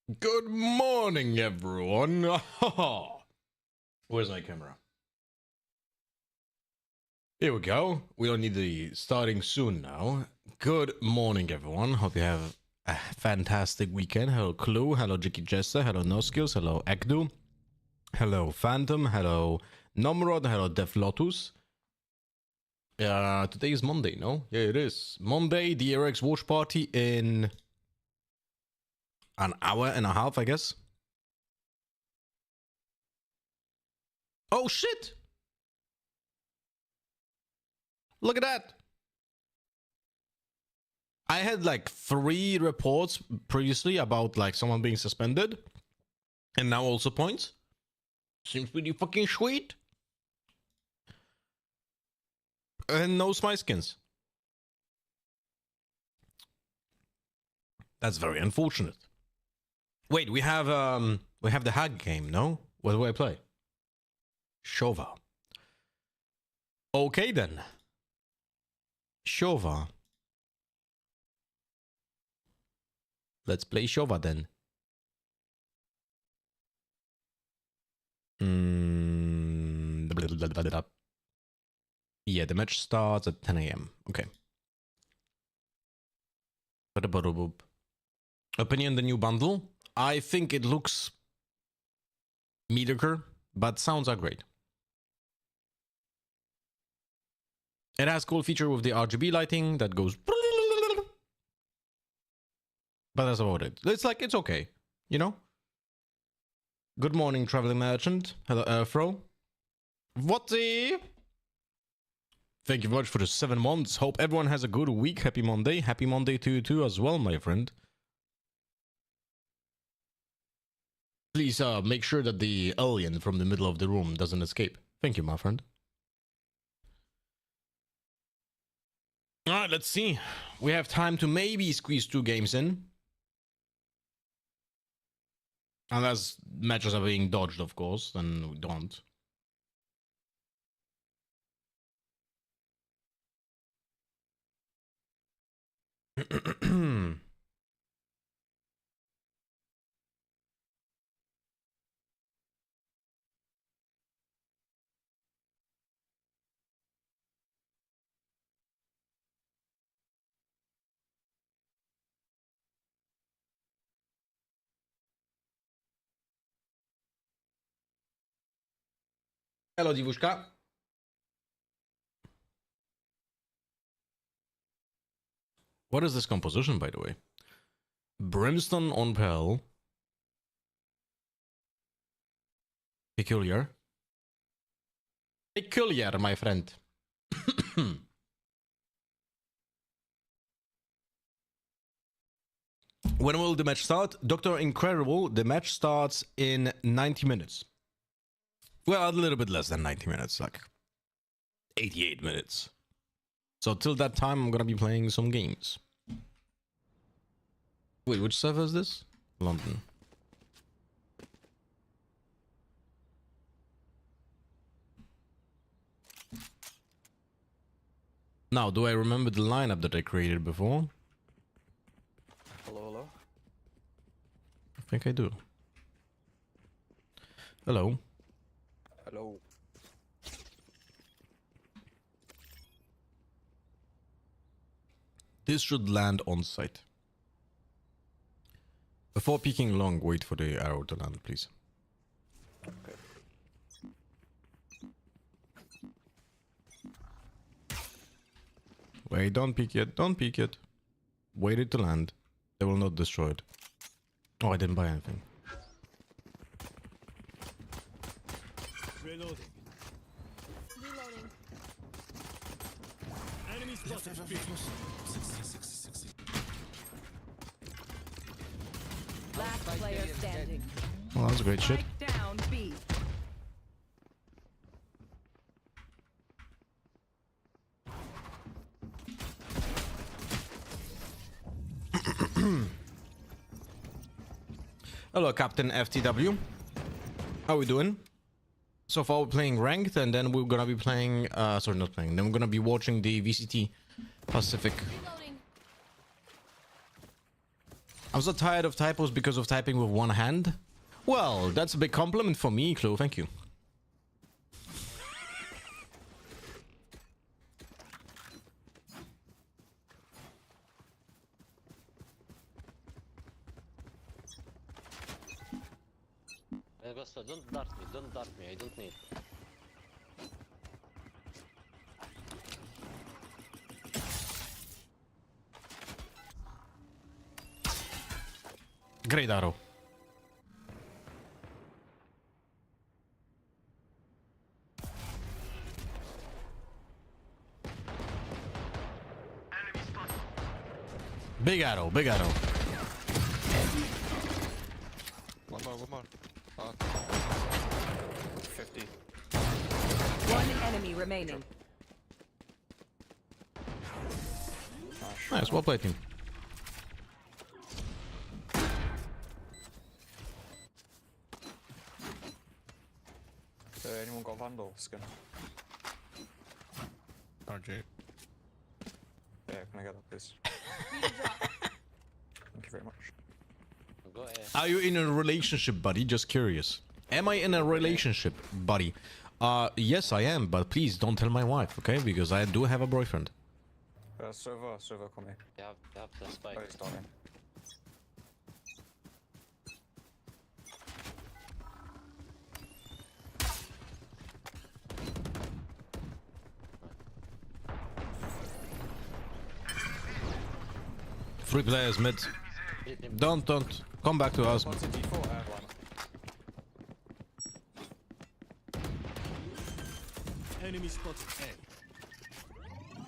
Good morning, everyone. Where's my camera? Here we go. We don't need the starting soon now. Good morning, everyone. Hope you have a fantastic weekend. Hello, Clue. Hello, Jicky Jester. Hello, No Skills. Hello, Ekdu. Hello, Phantom. Hello, Nomrod. Hello, Def Lotus. Today is Monday, no? Yeah, it is. Monday, DRX watch party in an hour and a half, I guess. Oh, shit! Look at that! I had like 3 reports previously about like someone being suspended. And now also points. Seems pretty fucking sweet. And no Smite skins. That's very unfortunate. Wait, we have the hack game, no? What do I play? Shova. Okay then. Shova. Let's play Shova then. Yeah, the match starts at 10 a.m. Okay. Opinion the new bundle. I think it looks mediocre, but sounds are great. It has cool feature with the RGB lighting that goes. But that's about it. It's okay, you know? Good morning, traveling merchant. Hello, Airfro. Whatty? Thank you very much for the 7 months. Hope everyone has a good week. Happy Monday. Happy Monday to you too as well, my friend. Please make sure that the alien from the middle of the room doesn't escape. Thank you, my friend. Alright, let's see. We have time to maybe squeeze 2 games in. Unless matches are being dodged, of course, then we don't. Hello, Divushka. What is this composition, by the way? Brimstone on Pearl. Peculiar. Peculiar, my friend. When will the match start? Dr. Incredible, the match starts in 90 minutes. Well, a little bit less than 90 minutes, like 88 minutes. So till that time, I'm gonna be playing some games. Wait, which server is this? London. Now, do I remember the lineup that I created before? Hello. I think I do. Hello. Hello. This should land on site. Before peeking long, wait for the arrow to land, please. Okay. Wait, don't peek yet. Don't peek yet. Wait it to land. They will not destroy it. Oh, I didn't buy anything. Reloading. Enemy spotted. Last player standing. Well, that's great shit. Strike down B. Hello, Captain FTW. How we doing? So far we're playing ranked, and then we're gonna be playing sorry, not playing, then we're gonna be watching the VCT Pacific. Reloading. I'm so tired of typos because of typing with one hand. Well, that's a big compliment for me, Chloe. Thank you. Gusto, don't dart me, I don't need. Great arrow. Big arrow, big arrow. One more. 50. One enemy remaining. Nice, well played, team. Anyone got Vandal skin? RJ. Yeah, can I get that, please? Thank you very much. Go ahead. Are you in a relationship, buddy? Just curious. Am I in a relationship, buddy? Yes, I am, but please don't tell my wife, okay? Because I do have a boyfriend. Server, come here. You have the spike. Oh, he's dying. Three players mid. Don't. Come back to us. What's a D4 airline? Enemy spotted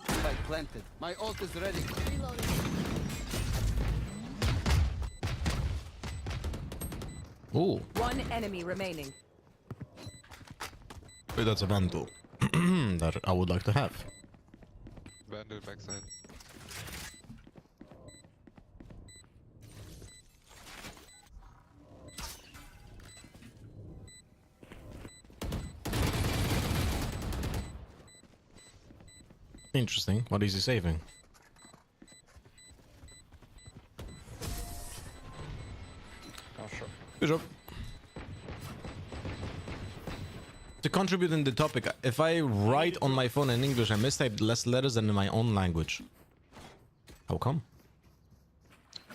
A. Spike planted. My ult is ready. Ooh, One enemy remaining. wait, that's a vandal that I would like to have. Bandit backside. Interesting. What is he saving? Oh, sure. Good job. To contribute in the topic, if I write on my phone in English, I mistype less letters than in my own language. How come?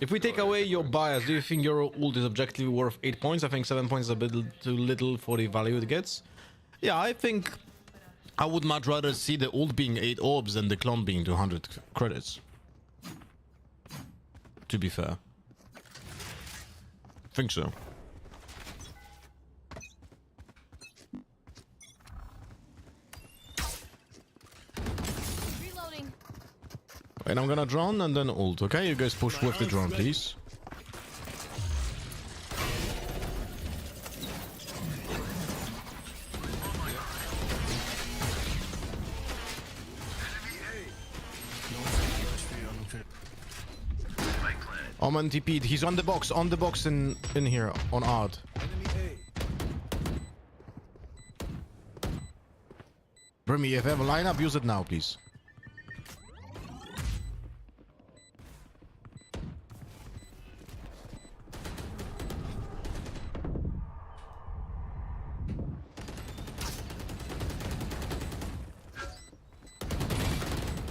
If we take away your bias, do you think your ult is objectively worth 8 points? I think 7 points is a bit too little for the value it gets. Yeah, I think I would much rather see the ult being 8 orbs than the clone being 200 credits. To be fair. Think so. Reloading. Wait, I'm gonna drone and then ult, okay? You guys push with the drone, please. Omen TP'd. He's on the box in here, on art. Brimmy, if you have a lineup, use it now, please.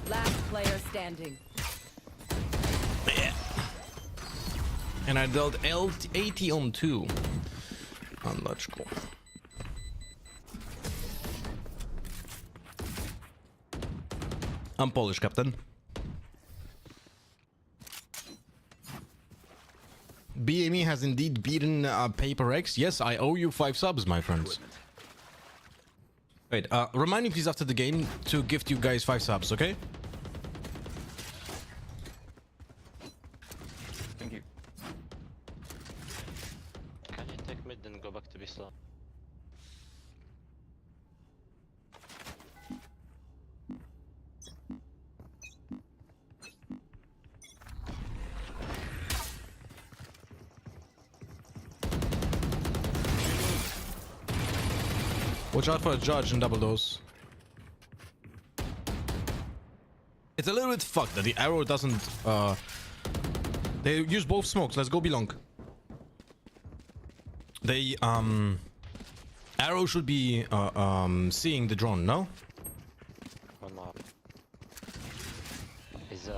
Last player standing. And I dealt 80 on 2. Unlogical. I'm Polish, Captain. BME has indeed beaten Paper X. Yes, I owe you 5 subs, my friends. Wait, remind me please after the game to gift you guys 5 subs, okay? Thank you. Can you take mid and go back to be slow? Watch out for a judge and double dose. It's a little bit fucked that the arrow doesn't They use both smokes. Let's go belong. They Arrow should be seeing the drone, no? One more. Is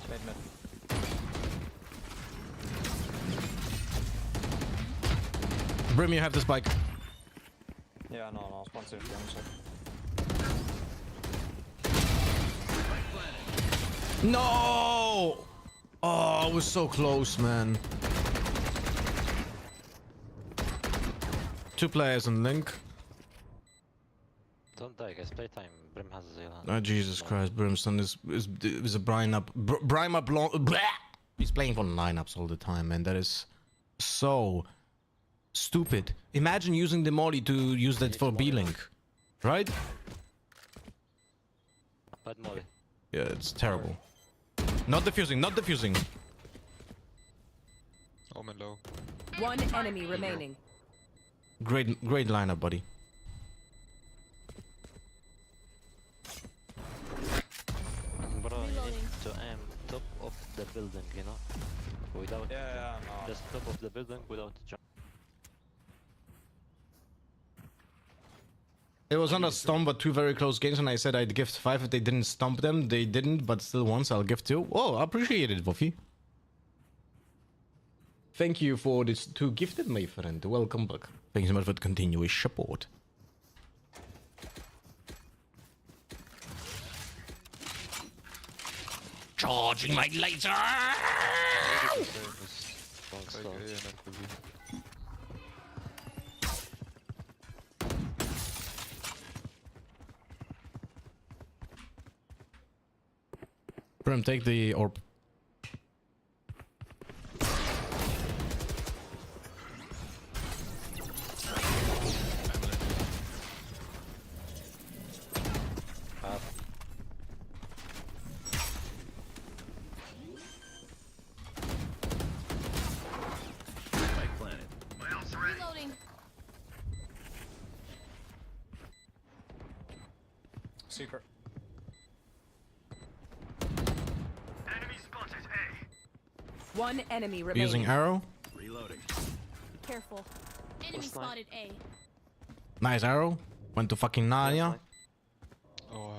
Mid. Brim, you have the spike. Yeah, no, sponsor if you want to. No! Oh, I was so close, man. 2 players on link. don't die, guys. Playtime. Brim has a Zealand. Oh, Jesus Christ, Brimstone is a Brian up. Brian up long. Bleh! He's playing for lineups all the time, man. That is so stupid. Imagine using the molly to use that for B-Link. Right? Bad molly. Yeah, it's terrible. Not defusing, not defusing. Omen low. One enemy remaining. Great lineup, buddy. Bro, you need to aim top of the building, you know? Without Yeah, no. just top of the building without jump. It was on a stomp, but 2 very close games, and I said I'd gift 5 if they didn't stomp them. They didn't, but still once I'll give 2. Oh, I appreciate it, Woffy. Thank you for this 2 gifted, my friend. Welcome back. Thanks so much for the continuous support. Charging my laser! Long Like slow. A and then to B. Brim, take the orb. Reloading. Secret. One enemy remaining. Using arrow. Careful. Enemy What's that? spotted A. Nice arrow. Went to fucking Narnia. Oh,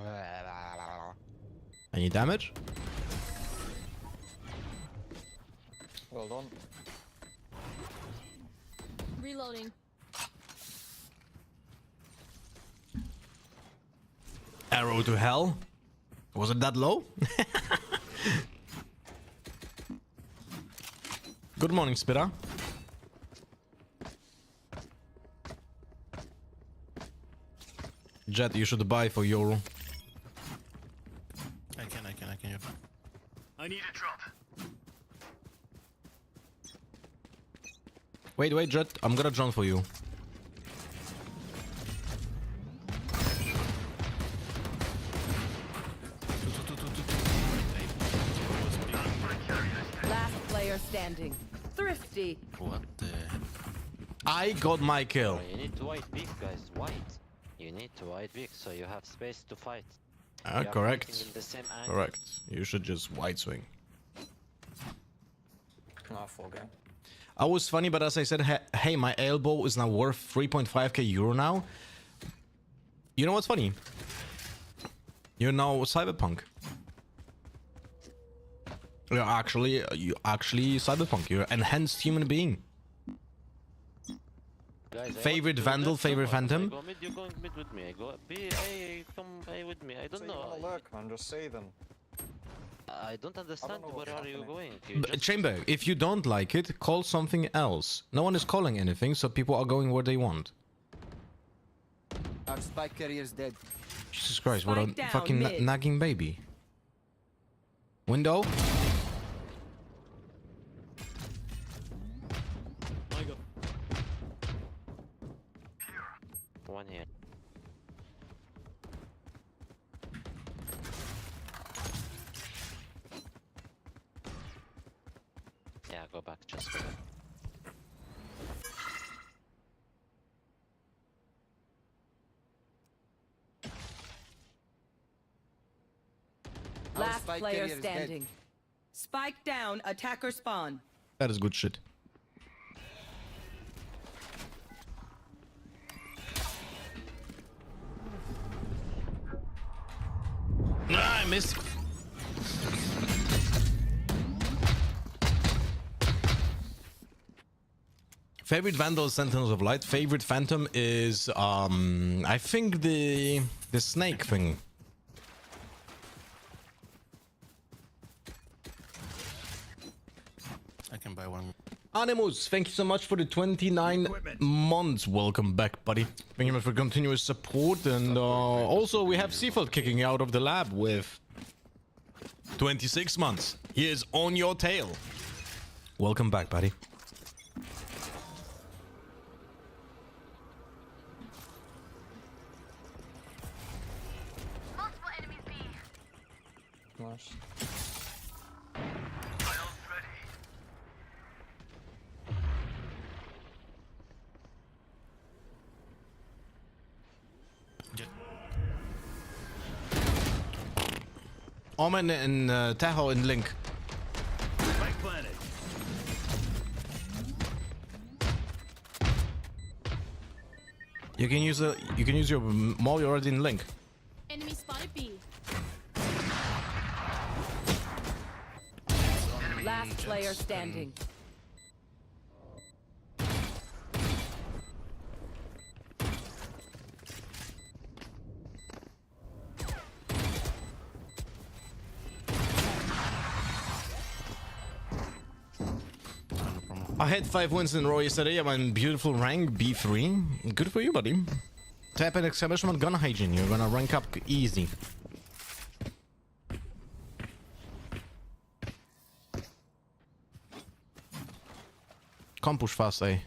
Any damage? Well done. Reloading. Arrow to hell. Was it that low? Good morning, Spitter. Jet, you should buy for Euro. I can. Yeah. I need a drop. Wait, Jet. I'm gonna jump for you. Last player standing. Thrifty. What the? I got my kill. You need to white big, guys. White. You need to white big so you have space to fight. You are fighting Correct. in the same angle. Correct. You should just wide swing. No, full game. I was funny, but as I said, hey, my elbow is now worth 3.5k euro now. You know what's funny? You're now Cyberpunk. You actually Cyberpunk. You're an enhanced human being. Guys, I Favorite want to Vandal, just favorite come on. Phantom? I go mid, you're going mid with me. I go B, A, come A with me. I So don't you wanna know. lurk, man, just say them. I don't understand know where what's are you happening. going. You just Chamber, if you don't like it, call something else. No one is calling anything, so people are going where they want. Our spike carrier's dead. Jesus Christ, what a Spike down, fucking mid. nagging baby. Window? I got. one here. Yeah, go back. Just go back. Last spike player carrier is dead. standing. Spike down, attacker spawn. That is good shit. Ah, I missed. Favorite Vandal, Sentinels of Light. Favorite Phantom is I think the snake thing. I can buy one. Animus, thank you so much for the 29 months. Welcome back, buddy. Thank you much for continuous support. And also, we have Seafold kicking out of the lab with 26 months. He is on your tail. Welcome back, buddy. Nice. Omen and Tahoe in Link. Spike planted. You can use your mall. You're already in Link. Enemy spotted B. Last player standing. I had 5 wins in a row yesterday. I'm in beautiful rank B3. Good for you, buddy. Tap and exclamation on gun hygiene. You're gonna rank up easy. Can't push fast, eh?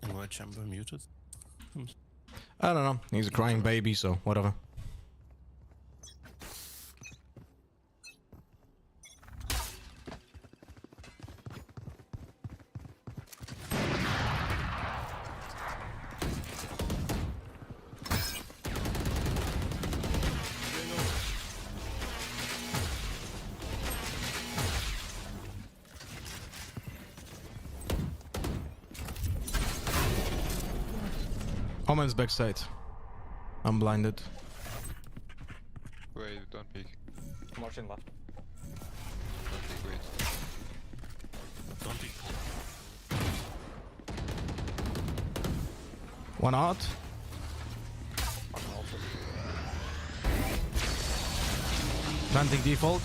And why chamber muted? I don't know. He's a crying baby, so whatever. Omen's backside. I'm blinded. Wait, don't peek. I'm watching left. Don't peek, wait. Don't be. One out. Fucking ulted. Planting default.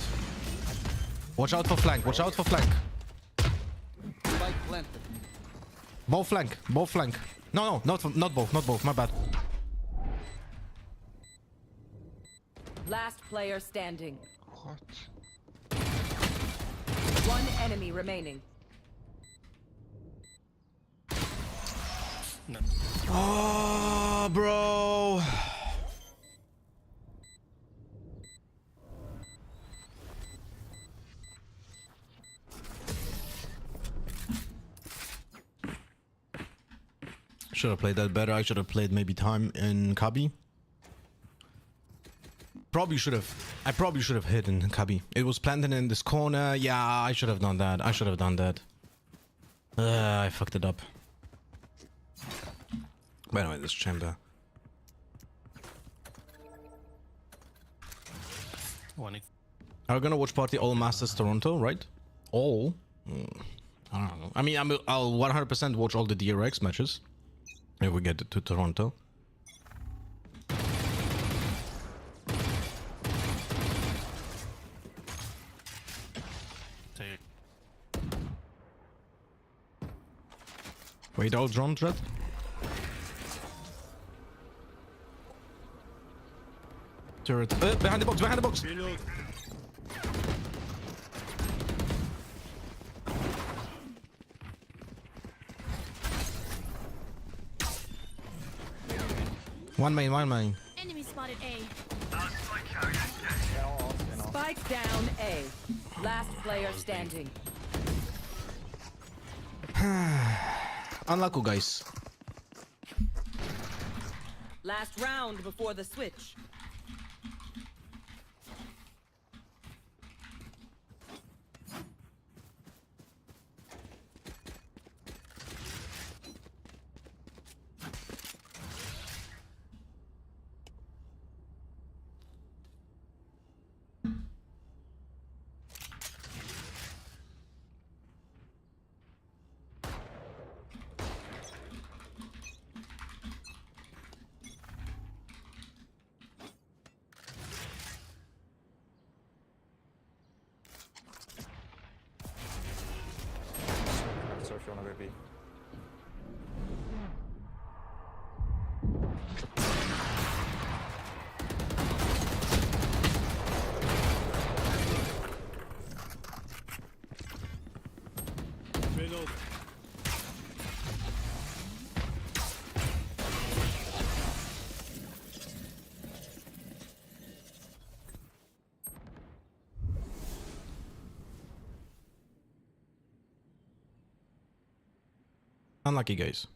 Watch out for flank. Watch out for flank. Spike planted. Both flank. Both flank. No, not both. Not both. My bad. Last player standing. What? One enemy remaining. No. Oh, bro. Should have played that better. I should have played maybe time in Kabi. Probably should have. I probably should have hit in Kabi. It was planted in this corner. Yeah, I should have done that. I should have done that. I fucked it up. By the way, this chamber. One. Are we gonna watch party all Masters Toronto, right? All? I don't know. I mean, I'll 100% watch all the DRX matches if we get to Toronto. Take. Wait, all drone threat? Turret. Behind the box, behind the box! Reload. One main, one main. Enemy spotted A. Spike down A. Last player standing. Unlucky, guys. Last round before the switch. So if you wanna go B. Reload. Unlucky, guys.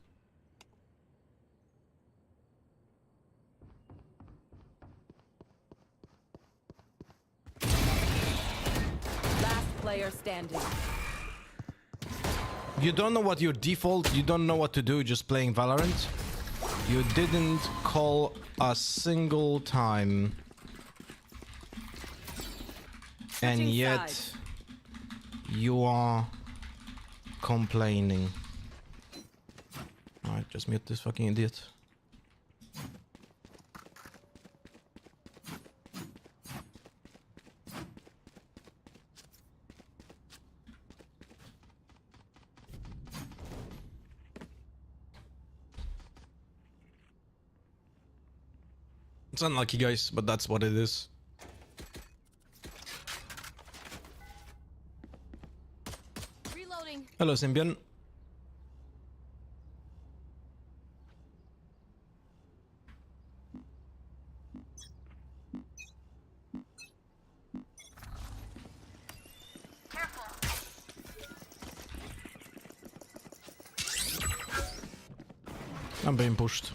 Last player standing. You don't know what your default, you don't know what to do just playing Valorant. You didn't call a single time. And Switching yet sides. you are complaining. Alright, just mute this fucking idiot. It's unlucky, guys, but that's what it is. Reloading. Hello, Symbian. I'm being pushed.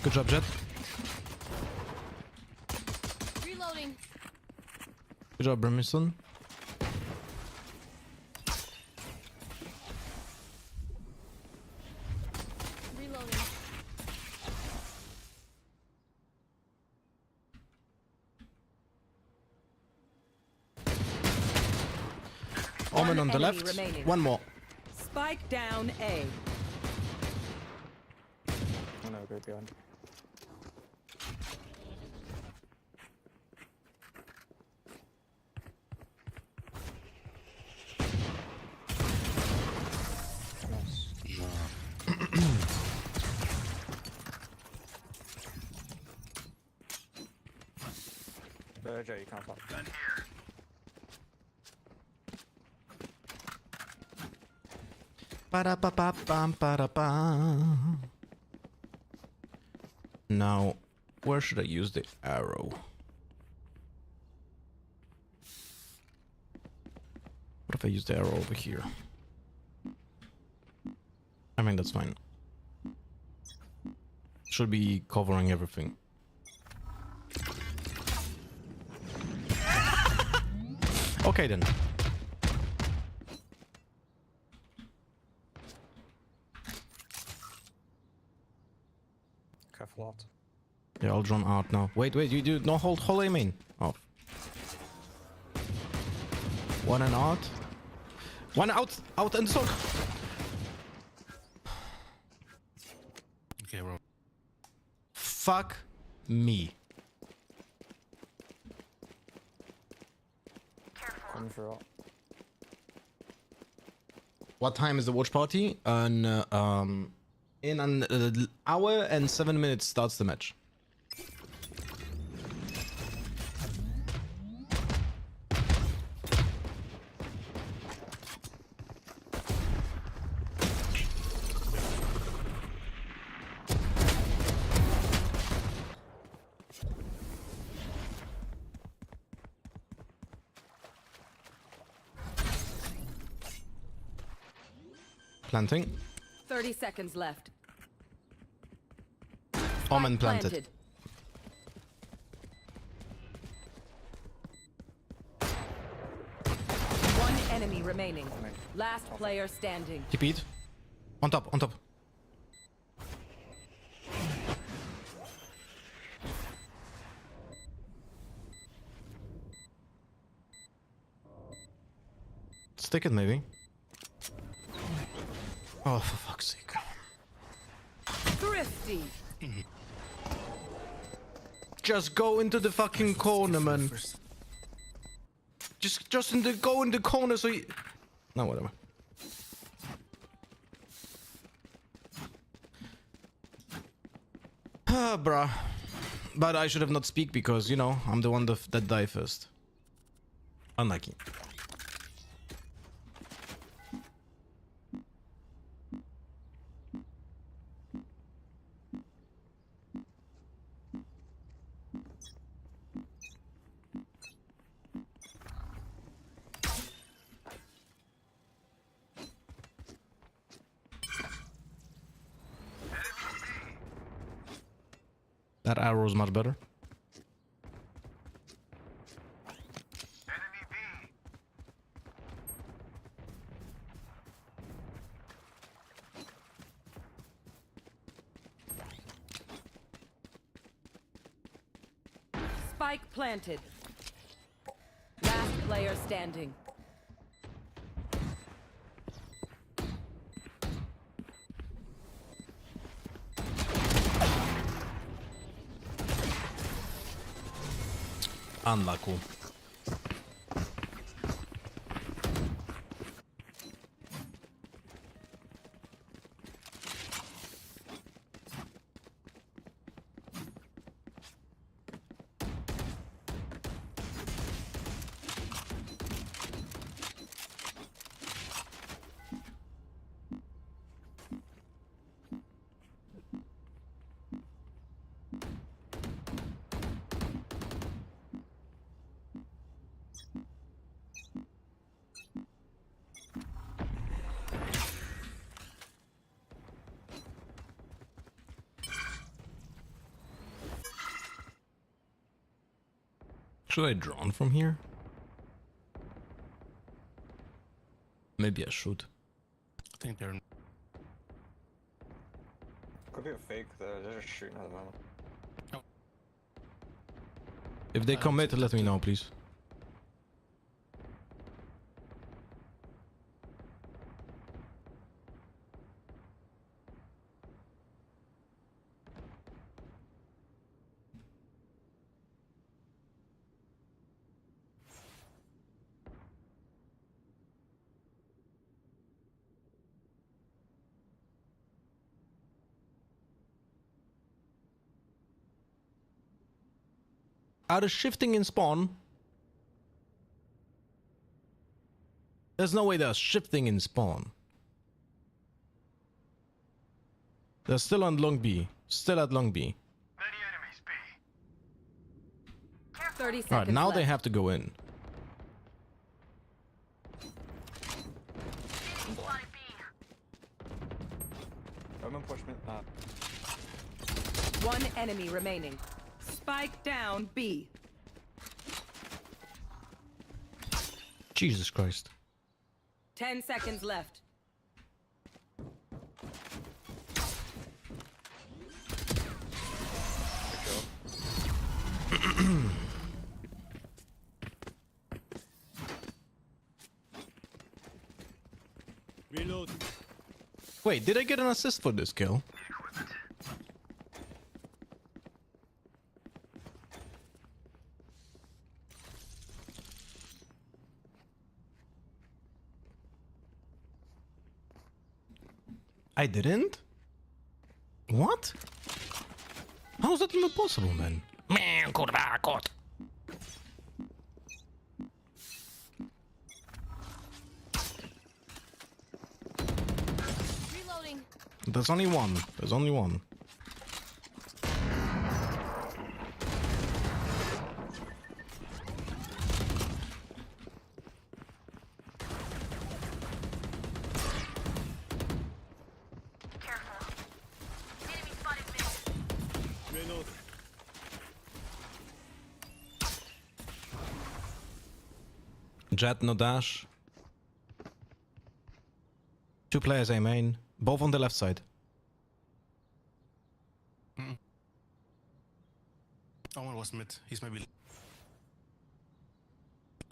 Good job, Jet. Reloading. Good job, Brimstone. Reloading. Omen on the enemy left. remaining. One more. Spike down A. Oh no, go behind. Nice. Joe, you can't pop. Ba-da-ba-ba-bam-ba-da-bam. Now, where should I use the arrow? What if I use the arrow over here? I mean, that's fine. Should be covering everything. Okay then. Careful out. Yeah, I'll draw out now. Wait, you do no hold aim in. Oh. One and out. One out and soak. Okay, bro. Fuck me. Coming through out. What time is the watch party? In an hour and 7 minutes starts the match. Planting. 30 seconds left. Omen Spike planted. One enemy remaining. Last player standing. He beat. On top, on top. Stick it, maybe. Oh, for fuck's sake. Thrifty. Just go into the fucking corner, man. Go in the corner so you... No, whatever. Ah, bruh. But I should have not speak because, you know, I'm the one that died first. Unlucky. That arrow is much better. Spike planted. Last player standing. Unlucky. Should I drone from here? Maybe I should. I think they're. Could be a fake, they're just shooting at the moment. If they commit, let me know, please. Are they shifting in spawn? There's no way they're shifting in spawn. They're still on long B. Still at long B. 30 seconds Alright, now left. they have to go in. Omen push me. One enemy remaining. Spike down B. Jesus Christ. 10 seconds left. Reload. Wait, did I get an assist for this kill? I didn't? What? How is that even possible, man? Man, kurwa, kot. Reloading. There's only one. There's only one. Jet, no dash. 2 players A main. Both on the left side. One was mid. He's maybe.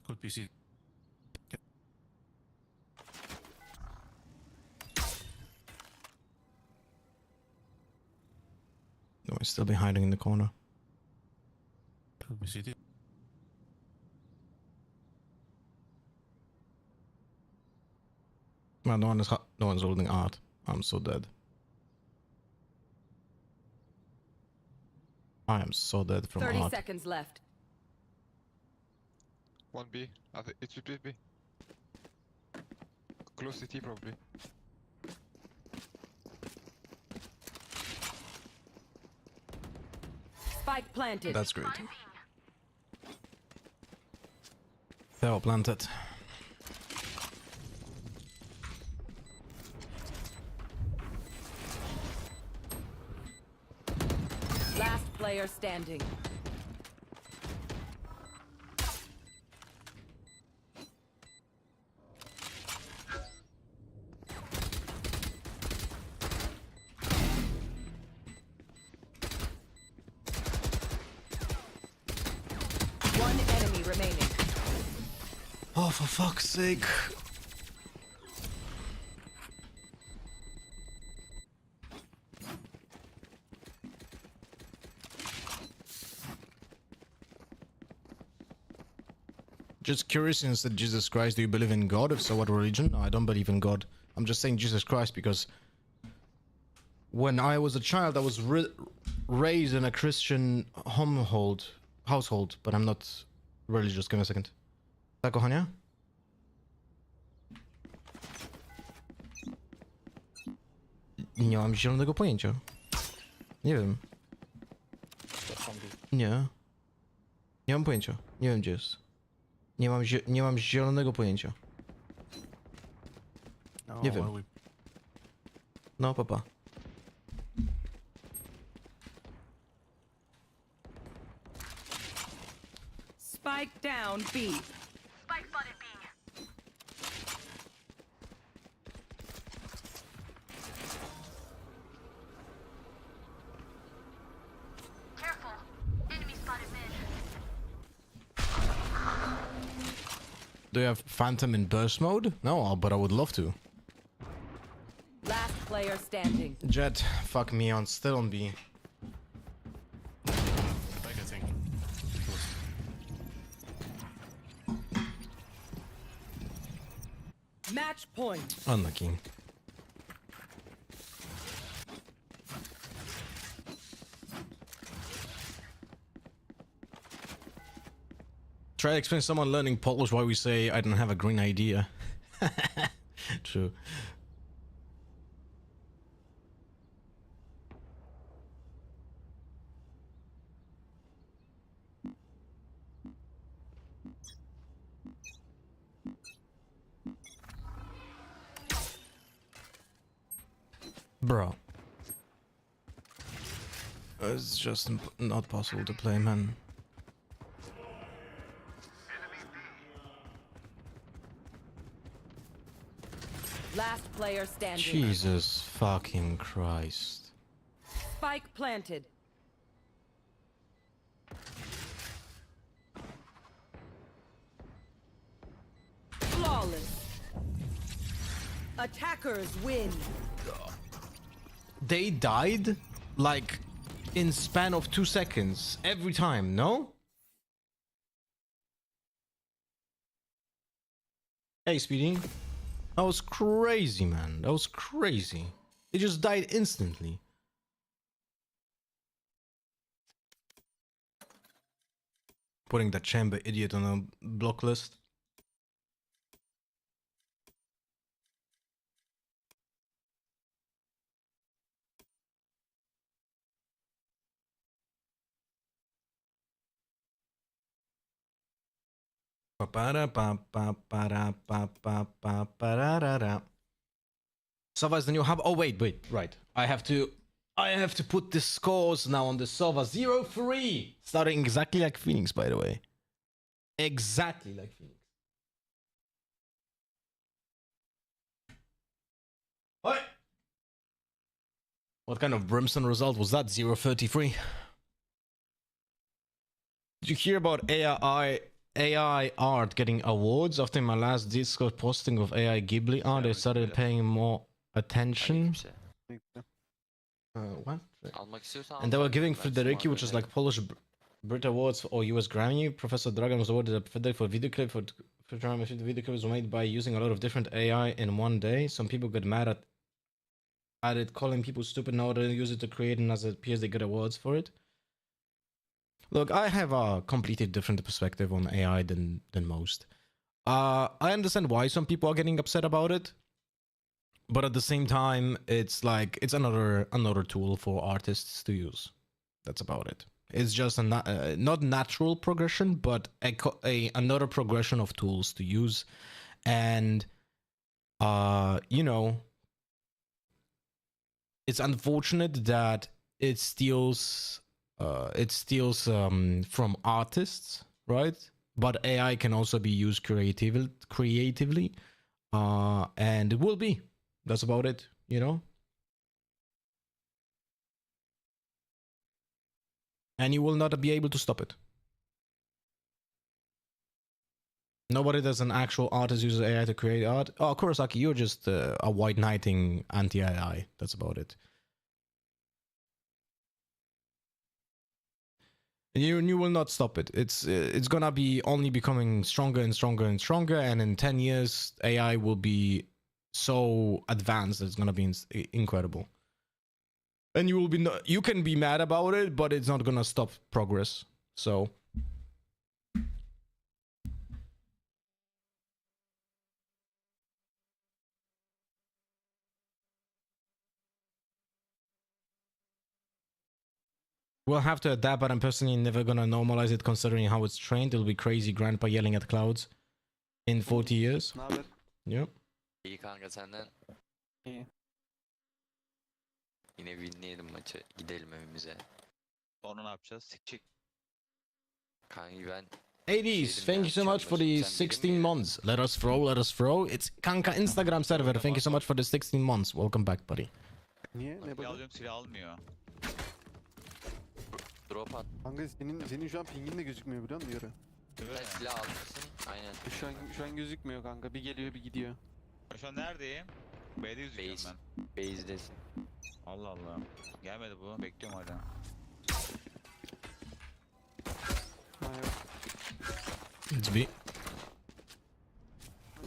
Could be C. No, he's still be hiding in the corner. Could be CT. Man, no one's holding art. I'm so dead. I am so dead from 30 art. seconds left. 1B. I think it should be B. Close CT probably. Spike planted. That's great. They're all planted. Last player standing. One enemy remaining. Oh, for fuck's sake. Just curious, since that Jesus Christ, do you believe in God? If so, what religion? No, I don't believe in God. I'm just saying Jesus Christ because when I was a child, I was raised in a Christian household, but I'm not religious. Give me a second. Tak, kochania? Nie mam zielonego pojęcia. Nie wiem. Nie. Nie mam pojęcia. Nie wiem, gdzie jest. Nie mam zielonego pojęcia. No, Nie wiem. well, we No, papa. Spike down B. Spike spotted B. Careful. Enemy spotted mid. Do you have Phantom in burst mode? No, but I would love to. Last player standing. Jet, fuck me on, still on B. back, I think. Match point. Unlucky. Try to explain to someone learning Polish why we say I don't have a green idea. True. Bro. It's just not possible to play, man. Last player standing. Jesus fucking Christ. Spike planted. Flawless. Attackers win. They died like in span of 2 seconds every time, no? Hey, Speedy. That was crazy, man. That was crazy. They just died instantly. Putting that chamber idiot on a block list. Sova is the new hub. Oh wait, right. I have to put the scores now on the Sova. 0-3. Starting exactly like Phoenix, by the way. Exactly like Phoenix. What? What kind of Brimstone result was that? 033. Did you hear about AI art getting awards? After my last Discord posting of AI Ghibli art, they started paying more attention. What? Almak istiyorsan And they were alsak giving ben Federici, sonra which is dönerim. like Polish Brit Awards or US Grammy. Professor Dragan was awarded a Federici for video clip for trying to the video clip was made by using a lot of different AI in one day. Some people got mad at it, calling people stupid. Now they use it to create, and as it appears, they get awards for it. Look, I have a completely different perspective on AI than most. I understand why some people are getting upset about it, but at the same time, it's like it's another tool for artists to use. That's about it. It's just a not natural progression, but another progression of tools to use, and you know, it's unfortunate that it steals from artists, right? But AI can also be used creatively, and it will be. That's about it, you know. And you will not be able to stop it. Nobody that's an actual artist uses AI to create art. Oh, Kurosaki, you're just a white knighting anti-AI. That's about it. And you will not stop it. It's gonna be only becoming stronger and stronger and stronger. And in 10 years, AI will be so advanced that it's gonna be incredible. And you will be you can be mad about it, but it's not gonna stop progress. So. We'll have to adapt, but I'm personally never gonna normalize it considering how it's trained. It'll be crazy grandpa yelling at clouds in 40 years. Naber? Yep. İyi kanka senden. İyi. Yine winleyelim maçı. Gidelim evimize. Sonra ne yapacağız? Çık. Kanka ben 80s, thank you so much for the 16 months. Let us throw. It's Kanka Instagram server. Thank you so much for the 16 months. Welcome back, buddy. Niye? Ne Silah bak? alıyorum, silah almıyor. drop at. Kanka senin şu an pingin de gözükmüyor biliyor musun diyorum. Sen silah almışsın. Aynen. Şu an gözükmüyor kanka. Bir geliyor bir gidiyor. Ben şu an neredeyim? B'de yüzüyorum Base. ben. Base'desin. Allah Allah. Gelmedi bu. Bekliyorum hala. Ha evet. It's B.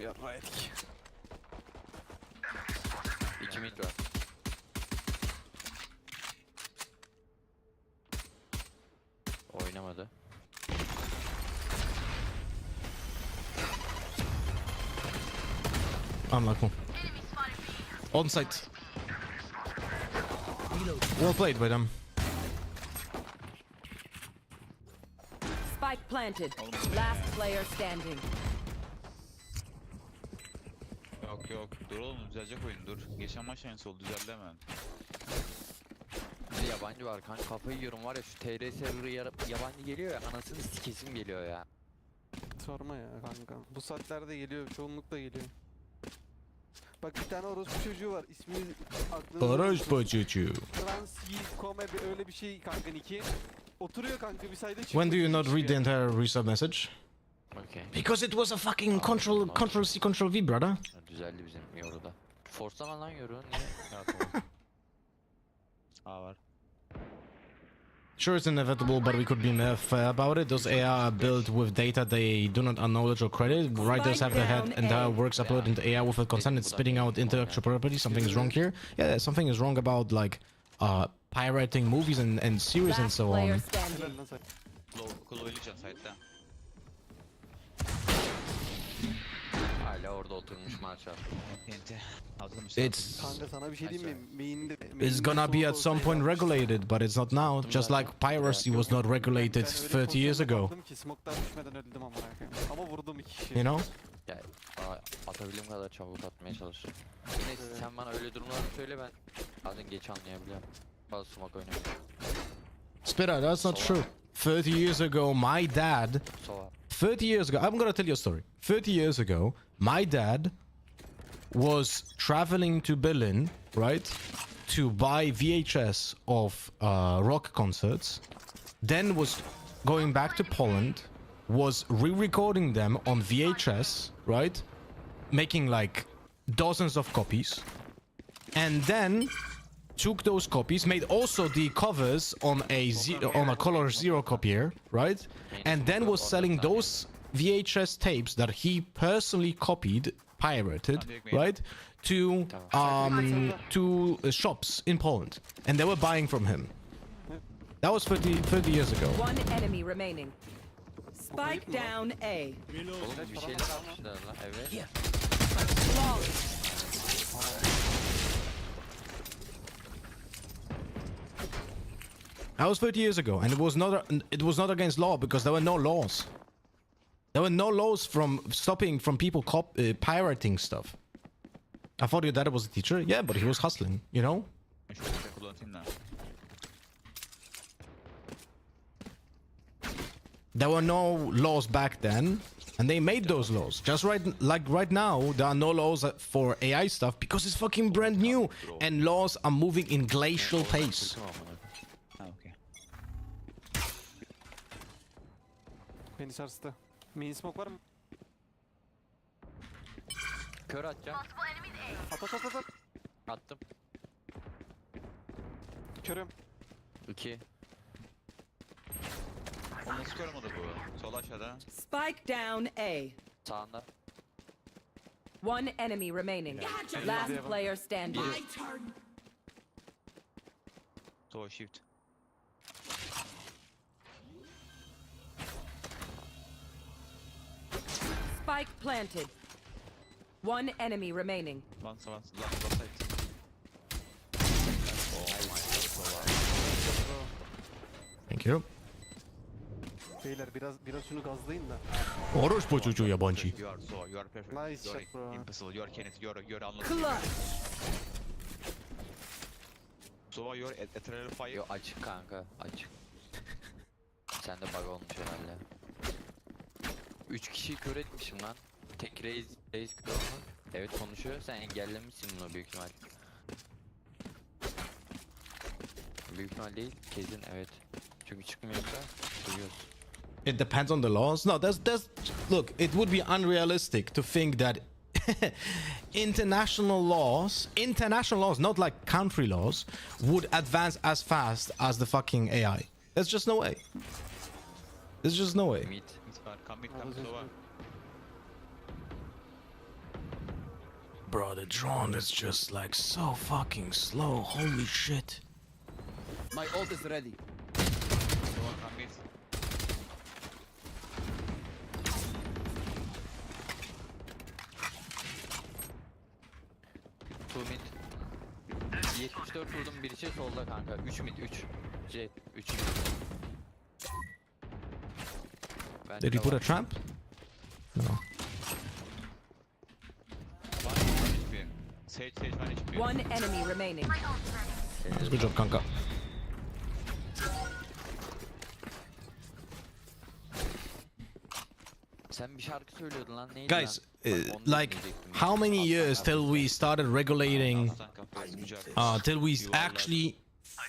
Yarraydık. 2 mid var. Oynamadı. Unlucky. On site. Well played by them. Spike planted. Last player standing. Yok. Dur oğlum, düzelecek oyun, dur. Geçen maç aynısı oldu, düzeldi hemen. Bir yabancı var kanka, kafayı yiyorum var ya, şu TR server'ı yabancı geliyor ya, anasını sikesim geliyor ya. Sorma ya kanka. Bu saatlerde geliyor. Çoğunlukla geliyor. Bak bir tane orospu çocuğu var. İsmi aklımda. Orospu çocuğu. Transyi öyle bir şey kanka Niki. Oturuyor kanka bir sayda çıkıyor. When do you not read the entire resub message? Okay. Because it was a fucking Control C, Control V, brother. Düzeldi bizim yoruda. Force'lama lan yoru, niye? Ya, tamam. A var. Sure, it's inevitable, but we could be fair about it. Those AI are built with data they do not acknowledge or credit. Writers have their entire works uploaded into AI without consent. It's spitting out intellectual property. Something is wrong here. Yeah, something is wrong about like pirating movies and series and Last so player on. standing. Kul oynayacağım site'da. Hala orada oturmuş maç var. Yenti. It's Kanka sana bir şey diyeyim mi? it's gonna be at some point regulated, but it's not now. Just like piracy was not regulated 30 years ago. Smoke'tan düşmeden öldüm amına koyayım. Ama vurdum iki kişi. You know? Ya atabildiğim kadar çabuk atmaya çalışıyorum. Yine sen bana öyle durumları söyle, ben bazen geç anlayabiliyorum. Fazla smoke oynamıyorum. Spitter, that's not true. 30 years ago, my dad. Sova. 30 years ago, I'm gonna tell you a story. 30 years ago, my dad was traveling to Berlin, right, to buy VHS of rock concerts, then was going back to Poland, was re-recording them on VHS, right, making like dozens of copies, and then took those copies, made also the covers on a color zero copier, right, and then was selling those VHS tapes that he personally copied, pirated, right, to shops in Poland, and they were buying from him. That was 30 years ago. One enemy remaining. Spike down A. Oğlum bir şeyler almışlar lan. Evet. That was 30 years ago, and it was not against law because there were no laws. There were no laws from stopping from people pirating stuff. I thought your dad was a teacher. Yeah, but he was hustling, you know? Şöyle kullanayım da. There were no laws back then, and they made those laws. Just right now, there are no laws for AI stuff because it's fucking brand new, and laws are moving in glacial pace. Ha okey. Beni sarstı. Main smoke var mı? Kör atacağım. At. Attım. Körüm. 2. O nasıl görmedi bu? Sol aşağıda. Spike down A. Sağında. One enemy remaining. Last player standing. Sol shift. Spike planted. One enemy remaining. Last side. Thank you. Beyler biraz şunu gazlayın da. Orospu çocuğu yabancı. You are perfect. Nice You are shot, bro. impossible. You are Kenneth. You are unlucky. Clutch. Sova you are eternal fire. Yo açık kanka. Açık. Sende bug olmuş herhalde. 3 kişiyi kör etmişim lan. Tek reis kör mü? Evet konuşuyor. Sen engellemişsin bunu büyük ihtimal. Büyük ihtimal değil. Kesin evet. Çünkü çıkmıyorsa duyuyoruz. It depends on the laws. No, there's look, it would be unrealistic to think that international laws, not like country laws, would advance as fast as the fucking AI. There's just no way. There's just no way. Mid. Come Sova. Bro, the drone is just like so fucking slow. Holy shit. My ult is ready. Sova come mid. Two mid. 74 vurdum birisi solda kanka. 3 mid 3. C 3 mid. Did he put a trap? No. Sage one HP. One enemy remaining. Good job, kanka. Sen bir şarkı söylüyordun lan neydi Guys, lan? Bak, onu like, dinleyecektim ya. how many years till we started regulating, Aslan kafası güzel. till we actually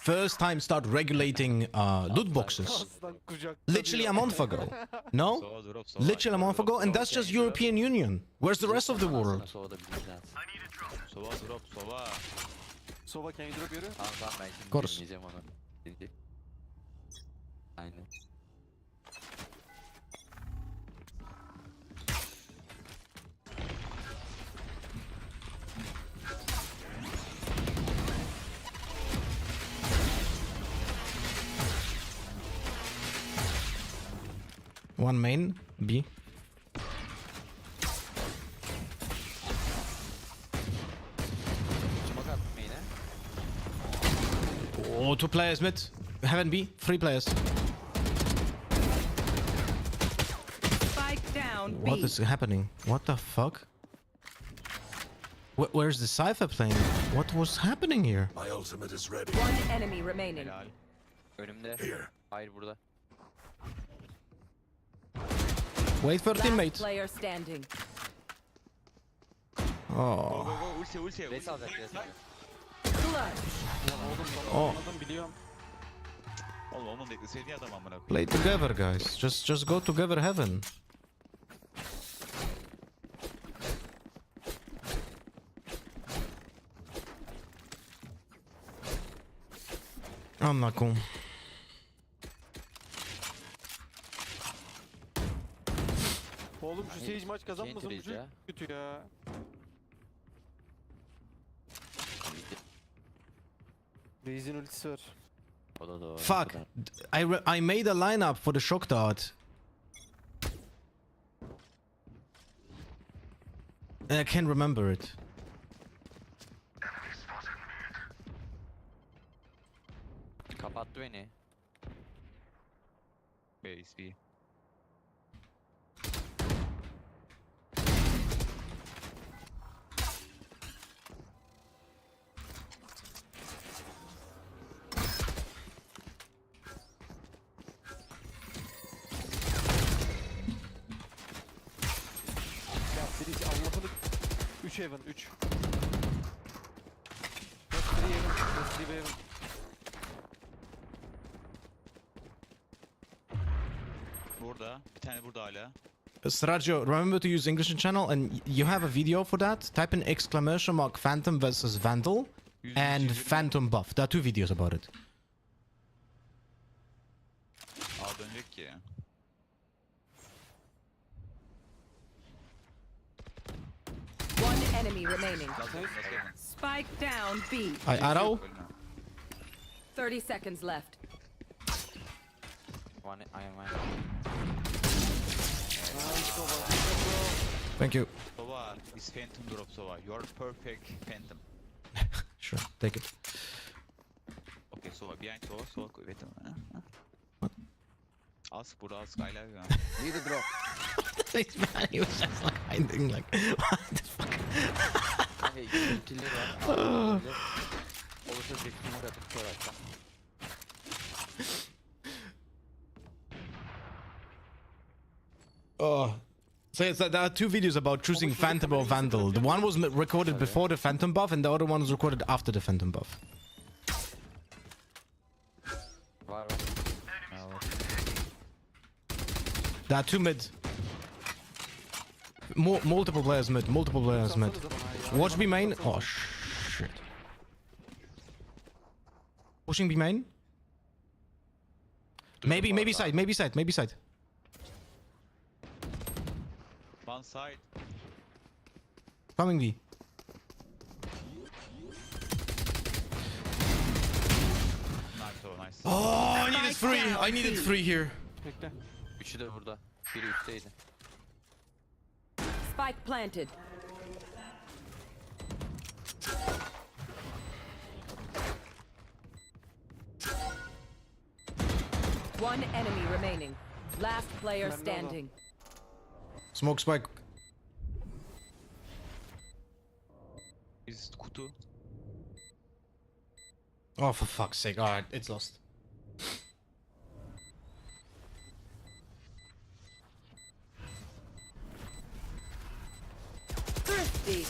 first time start regulating loot boxes? Aslan kucak. Literally a month ago. No? Sova drop Sova. Literally a month ago, and that's just European Union. Where's the rest of the world? Sonra da bileceğiz. Sova drop Sova. Sova can you drop yürü? Tamam ben şimdi Course. dinleyeceğim onu. Dinle. Aynen. One main, B. Smoke attım yine. Oh, 2 players mid. Heaven B, 3 players. Spike down B. What is happening? What the fuck? Where's the Cypher playing? What was happening here? My ultimate is ready. One enemy remaining. Helal. Önümde. Hayır burada. Wait for Last teammate. player standing. Go Oh. go go ulti. Res alacak res alacak. Clutch. Oh. Anladım biliyorum. Oğlum onun bekleseydi adam amına koyayım. Play together, guys. Just go together, heaven. I'm not cool. Oğlum şu Sage maç kazanmasın bu Entry'yiz çocuk ya. kötü ya. Raze'in ultisi var. O da doğru. Fuck. I made a lineup for the shock dart. And I can't remember it. Kapattı beni. Base B. Ya Sage Allah'ını 3 Heaven 3. Last 3 Heaven. Last 3 Heaven. Burada. Bir tane burada hala. Sraggio, remember to use English in channel, and you have a video for that. Type in exclamation mark Phantom versus Vandal and Phantom buff. There are 2 videos about it. Aa dönecek ki. One enemy remaining. Last seven. Spike down B. I arrow. Ölme. 30 seconds left. One I am Thank you. Sova, this phantom drop Sova. You're perfect phantom. Sure, take it. Okay Sova, behind Sova wait a minute. Ask burada ask, I love you. Need a drop. He was just like hiding, like, what the fuck? Kanka iki ultileri var. Olabilir. Olursa bir smoke atıp kör atacağım. Oh. So it's like there are 2 videos about choosing Phantom or Vandal. The one was recorded before the Phantom buff, and the other one was recorded after the Phantom buff. Var var. Ya var. There are 2 mid. Multiple players mid. Multiple players mid. Sansanıza bana ya. Watch B main. Sansanıza. Oh shit. Pushing B main. Maybe side. One side. Coming B. Nice Sova, nice. Oh, I needed 3 here. Bekle. Üçü de burada. Biri üstteydi. Spike planted. One enemy remaining. Last player Bende o da. standing. Smoke spike. Biz kutu. Oh, for fuck's sake. Alright, it's lost. Thrifty.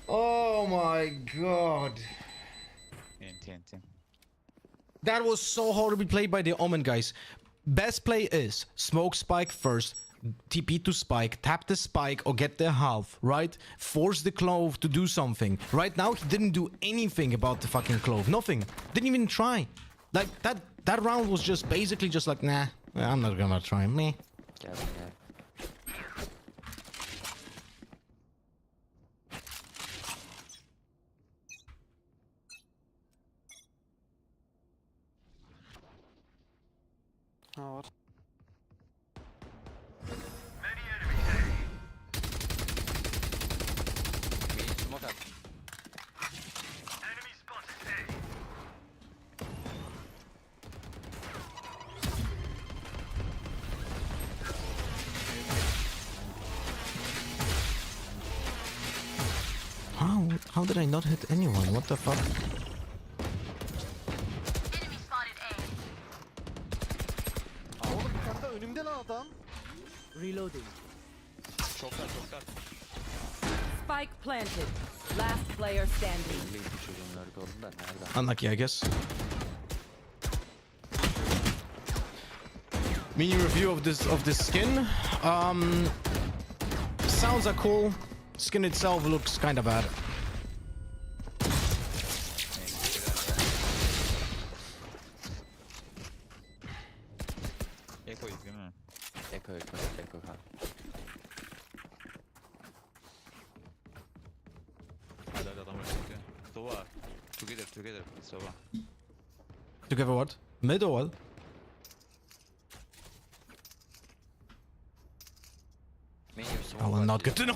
Oh my god. TNT. That was so horribly played by the Omen guys. Best play is smoke spike first, TP to spike, tap the spike or get the half, right? Force the clove to do something. Right now he didn't do anything about the fucking clove. Nothing. Didn't even try. Like that round was just basically just like, nah, I'm not gonna try. Meh. Geldim gel. Ha var. Bir smoke at. How did I not hit anyone? What the fuck? Enemy spotted A. Oğlum bir tane daha önümde lan adam. Reloading. Çok dar. Spike planted. Last player standing. Belli bu çocuğun lurk olduğunu da nereden? Unlucky, I guess. Mini review of this skin. Sounds are cool. Skin itself looks kind of bad. Eko değil mi? Eko ha. Hadi adam başladı. Sova. Together. Sova. Together what? Mid or what? Menu I will not get to know.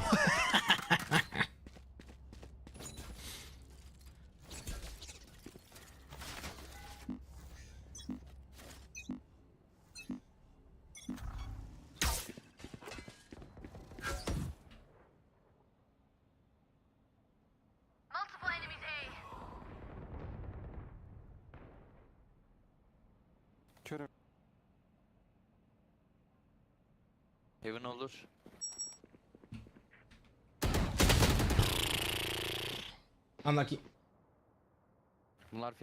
Multiple enemies A. Körüm. Heaven olur. Unlucky. Bunlar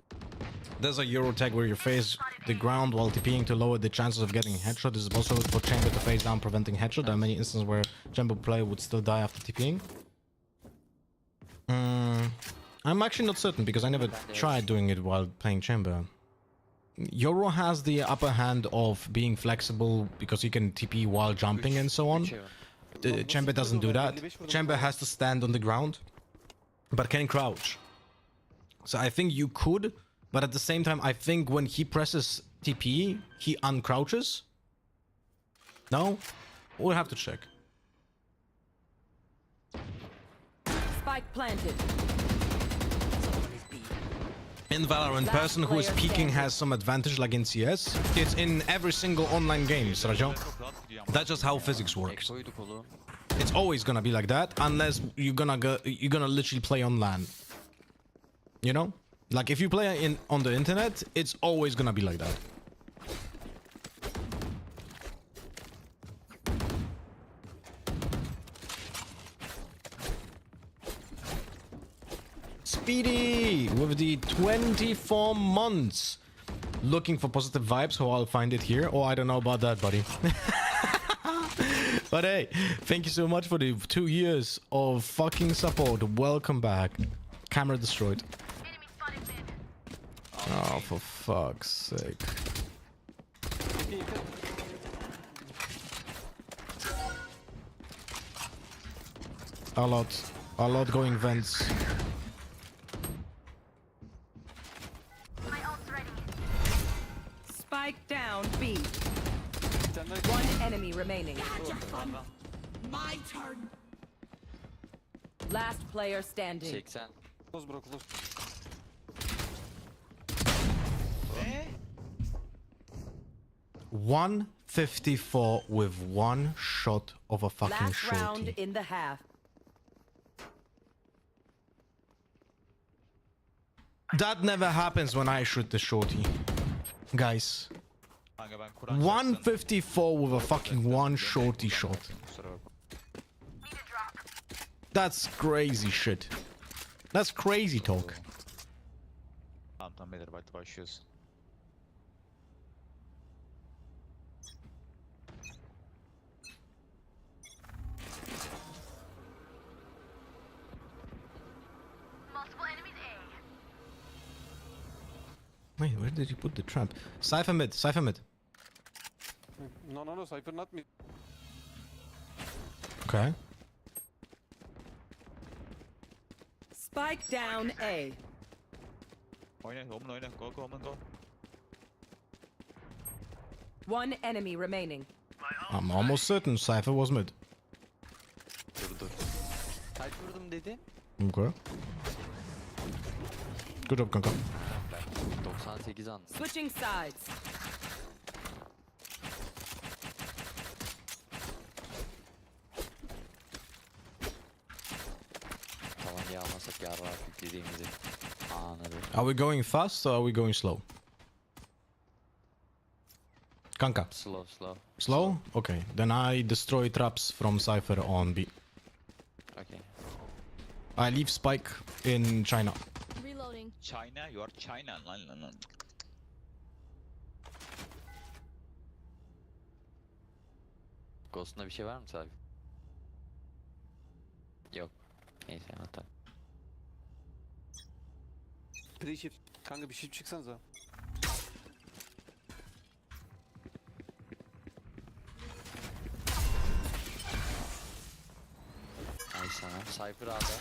There's a Euro tag where you face the ground while TPing to lower the chances of getting headshot. This is also for Chamber to face down, preventing headshot. There are many instances where Chamber player would still die after TPing. I'm actually not certain because I never tried doing it while playing Chamber. Euro has the upper hand of being flexible because you can TP while jumping and so on. Chamber doesn't do that. Chamber has to stand on the ground, but can crouch. So I think you could, but at the same time, I think when he presses TP, he uncrouches. No? We'll have to check. Spike planted. In Valorant, person who is peeking has some advantage like in CS. It's in every single online game, Srajo. That's just how physics works. Eko'ydu kolu. It's always gonna be like that unless you're gonna literally play on LAN. You know? Like if you play on the internet, it's always gonna be like that. Speedy with the 24 months. Looking for positive vibes, so I'll find it here. Oh, I don't know about that, buddy. But hey, thank you so much for the 2 years of fucking support. Welcome back. Camera destroyed. Enemy spotted mid. Oh, for fuck's sake. A lot going vents. My ult's ready. Spike down B. Bir tane daha One enemy remaining. My turn. Last player standing. 80. close bro close. Ne? 154 with one shot of a fucking Last round shorty. in the half. That never happens when I shoot the shorty. Guys, Kanka ben Kur'an 154 with a fucking one shorty shot. Kusura bakma. Need a drop. That's crazy shit. That's crazy talk. Tamam beyler başlıyoruz. Multiple enemies A. Wait, where did you put the trap? Cypher mid, Cypher mid. No, Cypher not me. Okay. Spike down A. Oyna, Omen oyna. Go, Omen go. One enemy remaining. I'm almost certain Cypher was mid. Dur. Kaç vurdum dedi? Okay. Good job, kanka. 98 an. Switching sides. Tabancayı almasak yarrağı yüklediğimizi anladı. Are we going fast or are we going slow? Kanka. Slow. Slow? Okay. Then I destroy traps from Cypher on B. Okay. I leave spike in China. Reloading. China, you are China lan. Ghost'unda bir şey var mı abi? Yok. Neyse hatta. Pre-shift. Kanka bir shift çıksanıza. Ay sana. Cypher A'da.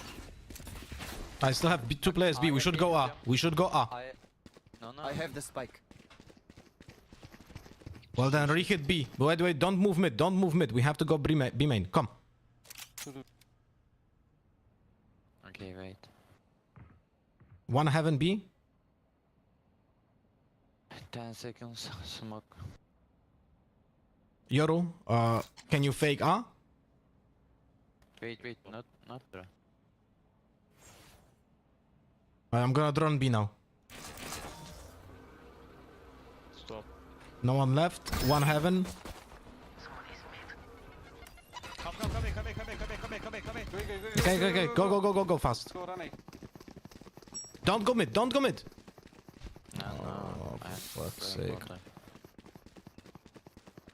I still have two players B. We should go A. We should go A. No. I have the spike. Well then, re-hit B. Wait, don't move mid. Don't move mid. We have to go B main. Come. Okay, wait. One heaven B. 10 seconds. Smoke. Yoru, can you fake A? Wait. Not bro. I'm gonna drone B now. Stop. No one left. One heaven. Come here. Okay. Go fast. Go run A. Don't go mid. Don't go mid. No. I For fuck's very sake. important.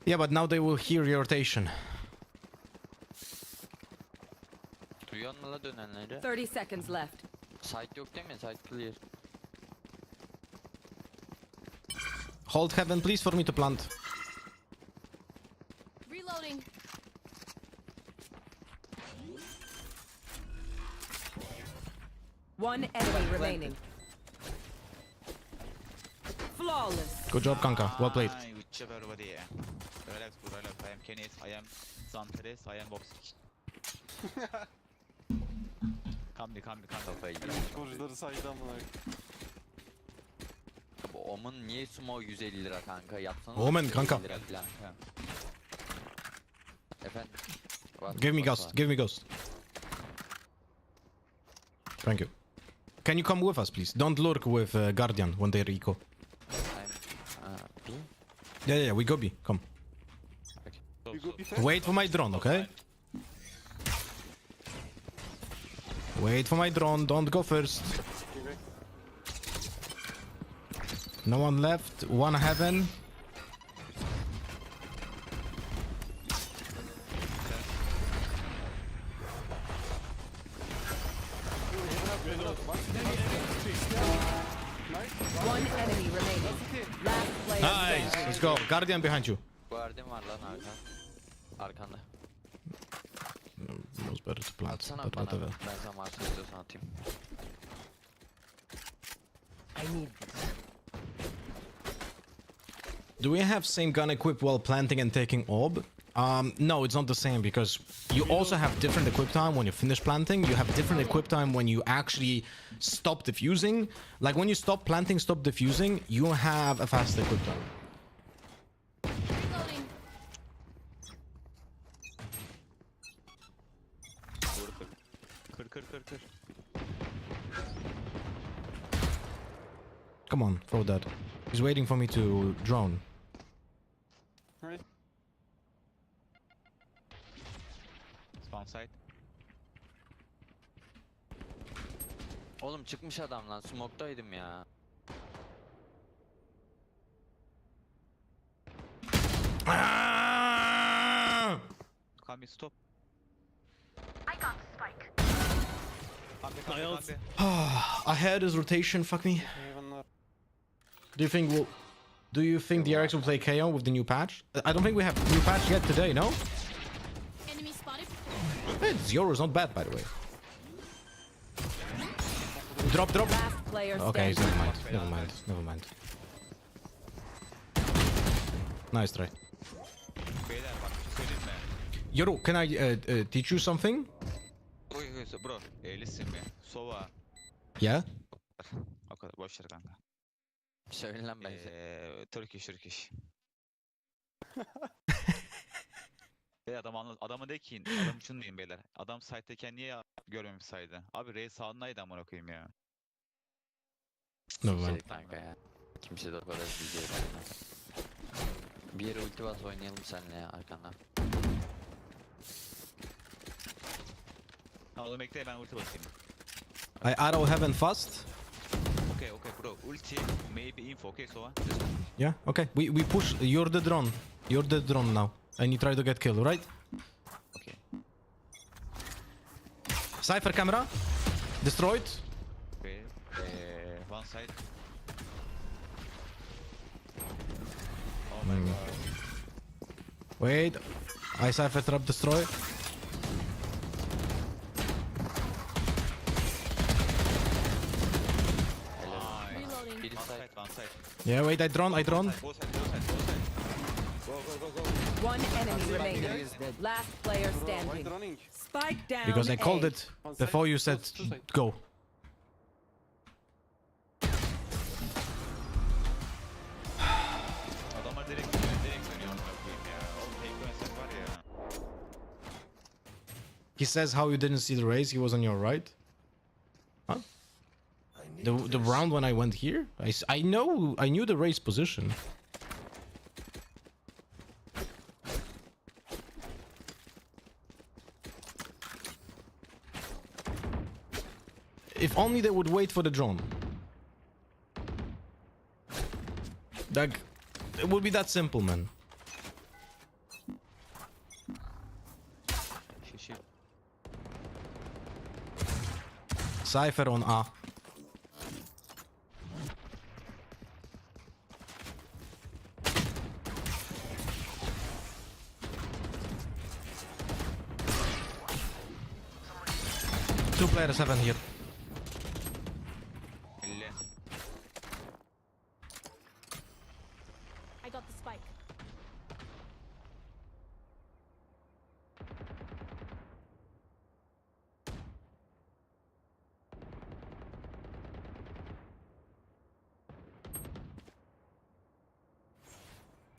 Yeah, but now they will hear your rotation. Duyuyor musun la dönenleri? 30 seconds left. Site yok değil mi? Site clear. Hold heaven, please, for me to plant. Reloading. One enemy remaining. Flawless. Good job, Kanka. Well played. Good job everybody. Relax bro, relax. I am Kenneth, I am Zanteres, I am Boxing. Come. Kafayı yedi. Sporcuları saydı amına. Bu Omen niye sumo 150 lira kanka? Yapsana. Omen 150 kanka. lira falan. Efendim? Give me ghost. Give me ghost. Thank you. Can you come with us, please? Don't lurk with Guardian when they eco. B? Yeah. We go B. Come. You go be fast. Wait for my drone, okay? Wait for my drone. Don't go first. No one left. One heaven. One enemy remaining. Last player Nice. standing. Let's go. Guardian behind you. Guardian var lan arkanda. It was better to plant, Atsana but bana. whatever. Ben sana varsa istiyorsan atayım. Do we have same gun equipped while planting and taking orb? No, it's not the same because you also have different equip time when you finish planting. You have different equip time when you actually stop diffusing. Like when you stop planting, stop diffusing, you have a fast equip time. Reloading. Kır. Come on, throw that. He's waiting for me to drone. Right. Spawn side. Oğlum çıkmış adam lan. Smoke'daydım ya. Come stop. I got the spike. Come. Ahead is rotation, fuck me. Hayvanlar. Do you think DRX will play KO with the new patch? I don't think we have new patch yet today, no? Enemy spotted. Yoru's not bad, by the way. Drop. Last player Okay, standing. never mind. Nice try. Beyler bak bir şey söyleyeyim mi? Yoru, can I teach you something? Oy bro. Listen mi? Sova. Yeah? O kadar boşver kanka. Söyle lan bence. Turkish. Beyler adamı de ki adam şunu diyeyim beyler. Adam site'teyken niye görmemiş saydı? Abi Ray sağındaydı amına koyayım ya. Never mind. Şey kanka ya. Kimse de o kadar bilgi yok. Bir yere ulti bas oynayalım seninle ya arkandan. Ha oğlum bekle ben ulti basayım. I arrow heaven fast. Okay, okay, bro. Ulti, maybe info. Okay, so just Yeah, okay. We push. You're the drone. You're the drone now. And you try to get killed, right? okay. Cypher camera. Destroyed. Okay. One side. Oh my god. Wait. I Cypher trap destroy. Helal. Biri One side. side, one side. Yeah, wait. I drone. Both side, both side, both side. Go, go, go, go. One enemy remaining. Last player Bro, why standing. running? Spike down. Because I called A. it before you said go. Adamlar direkt dönüyor amına koyayım ya. Oğlum tek dönsek var ya. He says how you didn't see the race. He was on your right. Huh? The round when I went here, I knew the race position. If only they would wait for the drone. Like, it would be that simple, man. Şişi. Cypher on A. Two players heaven here. 50. I got the spike.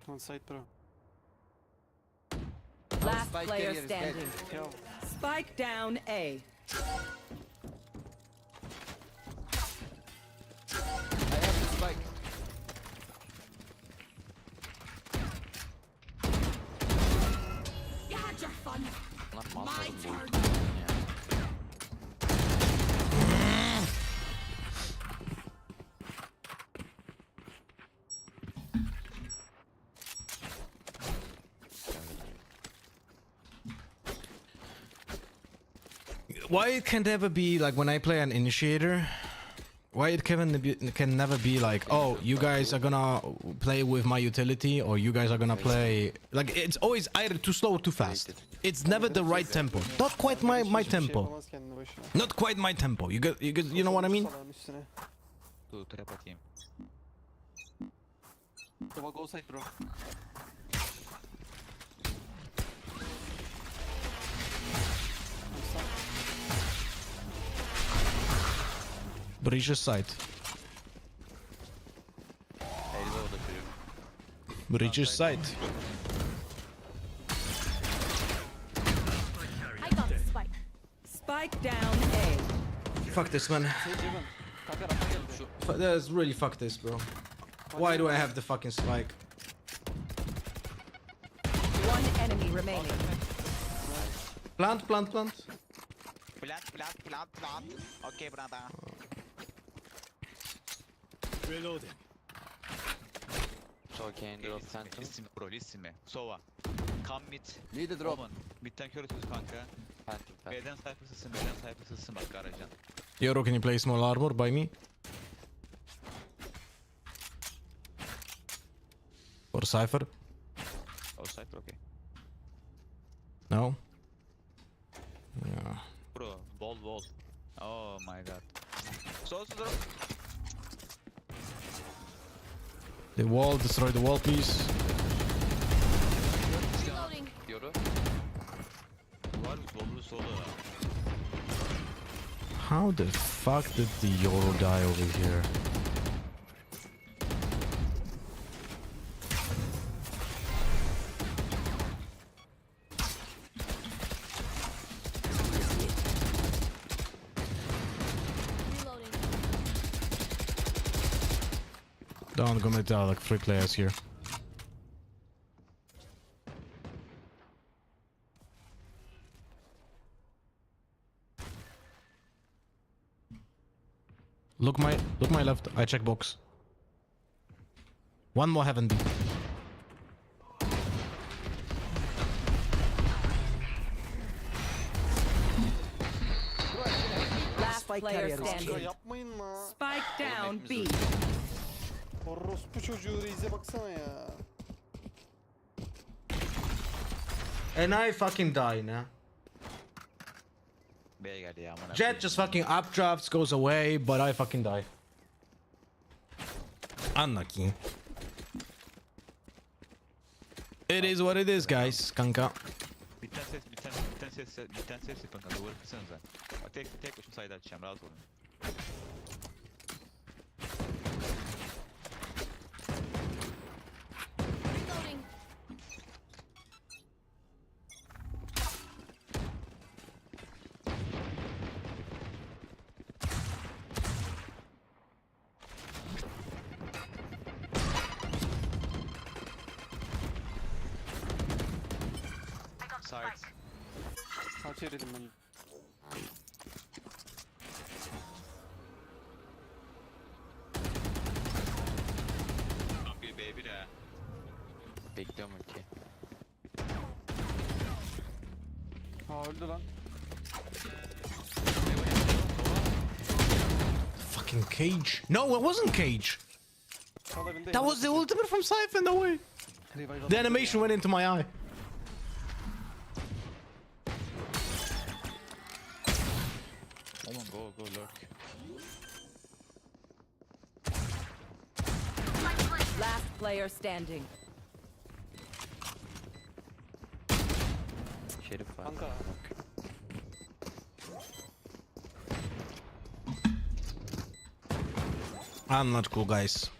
One side, bro. Last player standing. Yo. Spike down A. You had your fun. Lan My malsarım bu turn. ulti ya. Why it can never be like when I play an initiator? Why it can never be like, oh, you guys are gonna play with my utility, or you guys are gonna play like it's always either too slow or too fast. It's never the right tempo. Not quite my Hiçbir şey tempo. yapamaz kendine başına. Not quite my tempo. You know what I mean? Salağın üstüne. Dur trap atayım. Baba go side, bro. Breach's side. Elbow da çocuk. Breach's side. I got the spike. Spike down A. Fuck this, man. Sage heaven. Kanka rafa geldi. That's really fuck this, bro. Why do I have the fucking spike? One enemy remaining. Plant. Plant, plant, plant. Okay, brother. So can drop phantom. Listen bro, listen me. Sova. Come mid. Lead the drop. Omen. Mid'den kör atıyoruz kanka. Phantom. B'den sayfa sızsın, B'den sayfa sızsın bak garajan. Yoro, can you play small armor by me? For Cypher? Outside, okay. No? Yeah. Bro, wall. Oh my god. So, The wall, destroy the wall, please. Reloading. Yoru. duvar solu. How the fuck did the Yoro die over here? Reloading. Don't go mid, like 3 players here. Look my left. I check box. One more heaven B. Last player Ya standing. yapmayın la. Spike down B. Orospu çocuğu Reis'e baksana ya. And I fucking die now. B'ye geldi ya amına. Jet just fucking updrafts, goes away, but I fucking die. Unlucky. It is what it is, guys. Kanka. Bitten ses yapın kanka. Duvarı kırsanıza. Bak tek başım sayda açacağım. Rahat olun. Reloading. Side. Kaç yeredim ben. Bir B1 ha. Bekliyorum ki. Ha öldü lan. Fucking cage. No, it wasn't cage. Kalabinde That was the ultimate from Siphon, no way. The animation went into my eye. Oğlum go lurk. Last player standing. Şerif var. Kanka. Bak. I'm not cool, guys.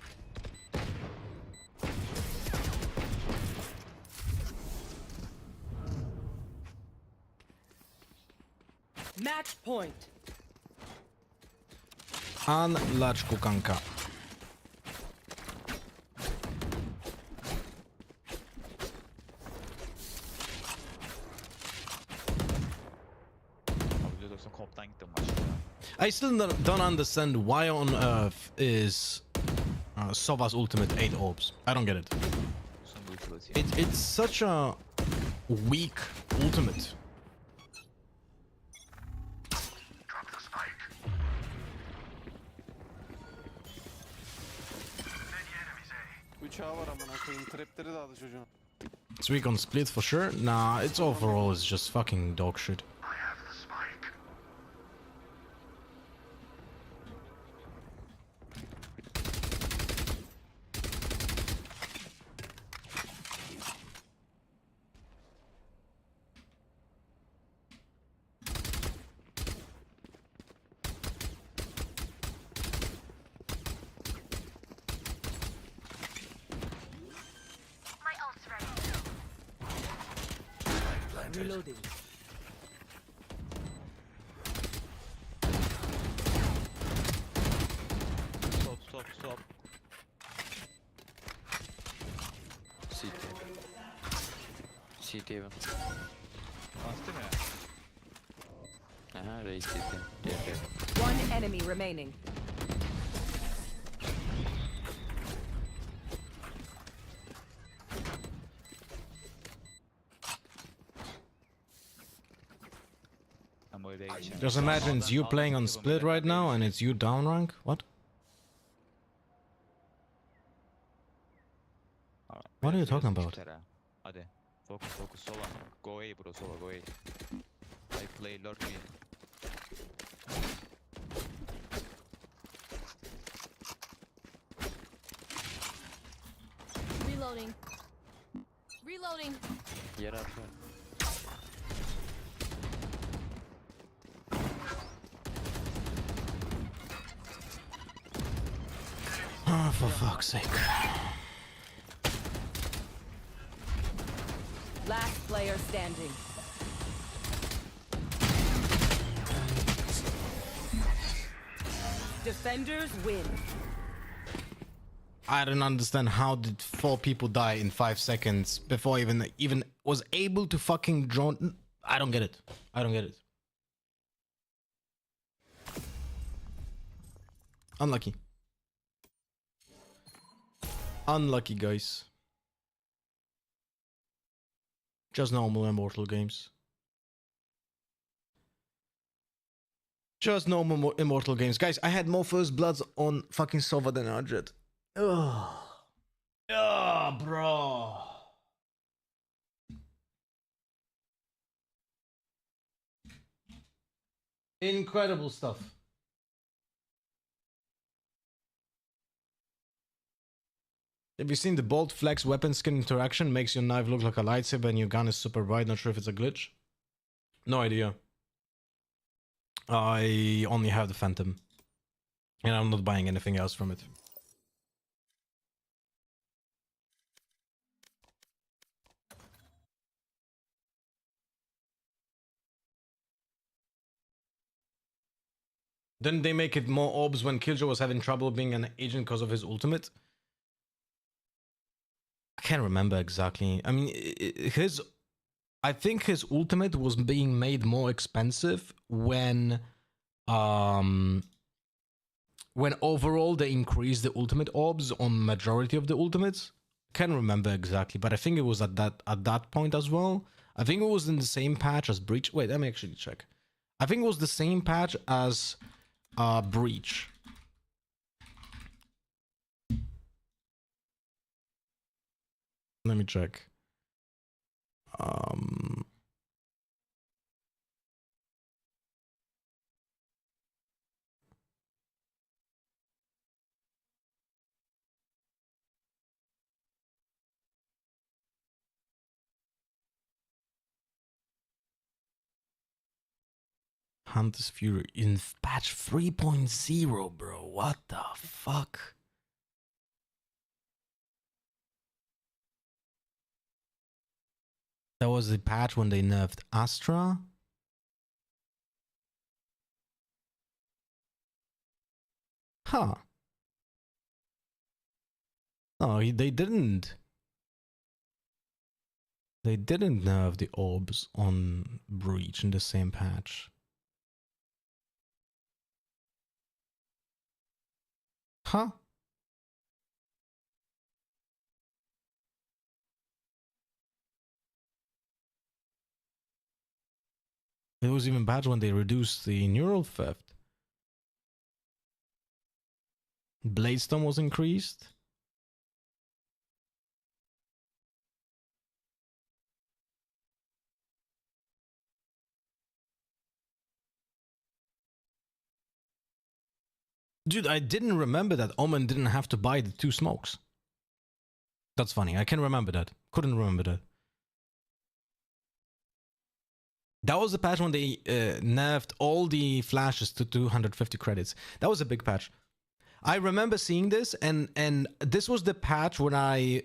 Match point. Unlogical, kanka. Abi Ludos'un komptan gittim maçta. I still don't understand why on earth is Sova's ultimate 8 orbs. I don't get it. Son bu ulti basayım. It's such a weak ultimate. Bıçağı var amına koyayım. Trapleri de aldı çocuğun. It's weak on split for sure. Nah, it's overall is just fucking dog shit. Reloading. Stop. CT. CT even. Bastı mı? Aha Reis CT. DRX. One enemy remaining. Ben bu B'ye geçeceğim. Just imagine it's you playing on split right now and it's you down rank. What? What are you talking about? Hadi. Focus sola. Go away bro sola go away. I play lurk me. Reloading. Reloading. Yere atıyor. Oh, for fuck's sake. Last player standing. Defenders win. I don't understand how did 4 people die in 5 seconds before even was able to fucking drone. I don't get it. I don't get it. Unlucky. Unlucky, guys. Just normal Immortal games. Just normal Immortal games. Guys, I had more First Bloods on fucking Sova than Arjet. Ugh. Ugh, bro. Incredible stuff. Have you seen the bolt flex weapon skin interaction? Makes your knife look like a lightsaber and your gun is super bright. Not sure if it's a glitch. No idea. I only have the Phantom. And I'm not buying anything else from it. Didn't they make it more orbs when Killjoy was having trouble being an agent because of his ultimate? I can't remember exactly. I mean, I think his ultimate was being made more expensive when overall they increased the ultimate orbs on majority of the ultimates. Can't remember exactly, but I think it was at that point as well. I think it was in the same patch as Breach. Wait, let me actually check. I think it was the same patch as Breach. Let me check. Hunter's Fury in patch 3.0, bro. What the fuck? That was the patch when they nerfed Astra. Huh. No, they didn't. They didn't nerf the orbs on Breach in the same patch. Huh? It was even bad when they reduced the neural theft. Bladestorm was increased. Dude, I didn't remember that Omen didn't have to buy the 2 smokes. That's funny. I can remember that. Couldn't remember that. That was the patch when they nerfed all the flashes to 250 credits. That was a big patch. I remember seeing this, and this was the patch when I...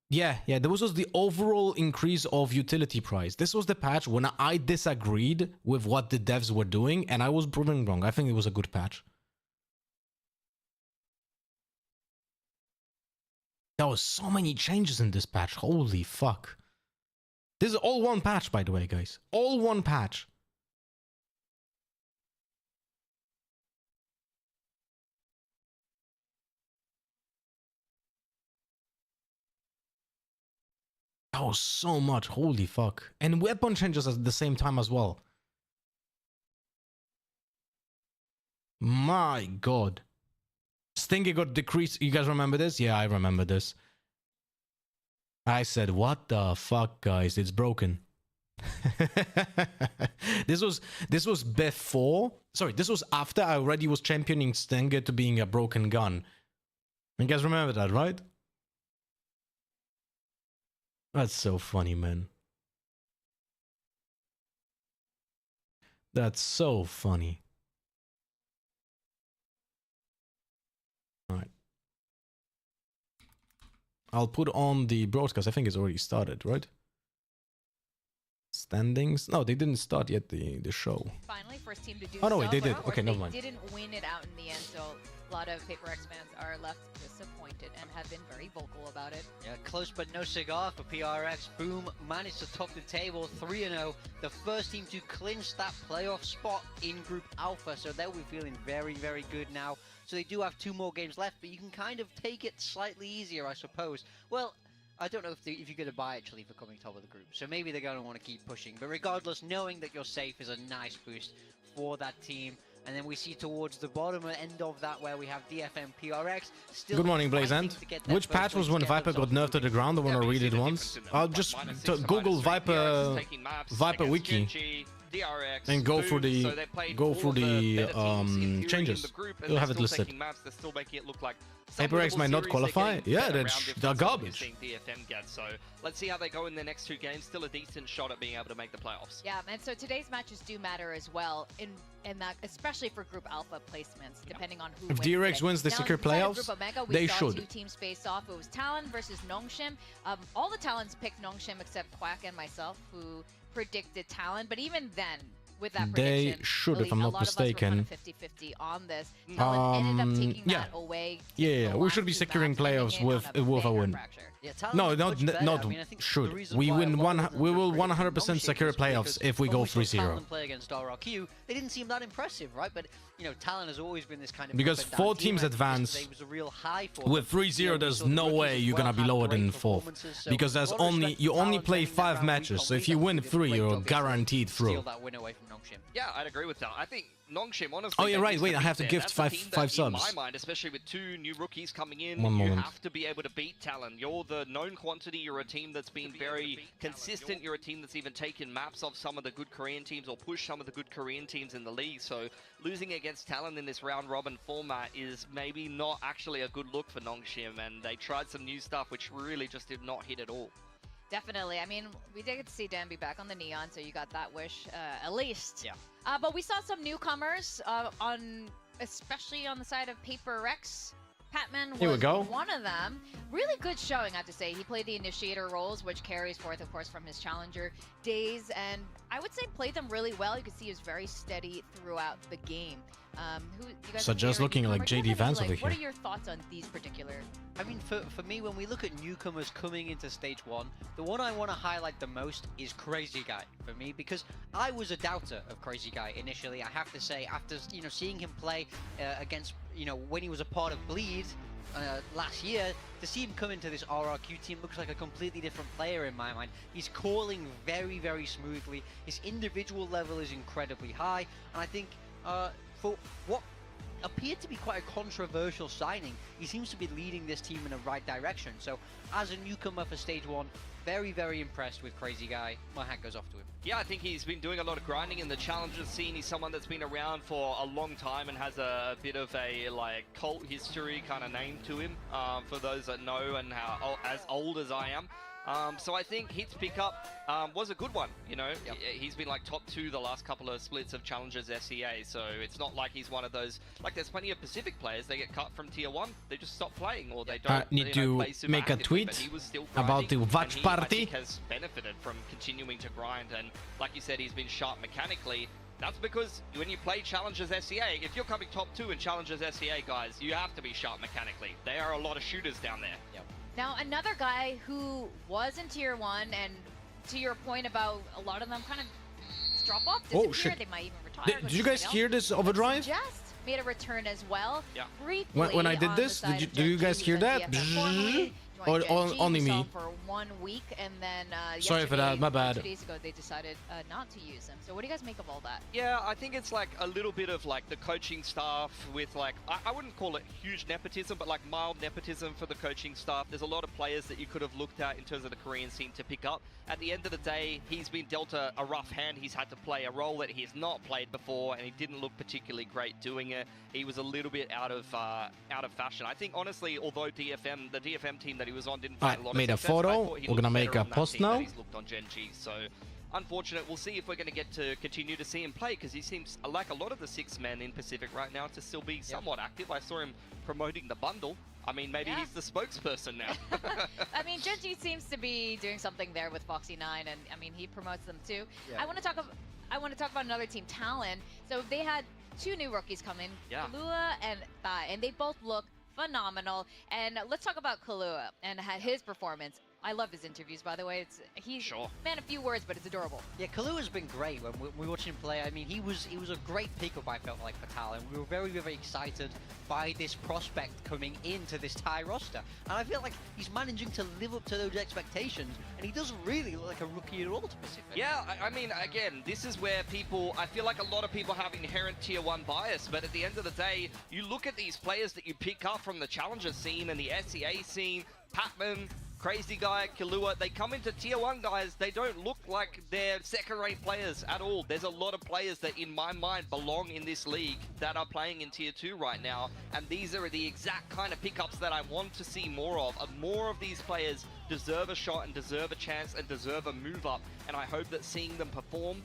yeah, this was the overall increase of utility price. This was the patch when I disagreed with what the devs were doing, and I was proven wrong. I think it was a good patch. There was so many changes in this patch. Holy fuck. This is all one patch, by the way, guys. All one patch. That was so much. Holy fuck. And weapon changes at the same time as well. My god. Stinger got decreased. You guys remember this? Yeah, I remember this. I said, what the fuck, guys? It's broken. This was before. Sorry, this was after I already was championing Stinger to being a broken gun. You guys remember that, right? That's so funny, man. That's so funny. Alright. I'll put on the broadcast. I think it's already started, right? standings. No, they didn't start yet the show. Finally, first team to do Oh, no, so, wait, they but did. of course Okay, never mind. They didn't win it out in the end, so a lot of Paper X fans are left disappointed and have been very vocal about it. Yeah, close but no cigar for PRX. Boom, managed to top the table 3-0. The first team to clinch that playoff spot in Group Alpha, so they'll be feeling very, very good now. So they do have 2 more games left, but you can kind of take it slightly easier, I suppose. Well, I don't know if you're going to buy actually for coming top of the group, so maybe they're going to want to keep pushing. But regardless, knowing that you're safe is a nice boost for that team. And then we see towards the bottom end of that where we have DFM PRX. Still Good morning, Blazant. Which patch was when Viper got nerfed to the ground? The one I read it once. I'll just Google Viper Wiki DRX, and go for the changes. You'll have it listed. They're still making it look like Paper X might not qualify. Yeah, they're garbage. DFM gets. So let's see how they go in the next 2 games. Still a decent shot at being able to make the playoffs. Yeah, and so today's matches do matter as well, in that, especially for Group Alpha placements, depending on who If wins DRX it. wins the Now, secure inside of playoffs, Group Omega, we they saw should. 2 teams face off. It was Talon versus Nongshim. All the Talons picked Nongshim except Quack and myself, who predicted Talon. But even then, with that They prediction, should, if I'm a not lot of us were mistaken. kind of 50-50 on this. Talon ended up taking yeah. that away. Yeah, we should be securing playoffs with a win. Yeah, Talon's No, much not better. not I mean, I think the should. reason We why a win lot of them we will predicted 100% Nongshim secure was because playoffs if we when go saw 3-0. Talon play against RRQ, they didn't seem that impressive, right? But you know, Talon has always been this kind of Because up and 4 down team. teams I think advance. yesterday was a real high for With them. 3-0, You know, we there's saw the no rookies way as you're well gonna be have lower great than 4th. performances, so Because a there's lot of only respect to you only Talon play turning that 5 around matches, week so on if week. you I think win they did a 3, great you're job yesterday guaranteed to steal through. that win away from Nongshim. Yeah, I'd agree with that. I think Nongshim, honestly... Oh, yeah, they right, used wait, to I have beat to there. gift That's a team five that, subs. In my mind, especially with 2 new rookies coming in, One you moment. have to be able to beat Talon. You're the known quantity. You're a team that's been very consistent. You're a team that's even taken maps of some of the good Korean teams or pushed some of the good Korean teams in the league. So losing against Talon in this round-robin format is maybe not actually a good look for Nongshim, and they tried some new stuff which really just did not hit at all. Definitely. I mean, we did get to see Danby back on the Neon, so you got that wish, at least. Yeah. But we saw some newcomers, especially on the side of Paper X. Patman Here we was go. one of them. Really good showing, I have to say. He played the initiator roles, which carries forth, of course, from his challenger days, and I would say played them really well. You could see he was very steady throughout the game. You guys So have just favorite looking like newcomer? Do you JD have any, Vance over What here. are your thoughts on these particular? I mean, for me, when we look at newcomers coming into stage 1, the one I want to highlight the most is Crazy Guy for me, because I was a doubter of Crazy Guy initially. I have to say, after seeing him play against when he was a part of Bleed last year, to see him come into this RRQ team looks like a completely different player in my mind. He's calling very, very smoothly. His individual level is incredibly high, and I think for what appeared to be quite a controversial signing, he seems to be leading this team in the right direction. So as a newcomer for stage 1, very, very impressed with Crazy Guy. My hat goes off to him. Yeah, I think he's been doing a lot of grinding in the challenges scene. He's someone that's been around for a long time and has a bit of a cult history kind of name to him, for those that know and how as old as I am. So I think his pickup was a good one. He's been like top 2 the last couple of splits of Challengers SEA, so it's not like he's one of those, like there's plenty of Pacific players, they get cut from tier 1, they just stop playing, or they don't need to play super make a actively, but tweet he was still about the grinding, watch and he, I party. think, has benefited from continuing to grind, and like you said, he's been sharp mechanically. That's because when you play Challengers SEA, if you're coming top 2 in Challengers SEA, guys, you have to be sharp mechanically. There are a lot of shooters down there. Yep. Now, another guy who was in tier 1, and to your point about a lot of them kind of drop off, disappear, Oh, shit. they might even retire. Did you guys hear this overdrive? Just made a return as well. Yeah. Briefly When I did on this, the side did of do you Gen guys G, hear he was that? at DFM formerly, joined Or Gen G, only we saw me? him for 1 week, and then Sorry for that, yesterday, my bad. 2 days ago, they decided not to use him. So what do you guys make of all that? Yeah, I think it's like a little bit of like the coaching staff with like, I wouldn't call it huge nepotism, but like mild nepotism for the coaching staff. There's a lot of players that you could have looked at in terms of the Korean scene to pick up. At the end of the day, he's been dealt a rough hand. He's had to play a role that he's not played before, and he didn't look particularly great doing it. He was a little bit out of fashion. I think honestly, although the DFM team that he was on didn't find a lot made a of success, I photo. thought he We're looked gonna make better a on that post team than now. He's looked on Gen G, so unfortunate. We'll see if we're going to get to continue to see him play, because he seems like a lot of the 6 men in Pacific right now to still be somewhat active. I saw him promoting the bundle. I mean, maybe Yeah. he's the spokesperson now. I mean, Genji seems to be doing something there with Foxy9, and I mean, he promotes them too. Yeah. I want to talk about another team, Talon. So they had 2 new rookies come in, Yeah. Kahlua and Thai, and they both look phenomenal. And let's talk about Kahlua and his performance. I love his interviews, by the way. He's Sure. man, a few words, but it's adorable. Yeah, Kalua's been great when we watched him play. I mean, he was a great pickup, I felt like, for Talon. We were very, very excited by this prospect coming into this Thai roster. And I feel like he's managing to live up to those expectations, and he doesn't really look like a rookie at all to Pacific. Yeah, I mean, again, this is where I feel like a lot of people have inherent tier 1 bias, but at the end of the day, you look at these players that you pick up from the challenger scene and the SEA scene, Patman, Crazy Guy, Kahlua, they come into tier 1 guys, they don't look like they're second-rate players at all. There's a lot of players that, in my mind, belong in this league that are playing in tier 2 right now, and these are the exact kind of pickups that I want to see more of. More of these players deserve a shot and deserve a chance and deserve a move up, and I hope that seeing them perform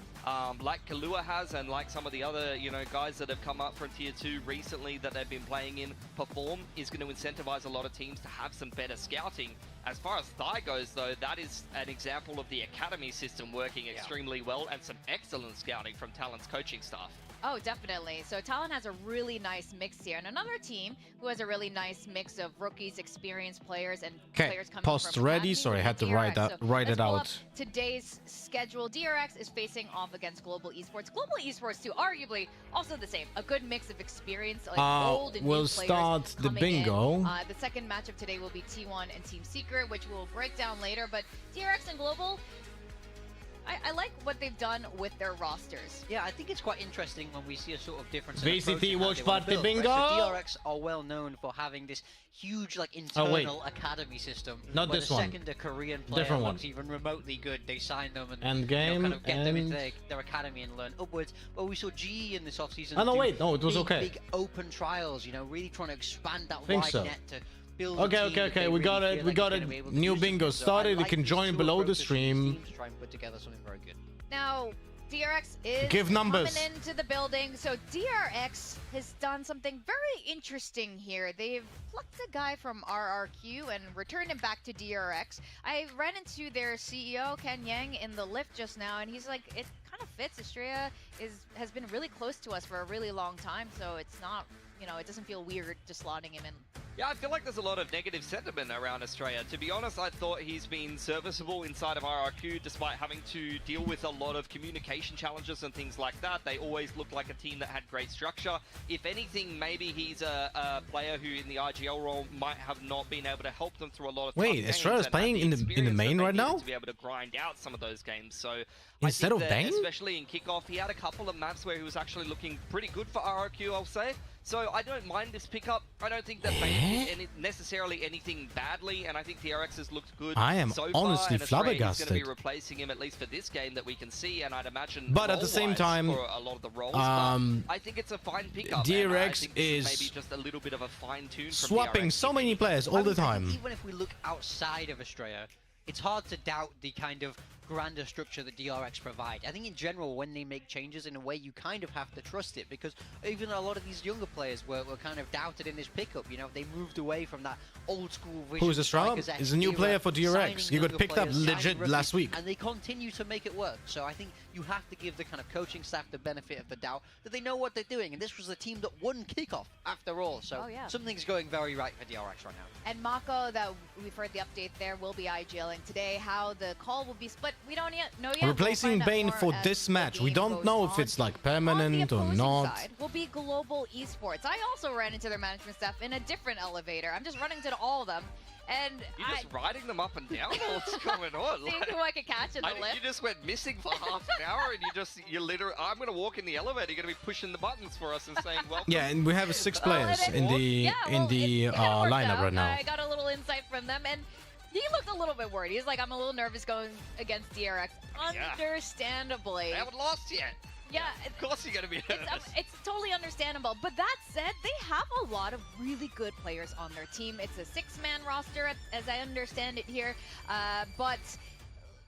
like Kahlua has and like some of the other, guys that have come up from tier 2 recently that they've been playing in perform is going to incentivize a lot of teams to have some better scouting. As far as Thai goes, though, that is an example of the academy system working extremely well and some excellent scouting from Talon's coaching staff. Oh, definitely. So Talon has a really nice mix here. And another team who has a really nice mix of rookies, experienced players, and players coming post from ready. academies Sorry, I and had to DRX. write So it let's pull out. up today's schedule. DRX is facing off against Global Esports. Global Esports, too, arguably also the same. A good mix of experience, like old and new We'll players start the coming in. bingo. The second match of today will be T1 and Team Secret, which we'll break down later. But DRX and Global, I like what they've done with their rosters. Yeah, I think it's quite interesting when we see a sort of difference in VCT approach and how watch they wanna party build, right? bingo. So DRX are well known for having this huge internal academy system. Not where this the one. second a Korean player Different one. looks even remotely good, they sign them and End game, kind of get them into and- their academy and learn upwards. Well, we saw GE in this offseason. Oh, no, do wait, no, it was big, okay. Big open trials, really trying to expand that Think wide so. net to build a Okay, team okay, that okay. they We really got feel it. like We got they're it. gonna be able to New do bingo something. So I started. You like can these join two below the approaches from these stream. teams to try and put together something very good. Now, DRX is Give numbers. coming into the building. So DRX has done something very interesting here. They've plucked a guy from RRQ and returned him back to DRX. I ran into their CEO, Ken Yang, in the lift just now, and he's like, it kind of fits. Estrella has been really close to us for a really long time, so it's not, it doesn't feel weird just slotting him in. Yeah, I feel like there's a lot of negative sentiment around Australia. To be honest, I thought he's been serviceable inside of RRQ despite having to deal with a lot of communication challenges and things like that. They always looked like a team that had great structure. If anything, maybe he's a player who in the IGL role might have not been able to help them through a lot of Wait, tough games Estrada's and playing had in the experience main that they right needed now? to be able to grind out some of those games. So Instead I of think that Bane? especially in kickoff, he had a couple of maps where he was actually looking pretty good for RRQ, I'll say. So I don't mind this pickup. I don't think that Bane did necessarily anything badly, and I think DRX has looked good I am so honestly far, and Australia is going to flabbergasted. be replacing him at least for this game that we can see, and I'd imagine But at the same role-wise time, for a lot of the roles, um, but I think it's a fine pickup. DRX and I think this is maybe just a little bit of a fine-tune from swapping DRX. so many players all I the mean, I time. think even if we look outside of Australia, it's hard to doubt the kind of grander structure that DRX provide. I think in general, when they make changes in a way, you kind of have to trust it, because even a lot of these younger players were kind of doubted in this pickup. They moved away from that old school vision. Who's Estrella? Strikers Is a new era, player for DRX. signing He got younger picked up players, signing legit rookies, last week. and they continue to make it work. So I think you have to give the kind of coaching staff the benefit of the doubt that they know what they're doing, and this was the team that won kickoff after all. So Oh, yeah. something's going very right for DRX right now. And Mako, that we've heard the update there, will be IGLing today. How the call will be split, we don't yet know yet. We'll Replacing find out Bane more for as this the match. We game don't goes know if on. it's like On permanent the or opposing not. side will be Global Esports. I also ran into their management staff in a different elevator. I'm just running to all of them, and You're just riding them up and down? What's going on? seeing who I could catch in the lift. You just went missing for half an hour, and you literally, I'm going to walk in the elevator, you're going to be pushing the buttons for us and saying, welcome. Yeah, and we have 6 players and in the it kinda worked lineup out. right now. I got a little insight from them, and he looked a little bit worried. He's like, I'm a little nervous going against DRX. Yeah. Understandably. They haven't lost yet. Yeah, Of course you're going to be nervous. it's totally understandable. But that said, they have a lot of really good players on their team. It's a 6-man roster, as I understand it here. But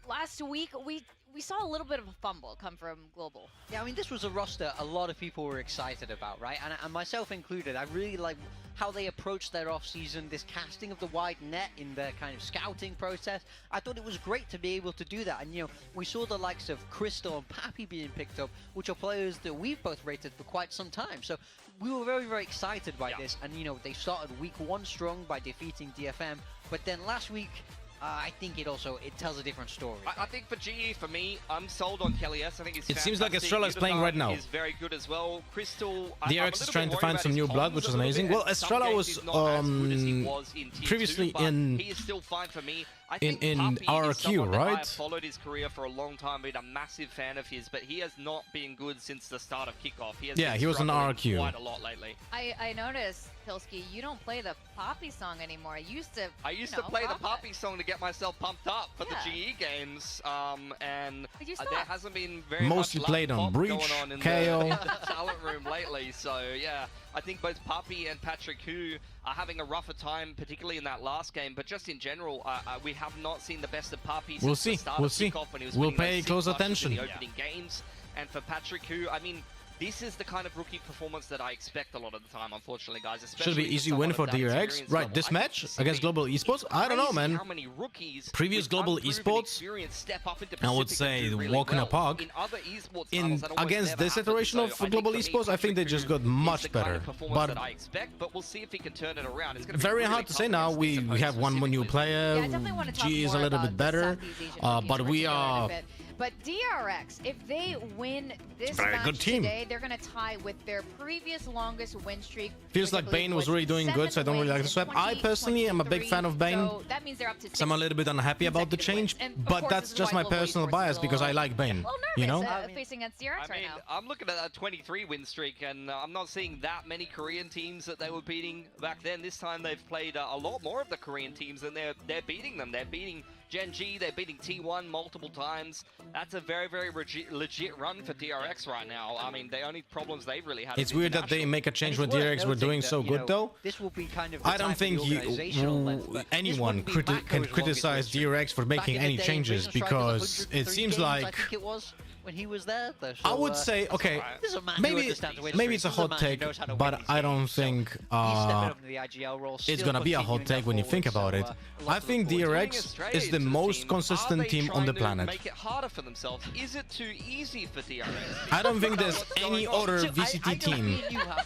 last week, we we saw a little bit of a fumble come from Global. Yeah, I mean, this was a roster a lot of people were excited about, right? And myself included. I really like how they approached their off-season, this casting of the wide net in their kind of scouting process. I thought it was great to be able to do that. And, you know, we saw the likes of Crystal and Pappy being picked up, which are players that we've both rated for quite some time. So we were very, very excited by this. And, you know, they started week 1 strong by defeating DFM. But then last week, I think it tells a different story. I think for GE, for me, I'm sold on Kelly S. I think it seems like Estrella is playing right now. Is very good as well. Crystal, DRX is trying to find some new blood, which is amazing. Well, Estrella was previously in he is still fine for me. I in think RQ, right? I have followed his career for a long time, been a massive fan of his, but he has not been good since the start of kickoff. He was on RQ quite a lot lately. I noticed, Pilsky, you don't play the Poppy song anymore. I used to play the Poppy song to get myself pumped up for the GE games, and there hasn't been very mostly much played on Breach, going on in KO. the talent room lately. So yeah, I think both Poppy and Patrick Hu are having a rougher time, particularly in that last game. But just in general, we have not seen the best of Poppy since the start of kickoff when he was We'll winning pay those close 6 clutches attention. in the opening games. And for Patrick Hu, I mean, this is the kind of rookie performance that I expect a lot of the time, unfortunately, guys. Should be easy win for DRX. Right, this match against Global Esports? I don't know, man. How many rookies previous Global Esports, I would say walk in a park. Against this iteration of Global Esports, I think they just got much better. But we'll see if he can turn it around. It's very hard to say now. We have one more new player. G is a little bit better, but we are. But DRX, if they win this Very good match team. today, they're going to tie with their previous longest win streak. Feels like Bane was really doing good, so I don't really like the swap. I personally am a big fan of Bane. So that means they're up to 6. So I'm a little bit unhappy about the change, but that's just my personal bias because I like Bane. You know? Facing against DRX right now. I'm looking at a 23 win streak, and I'm not seeing that many Korean teams that they were beating back then. This time they've played a lot more of the Korean teams, and they're beating them. They're beating Gen G, they're beating T1 multiple times. That's a very, very legit run for DRX right now. I mean, the only problems they've really had. It's weird that they make a change when DRX were doing so good, though. This will be kind of I don't think anyone can criticize DRX for making any changes because it seems like. I think it was when he was there. I would say, okay, maybe it's a hot take, but I don't think it's gonna be a hot take when you think about it. I think DRX is the most consistent team on the planet. Make it harder for themselves. Is it too easy for DRX? I don't think there's any other VCT team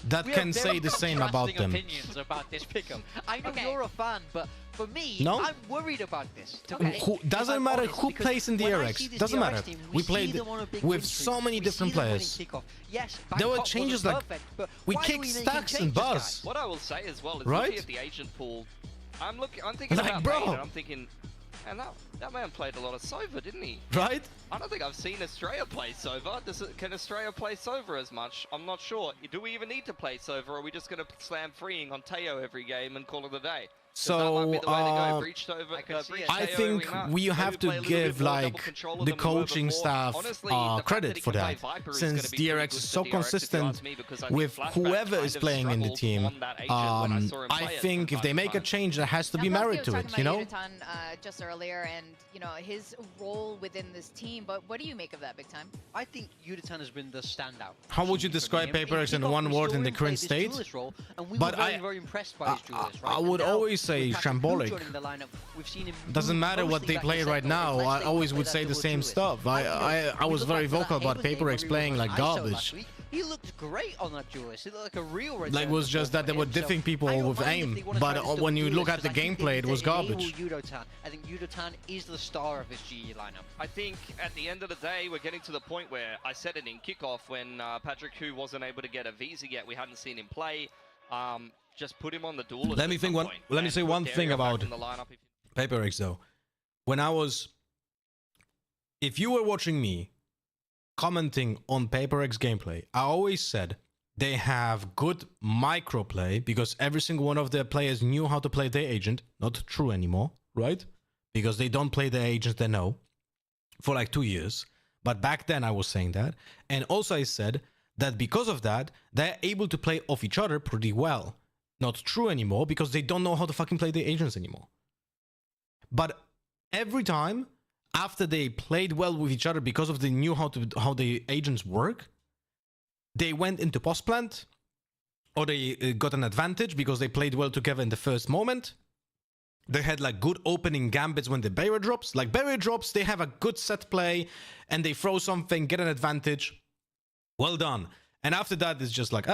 that can say the same about them. Opinions about this pickup. I know you're a fan, but for me, I'm worried about this. Doesn't matter who plays in DRX. Doesn't matter. We played with so many different players. Yes, there were changes like we kicked Stacks and Buzz. What I will say as well is right? looking at the agent pool, I'm thinking like, about bro. Bane, and I'm thinking, and that man played a lot of Sova, didn't he? Right? I don't think I've seen Estrella play Sova. Can Estrella play Sova as much? I'm not sure. Do we even need to play Sova, or are we just going to slam freeing on Teo every game and call it a day? So I think we have to give like the coaching staff credit for that, since DRX is so consistent with whoever is playing in the team. I think if they make a change, there has to be merit to it, you know? Just earlier, and you know his role within this team. But what do you make of that, Big Time? I think Yudatan has been the standout. How would you describe PaperX in one word in the current state? But very impressed by his duelist, right? I would always say shambolic. Doesn't matter what they play right now. I always would say the same stuff. I was very vocal about PaperX playing like garbage. He looked great on that duelist. He looked like a real return. Like, it was just that they were diffing people with aim. But when you look at the gameplay, it was garbage. I think Yudatan is the star of his GE lineup. I think at the end of the day, we're getting to the point where I said it in kickoff when Patrick Hu wasn't able to get a visa yet. We hadn't seen him play. Just put him on the duelist. Let me say one thing about PaperX though. If you were watching me commenting on PaperX gameplay, I always said they have good micro play because every single one of their players knew how to play their agent. Not true anymore, right? Because they don't play their agents they know for like 2 years. But back then I was saying that. And also I said that because of that, they're able to play off each other pretty well. Not true anymore because they don't know how to fucking play their agents anymore. But every time after they played well with each other because of they knew how the agents work, they went into post plant, or they got an advantage because they played well together in the first moment. They had like good opening gambits when the barrier drops. Like barrier drops, they have a good set play and they throw something, get an advantage. Well done. And after that, it's just like,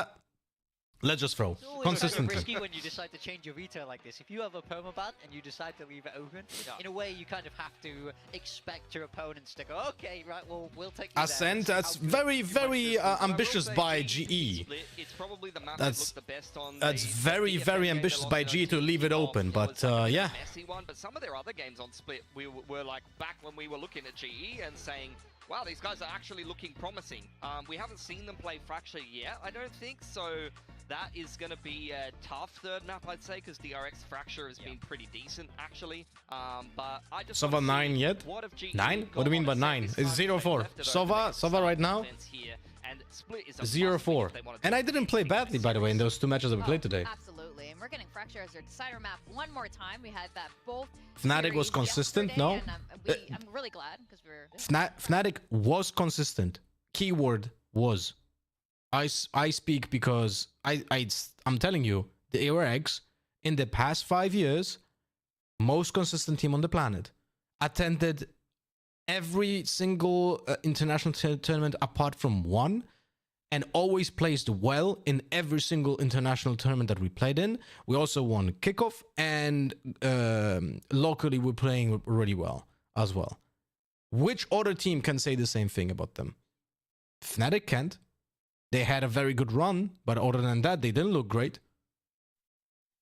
let's just throw. It's always Consistently. risky when you decide to change your veto like this. If you have a permaban and you decide to leave it open, in a way you kind of have to expect your opponents to go, okay, right, well, we'll take you Ascent, there. that's very, very ambitious by GE. It's probably the map That's that looked the best on that's the very, BFA very game ambitious along by the GE to leave it kickoff. open. It But was like a yeah, messy one, but some of their other games on Split, we were like back when we were looking at GE and saying, wow, these guys are actually looking promising. We haven't seen them play Fracture yet, I don't think, so that is going to be a tough third map, I'd say, because DRX Fracture has been pretty decent, actually. But I just Sova 9 yet? 9? What do you mean by 9? It's 0-4. Sova right now? 0-4. And I didn't play badly, by the way, in those 2 matches that we played today. Absolutely, and we're getting Fracture as their decider map one more time. We had that both. Fnatic was consistent, no? And, I'm really glad because we're. Fnatic was consistent. Keyword was. I speak because I'm telling you, the DRX in the past 5 years, most consistent team on the planet, attended every single international tournament apart from one, and always placed well in every single international tournament that we played in. We also won kickoff, and locally we're playing really well as well. Which other team can say the same thing about them? Fnatic can't. They had a very good run, but other than that, they didn't look great.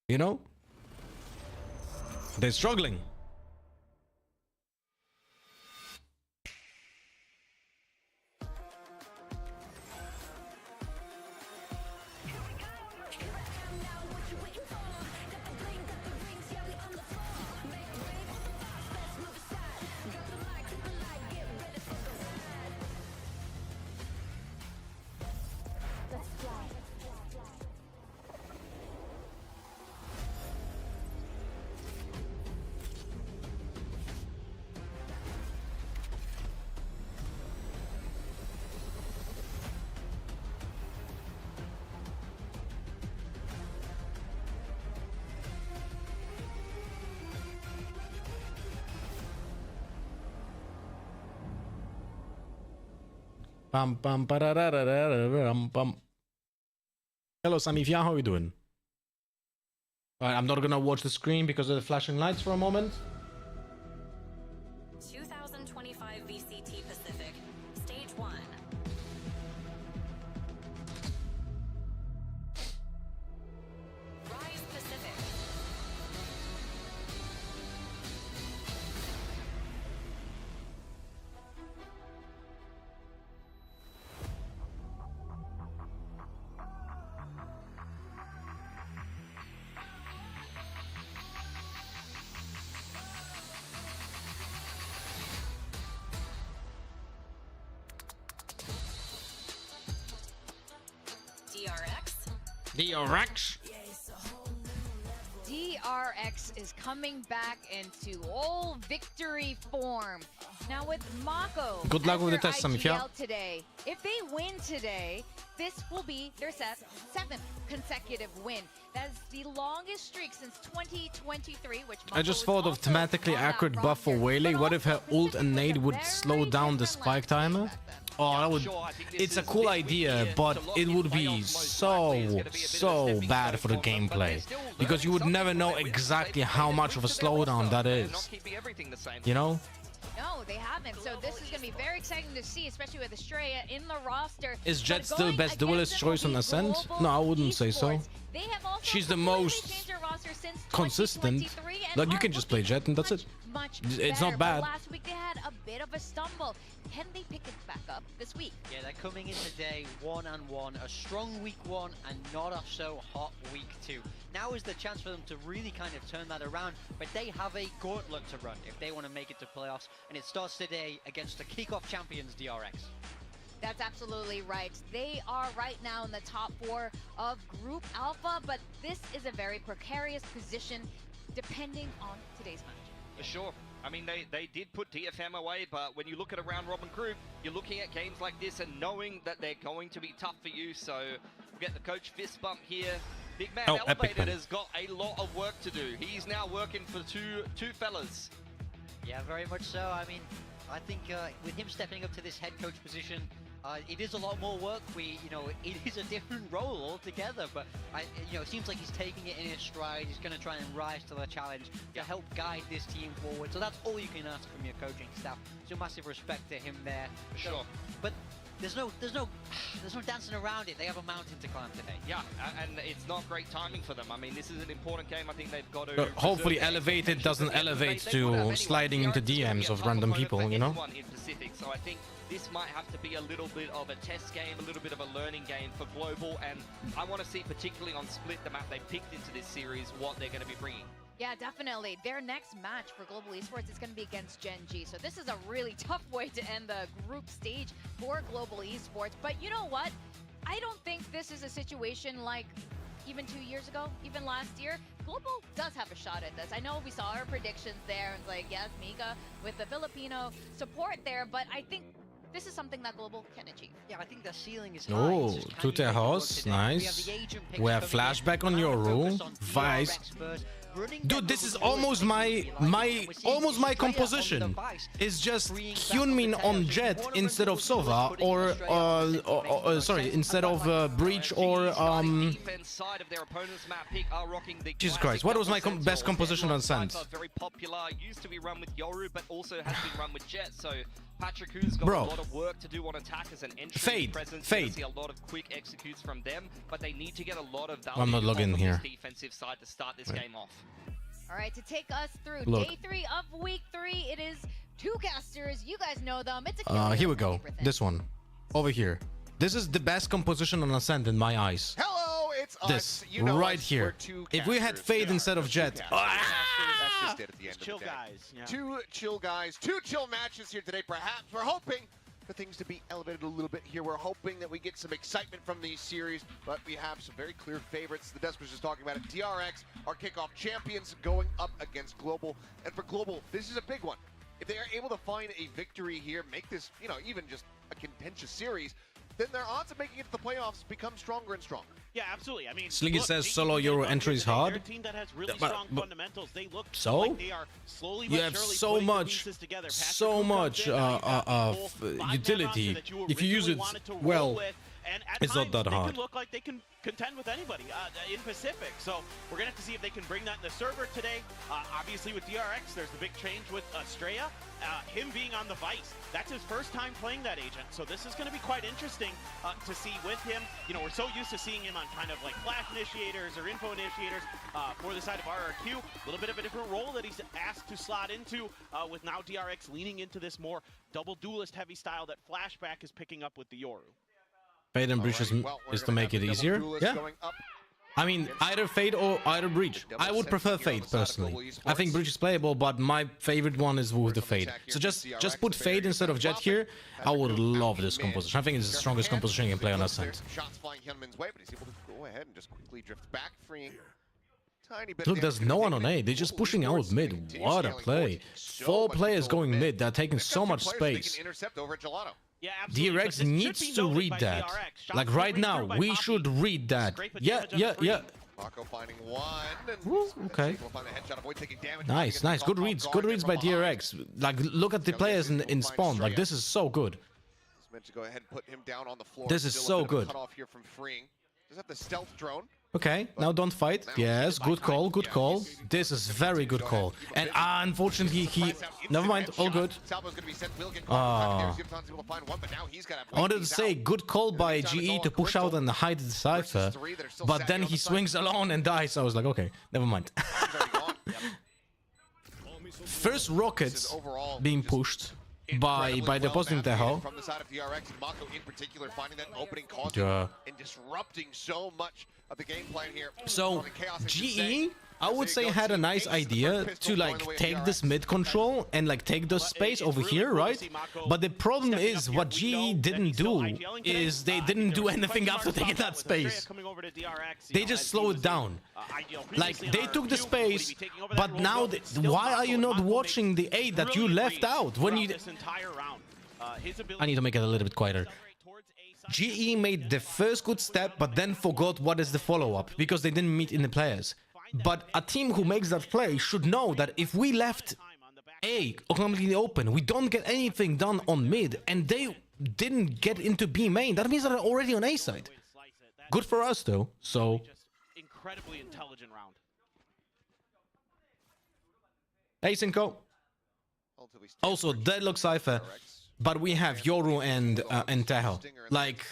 You know? They're struggling. Bum, bum, bum. Hello, Samifia, how are you doing? Alright, I'm not gonna watch the screen because of the flashing lights for a moment. 2025 VCT Pacific, Stage 1. Rise Pacific. DRX? DRX is coming back into old victory form. Now with Mako. Good luck with the test, IGL Samifia. today. If they win today, this will be their seventh consecutive win. That's the longest streak since 2023, which I just thought of thematically accurate buff for Waylay. What if her ult and nade would slow down the spike timer? Oh, that would. It's a cool idea, but it would be so bad for the gameplay, because you would never know exactly how much of a slowdown that is. You know? No, they haven't. So this is going to be very exciting to see, especially with Estrella in the roster. Is Jet still best duelist choice on Ascent? No, I wouldn't say so. She's the most consistent. Like, you can just play Jet and that's it. It's not bad. Last week they had a bit of a stumble. Can they pick it back up this week? Yeah, they're coming in today 1-1, a strong week 1 and not a so hot week 2. Now is the chance for them to really kind of turn that around, but they have a gauntlet to run if they want to make it to playoffs, and it starts today against the kickoff champions DRX. That's absolutely right. They are right now in the top 4 of Group Alpha, but this is a very precarious position depending on today's match. For sure. I mean, they did put DFM away, but when you look at a round robin group, you're looking at games like this and knowing that they're going to be tough for you. So we'll get the coach fist bump here. Big man Elevated has got a lot of work to do. He's now working for two fellas. Yeah, very much so. I mean, I think with him stepping up to this head coach position, it is a lot more work. It is a different role altogether, but it seems like he's taking it in his stride. He's going to try and rise to the challenge to help guide this team forward. So that's all you can ask from your coaching staff. So massive respect to him there. Sure. But there's no dancing around it. They have a mountain to climb today. Yeah, and it's not great timing for them. I mean, this is an important game. I think they've got to. Hopefully, Elevated doesn't elevate to sliding into DMs of random people, you know? In Pacific, so I think this might have to be a little bit of a test game, a little bit of a learning game for Global, and I want to see, particularly on Split, the map they picked into this series, what they're going to be bringing. Yeah, definitely. Their next match for Global Esports is going to be against Gen G. So this is a really tough way to end the group stage for Global Esports. But you know what? I don't think this is a situation like even 2 years ago, even last year. Global does have a shot at this. I know we saw our predictions there. And it's like, yes, Mika with the Filipino support there. But I think this is something that Global can achieve. Yeah, I think their ceiling is high. Oh, Tuteros, nice. We have flashback on your room. Vice. Dude, this is almost my composition. It's just Hyunmin on Jet instead of Sova, or sorry, instead of Breach or Jesus Christ, what was my best composition on Sand? Very popular, used to be run with Yoru, but also has been run with Jet. So Patrick, who's got a lot of work to do on attack as an entry presence. Fade. See a lot of quick executes from them, but they need to get a lot of value I'm not logging off here. This defensive side to start this game off. All right, to take us through day 3 of week 3, it is two casters. You guys know them. It's a here we go. This one. Over here. This is the best composition on Ascent in my eyes. Hello, it's this us. You know right us. here. If we had Fade instead of Jet. That's just it at the end of the day. Guys. Yeah. Two chill guys. Two chill matches here today. Perhaps we're hoping for things to be elevated a little bit here. We're hoping that we get some excitement from these series, but we have some very clear favorites. The Desk was just talking about it. DRX, our kickoff champions, going up against Global. And for Global, this is a big one. If they are able to find a victory here, make this, even just a contentious series, then their odds of making it to the playoffs become stronger and stronger. Yeah, absolutely. I mean, Slinky says solo Euro entry is hard. They're a team that has really strong fundamentals. They look so like they are slowly you have so much utility. If you use it well, it's not that hard. They can look like they can contend with anybody in Pacific. So we're going to have to see if they can bring that in the server today. Obviously with DRX, there's the big change with Estrella. Him being on the Vice, that's his first time playing that agent. So this is going to be quite interesting to see with him. We're so used to seeing him on kind of like flash initiators or info initiators for the side of RRQ. A little bit of a different role that he's asked to slot into with now DRX leaning into this more double duelist heavy style that Flashback is picking up with the Yoru. Fade and Breach is to make it easier. Yeah. I mean, either Fade or either Breach. I would prefer Fade, personally. I think Breach is playable, but my favorite one is with the Fade. So just put Fade instead of Jet here. I would love this composition. I think it's the strongest composition you can play on Ascent. Shots flying Hyunmin's way, but he's able to go ahead and just quickly drift back, freeing tiny bit. Look, there's no one on A. They're just pushing out mid. What a play. 4 players going mid. They're taking so much space. Yeah, DRX needs to read that. Like right now, we should read that. Yeah. Mako finding one. Ooh, okay. Nice. Good reads by DRX. Like, look at the players in spawn. Like, this is so good. Meant to go ahead and put him down on the floor. This is so good. Cut off here from freeing. Does have the stealth drone. Okay, now don't fight. Yes, good call. This is very good call. And unfortunately, he... Never mind, all good. I wanted to say, good call by GE to push out and hide the Cypher, but then he swings alone and dies. I was like, okay, never mind. First rockets being pushed by the opposing Teho. From the side of DRX and Mako in particular, finding that opening cause and disrupting so much of the game plan here. So GE I would say had a nice idea to like take this mid control and like take the space over here, right? But the problem is what GE didn't do is they didn't do anything after taking that space. They just slow it down. Like they took the space, but now why are you not watching the A that you left out when you? I need to make it a little bit quieter. GE made the first good step, but then forgot what is the follow-up because they didn't meet in the players. But a team who makes that play should know that if we left A completely open, we don't get anything done on mid, and they didn't get into B main. That means they're already on A side. Good for us though. So incredibly intelligent round. Hey Cinco. Also Deadlock Cypher, but we have Yoru and Tahoe. Like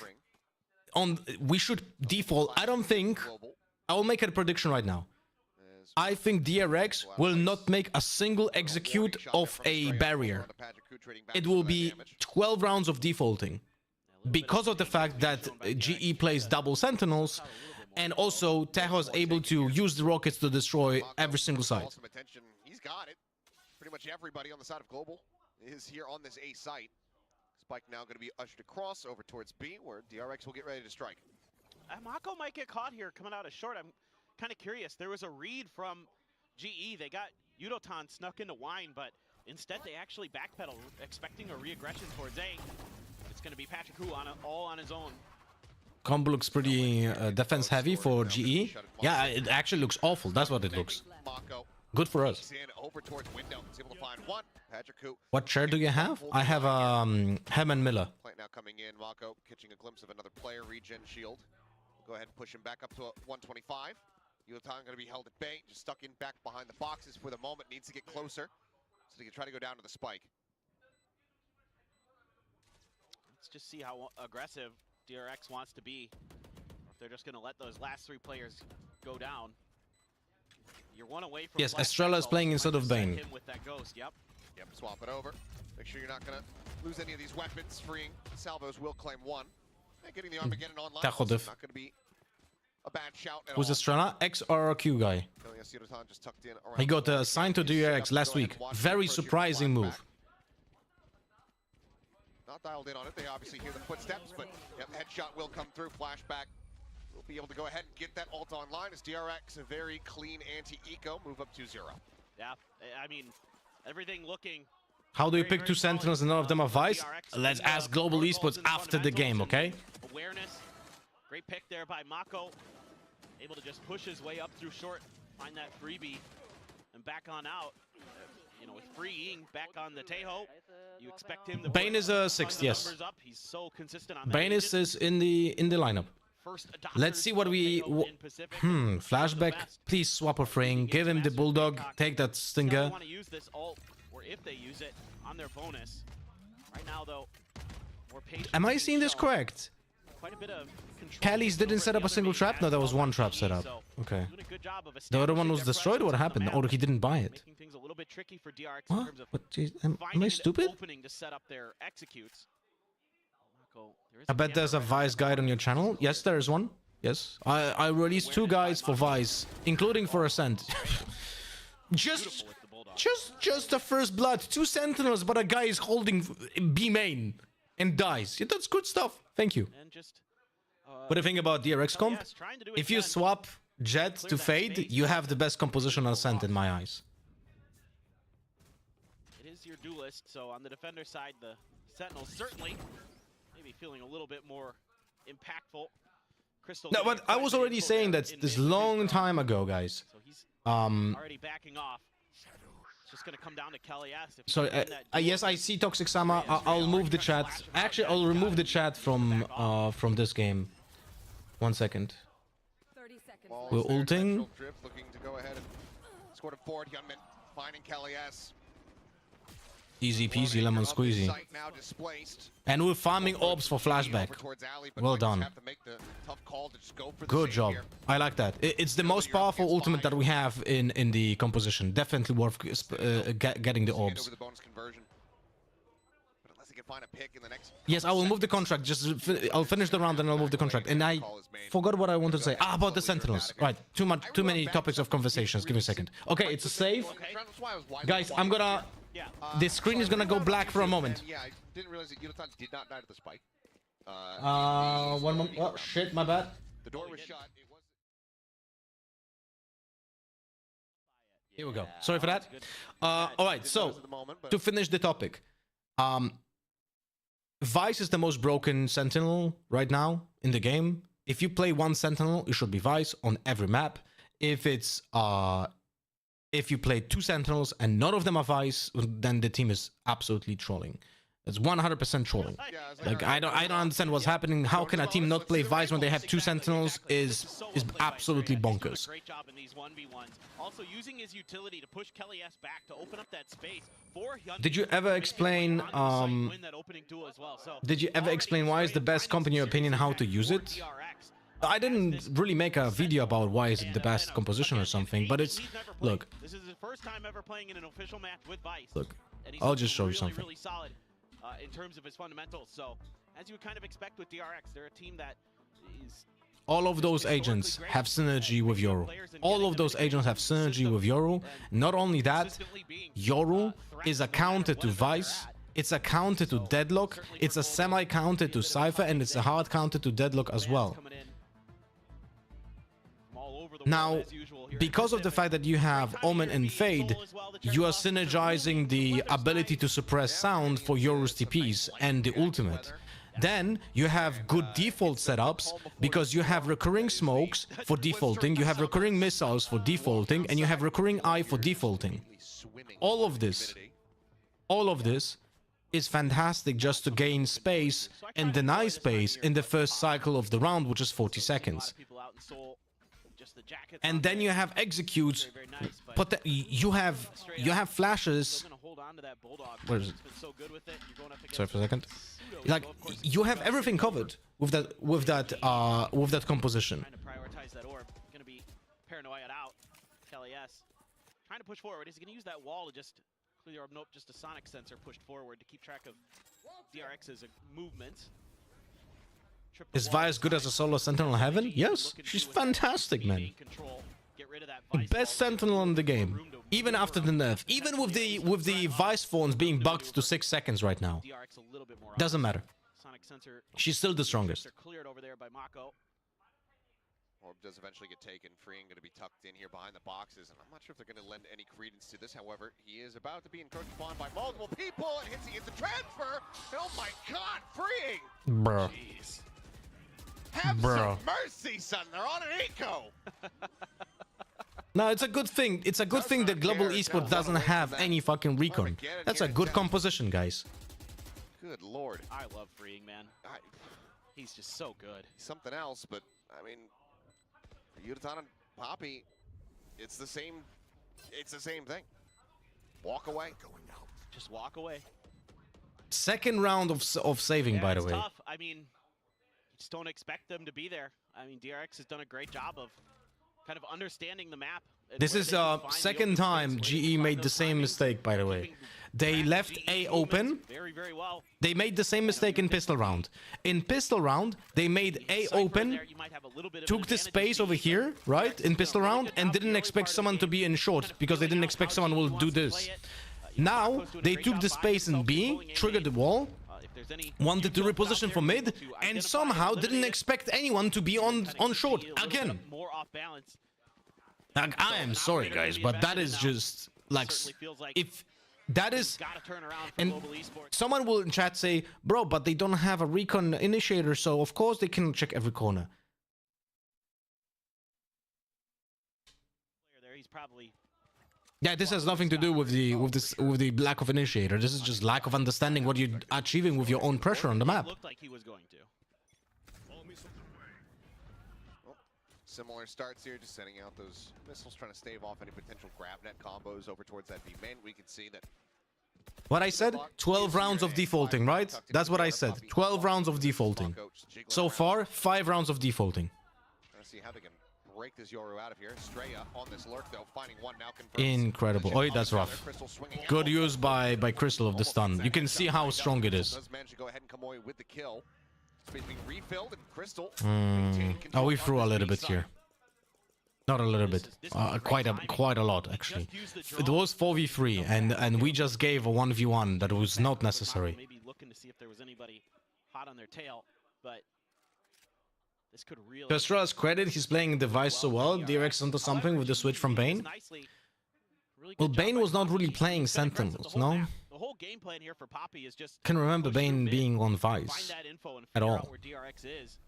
we should default. I don't think I will make a prediction right now. I think DRX will not make a single execute of a barrier. It will be 12 rounds of defaulting because of the fact that GE plays double sentinels, and also Tahoe is able to use the rockets to destroy every single site. He's got it. Pretty much everybody on the side of Global is here on this A site. Spike now going to be ushered across over towards B, where DRX will get ready to strike. Mako might get caught here coming out of short. I'm kind of curious. There was a read from GE. They got Yudotan snuck into Wine, but instead they actually backpedal, expecting a re-aggression towards A. It's going to be Patrick Hu all on his own. Combo looks pretty defense heavy for GE. Yeah, it actually looks awful. That's what it looks. Good for us. What chair do you have? I have Hem and Miller. Now coming in, Mako catching a glimpse of another player, regen shield. Go ahead and push him back up to a 125. Yudotan going to be held at bay, just stuck in back behind the boxes for the moment. Needs to get closer so he can try to go down to the spike. Let's just see how aggressive DRX wants to be. If they're just going to let those last three players go down. You're one away from. Yes, Estrella is playing instead of Bane. With that ghost. Yep, swap it over. Make sure you're not going to lose any of these weapons. Freeing salvos will claim one. And getting the Armageddon online is not going to be a bad shout at Who's Estrella? XRQ guy. He got assigned to DRX last week. Very surprising move. Not dialed in on it. They obviously hear the footsteps, but yep, headshot will come through. Flashback. We'll be able to go ahead and get that ult online as DRX, a very clean anti-eco, move up 2-0. Yeah, I mean, everything looking. How do you pick two sentinels and none of them are Vice? Let's ask Global Esports after the game, okay? Awareness. Great pick there by Mako. Able to just push his way up through short, find that freebie, and back on out. You know, with freeing back on the Tahoe, you expect him to. Bane is a 6th, yes. He's so consistent on that. Bane is in the lineup. Let's see what we. Flashback. Please swap a frame. Give him the bulldog. Take that stinger. Want to use this ult, or if they use it on their bonus. Right now, though, more patience. Am I seeing this correct? Quite a bit of Kelly's didn't set up a single trap? No, there was one trap set up. Okay. The other one was destroyed? What happened? Or he didn't buy it? What? Am I stupid? I bet there's a Vice guide on your channel. Yes, there is one. Yes. I released 2 guides for Vice, including for Ascent. just the first blood. 2 sentinels, but a guy is holding B main and dies. Yeah, that's good stuff. Thank you. What do you think about DRX comp? If you swap Jet to Fade, you have the best composition on Ascent in my eyes. It is your duelist, so on the defender side, the Sentinels certainly maybe feeling a little bit more impactful. Crystal. No, but I was already saying that this long time ago, guys. So he's already backing off. It's just gonna come down to Kelly S. Sorry, yes, I see Toxic Sama. I'll move the chat. Actually, I'll remove the chat from this game. 1 second. 30 seconds. We're ulting. Looking to go ahead and score it forward. Hyunmin finding Kelly S. Easy peasy lemon squeezy. And we're farming orbs for flashback. Well done. Good job. I like that. It's the most powerful ultimate that we have in the composition. Definitely worth getting the orbs. find a pick in the next. Yes, I will move the contract. Just I'll finish the round and I'll move the contract. And I forgot what I wanted to say. Ah, about the Sentinels. Right, too many topics of conversations. Give me a second. Okay, it's a save. Guys, I'm gonna. The screen is gonna go black for a moment. Yeah, I didn't realize that Yuta did not die to the spike. 1 moment. Oh shit, my bad. The door was shut. It was. Here we go. Sorry for that. All right, so to finish the topic, Vice is the most broken Sentinel right now in the game. If you play one Sentinel, it should be Vice on every map. If you play two Sentinels and none of them are Vice, then the team is absolutely trolling. It's 100% trolling. Like I don't understand what's happening. How can a team not play Vice when they have two Sentinels is absolutely bonkers. Great job in these 1v1s. Also using his utility to push Kelly S back to open up that space for Hyundai. Did you ever explain why is the best comp in your opinion, how to use it? I didn't really make a video about why is it the best composition or something, but it's look. This is his first time ever playing in an official match with Vice. Look, I'll just show you something. Really solid in terms of his fundamentals. So, as you would kind of expect with DRX, they're a team that is. All of those agents have synergy with Yoru. All of those agents have synergy with Yoru. Not only that, Yoru is a counter to Vice. It's a counter to Deadlock. It's a semi-counter to Cypher, and it's a hard counter to Deadlock as well. Now, because of the fact that you have Omen and Fade, you are synergizing the ability to suppress sound for Yoru's TPs and the ultimate. Then you have good default setups because you have recurring smokes for defaulting, you have recurring missiles for defaulting, and you have recurring eye for defaulting. All of this is fantastic just to gain space and deny space in the first cycle of the round, which is 40 seconds. And then you have executes, but you have flashes. Where is it? Sorry for a second. Like you have everything covered with that composition. Trying to prioritize that orb. Gonna be paranoid out. Kelly S. Trying to push forward. Is he gonna use that wall to just clear the orb? Nope, just a sonic sensor pushed forward to keep track of DRX's movements. Is Vi as good as a solo Sentinel Heaven? Yes, she's fantastic, man. Best Sentinel in the game, even after the nerf, even with the Vice phones being bugged to 6 seconds right now. Doesn't matter. She's still the strongest. Orb does eventually get taken free and going to be tucked in here behind the boxes, and I'm not sure if they're going to lend any credence to this. However, he is about to be encroached upon by multiple people, and he gets the transfer. Oh my God, freeing! Bro. Jeez. Have some mercy, son. They're on an eco. No, it's a good thing. It's a good thing that Global Esports doesn't have any fucking recon. That's a good composition, guys. Good lord. I love freeing, man. He's just so good. Something else, but I mean, for Yutan and Poppy, it's the same thing. Walk away. Just walk away. Second round of saving, by the way. Tough. I mean, just don't expect them to be there. I mean, DRX has done a great job of kind of understanding the map. This is second time GE made the same mistake, by the way. They left A open. Very well. They made the same mistake in pistol round. In pistol round, they made A open, took the space over here, right, in pistol round, and didn't expect someone to be in short, because they didn't expect someone will do this. Now, they took the space in B, triggered the wall, wanted to reposition for mid, and somehow didn't expect anyone to be on short again. Like, I am sorry, guys, but that is just like, if that is, and someone will in chat say, bro, but they don't have a recon initiator, so of course they can check every corner. Yeah, this has nothing to do with the lack of initiator. This is just lack of understanding what you're achieving with your own pressure on the map. Looked like he was going to. Similar starts here, just sending out those missiles, trying to stave off any potential grab net combos over towards that B main. We can see that. What I said? 12 rounds of defaulting, right? That's what I said. 12 rounds of defaulting. So far, 5 rounds of defaulting. Trying to see how they can break this Yoru out of here. Estrella on this lurk though, finding one now confirms. Incredible. Oh, that's rough. Good use by Crystal of the stun. You can see how strong it is. Does manage to go ahead and come away with the kill. Space being refilled and Crystal. Oh, we threw a little bit here. Not a little bit. Quite a lot actually. It was 4v3 and we just gave a 1v1 that was not necessary. Maybe looking to see if there was anybody hot on their tail, but this could really. To Estrada's credit, he's playing the Device so well. DRX onto something with the switch from Bane. Well, Bane was not really playing Sentinels, no? The whole game plan here for Poppy is just Can't remember Bane being on find Vice that info and at figure all. out where DRX is.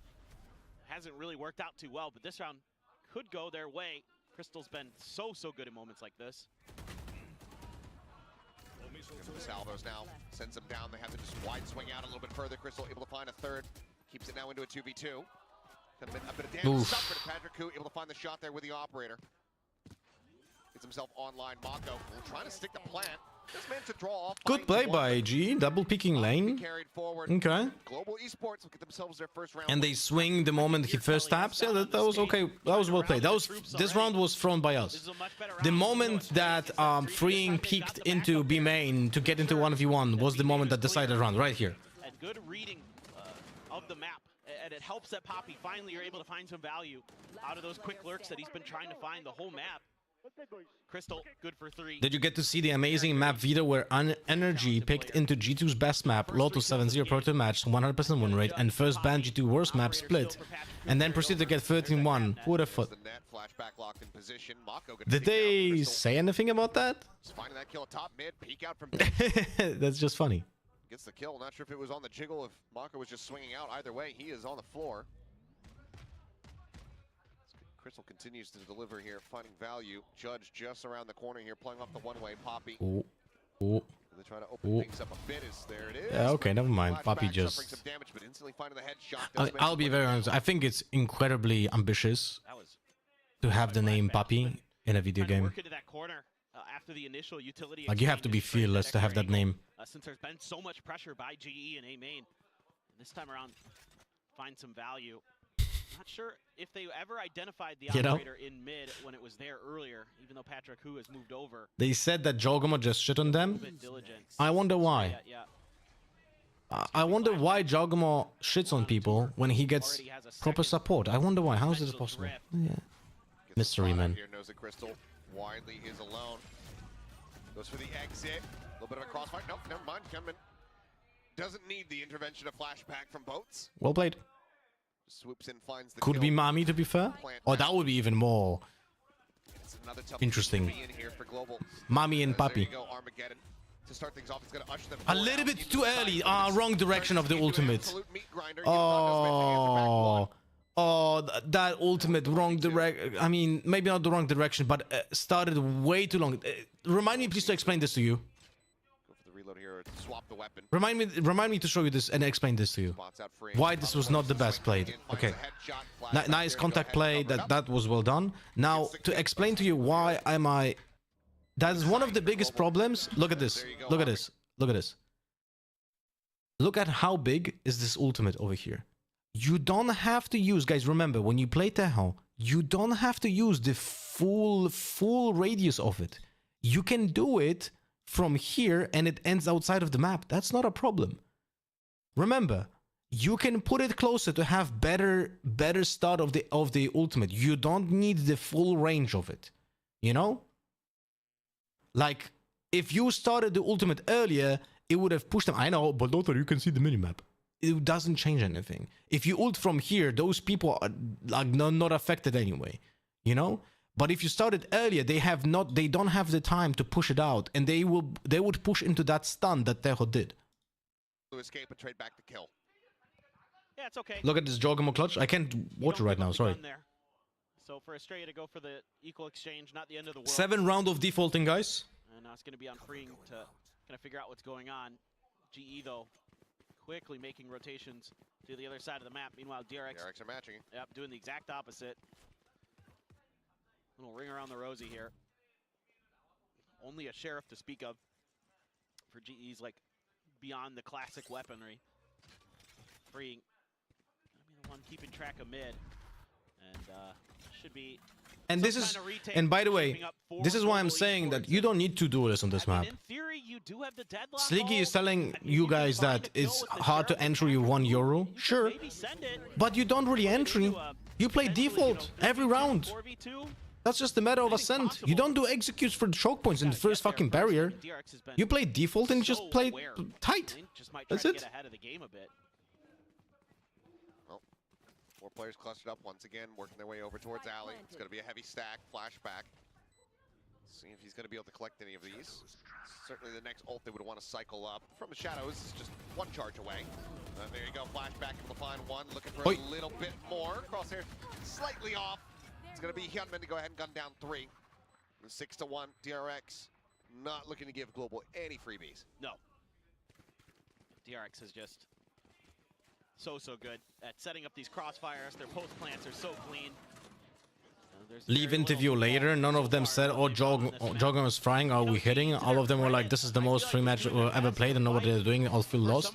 Hasn't really worked out too well, but this round could go their way. Crystal's been so good in moments like this. The salvos now sends them down. They have to just wide swing out a little bit further. Crystal able to find a third. Keeps it now into a 2v2. Could have been a bit of damage suffered to Patrick, who able to find the shot there with the operator. Gets himself online. Mako trying to stick the plant. This man to draw off. Good play by G, double picking lane. Okay. Global Esports will get themselves their first round. And they swing the moment he first taps. Yeah, that was okay. That was well played. This round was thrown by us. The moment that freeing peeked into B main to get into 1v1 was the moment that decided round right here. And good reading of the map, and it helps that Poppy finally are able to find some value out of those quick lurks that he's been trying to find the whole map. Crystal, good for 3. Did you get to see the amazing map video where Energy picked into G2's best map, Lotus 7-0 Pro Tour match, 100% win rate, and first ban G2 worst map split, and then proceeded to get 13-1? Who would have thought? Did they say anything about that? Finding that kill top mid, peek out from That's just funny. Gets the kill. Not sure if it was on the jiggle, if Mako was just swinging out. Either way, he is on the floor. Crystal continues to deliver here, finding value. Judge just around the corner here, playing off the one-way. Poppy. Oh. Oh. They try to open things up a bit. There it is. Yeah, okay, never mind. Poppy just... Damage, but instantly finding the headshot. I'll be very honest. I think it's incredibly ambitious to have the name Poppy in a video game. After the initial utility, Like, you have to be fearless to have that name. Since there's been so much pressure by GE and A main, this time around, find some value. Not sure if they ever identified the operator in mid when it was there earlier, even though Patrick Hu has moved over. They said that Jogamo just shit on them. I wonder why. I wonder why Jogamo shits on people when he gets proper support. I wonder why. How is this possible? Yeah. Mystery man. Here knows that Crystal widely is alone. Goes for the exit. A little bit of a crossfire. Nope, never mind. Coming. Doesn't need the intervention of flashback from boats. Well played. Swoops in, finds the Could be Mami, to be fair. Or that would be even more interesting. Mami and Papi. To start things off, it's gonna usher them a little bit too early. Wrong direction of the ultimate. Oh. Oh, that ultimate wrong direction. I mean, maybe not the wrong direction, but started way too long. Remind me, please, to explain this to you. Here, swap the weapon. Remind me to show you this and explain this to you. Why this was not the best played. Okay. Nice contact play. That was well done. Now, to explain to you why am I... That is one of the biggest problems. Look at this. Look at this. Look at this. Look at how big is this ultimate over here. You don't have to use... Guys, remember, when you play Tejo, you don't have to use the full radius of it. You can do it from here and it ends outside of the map. That's not a problem. Remember, you can put it closer to have better start of the ultimate. You don't need the full range of it. You know? Like, if you started the ultimate earlier, it would have pushed them. I know, but Lothar, you can see the minimap. It doesn't change anything. If you ult from here, those people are like not affected anyway. You know? But if you started earlier, they don't have the time to push it out, and they would push into that stun that Tejo did. To escape and trade back to kill. Yeah, it's okay. Look at this Jogamo clutch. I can't watch it right now. Sorry. So for Estrella to go for the equal exchange, not the end of the world. 7 round of defaulting, guys. And now it's going to be on freeing to kind of figure out what's going on. GE though, quickly making rotations to the other side of the map. Meanwhile, DRX are matching. Yep, doing the exact opposite. Little ring around the rosy here. Only a sheriff to speak of for GE's, like, beyond the classic weaponry. Freeing. Gonna be the one keeping track of mid. And should be And this some is, kind of retake and by the way, shaping up for this is why I'm Global saying that Esports. you don't need to do this on this I mean, map. in theory, you do have the deadlock Sleeky is ult. telling I mean, you can guys find that a kill it's with the hard to Sheriff enter you and 1 euro. you can Sure, maybe send it. but you don't really entry. You play Potentially, default every round. 4v2. That's just a matter of ascent. You don't do executes for the choke points in the first fucking barrier. DRX has been You play default and just so play aware. tight. They just might try That's to it. get ahead of the game a bit. Well, 4 players clustered up once again, working their way over towards Alley. It's going to be a heavy stack, flashback. See if he's going to be able to collect any of these. Certainly the next ult they would want to cycle up. From the shadows, it's just 1 charge away. There you go, flashback, able to find 1. Looking for Oi. a little bit more. Crosshair slightly off. It's going to be Hyunmin to go ahead and gun down 3. 6-1, DRX not looking to give Global any freebies. No. DRX is just so good at setting up these crossfires. Their post plants are so clean. Leave interview later. None of them said, "Oh, Jogger was frying. Are we hitting?" All of them were like, "This is the most free match we've ever played," and know what they're doing. I'll feel lost.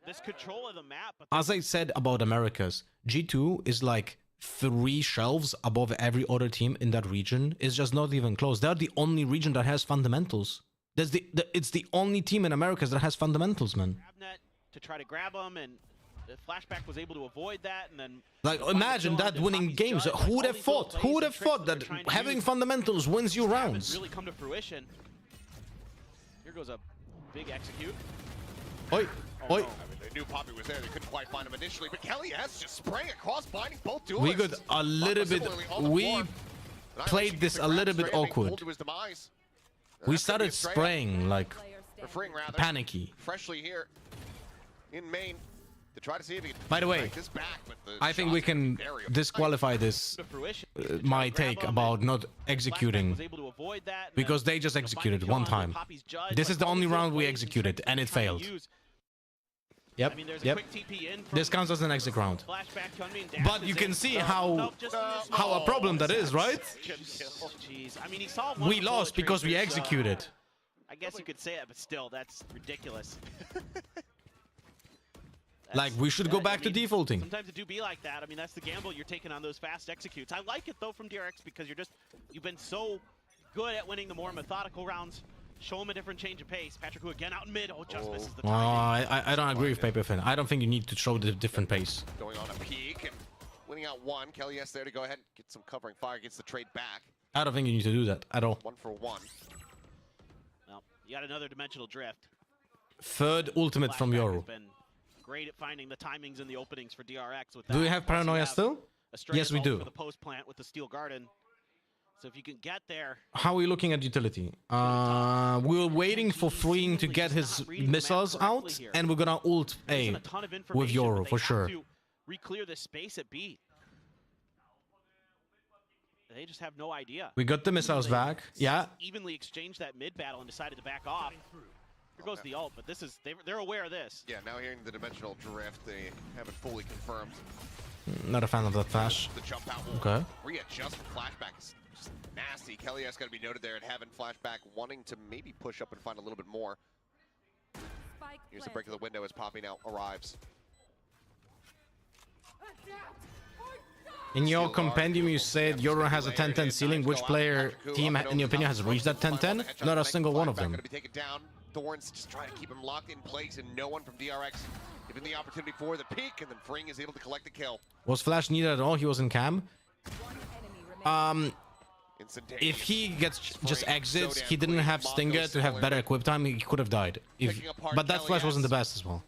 This control of the map, but As I said about Americas, G2 is like 3 shelves above every other team in that region. It's just not even close. They're the only region that has fundamentals. It's the only team in Americas that has fundamentals, man. Net to try to grab them, and the flashback was able to avoid that, and then Like, imagine that winning games. Who would have thought? Who would have thought that having fundamentals wins you rounds? really come to fruition. Here goes a big execute. Oi, oi. I mean, they knew Poppy was there. They couldn't quite find him initially, but Kelly has just spraying across, binding both duelists. We got a little bit. We played this a little bit awkward. We started spraying like panicky. Freshly here in main to try to see if he can By the way, break this back, but the I think we shots can very disqualify this. My take about not executing, because they just executed 1 time. This is the only round we executed, and it failed. Yep, yep. This counts as an exit round. But you can see how a problem that is, right? Jeez. I mean, he saw We lost because we executed. I guess you could say it, but still, that's ridiculous. Like, we should go back to defaulting. Sometimes it do be like that. I mean, that's the gamble you're taking on those fast executes. I like it, though, from DRX because you've been so good at winning the more methodical rounds. Show him a different change of pace. Patrick, who again out in mid. Oh, just misses the timing. I don't agree with Paperfin. I don't think you need to show the different pace. Going on a peak and winning out 1. Kelly S there to go ahead and get some covering fire, gets the trade back. I don't think you need to do that at all. 1 for 1. Well, you got another dimensional drift. 3rd ultimate from Flashback Yoru. has been great at finding the timings and the openings for DRX. With that. Do we have Paranoia still? Yes, we do. For the post plant with the Steel Garden. So if you can get there. How are we looking at utility? We're waiting for Freeing to get his missiles out, and we're gonna ult A with Yoru for sure. Reclear the space at B. They just have no idea. We got the missiles back. Yeah. Evenly exchanged that mid battle and decided to back off. Here goes the ult, but this is they're aware of this. Yeah, now hearing the dimensional drift, they haven't fully confirmed. Not a fan of that flash. The jump out. Okay. Readjust for flashback is just nasty. Kelly has got to be noted there at having flashback, wanting to maybe push up and find a little bit more. Here's the break of the window as Poppy now arrives. In your compendium, you said Yoru has a 10-10 ceiling. Which player team, in your opinion, has reached that 10-10? Not a single one of them. Thorns just trying to keep him locked in place, and no one from DRX given the opportunity for the peak, and then Freeing is able to collect the kill. Was Flash needed at all? He was in cam. If he just exits, he didn't have Stinger to have better equip time. He could have died. But that Flash wasn't the best as well.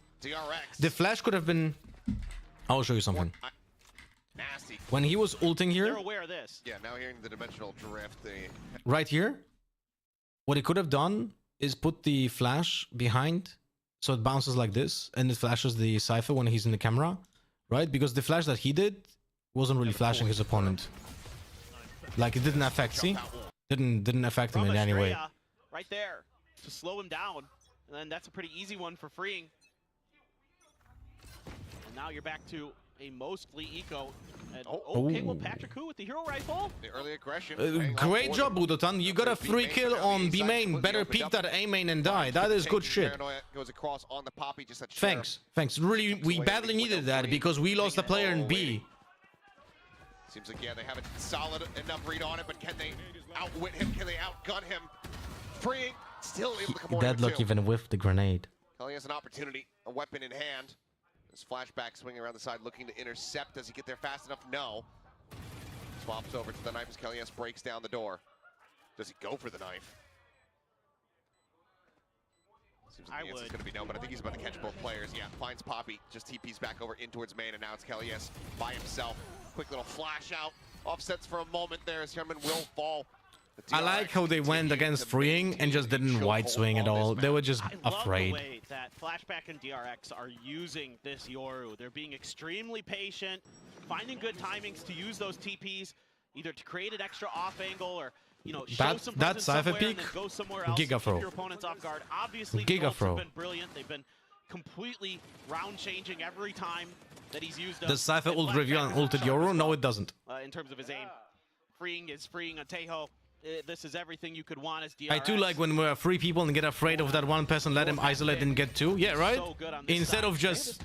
The Flash could have been. I'll show you something. Nasty. When he was ulting here, They're aware of this. Yeah, now hearing the dimensional drift, they right here, what he could have done is put the flash behind, so it bounces like this, and it flashes the Cypher when he's in the camera, right? Because the flash that he did wasn't really flashing his opponent. Like, it didn't affect, see? Didn't affect him in any way. Right there, to slow him down. And then that's a pretty easy one for Freeing. And now you're back to a mostly eco. And okay, well, Patrick Hu with the hero rifle. The early aggression. Great job, Budotan. You got a free kill on B main. Better peek that A main and die. That is good shit. Goes across on the Poppy, just that Thanks. Really, we badly needed that because we lost a player in B. Seems like, yeah, they have a solid enough read on it, but can they outwit him? Can they outgun him? Freeing, still able to come over Deadlock even with the grenade. Kelly has an opportunity, a weapon in hand. This flashback swinging around the side, looking to intercept. Does he get there fast enough? No. Swaps over to the knife as Kelly breaks down the door. Does he go for the knife? Seems like the answer's going to be no, but I think he's about to catch both players. Yeah, finds Poppy, just TPs back over in towards main, and now it's Kelly by himself. Quick little flash out. Offsets for a moment there as Herman will fall. I like how they went against Freeing and just didn't white swing at all. They were just afraid. I love the way that Flashback and DRX are using this Yoru. They're being extremely patient, finding good timings to use those TPs, either to create an extra off angle or, you know, show some presence Cypher somewhere peak, and then go somewhere else, Giga Throw. keep your opponents off guard. Obviously, Giga the ults Throw. have been brilliant. They've been completely round changing every time that he's used them. Does Cypher ult Flashback review on has ulted shown Yoru? us No, it doesn't. in terms of his aim. Freeing is freeing a Tejo. This is everything you could want as DRX. I do like when we're 3 people and get afraid of that one person, let him isolate and get 2. Yeah, right? Instead of just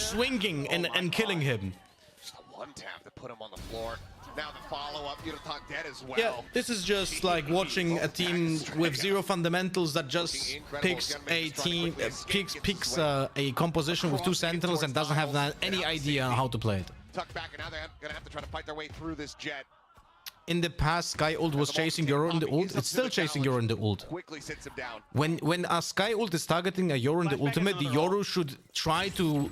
swinging and killing him. Just a one tap to put him on the floor. Now the follow-up, Yudotan dead as well. Yeah, this is just like watching a team with 0 fundamentals that just picks a team, picks a composition with 2 sentinels and doesn't have any idea on how to play it. Tuck back, and now they're gonna have to try to fight their way through this jet. In the past, Sky ult was chasing Yoru in the ult. It's still chasing Yoru in the ult. Quickly sits him down. When a Sky ult is targeting a Yoru in the ultimate, the Yoru should try to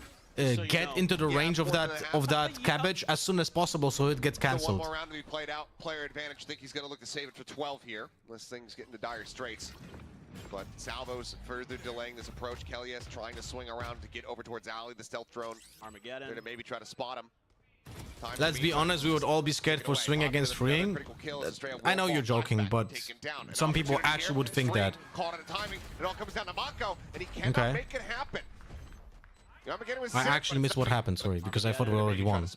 get into the range of that cabbage as soon as possible so it gets cancelled. One more round to be played out. Player advantage. I think he's going to look to save it for 12 here, unless things get into dire straits. But Salvo's further delaying this approach. Kelly's trying to swing around to get over towards Ali, the stealth drone. Armageddon. There to maybe try to spot him. Let's be honest, we would all be scared for swing against Freeing. I know you're joking, but some people actually would think that. Caught at a timing. It all comes down to Mako, and he cannot make it happen. I actually missed what happened, sorry, because I thought we already won.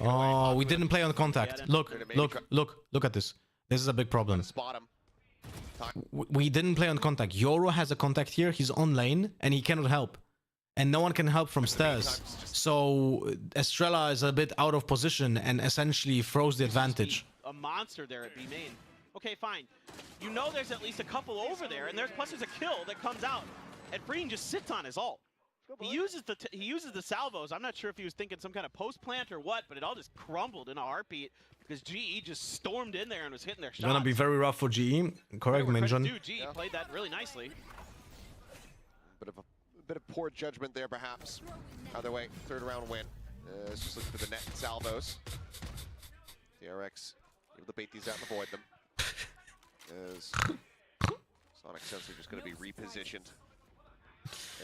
Oh, we didn't play on contact. Look at this. This is a big problem. We didn't play on contact. Yoru has a contact here. He's on lane, and he cannot help. And no one can help from stairs. So Estrella is a bit out of position and essentially throws the advantage. A monster there at B main. Okay, fine. You know there's at least a couple over there, and plus there's a kill that comes out. And Freeing just sits on his ult. He uses the salvos. I'm not sure if he was thinking some kind of post plant or what, but it all just crumbled in a heartbeat because GE just stormed in there and was hitting their shots. It's gonna be very rough for GE. Correct, Minjon. GE played that really nicely. Bit of poor judgment there, perhaps. Either way, 3rd round win. Let's just look for the net and salvos. DRX able to bait these out and avoid them. As Sonic Sensor just going to be repositioned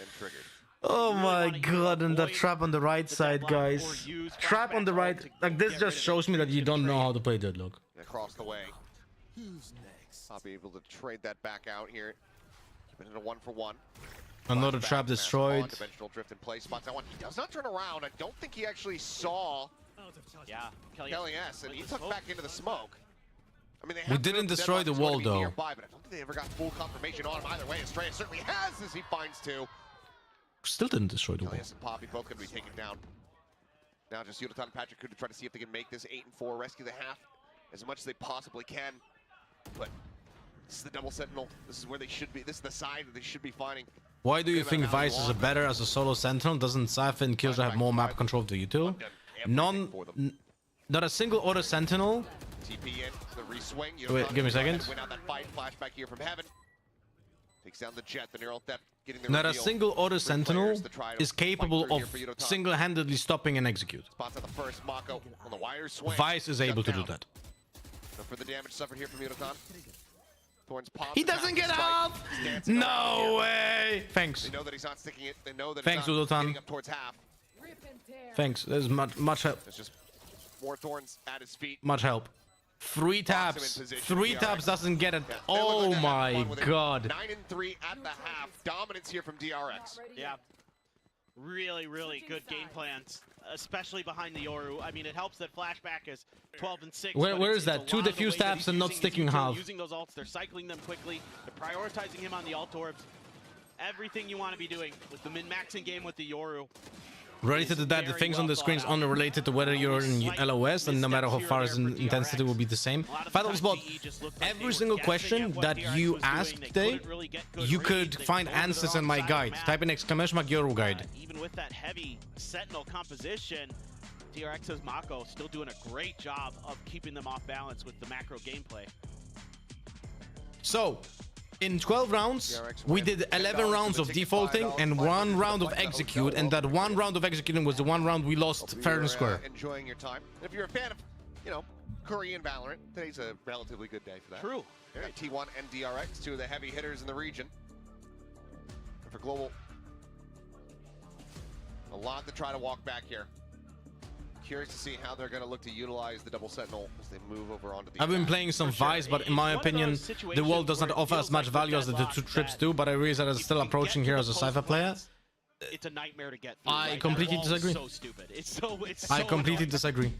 and triggered. Oh my god, and the trap on the right side, guys. Trap on the right. Like, this just shows me that you don't know how to play Deadlock. Across the way. Who's next? I'll be able to trade that back out here. Keep it in a 1-for-1. Another trap destroyed. Dimensional drift in place. Spots that one. He does not turn around. I don't think he actually saw Kelly S. And he took back into the smoke. I mean, we didn't destroy the wall, though. Nearby, but I don't think they ever got full confirmation on him either way. Estrella certainly has as he finds 2. Still didn't destroy the wall. Kelly S and Poppy both going to be taken down. Now just Yudotan and Patrick could try to see if they can make this 8-4, rescue the half as much as they possibly can. But this is the double sentinel. This is where they should be. This is the side that they should be finding. Why do you think Vice is better as a solo sentinel? Doesn't Cypher and Killjoy have more map control to you too? Not a single auto sentinel. TP in, the reswing. Wait, give me a second. Win out that fight. Flashback here from heaven. Takes down the jet, the neural depth, getting the Not reveal. a single auto sentinel is capable of single-handedly stopping and execute. Spots at the first, Mako on the wire swing. Vice is able to do that. So for the damage suffered here from Yudotan. He doesn't get up! No way! Thanks. They know that he's not sticking it. They know that Thanks, he's not getting Udotan. up towards half. Thanks. There's much help. There's just more thorns at his feet. Much help. 3 taps. 3 taps doesn't get it. Oh my god. 9-3 at the half. Dominance here from DRX. Yeah. Really, really good game plans, especially behind the Yoru. I mean, it helps that Flashback is 12-6. Where is that? 2 diffuse taps and not sticking half. Using those ults, they're cycling them quickly. They're prioritizing him on the ult orbs. Everything you want to be doing with the min-maxing game with the Yoru. Related to that, the things on the screen is only related to whether you're in LOS, and no matter how far is in intensity will be the same. Fatalspot, every single question that you asked today, you could find answers in my guide. Type in exclamation mark Euro guide. Even with that heavy Sentinel composition, DRX's Mako still doing a great job of keeping them off balance with the macro gameplay. So, in 12 rounds, we did 11 rounds of defaulting and 1 round of execute, and that 1 round of executing was the 1 round we lost fair and square. Enjoying your time. And if you're a fan of, you know, Korean Valorant, today's a relatively good day for that. True. Yeah, T1 and DRX, 2 of the heavy hitters in the region. And for Global, a lot to try to walk back here. Curious to see how they're going to look to utilize the double sentinel as they move over onto the. I've been playing some Vice, but in my opinion, the wall does not offer as much value as the 2 trips do. But I realize that it's still approaching here as a Cypher player. It's a nightmare to get through. I completely disagree. So stupid. It's so I completely disagree.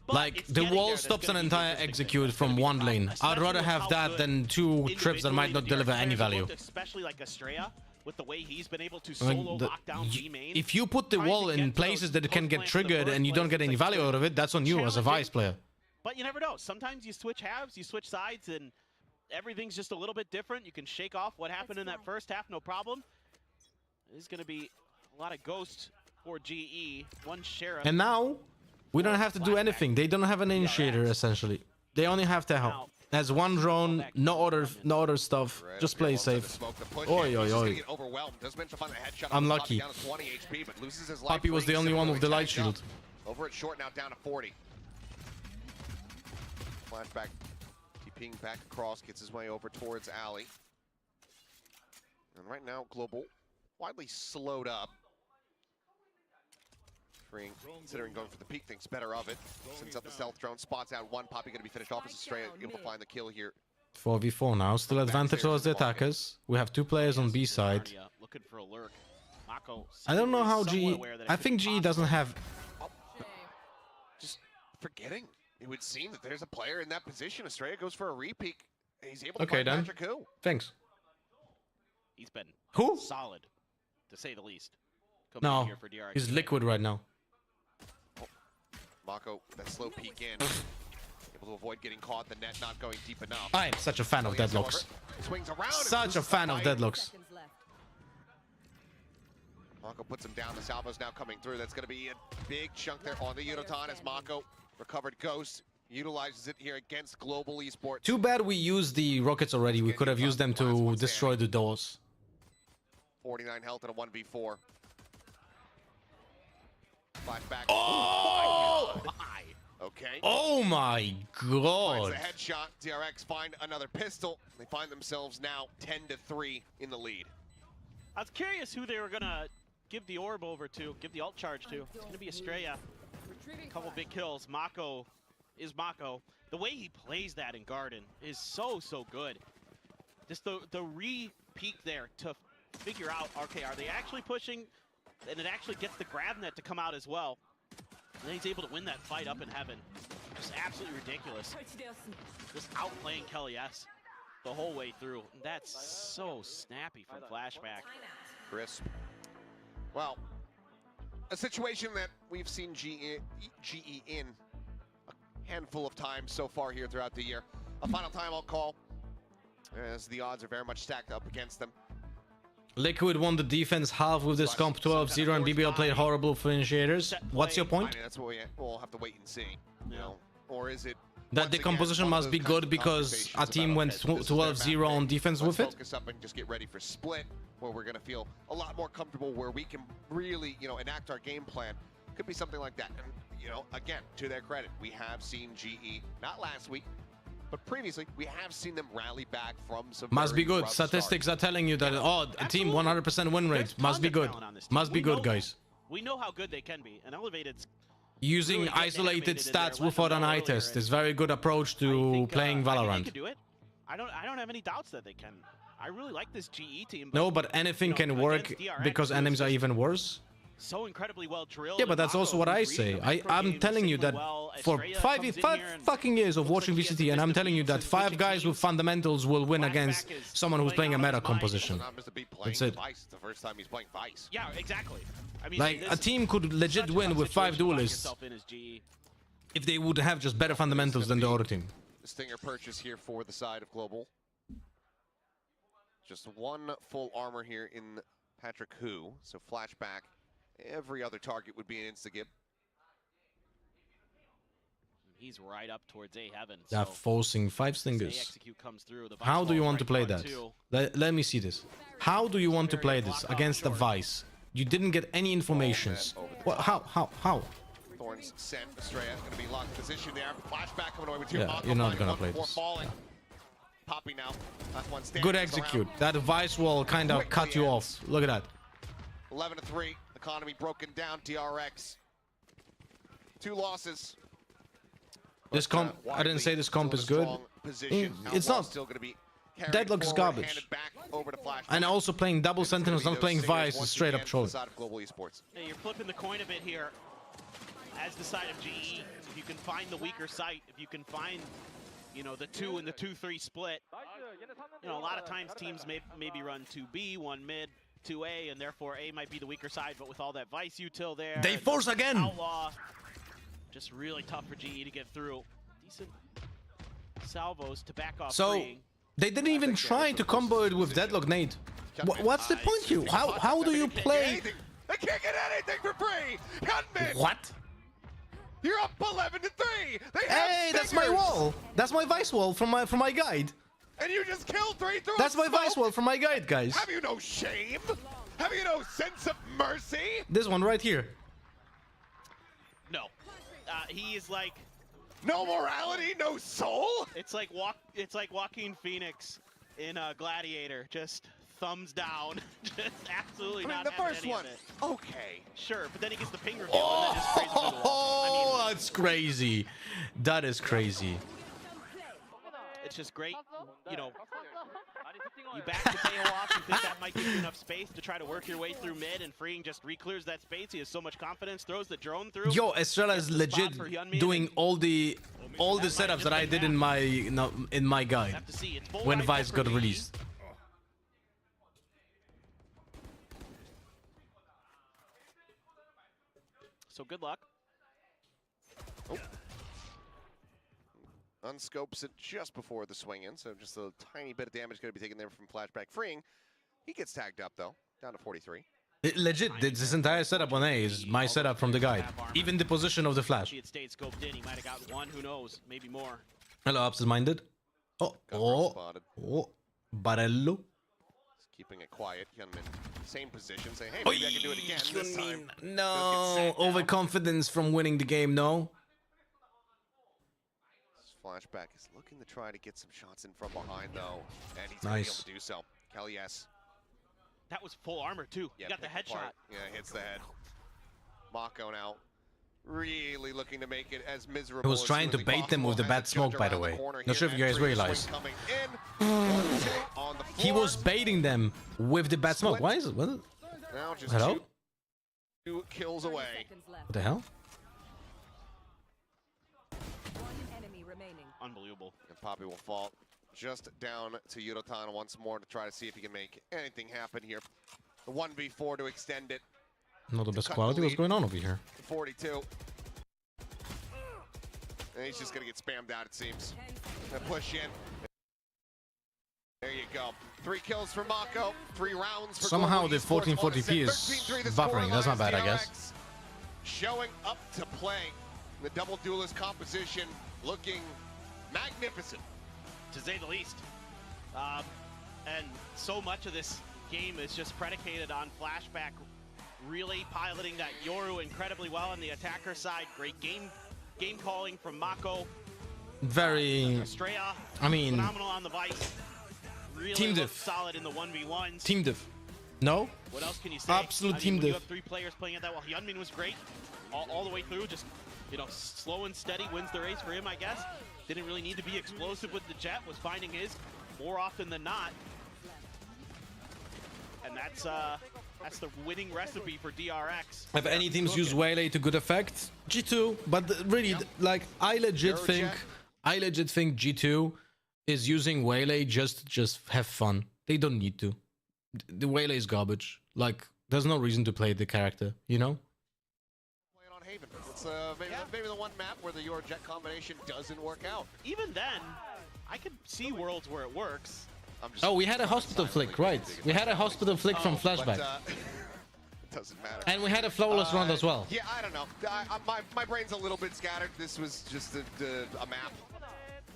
Like, the wall stops an entire execute from 1 lane. I'd rather have that than 2 trips that might not deliver any value. Especially like Estrella, with the way he's been able to solo lock down B main. If you put the wall in places that can get triggered and you don't get any value out of it, that's on you as a Vice player. But you never know. Sometimes you switch halves, you switch sides, and everything's just a little bit different. You can shake off what happened in that first half, no problem. There's going to be a lot of ghosts for GE. 1 Sheriff. And now, we don't have to do anything. They don't have an initiator, essentially. They only have to help. As 1 drone, no other stuff. Just play safe. Oi, oi, oi. Unlucky. Puppy was the only one with the light shield. Over at short now, down to 40. Flashback, TPing back across, gets his way over towards Alley. And right now, Global widely slowed up. Considering going for the peak, thinks better of it. Sends up the stealth drone, spots out 1. Poppy going to be finished off as Estrella able to find the kill here. 4v4 now, still advantage towards the attackers. We have 2 players on B side. Looking for a lurk. Mako I don't know how GE... I think GE doesn't have... Just forgetting. It would seem that there's a player in that position. Estrella goes for a repeat. He's able to find Magic Who. Thanks. He's been Who? solid, to say the least. No, he's liquid right now. Mako, that slow peek in. Able to avoid getting caught, the net not going deep enough. I am such a fan of deadlocks. Swings around. Such a fan of deadlocks. Mako puts him down. The salvo's now coming through. That's going to be a big chunk there on the Unoton as Mako recovered Ghost. Utilizes it here against Global Esports. Too bad we used the rockets already. We could have used them to destroy the doors. 49 health in a 1v4. Flashback. Oh! Okay. Oh my god. Finds a headshot. DRX find another pistol. They find themselves now 10-3 in the lead. I was curious who they were going to give the orb over to, give the ult charge to. It's going to be Estrella. A couple big kills. Mako is Mako. The way he plays that in Garden is so good. Just the re-peek there to figure out, okay, are they actually pushing? And it actually gets the grab net to come out as well. And then he's able to win that fight up in heaven. Just absolutely ridiculous. Just outplaying Kelly S the whole way through. And that's so snappy from Flashback. Crisp. Well, a situation that we've seen GE in a handful of times so far here throughout the year. A final time I'll call, as the odds are very much stacked up against them. Liquid won the defense half with this comp 12-0 and BBL played horrible for initiators. What's your point? I mean, that's what we'll have to wait and see. You know, or is it that the composition must be good because our team went 12-0 on defense with it? Focus up and just get ready for split, where we're going to feel a lot more comfortable, where we can really, you know, enact our game plan. Could be something like that. And, you know, again, to their credit, we have seen GE, not last week, but previously, we have seen them rally back from some. Must be good. Statistics are telling you that, oh, a team 100% win rate. Must be good. Must be good, guys. We know how good they can be. And Elevated's using really isolated stats without an eye test is very good approach to playing Valorant. They can do it. I don't have any doubts that they can. I really like this GE team. No, but anything can work because enemies are even worse. so incredibly well drilled. Yeah, but that's also what I say. I'm telling you that for five fucking years of watching VCT, and I'm telling you that 5 guys with fundamentals will win against someone who's playing a meta composition. That's it. Vice. It's the first time he's playing Vice. Yeah, exactly. I mean, Like, a team could legit win with 5 duelists if they would have just better fundamentals than the other team. Stinger purchase here for the side of Global. Just 1 full armor here in Patrick Hu. So flashback. Every other target would be an insta-gib. He's right up towards A heaven. They're forcing 5 stingers. Execute comes through. The How do you want to play right that? Let me see this. How do you want to play this against the Vice? You didn't get any informations. What? How? Thorns sent. Estrella going to be locked in position there. Flashback coming away with 2. Yeah, you're not gonna play this. Falling. Poppy now. Last one standing. Good execute. That Vice wall kind of cut you off. Look at that. 11-3. Economy broken down. DRX. 2 losses. This comp, I didn't say this comp is good. It's not. Still going to be Deadlock's garbage. And also playing double Sentinels, not playing Vice, is straight up trolling. Hey, you're flipping the coin a bit here. As the side of GE, if you can find the weaker site, if you can find, you know, the 2 and the 2-3 split, you know, a lot of times teams maybe run 2B, 1 mid, 2A, and therefore A might be the weaker side, but with all that Vice util there, they force again. Outlaw, just really tough for GE to get through. Decent salvos to back off. So they didn't even try to combo it with Deadlock Nade. What's the point here? How do you play? I can't get anything for free. Gunman. What? You're up 11-3. Hey, that's my wall. That's my Vice wall from my guide. And you just killed 3 through. That's my Vice wall from my guide, guys. Have you no shame? Have you no sense of mercy? This one right here. No. He is like... No morality, no soul? It's like Joaquin Phoenix in Gladiator. Just thumbs down. Just absolutely not the first any one. Of it. Okay. Sure, but then he gets the finger kill and then just crazy through the wall. I mean, that's crazy. That is crazy. It's just great, you know, you back the tail off and think that might give you enough space to try to work your way through mid, and Freeing just re-clears that space. He has so much confidence, throws the drone through. Yo, Estrella is legit doing all the setups that I did in my guide when Vice got released. So good luck. Oh. Unscopes it just before the swing in, so just a tiny bit of damage going to be taken there from flashback. Freeing. He gets tagged up though, down to 43. Legit, this entire setup on A is my setup from the guide. Even the position of the flash. He had stayed scoped in. He might have gotten 1. Who knows? Maybe more. Hello, absent-minded. Oh, Barello. Keeping it quiet. Hyunmin, same position, saying, hey, maybe I can do it again this time. No, overconfidence from winning the game, no. Flashback is looking to try to get some shots in from behind, though, and he's going to be able to do so. Kelly S. That was full armor, too. Yeah, he got the headshot. Yeah, hits the head. Mako now really looking to make it as miserable. He was trying to bait them with the bad smoke, by the way. Not sure if you guys realize. He was baiting them with the bad smoke. Why is it? What? Now just Hello? 2 kills away. What the hell? Unbelievable. And Poppy will fall just down to Yudotan once more to try to see if he can make anything happen here. The 1v4 to extend it. Not the best quality. What's going on over here? 42. And he's just going to get spammed out, it seems. Gonna push in. There you go. 3 kills for Mako. 3 rounds for Somehow the Esports. 1440p is buffering. That's not bad, I guess. Showing up to play. The double duelist composition looking magnificent, to say the least. And so much of this game is just predicated on flashback really piloting that Yoru incredibly well on the attacker side. Great game calling from Mako. Very, Estrella, I mean, phenomenal on the Vice. Really team diff. Solid in the 1v1s. Team diff. No? What else can you say? Absolute team when diff. you have 3 players playing at that well. Hyunmin was great all the way through. Just, you know, slow and steady wins the race for him, I guess. Didn't really need to be explosive with the jet. Was finding his more often than not. And that's That's the winning recipe for DRX. Have any teams used Waylay to good effect? G2, but really, like, I legit think G2 is using Waylay just have fun. They don't need to. The Waylay is garbage. Like, there's no reason to play the character, you know? Play it on Haven. It's maybe the one map where the Your Jet combination doesn't work out. Even then, I could see worlds where it works. Oh, we had a hospital flick, right? We had a hospital flick from Flashback. But, doesn't matter. And we had a flawless round as well. Yeah, I don't know. My brain's a little bit scattered. This was just a map.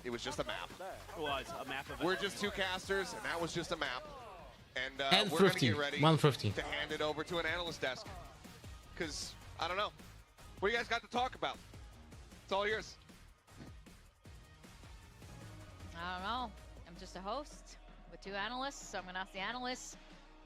It was just a map. It was a map of it. We're just two casters, and that was just a map. And we're going to 50, get ready 150. to hand it over to an analyst desk. Because, I don't know. What do you guys got to talk about? It's all yours. I don't know. I'm just a host with two analysts, so I'm gonna ask the analysts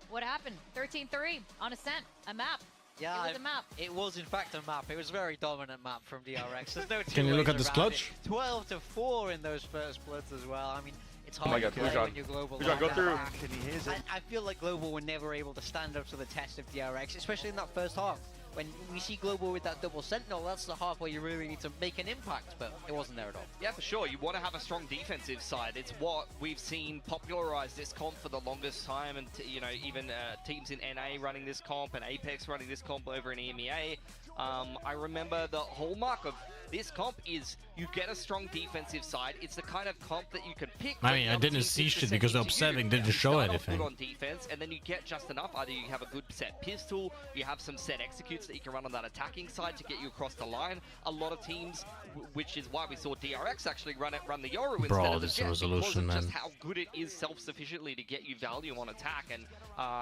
what happened. 13-3 on Ascent, a map. Yeah, it was a map. It was in fact a map. It was a very dominant map from DRX. There's no two Can you look ways at this around clutch? it. 12-4 in those first splits as well. I mean, it's Oh my hard to God, play Pujan. when you're global. Pujan, like go that. through. I feel like Global were never able to stand up to the test of DRX, especially in that first half. When we see Global with that double sentinel, that's the half where you really need to make an impact, but it wasn't there at all. Yeah, for sure. You want to have a strong defensive side. It's what we've seen popularize this comp for the longest time, and you know, even teams in NA running this comp and Apex running this comp over in EMEA. I remember the hallmark of this comp is you get a strong defensive side. It's the kind of comp that you can pick. I mean, I didn't see shit because Observing didn't show anything. Good on defense, and then you get just enough. Either you have a good set pistol, you have some set executes that you can run on that attacking side to get you across the line. A lot of teams, which is why we saw DRX actually run the Yoru instead of the this Jet, resolution, because of man. just how good it is self-sufficiently to get you value on attack. And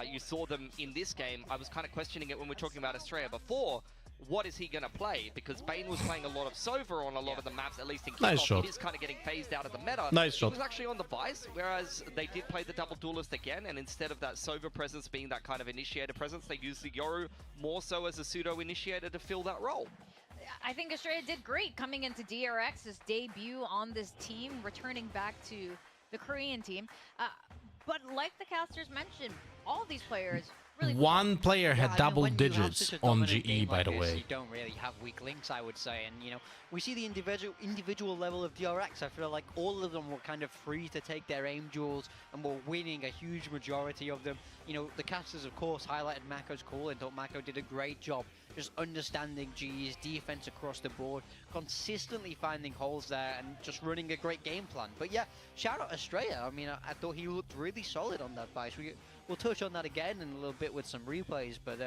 you saw them in this game. I was kind of questioning it when we were talking about Australia before. What is he going to play? Because Bane was playing a lot of Sova on a lot of the maps, at least in kickoff. Nice shot. It is kind of getting phased out of the meta. Nice He shot. was actually on the Vice, whereas they did play the double duelist again, and instead of that Sova presence being that kind of initiator presence, they used the Yoru more so as a pseudo-initiator to fill that role. I think Australia did great coming into DRX's debut on this team, returning back to the Korean team. But like the casters mentioned, all these players really... One player had Yeah, I mean, double when you have digits such a on dominant GE, game by like the this, way. You don't really have weak links, I would say, and you know, we see the individual level of DRX. I feel like all of them were kind of free to take their aim duels and were winning a huge majority of them. You know, the casters, of course, highlighted Mako's call and thought Mako did a great job just understanding GE's defense across the board, consistently finding holes there and just running a great game plan. But yeah, shout out Australia. I mean, I thought he looked really solid on that Vice. We'll touch on that again in a little bit with some replays, but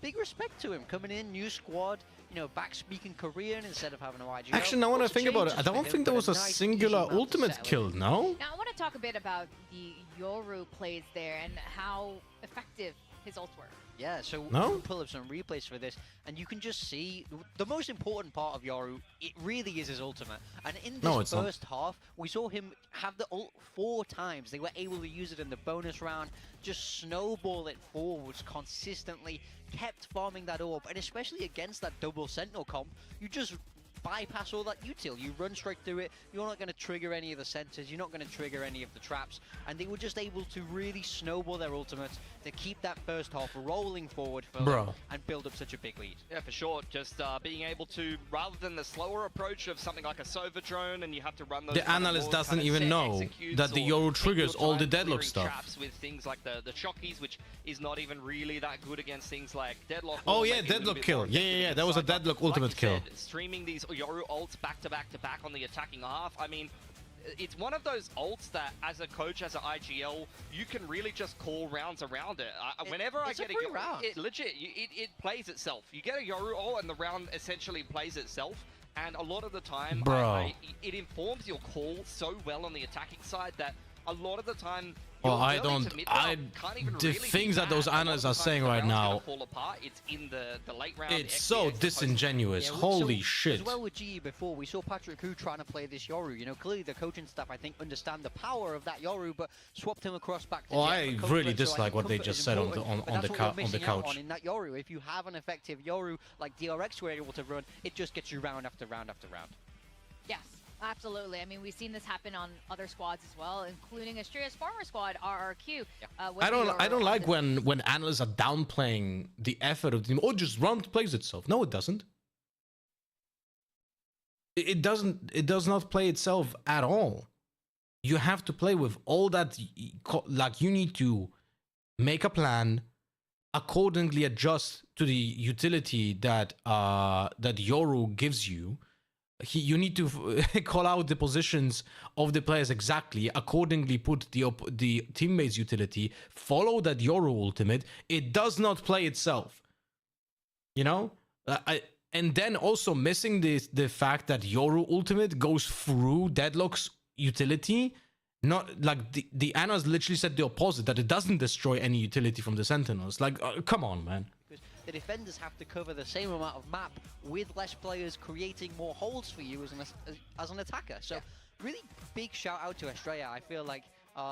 big respect to him coming in, new squad, you know, back speaking Korean instead of having a YGL. Actually, now when I Lots of think about it, I changes for don't him, think there but was a nice, singular easy map to ultimate settle kill, in. no? Now I want to talk a bit about the Yoru plays there and how effective his ults were. Yeah, so No? we can pull up some replays for this, and you can just see the most important part of Yoru, it really is his ultimate. And in No, this it's not. first half, we saw him have the ult 4 times. They were able to use it in the bonus round, just snowball it forwards consistently, kept farming that orb, and especially against that double sentinel comp, you just bypass all that util. You run straight through it, you're not going to trigger any of the centers, you're not going to trigger any of the traps, and they were just able to really snowball their ultimates to keep that first half rolling forward for them and build up such a big lead. Yeah, for sure. Just being able to, rather than the slower approach of something like a Sova drone, and you have to run those. The analyst doesn't even know that the Yoru triggers all the deadlock stuff. Traps with things like the Chockies, which is not even really that good against things like deadlock. Oh or yeah, maybe a little deadlock bit kill. more Yeah. That was a inside, but deadlock like ultimate you kill. said, streaming these Yoru ults back to back on the attacking half. I mean, it's one of those ults that, as a coach, as an IGL, you can really just call rounds around it. Whenever I get a free round. it legit, it plays itself. You get a Yoru ult, and the round essentially plays itself. And a lot of the time, it informs your call so well on the attacking side that a lot of the time. Well, the things that those analysts are saying right now, it's in the late round. it's so disingenuous. Yeah, Holy so, shit. As well with GE before, we saw Patrick Hu trying to play this Yoru. You know, clearly the coaching staff, I think, understand the power of that Yoru, but swapped him across back to Oh, Jet I for really comfort, so dislike think what they comfort just is said on important, but the that's what you're missing out couch. on in that Yoru. If you have an effective Yoru like DRX were able to run, it just gets you round after round after round. Yes. Absolutely. I mean, we've seen this happen on other squads as well, including Astrea's former squad, RRQ. I don't like when analysts are downplaying the effort of the team. Oh, just round plays itself. No, it doesn't. It doesn't. It does not play itself at all. You have to play with all that. Like, you need to make a plan, accordingly adjust to the utility that that Yoru gives you. You need to call out the positions of the players exactly, accordingly put the teammates' utility, follow that Yoru ultimate. It does not play itself, you know. And then also missing the fact that Yoru ultimate goes through Deadlock's utility. Not like the Annas literally said the opposite, that it doesn't destroy any utility from the Sentinels. Like, come on, man. Because the defenders have to cover the same amount of map with less players, creating more holes for you as an attacker. So really big shout out to Estrella. I feel like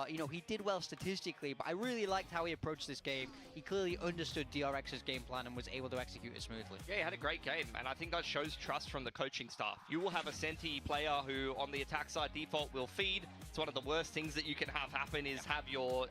you know, he did well statistically, but I really liked how he approached this game. He clearly understood DRX's game plan and was able to execute it smoothly. Yeah, he had a great game, and I think that shows trust from the coaching staff. You will have a Senti player who, on the attack side default, will feed. It's one of the worst things that you can have happen is have your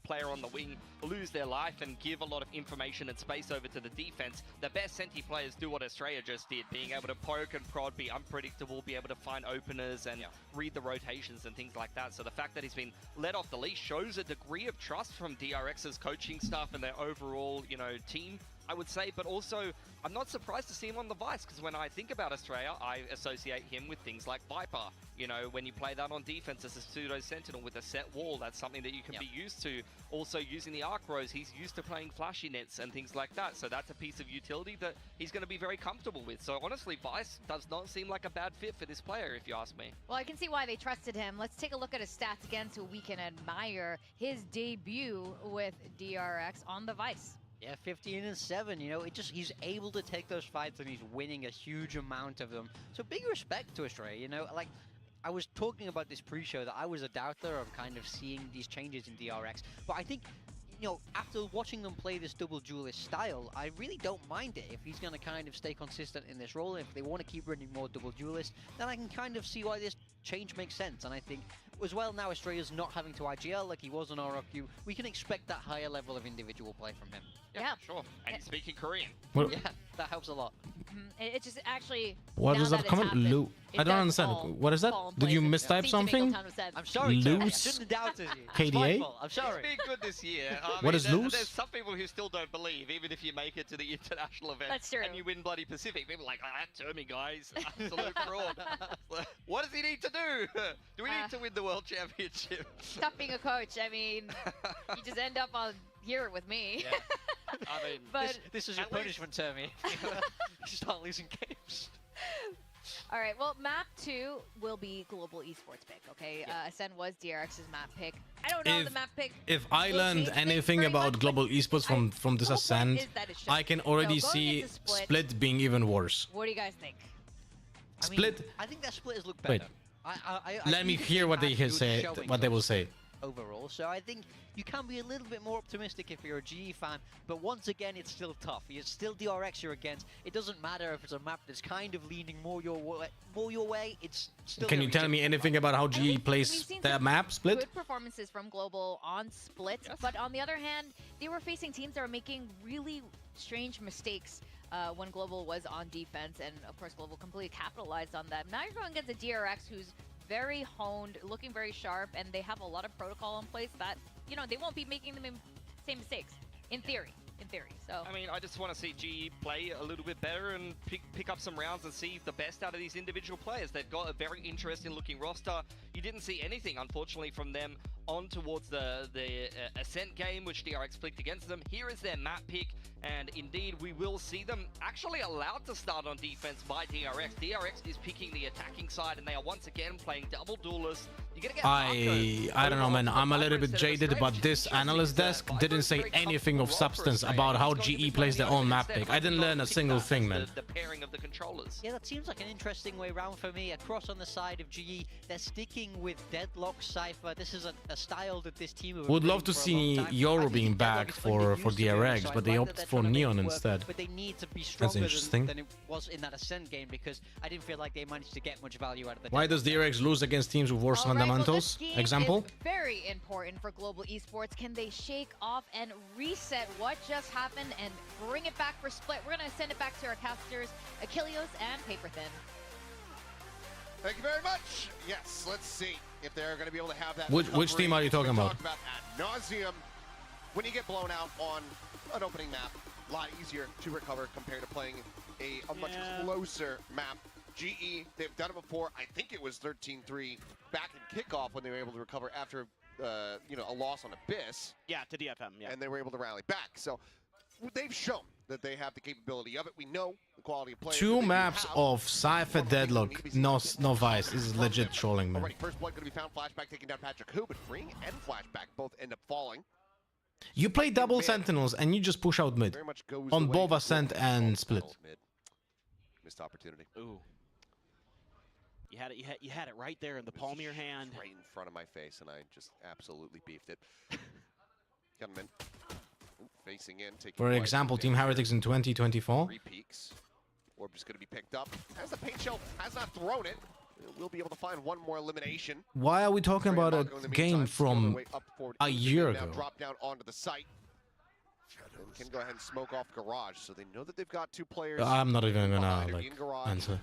player on the wing lose their life and give a lot of information and space over to the defense. The best Senti players do what Estrella just did, being able to poke and prod, be unpredictable, be able to find openers and read the rotations and things like that. So the fact that he's been let off the leash shows a degree of trust from DRX's coaching staff and their overall, you know, team, I would say. But also, I'm not surprised to see him on the Vice, because when I think about Estrella, I associate him with things like Viper. You know, when you play that on defense as a pseudo sentinel with a set wall, that's something that you can be used to. Also, using the arc rows, he's used to playing flashy nets and things like that. So that's a piece of utility that he's going to be very comfortable with. So honestly, Vice does not seem like a bad fit for this player, if you ask me. Well, I can see why they trusted him. Let's take a look at his stats again so we can admire his debut with DRX on the Vice. Yeah, 15-7, you know, he's able to take those fights and he's winning a huge amount of them. So big respect to Estrella, you know, like, I was talking about this pre-show that I was a doubter of kind of seeing these changes in DRX, but I think, you know, after watching them play this double duelist style, I really don't mind it. If he's going to kind of stay consistent in this role, if they want to keep running more double duelist, then I can kind of see why this change makes sense. And I think, as well, now Estrella's not having to IGL like he was on RRQ, we can expect that higher level of individual play from him. Yeah, sure. And he's speaking Korean. What? Yeah, that helps a lot. It just actually. What is that comment? Lou? I don't understand. What is that? Did you mistype something? I'm sorry, Tony. I Loose? shouldn't have doubted you. It's KDA? my fault. I'm sorry. It's been good this year. What is loose? There's some people who still don't believe, even if you make it to the international event. That's true. And you win bloody Pacific. People are like, that Termi guy's absolute fraud. What does he need to do? Do we need to win the world championship? Stop being a coach. I mean, you just end up on here with me. Yeah. I mean, but this is your punishment, Termi. You start losing games. all right, well, map 2 will be global esports pick, okay? Ascend was DRX's map pick. I don't know the map pick. If I will learned change anything things very about much, global esports from this the whole point Ascend, is that it should. I can already So going see into Split being even worse. What do you guys think? Split. I think their splitters look better. Wait. I Let me do hear think what they they have good say. showing What they will say. overall, so I think you can be a little bit more optimistic if you're a GE fan, but once again, it's still tough. It's still DRX you're against. It doesn't matter if it's a map that's kind of leaning more your way. It's still. Can you tell me anything about how GE plays their map, Split? Good performances from Global on Split, but on the other hand, they were facing teams that were making really strange mistakes when Global was on defense, and of course Global completely capitalized on that. Now you're going against a DRX who's very honed, looking very sharp, and they have a lot of protocol in place that, you know, they won't be making the same mistakes, in theory. So I mean, I just want to see GE play a little bit better and pick up some rounds and see the best out of these individual players. They've got a very interesting looking roster. You didn't see anything, unfortunately, from them on towards the Ascent game, which DRX flicked against them. Here is their map pick, and indeed we will see them actually allowed to start on defense by DRX. DRX is picking the attacking side, and they are once again playing double duelists. I don't know, man. I'm a little bit jaded, but this analyst desk didn't say anything of substance about how GE plays their own map pick. I didn't learn a single thing, man. The pairing of the controllers. Yeah, that seems like an interesting way round for me. Across on the side of GE, they're sticking with Deadlock Cypher. This is a style that this team Would love to see Yoru being back for DRX, but they opted for Neon instead. But they need to be stronger interesting. than it was in that Ascent game, because I didn't feel like they managed to get much value out of the Why does DRX lose against teams with worse fundamentals? Example? Is very important for global esports. Can they shake off and reset what just happened and bring it back for split? We're gonna send it back to our casters, Achilleos and Paperthin. Thank you very much. Yes, let's see if they're going to be able to have that. Which team are you talking about? Ad nauseum. When you get blown out on an opening map, a lot easier to recover compared to playing a much closer map. GE, they've done it before. I think it was 13-3 back in kickoff when they were able to recover after a loss on Abyss. Yeah, to DFM, yeah. And they were able to rally back. So they've shown that they have the capability of it. We know the quality of play. 2 maps of Cypher Deadlock, no Vice. This is legit trolling, man. Already, first blood going to be found. Flashback taking down Patrick Hu, but Freeing and Flashback both end up falling. You play double Sentinels and you just push out mid. Very much goes On both Ascent and Split. Missed opportunity. Ooh. You had it right there in the palm of your hand. Right in front of my face, and I just absolutely beefed it. Gunman. Facing in, taking For example, Team Heretics in 2024. 3 peaks. Orb is going to be picked up. As the paint shell has not thrown it, we'll be able to find one more elimination. Why are we talking about a game from a year ago? Drop down onto the site. And can go ahead and smoke off Garage, so they know that they've got 2 players. I'm not even gonna answer.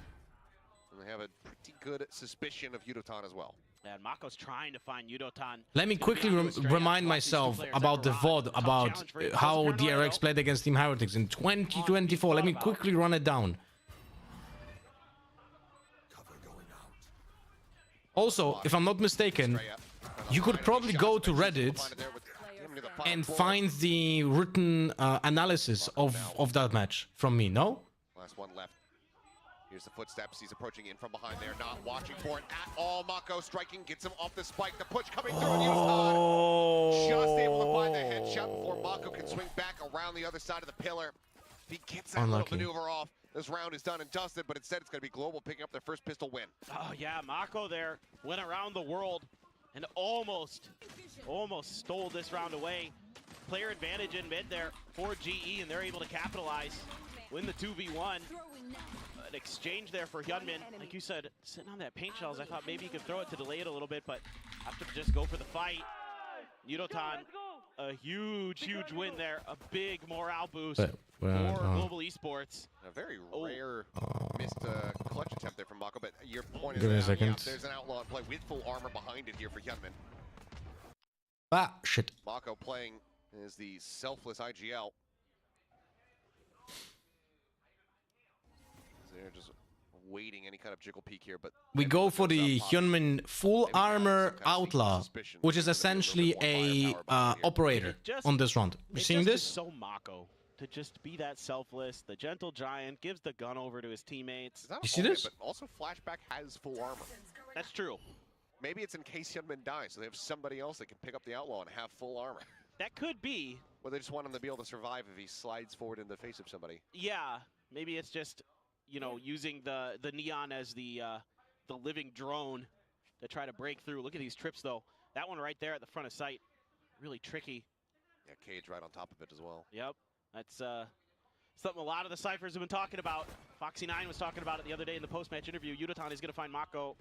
And they have a pretty good suspicion of Yudotan as well. And Mako's trying to find Yudotan. Let me quickly remind myself about the VOD about how DRX played against Team Heretics in 2024. Let me quickly run it down. Also, if I'm not mistaken, you could probably go to Reddit and find the written analysis of that match from me, no? Last one left. Here's the footsteps. He's approaching in from behind there, not watching for it at all. Mako striking, gets him off the spike. The push coming through, and Yudotan just able to find the headshot before Mako can swing back around the other side of the pillar. If he gets that little maneuver off, this round is done and dusted, but instead it's going to be Global picking up their first pistol win. Oh yeah, Mako there went around the world and almost stole this round away. Player advantage in mid there for GE, and they're able to capitalize, win the 2v1. An exchange there for Hyunmin. Like you said, sitting on that paint shells, I thought maybe you could throw it to delay it a little bit, but have to just go for the fight. Yudotan, a huge win there. A big morale boost for Global Esports. A very rare missed clutch attempt there from Mako, but your point Give me a is second. there's an outlaw in play with full armor behind it here for Hyunmin. Ah, shit. Mako playing as the selfless IGL. They're just waiting any kind of jiggle peek here, but we go for the Hyunmin full armor outlaw, which is essentially a operator on this round. You seeing this? So Mako to just be that selfless, the gentle giant, gives the gun over to his teammates. You see this? But also Flashback has full armor. That's true. Maybe it's in case Hyunmin dies, so they have somebody else that can pick up the outlaw and have full armor. That could be. Well, they just want him to be able to survive if he slides forward in the face of somebody. Yeah, maybe it's just, you know, using the Neon as the living drone to try to break through. Look at these trips, though. That one right there at the front of sight, really tricky. Yeah, Cage right on top of it as well. Yep, that's something a lot of the Cyphers have been talking about. Foxy9 was talking about it the other day in the post-match interview. Yudotan is going to find Mako.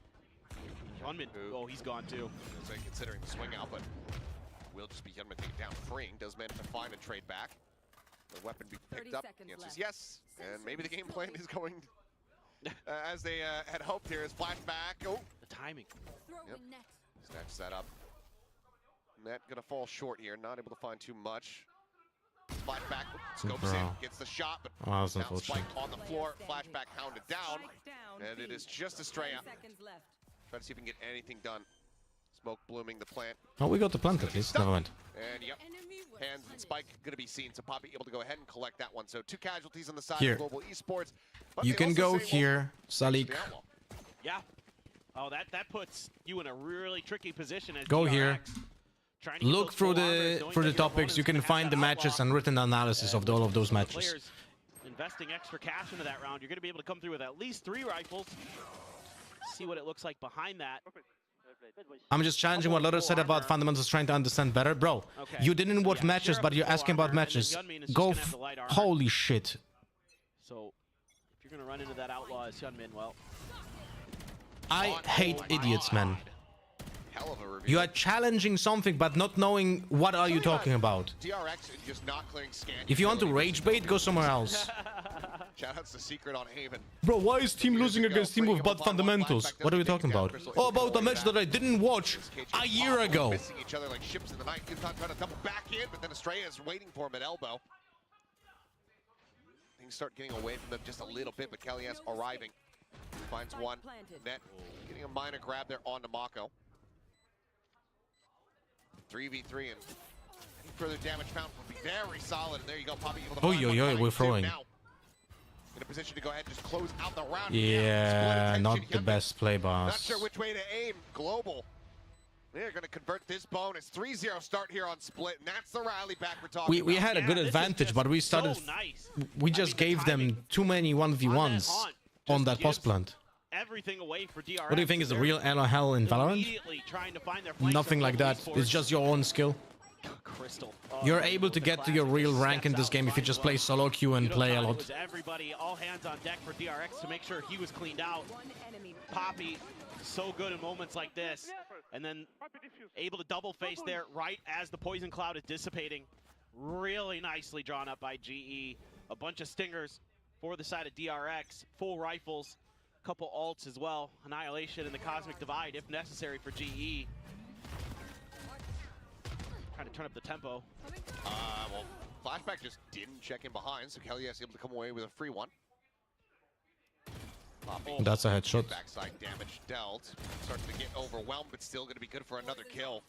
Hyunmin, oh, he's gone too. Considering the swing out, but will just be Hyunmin taking down. Freeing does manage to find a trade back. The weapon be picked up. The answer is yes. And maybe the game plan is going as they had hoped here. Is Flashback. Oh, the timing. Yep. Snatches that up. Net gonna fall short here. Not able to find too much. Flashback scopes in, gets the shot, but now spiked on the floor. Flashback hounded down, and it is just Estrella. Try to see if we can get anything done. Smoke blooming the plant. Oh, we got the plant at least. Never mind. And yep, Hands and Spike going to be seen. So Poppy able to go ahead and collect that one. So 2 casualties on the side here. of Global Esports. But you can go here, Salik. Yeah. Oh, that puts you in a really tricky position as Go DRX. here. Trying to get Look those through full armors, the knowing through the that your topics. You opponent's can gonna have find the that matches outlaw. and written analysis of all of those Some of the matches. players investing extra cash into that round. You're going to be able to come through with at least 3 rifles. See what it looks like behind that. I'm just challenging what Lotta said about fundamentals, trying to understand better. Bro, Okay. you didn't So watch yeah, matches, Sheriff but with you're full asking about armor, and then matches. Gunman is just Go gonna have the light armor. holy shit. So if you're going to run into that outlaw as Hyunmin, well, I hate idiots, man. Hell of a review. You are challenging something, but not knowing what are you talking about. DRX and just not clearing scan. If you want to rage bait, go somewhere else. Shoutouts to Secret on Haven. Bro, why is team losing against team with bad fundamentals? What are we talking about? Oh, about a match that I didn't watch a year ago. Missing each other like ships in the night. Yutan trying to double back in, but then Estrella is waiting for him at elbow. Things start getting away from them just a little bit, but Kellyas arriving. Finds one. Net getting a minor grab there on Mako. 3v3 and any further damage found will be very solid. And there you go, Poppy. Able to find one We're throwing. now. In a position to go ahead and just close out the round. Yeah, not the Hyunmin. best play, Not boss. sure which way to aim. Global. They're going to convert this bonus. 3-0 start here on Split, and that's the rally back we're talking about. We had a good advantage, but we started. We just gave them too many 1v1s on that post plant. everything away for DRX. What do you think is the real hell in Valorant? Immediately trying to find their flanks Nothing on like that. Esports. It's just your own skill. Crystal. You're able to get to your real rank in this game if you just play solo queue and play a lot. Everybody, all hands on deck for DRX to make sure he was cleaned out. Poppy, so good in moments like this. And then able to double face there right as the poison cloud is dissipating. Really nicely drawn up by GE. A bunch of stingers for the side of DRX. Full rifles, a couple ults as well. Annihilation and the Cosmic Divide if necessary for GE. Trying to turn up the tempo. Well, Flashback just didn't check in behind, so Kelly is able to come away with a free one. That's a headshot. Backside damage dealt. Starting to get overwhelmed, but still going to be good for another kill.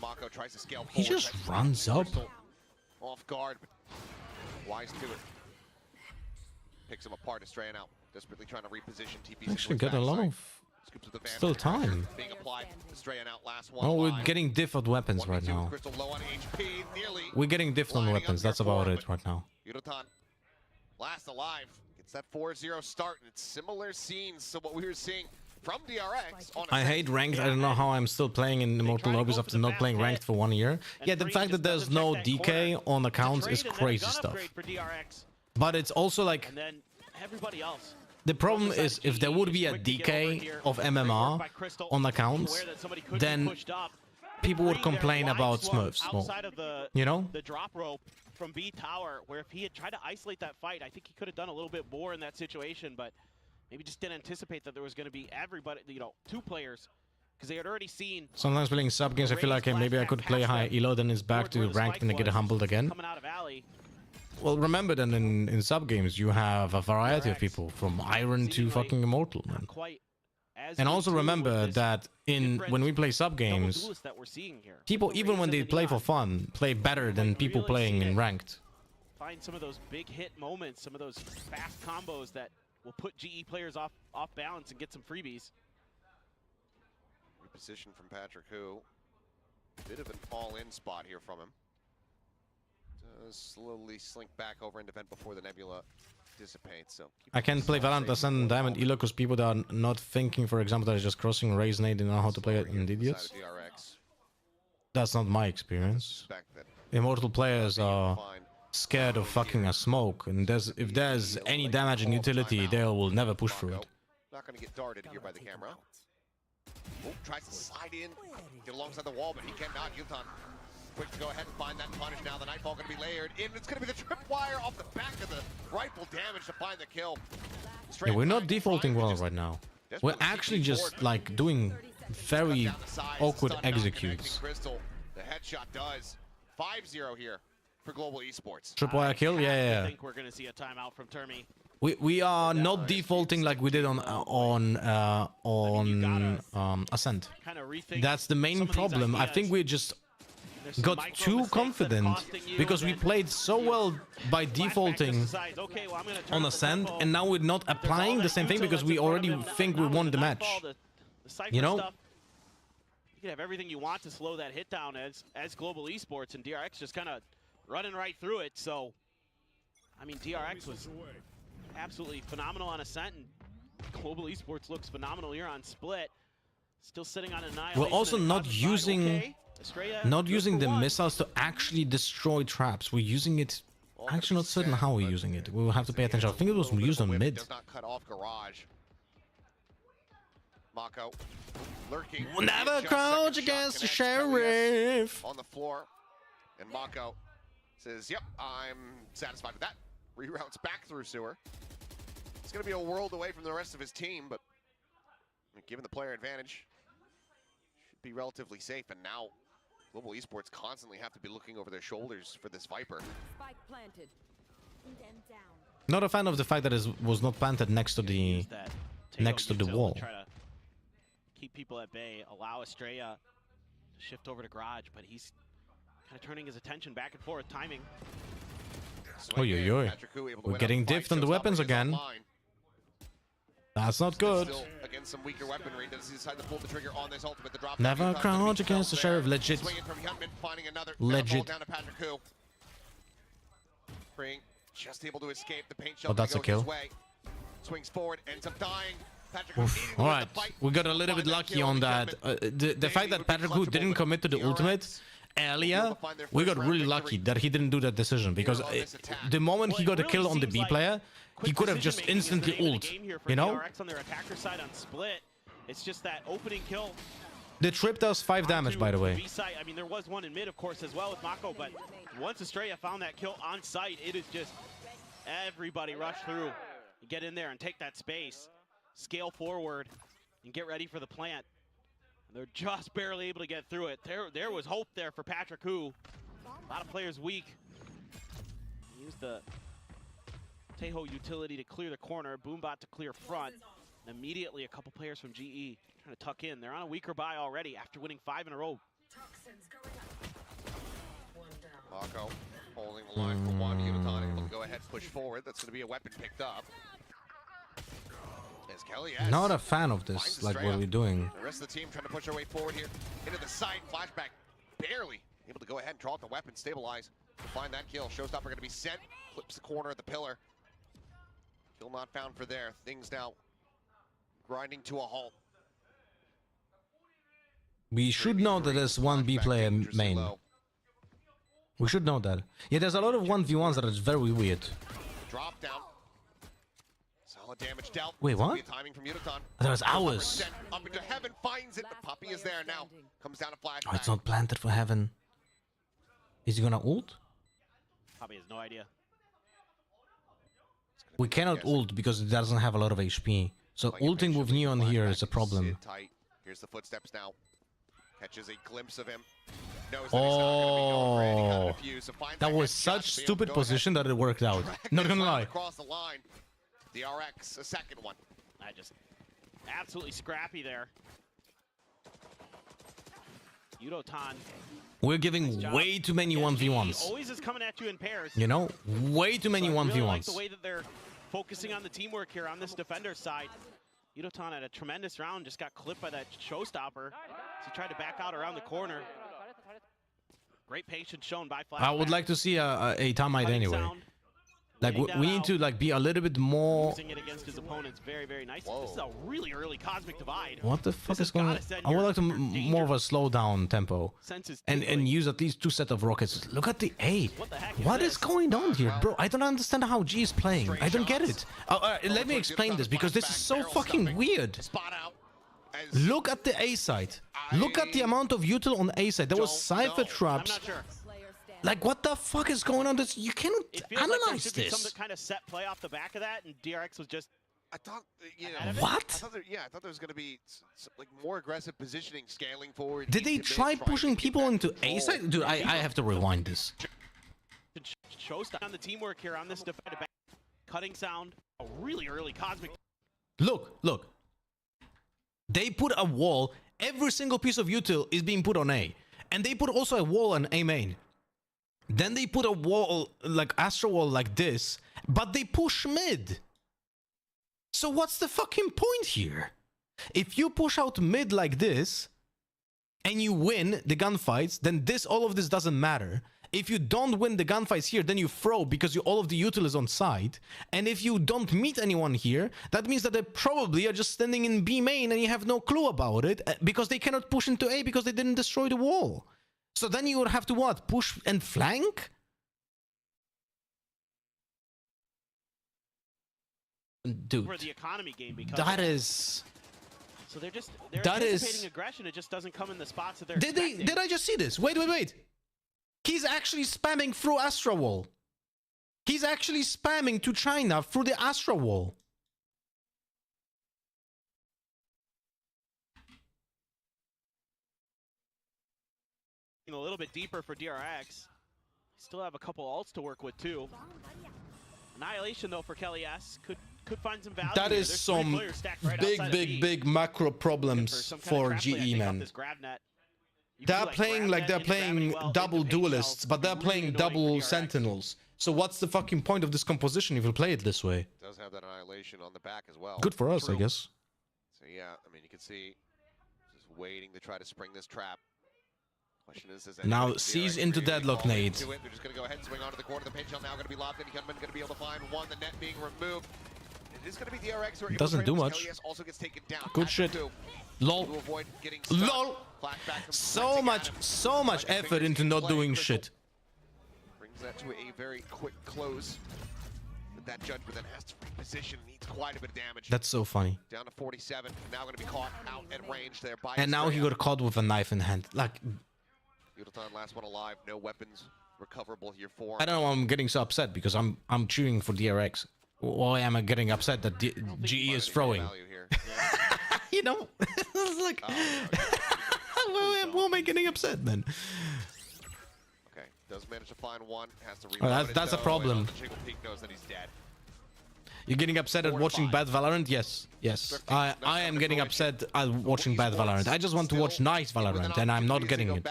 Mako tries to scale forward. He just runs up. Off guard, but wise to it. Picks him apart, Estrella now. Desperately trying to reposition TP. Actually got a lot of still time. Being applied. Estrella out last one. Oh, we're getting different weapons right now. Crystal low on HP, nearly We're getting different weapons. That's about it right now. Yurutan, last alive, gets that 4-0 start, and it's similar scenes to what we were seeing from DRX. On I hate ranked. I don't know how I'm still playing in Immortal lobbies after not playing ranked for 1 year. Yeah, the fact that there's no DK on accounts is crazy stuff. But it's also like, And then everybody else. the problem is if there would be a DK of MMR on accounts, then people would complain about Smurfs more. Outside of the, you know? the drop rope from B Tower, where if he had tried to isolate that fight, I think he could have done a little bit more in that situation, but maybe just didn't anticipate that there was going to be everybody, you know, 2 players, because they had already seen. Sometimes playing sub games, I feel like, hey, maybe I could play high elo, then it's back to ranked and I get humbled again. Coming out of alley. Well, remember that in sub games you have a variety of people from Iron to fucking Immortal, man. And also remember that when we play sub games, people, even when they play for fun, play better than people playing in ranked. Find some of those big hit moments, some of those fast combos that will put GE players off balance and get some freebies. Reposition from Patrick, who bit of an all-in spot here from him. Does slowly slink back over into vent before the Nebula dissipates. So I can't play Valorant Ascend and Diamond Elo because people that are not thinking, for example, that are just crossing Raze Nade, they know how to play it in idiots. That's not my experience. Immortal players are scared of fucking a smoke, and if there's any damage in utility, they will never push through it. Not going to get darted here by the camera. Oh, tries to slide in, get alongside the wall, but he cannot. Yutan quick to go ahead and find that punish now. The Nightfall going to be layered in. It's going to be the tripwire off the back of the rifle damage to find the kill. Yeah, we're not defaulting well right now. We're actually just like doing very awkward executes. Crystal, the headshot does 5-0 here for Global Esports. Tripwire kill, yeah. I think we're going to see a timeout from Termi. We are not defaulting like we did on Ascent. That's the main problem. I think we're just There's some got micro too mistakes that's confident costing you, because and we then played so well by flashback defaulting exercise. Okay, well, I'm gonna turn on up the Ascent, tempo. and now we're not There's all applying the that same thing util because that's we in front of already him. think we Not only won the match. nightfall, the Cypher You know? stuff. You can have everything you want to slow that hit down as Global Esports, and DRX just kind of running right through it. So, I mean, DRX was absolutely phenomenal on Ascent, and Global Esports looks phenomenal here on Split. Still sitting on Annihilation. We're also and not Cosmic Vibe. using Okay, Estrella, not good using for the one. missiles to actually destroy traps. We're using it. Actually, not certain how we're using it. We will have to pay attention. I think it was used on mid. Does not cut off garage. Mako lurking. Never Just crouch second shot against the connects. Kelly sheriff. on the floor, and Mako says, "Yep, I'm satisfied with that." Reroutes back through sewer. It's going to be a world away from the rest of his team, but given the player advantage, should be relatively safe. And now, Global Esports constantly have to be looking over their shoulders for this Viper. Spike planted. Them down. Not a fan of the fact that it was not planted next to the wall. Try to keep people at bay, allow Estrella to shift over to garage, but he's kind of turning his attention back and forth, timing. Oi, oi, oi. We're getting diffed on the weapons again. That's not good. Still against some weaker weaponry. Does he decide to pull the trigger on this ultimate? The drop Never crouch against the sheriff. Legit. Swinging from Yutman, finding another Legit. down to Patrick Koo. Spring just able to escape the paint shell. Oh, that's a kill. Swings forward, ends up dying. Patrick Koo needing All to right, fight. we got a little bit lucky on that. The fact that Patrick Hu didn't commit to the ultimate earlier, we got really lucky that he didn't do that decision, because the moment he got a kill on the B player, he could have just instantly ult, you know? DRX on their attacker side on Split. It's just that opening kill. The trip does 5 damage, by the way. B-side. I mean, there was one in mid, of course, as well with Mako, but once Estrella found that kill on site, it is just everybody rush through, get in there and take that space, scale forward, and get ready for the plant. And they're just barely able to get through it. There was hope there for Patrick Hu. A lot of players weak. Use the Tejo utility to clear the corner, Boombot to clear front. And immediately a couple players from GE trying to tuck in. They're on a weaker buy already after winning 5 in a row. Mako holding the line for one. Uniton able to go ahead, push forward. That's going to be a weapon picked up. As Kelly has Not a fan of this, like what we're doing. The rest of the team trying to push their way forward here into the side. Flashback, barely able to go ahead and draw out the weapon, stabilize to find that kill. Showstopper going to be sent, clips the corner of the pillar. Kill not found for there. Things now grinding to a halt. We should know that there's one B player main. We should know that. Yeah, there's a lot of 1v1s that is very weird. Drop down. Solid damage dealt. Wait, what? Timing from Uniton. That was ours. Up into heaven, finds it, but Puppy is there now. Comes down to flashback. Oh, it's not planted for heaven. Is he gonna ult? Puppy has no idea. We cannot ult because it doesn't have a lot of HP. So ulting with Neon here is a problem. Tight. Here's the footsteps now. Catches a glimpse of him. Knows that he's not gonna be going for any kind of defuse, so finds That was headshot such to be able to stupid go position that it worked out. Not gonna lie. Across the line. DRX, a second one. I just absolutely scrappy there. Yudotan. We're giving way too many 1v1s. Always is coming at you in pairs. You know, way too many So I really 1v1s. like the way that they're focusing on the teamwork here on this defender side. Yudotan had a tremendous round, just got clipped by that showstopper. So he tried to back out around the corner. Great patience shown by Flash. I would like to see a Tamite anyway. Like we need to like be a little bit more. Using it against his opponents very, very nice. This is a really early cosmic divide. What the fuck is going on? I would like to more of a slow down tempo and use at least 2 sets of rockets. Look at the A. What is going on here, bro? I don't understand how G is playing. I don't get it. Let me explain this because this is so fucking weird. Look at the A side. Look at the amount of util on the A side. There was Cypher traps. Like, what the fuck is going on? This, you cannot analyze Be this. some kind of set play off the back of that, and DRX was just. I thought, What? I thought there was going to be like more aggressive positioning, scaling forward. Did they try pushing people into A side? Dude, I have to rewind this. Shows on the teamwork here on this defender back. Cutting sound. A really early cosmic. Look. They put a wall. Every single piece of util is being put on A. And they put also a wall on A main. Then they put a wall, like Astra wall like this, but they push mid. So what's the fucking point here? If you push out mid like this, and you win the gunfights, then all of this doesn't matter. If you don't win the gunfights here, then you throw because all of the util is on side. And if you don't meet anyone here, that means that they probably are just standing in B main and you have no clue about it because they cannot push into A because they didn't destroy the wall. So then you would have to what? Push and flank? Dude, For the economy game because that is... So they're that anticipating is... aggression. It just doesn't come in the spots that they're Did I just see this? Wait. He's actually spamming through Astra wall. He's actually spamming to China through the Astra wall. A little bit deeper for DRX. Still have a couple ults to work with too. Annihilation though for Kelly S could find some value. That is some big macro problems for GE, man. They're playing like they're playing double duelists, but they're playing double sentinels. So what's the fucking point of this composition if you play it this way? Does have that annihilation on the back as well. Good for us, I guess. So yeah, I mean you can see just waiting to try to spring this trap. Question is now sees into deadlock nade. They're just gonna go ahead and swing onto the corner. The paint shell now gonna be lobbed in. Gunman gonna be able to find one. The net being removed. It is gonna be DRX who are doesn't do much. also gets taken down. Good shit. LOL. LOL. So much effort into not doing shit. Brings that to a very quick close. But that judgment then has to reposition. Needs quite a bit of damage. That's so funny. Down to 47. Now gonna be caught out at range there by. And now he got caught with a knife in hand. Like. Yudeltan, last one alive. No weapons recoverable here for. I don't know why I'm getting so upset because I'm cheering for DRX. Why am I getting upset that GE is throwing? You know, it's like, why am I getting upset then? Okay, does manage to find one. Has to that's a problem. Peak knows that he's dead. You're getting upset at watching bad Valorant? Yes. I am getting upset at watching bad Valorant. I just want to watch nice Valorant, and I'm not getting it.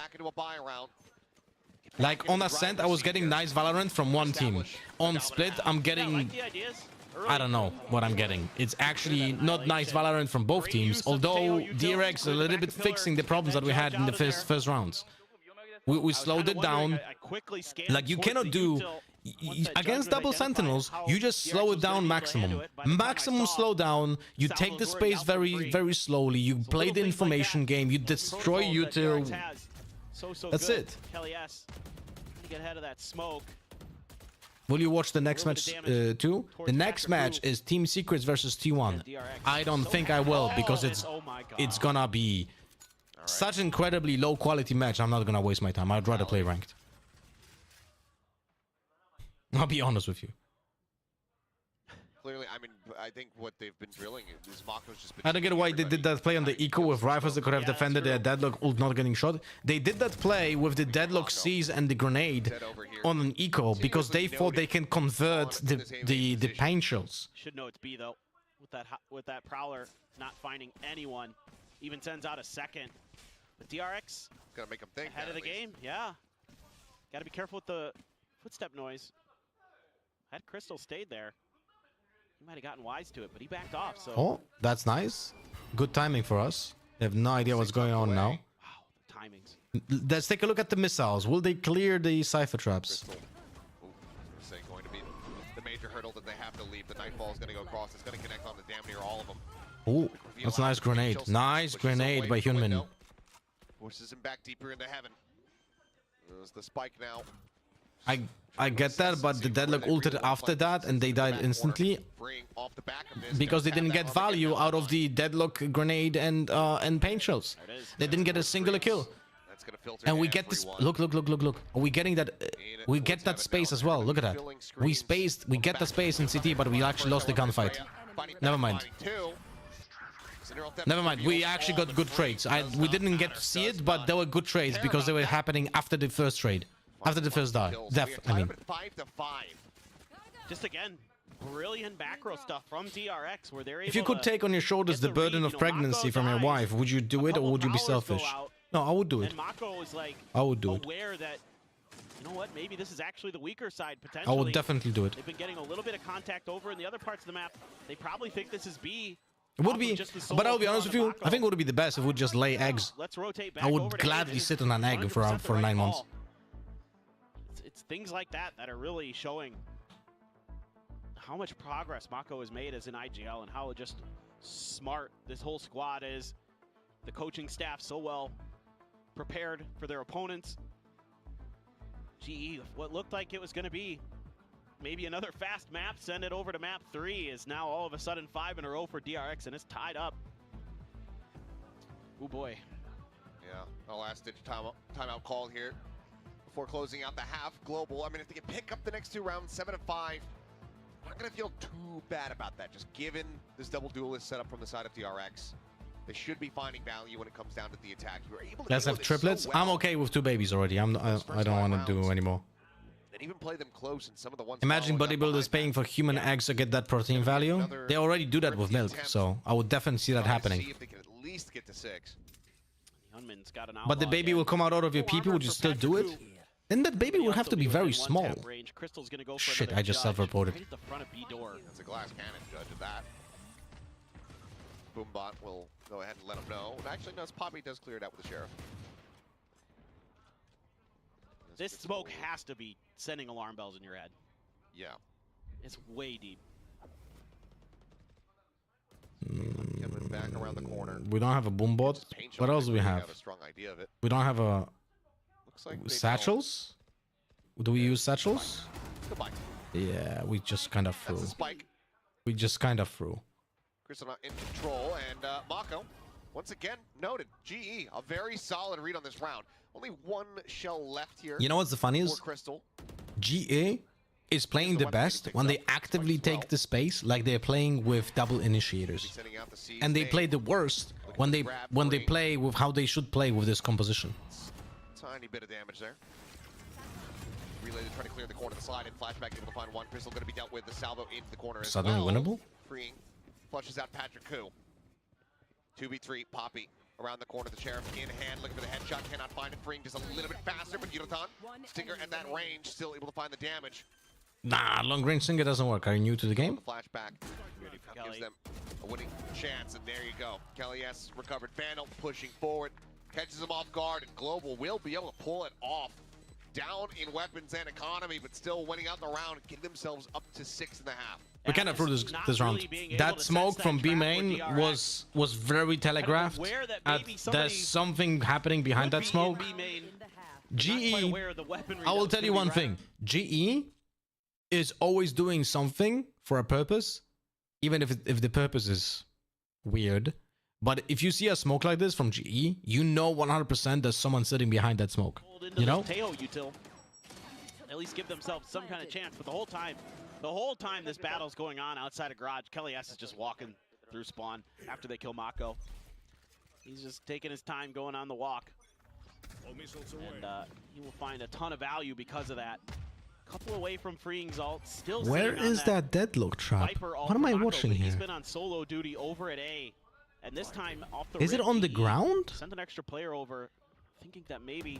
Like, on Ascent, I was getting nice Valorant from one team. On Split, I'm getting... I don't know what I'm getting. It's actually not nice Valorant from both teams, although DRX is a little bit fixing the problems that we had in the first rounds. We slowed it down. Like, you cannot do... Against double sentinels, you just slow it down maximum. Maximum slowdown, you take the space very slowly, you play the information game, you destroy util. That's it. Kelly S. Get ahead of that smoke. Will you watch the next match too? The next match is Team Secrets versus T1. I don't think I will because it's gonna be such an incredibly low quality match. I'm not gonna waste my time. I'd rather play ranked. I'll be honest with you. Clearly, I mean, I think what they've been drilling is Mako's just been... I don't get why they did that play on the Eco with rifles that could have defended their deadlock ult not getting shot. They did that play with the deadlock C's and the grenade on an Eco because they thought they can convert the paint shells. Should know it's B though. With that Prowler not finding anyone, even sends out a second. But DRX gotta make them think ahead of the game. Yeah, gotta be careful with the footstep noise. Had Crystal stayed there, he might have gotten wise to it, but he backed off. So. Oh, that's nice. Good timing for us. They have no idea what's going on now. Wow, the timings. Let's take a look at the missiles. Will they clear the Cypher traps? Going to be the major hurdle that they have to leave. The Nightfall is going to go across. It's going to connect on the damn near all of them. Oh, that's a nice grenade. Nice grenade by Hyunmin. Pushes him back deeper into heaven. There's the spike now. I get that, but the deadlock ulted after that and they died instantly because they didn't get value out of the deadlock grenade and paint shells. They didn't get a singular kill. And we get this. Look. Are we getting that? We get that space as well. Look at that. We get the space in CT, but we actually lost the gunfight. Never mind. Never mind. We actually got good trades. We didn't get to see it, but they were good trades because they were happening after the first trade. After the first death, I mean. 5-5. Just again, brilliant back row stuff from DRX where they're able If you could take on your shoulders the burden of pregnancy from your wife, would you do it or would you be selfish? No, I would do it. And Mako is like I would do it. aware that, you know what, maybe this is actually the weaker side potentially. I would definitely do it. They've been getting a little bit of contact over in the other parts of the map. They probably think this is B. It would be, but I'll be honest with you, I think it would be the best if we would just lay eggs. Let's rotate back I over would to gladly Aiden. sit on an egg 100% for the 9 right months. call. It's things like that that are really showing how much progress Mako has made as an IGL and how just smart this whole squad is. The coaching staff so well prepared for their opponents. GE, what looked like it was going to be maybe another fast map, send it over to map 3, is now all of a sudden 5 in a row for DRX, and it's tied up. Oh boy. Yeah, the last ditch timeout call here before closing out the half. Global, I mean, if they can pick up the next 2 rounds, 7-5, I'm not going to feel too bad about that, just given this double duelist setup from the side of DRX. They should be finding value when it comes down to the attack. You were able to Let's have triplets. I'm okay with 2 babies already. I don't want to do anymore. And even play them close in some of the ones. Imagine bodybuilders paying for human eggs to get that protein value. They already do that with milk, so I would definitely see that happening. See if they can at least get to 6. Hunman's got an But the baby will come out of your PP. Would you still do it? Then that baby will have to be very small. Crystal's gonna go for Shit, I just self-reported. right at the front of B door. That's a glass cannon, judge of that. Boombot will go ahead and let him know. And actually, no, Poppy does clear it out with the Sheriff. This smoke has to be sending alarm bells in your head. Yeah. It's way deep. Coming back around the corner. We don't have a boom bot. What else do we have? A strong idea of it. We don't have a Looks like satchels. Do we use satchels? Goodbye. Yeah, we just kind of That's threw. a spike. We just kind of threw. Crystal not in control, and Mako, once again, noted. GE, a very solid read on this round. Only 1 shell left here. You know what's the funniest? For Crystal. GA is playing the best when they actively take the space, like they're playing with double initiators, and they play the worst when they play with how they should play with this composition. Tiny bit of damage there. Relay to try to clear the corner of the slide, and flashback able to find 1. Crystal going to be dealt with. The salvo into the corner as Suddenly well. winnable. Freeing, flushes out Patrick Koo. 2v3, Poppy around the corner. The Sheriff in hand, looking for the headshot, cannot find it. Freeing just a little bit faster, but Yudotan, Stinger at that range, still able to find the damage. Nah, long range Stinger doesn't work. Are you new to the game? The flashback gives them a winning chance, and there you go. Kelly S recovered. Vandal pushing forward, catches him off guard, and Global will be able to pull it off. Down in weapons and economy, but still winning out the round and getting themselves up to 6.5. We kind of threw this round. That smoke from B main was very telegraphed. There's something happening behind that smoke. GE, I will tell you one thing. GE is always doing something for a purpose, even if the purpose is weird. But if you see a smoke like this from GE, you know 100% there's someone sitting behind that smoke. You know? At least give themselves some kind of chance. But the whole time this battle's going on outside of garage, Kelly S is just walking through spawn after they kill Mako. He's just taking his time going on the walk. And he will find a ton of value because of that. Couple away from freeing Zalt. Still where is that deadlock trap? What am I watching here? He's been on solo duty over at A. And this time off the Is it on the ground? Sent an extra player over, thinking that maybe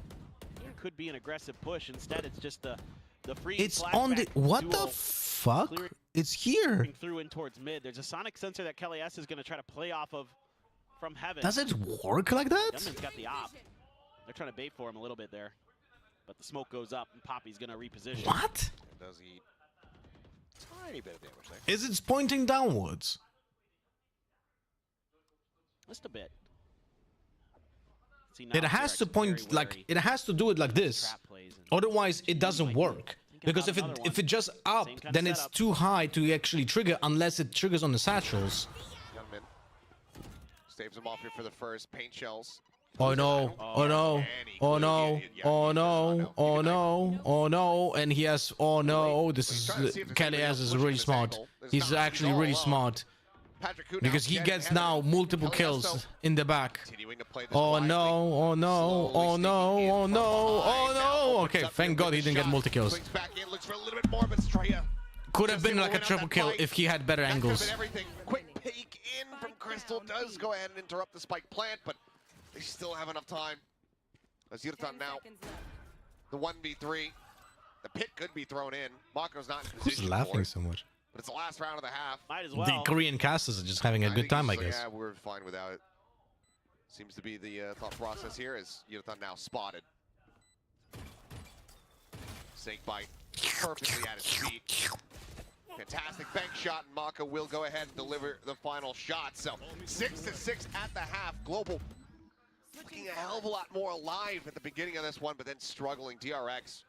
it could be an aggressive push. Instead, it's just the free. It's on the. What the fuck? It's here. Through in towards mid. There's a sonic sensor that Kelly S is going to try to play off of from heaven. Does it work like that? Gunman's got the op. They're trying to bait for him a little bit there, but the smoke goes up and Poppy's going to reposition. What? Does he? Tiny bit of damage there. Is it pointing downwards? Just a bit. See, it has to point like it has to do it like this. Otherwise, it doesn't work. Because if it just up, then it's too high to actually trigger unless it triggers on the satchels. Gunman staves him off here for the first. Paint shells. Oh no! Oh no! Oh no! Oh no! Oh no! Oh no! And he has. Oh no! This is Kelly S is really smart. He's actually really smart. Because he gets now multiple kills in the back. Oh no, oh no, oh no, oh no, oh no. Okay, thank God he didn't get multi kills. Could have been like a triple kill if he had better angles. Quick peek in from Crystal does go ahead and interrupt the spike plant, but they still have enough time. As Yurtan now, the 1v3. The pit could be thrown in. Mako's not in position Who's laughing for so much? But it's the last round of the half. Might as well. The Korean casters are just having a good think time, I he's just guess. like, yeah, we're fine without it. Seems to be the thought process here as Yurtan now spotted. Snake bite perfectly at his feet. Fantastic bank shot, and Mako will go ahead and deliver the final shot. So 6-6 at the half. Global looking a hell of a lot more alive at the beginning of this one, but then struggling. DRX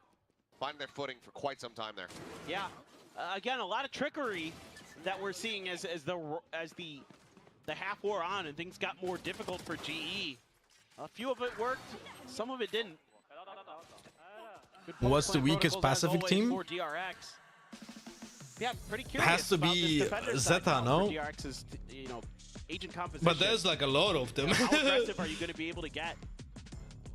finding their footing for quite some time there. Yeah, again, a lot of trickery that we're seeing as the half wore on and things got more difficult for GE. A few of it worked, some of it didn't. What's the weakest Pacific team? For DRX. Yeah, pretty curious. Has to about be this defender Zeta, side no? for DRX's, agent composition. But there's like a lot of them. How aggressive are you going to be able to get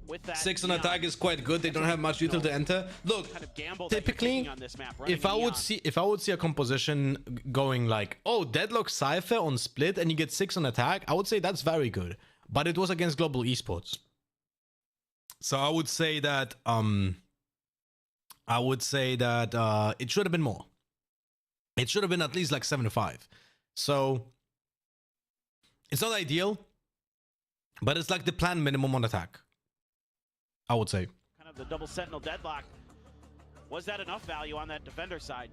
with that? 6 on attack is quite good. They don't have much util to enter. Look, kind of gamble typically, on this map, if I would see a composition going like, oh, Deadlock Cypher on split and you get 6 on attack, I would say that's very good. But it was against Global Esports, so I would say that it should have been more. It should have been at least like 7-5. So it's not ideal, but it's like the planned minimum on attack, I would say. Kind of the double sentinel deadlock. Was that enough value on that defender side?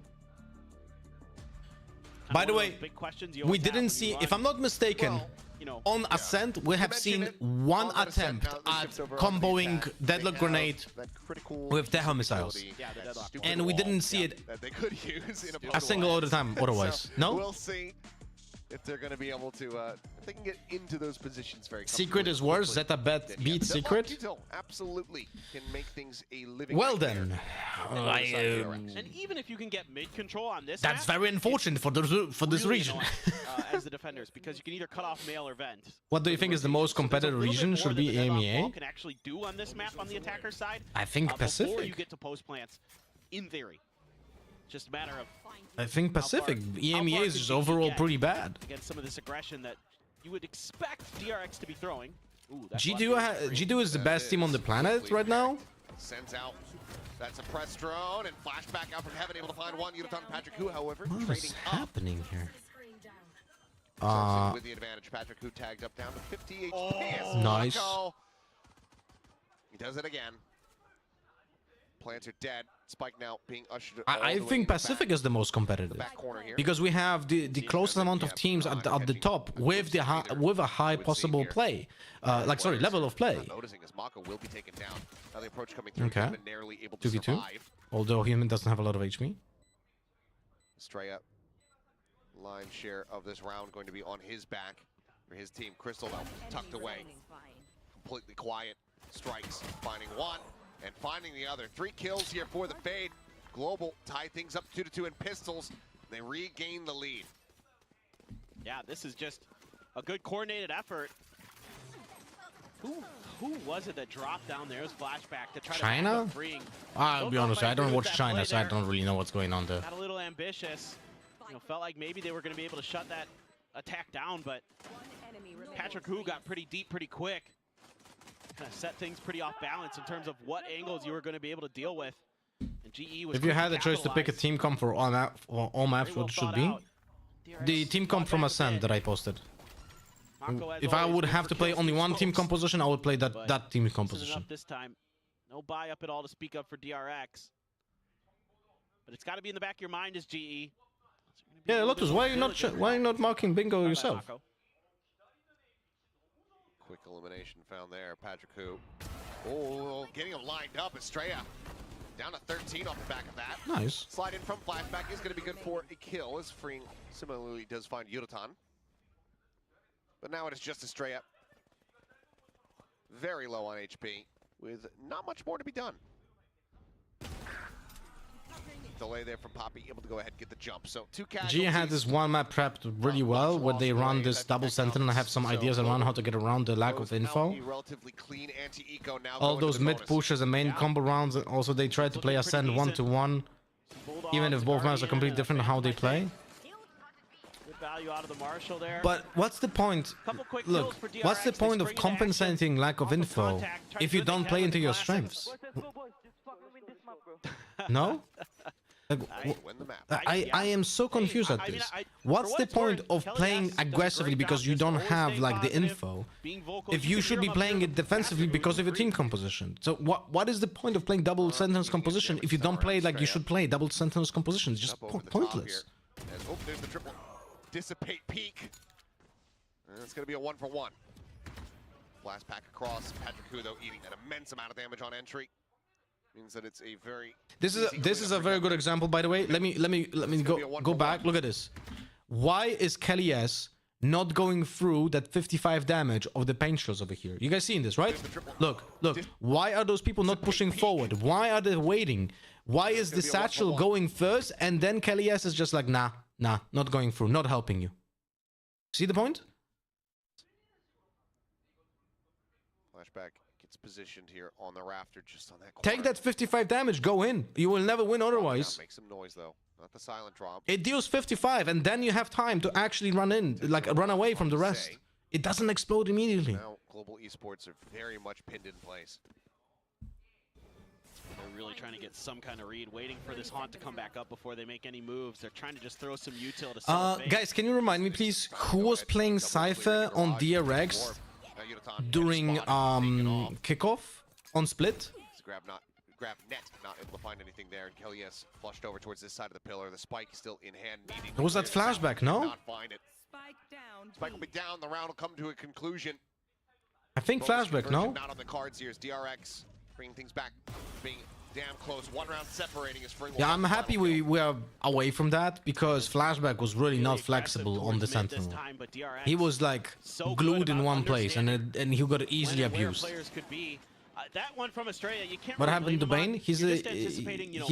By the way, big questions we didn't see, if I'm not mistaken, on Ascent, we have seen one attempt at comboing Deadlock Grenade with Deha missiles. And we didn't see it that they could use in a single other time otherwise. So No? We'll see if they're going to be able to, if they can get into those positions very Secret is worse. Zeta beats Secret. Util absolutely can make things a living Well then, and even if you can get mid control on this, that's map, very unfortunate for this really region. annoying, as the defenders, because you can either cut off mail or vent. What do you think is the most competitive region? Should be EMEA? Can actually do on this map on the attacker side. I think Before you Pacific. get to post plants, in theory, just a matter of. I think Pacific. EMEA is just overall pretty bad. Against some of this aggression that you would expect DRX to be throwing. Ooh, that's G2 is the best team on the planet right now. Sends out that suppressed drone and flashback out from heaven, able to find one. Yurtan Patrick, who, however, What is happening here? With the advantage, Patrick, who tagged up down to 50 HP. Nice. He does it again. Plants are dead. Spike now being ushered. I think Pacific is the most competitive because we have the closest amount of teams at the top with a high possible play, level of play. Noticing as Mako will be taken down. Now the approach coming through. Okay. Narrowly able to 2v2. survive. Although Human doesn't have a lot of HP. Straight up. Line share of this round going to be on his back for his team. Crystal though tucked away, completely quiet. Strikes, finding one. And finding the other. 3 kills here for the Fade. Global tie things up 2-2 in pistols. They regain the lead. Yeah, this is just a good coordinated effort. Who was it that dropped down there? It was flashback to try China? to freeing. I'll be honest, I don't watch China, so I don't really know what's going on there. Got a little ambitious. Felt like maybe they were going to be able to shut that attack down, but Patrick Hu got pretty deep pretty quick. Kind of set things pretty off balance in terms of what angles you were going to be able to deal with. And GE was if you had the choice to pick a team comp for all maps, what should be? The team comp from Ascent that I posted. If I would have to play only one team composition, I would play that team composition. This time, no buy up at all to speak of for DRX. But it's got to be in the back of your mind as GE. Yeah, Lotus, why are you not marking bingo yourself? Quick elimination found there. Patrick Hu. Oh, getting him lined up. Estrella down to 13 off the back of that. Nice. Slide in from flashback is going to be good for a kill, as freeing similarly does find Yurtan. But now it is just Estrella. Very low on HP, with not much more to be done. Delay there from Poppy, able to go ahead and get the jump. So 2 casualties. G had this one map prepped really well, where they run this double sentinel. I have some ideas around how to get around the lack of info. Relatively clean anti-eco now. All those mid pushes and main combo rounds. Also, they try to play Ascent 1-1, even if both maps are completely different how they play. Good value value out of the Marshall there. But what's the point? Look, what's the point of compensating lack of info if you don't play into your strengths? No? Like, I am so confused at this. What's the point of playing aggressively because you don't have like the info if you should be playing it defensively because of your team composition? So what is the point of playing double sentinels composition if you don't play it like you should play double sentinels composition? It's just pointless. Oh, there's the triple dissipate peak. And it's going to be a 1-for-1. Blast pack across. Patrick Hu, though, eating an immense amount of damage on entry. Means that it's a very... This is a very good example, by the way. Let me go back. Look at this. Why is Kelly S not going through that 55 damage of the paint shells over here? You guys seeing this, right? Look. Why are those people not pushing forward? Why are they waiting? Why is the satchel going first and then Kelly S is just like, nah, not going through, not helping you? See the point? Flashback gets positioned here on the rafter, just on that corner. Take that 55 damage, go in. You will never win otherwise. Make some noise though, not the silent drop. It deals 55 and then you have time to actually run in, like run away from the rest. It doesn't explode immediately. Now global esports are very much pinned in place. They're really trying to get some kind of read, waiting for this haunt to come back up before they make any moves. They're trying to just throw some util to guys, can you remind me please, who was playing Cypher on DRX during kickoff on split? Grab net, not able to find anything there. And Kelly S flushed over towards this side of the pillar. The spike still in hand, needing. Was that flashback? No. Not find it. Spike will be down. The round will come to a conclusion. I think flashback. No. Not on the cards here. Is DRX bringing things back, being damn close. 1 round separating his spring. Yeah, I'm happy we are away from that because flashback was really not flexible on the Sentinel. He was like glued in one place and he got easily abused. That one from Australia, you can't. What happened to Bane? He's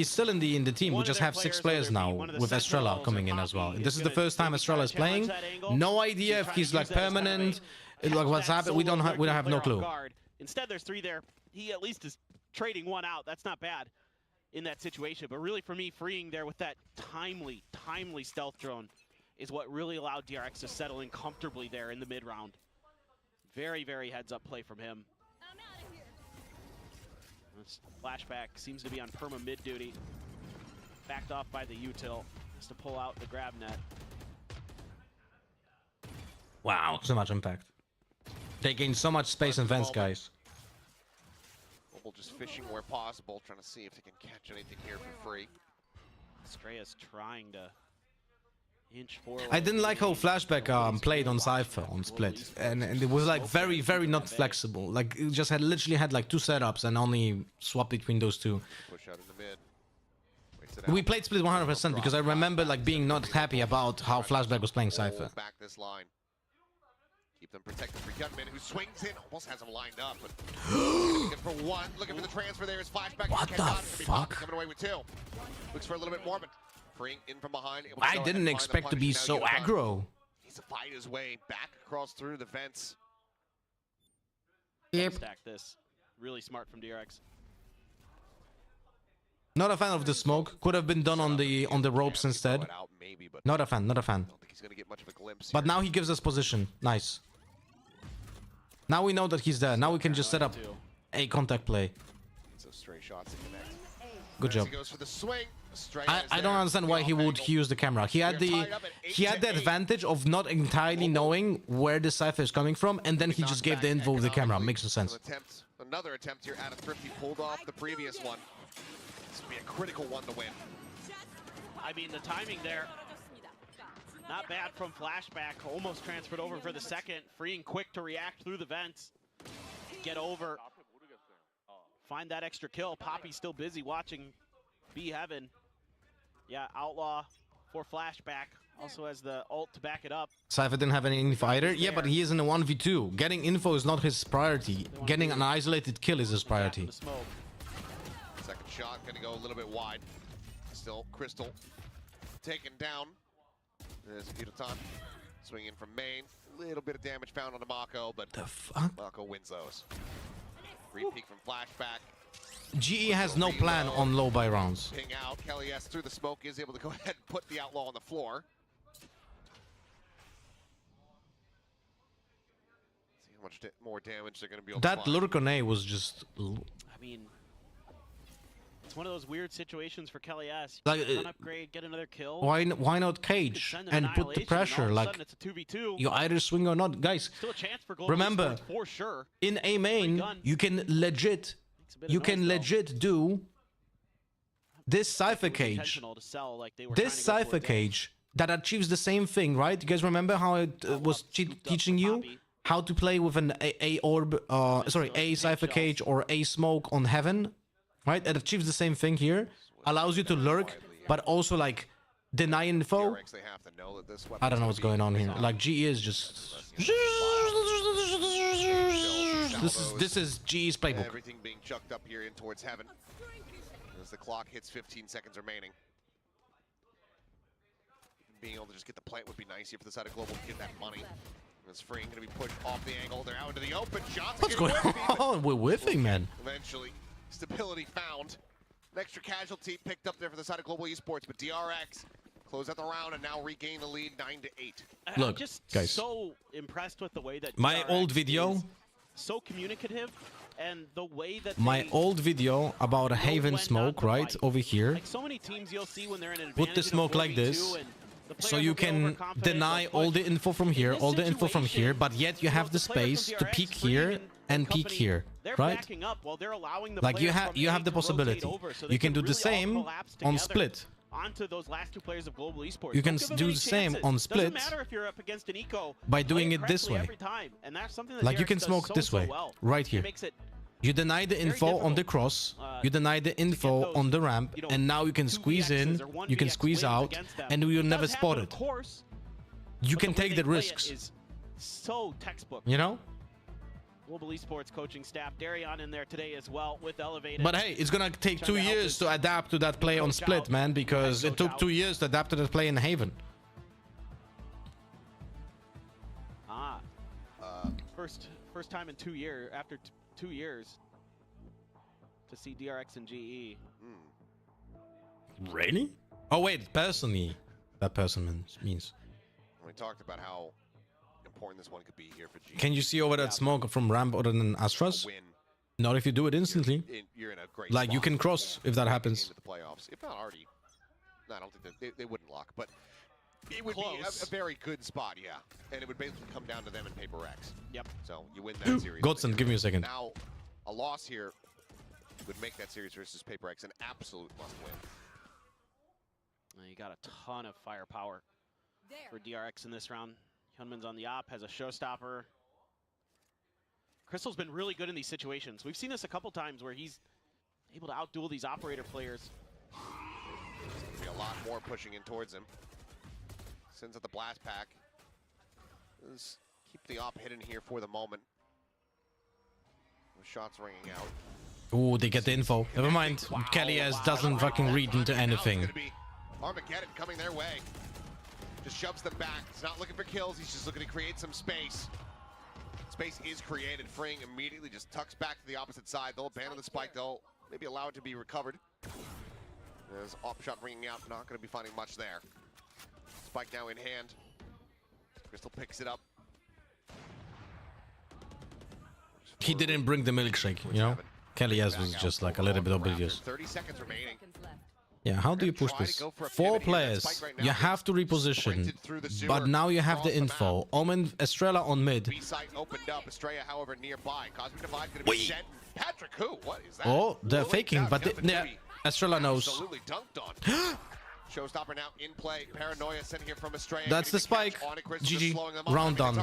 still in the team. We just have 6 players now with Estrella coming in as well. This is the first time Estrella is playing. No idea if he's like permanent, like what's happened. We don't have no clue. Instead, there's 3 there. He at least is trading 1 out. That's not bad in that situation. But really, for me, freeing there with that timely stealth drone is what really allowed DRX to settle in comfortably there in the mid round. Very heads-up play from him. This flashback seems to be on perma mid duty. Backed off by the util. Has to pull out the grab net. Wow, so much impact. They gain so much space and vents, guys. Global just fishing where possible, trying to see if they can catch anything here for free. Estrellas trying to inch forward. I didn't like how flashback played on Cypher on split, and it was like very not flexible. Like it just literally had like 2 setups and only swapped between those 2. Push out in the mid. We played split 100% because I remember like being not happy about how flashback was playing Cypher. Back this line. Keep them protected for Gunman, who swings in, almost has him lined up. But looking for 1, looking for the transfer there is flashback. What the fuck? Coming away with 2. Looks for a little bit more, but freeing in from behind. I didn't expect to be so aggro. Needs to fight his way back across through the vents. Yep. Stack this. Really smart from DRX. Not a fan of the smoke. Could have been done on the ropes instead. Not a fan. I don't think he's gonna get much of a glimpse but now he gives us position. Nice. Now we know that he's there. Now we can just set up a contact play. So stray shots to connect. Good job. He goes for the swing. I don't understand why he would use the camera. He had the advantage of not entirely knowing where the Cypher is coming from, and then he just gave the info with the camera. Makes no sense. Another attempt here out of Thrifty, pulled off the previous one. This would be a critical one to win. I mean, the timing there, not bad from flashback. Almost transferred over for the second. Freeing quick to react through the vents. Get over. Find that extra kill. Poppy's still busy watching B Heaven. Yeah, Outlaw for flashback. Also has the ult to back it up. Cypher didn't have any info either. Yeah, but he is in a 1v2. Getting info is not his priority. Getting an isolated kill is his priority. Second shot gonna go a little bit wide. Still Crystal taken down. There's Yutan swinging from main. A little bit of damage found on the Mako, but the fuck? Mako wins those. Free peek from flashback. GE has no plan on low buy rounds. Ping out. Kelly S through the smoke is able to go ahead and put the Outlaw on the floor. much more damage they're going to be able That to find. Lurkone was just... I mean, it's one of those weird situations for Kelly S. Like, Run upgrade, get another kill. Why not You cage could send and an put the annihilation, pressure? and all of a Like, sudden it's a 2v2. you either swing or not. Guys, Still a chance for Global remember, Esports for sure. in A main, gun. you can legit... Makes a bit of You noise, can though. legit do this cipher It was cage. intentional to sell, like they were This trying to go for cipher a day. cage that achieves the same thing, right? You guys remember how it was teaching you how to play with an A orb, sorry, A cipher cage or A smoke on heaven, right? It achieves the same thing here. Allows you to lurk, but also like deny info. DRX, they have to know that this I don't know weapon's what's gonna going on be here. Like GE is just. This is GE's playbook. Everything being chucked up here in towards heaven. As the clock hits 15 seconds remaining. Being able to just get the plant would be nice here for the side of Global to get that money. This Free going to be pushed off the angle. They're out into the open. Shots. What's going on? We're whiffing, man. Eventually, stability found. An extra casualty picked up there for the side of Global Esports, but DRX close out the round and now regain the lead 9-8. Look, I'm just guys. so impressed with the way that My DRX old video. is so communicative, and the way that My they old video about a know Haven when smoke, not to right fight. over here. Like so many teams you'll see when they're in an Put the advantage in a smoke like 4v2 this, and the so players you will get can overconfident, deny they'll all push. the info from here, In all this the info from here, situation, but yet you have the the players space from to DRX, peek Free here and and the peek company, here, they're right? backing up while they're allowing the Like you players have from you A have the to rotate possibility. over, so You they can do really the all same collapse on together split. onto those last two players of Global Esports. You Don't can give them do any the same chances. on split Doesn't matter if you're up against an eco. by Play doing it this correctly way. every time, and that's something that Like you DRX can does smoke so, this so way, well. right It here. makes it You deny the info on the difficult, cross, you deny the info those, on the ramp, you know, and now you can 2 squeeze in, VXs or 1 you can VX squeeze wins out, against them. and you'll It never does spot happen, it. of course, You but can the way take they the play it risks, is so textbook. you know? Global Esports coaching staff, Darion in there today as well with Elevated. But hey, it's gonna take Trying 2 to help years his to adapt to that play on coach split, out, man, because head it took coach 2 out. years to adapt to that play in Haven. First time in 2 years, after 2 years, to see DRX and GE. Really? Oh wait, personally, that person means. We talked about how important this one could be here for G. Can you see over that smoke from ramp other than Astras? Win. Not if you do it instantly. You're in a great Like you spot can cross if that happens. into the playoffs. If not already, no, I don't think that they wouldn't lock, but it would Close. be a very good spot, yeah. And it would basically come down to them and Paper X. Yep. So you win that series. Godson, give me a second. Now, a loss here would make that series versus Paper X an absolute must-win. You got a ton of firepower for DRX in this round. Hyunmin's on the op, has a showstopper. Crystal's been really good in these situations. We've seen this a couple times where he's able to outduel these operator players. There's going to be a lot more pushing in towards him. Sends out the blast pack. Let's keep the op hidden here for the moment. The shots ringing out. Ooh, they get the info. Never mind. Kelly S doesn't fucking read into anything. Now it's gonna be Armageddon coming their way. Just shoves them back. He's not looking for kills. He's just looking to create some space. Space is created. Freeing immediately just tucks back to the opposite side. They'll abandon the spike. They'll maybe allow it to be recovered. There's op shot ringing out. Not going to be finding much there. Spike now in hand. Crystal picks it up. He didn't bring the milkshake, you know? Kelly S was just like a little bit oblivious. 30 seconds remaining. Yeah, how do you push this? 4 players, you have to reposition, but now you have the info. Omen, Estrella on mid. B site opened up. Estrella, however, nearby. Cosmic Divide going to be sent. Patrick, who? What is that? Oh, they're Lily faking, down, but Kevin yeah, Tibby Estrella knows. absolutely dunked on. Showstopper now in play. Paranoia sent here from Estrella. That's the spike. GG. Round done.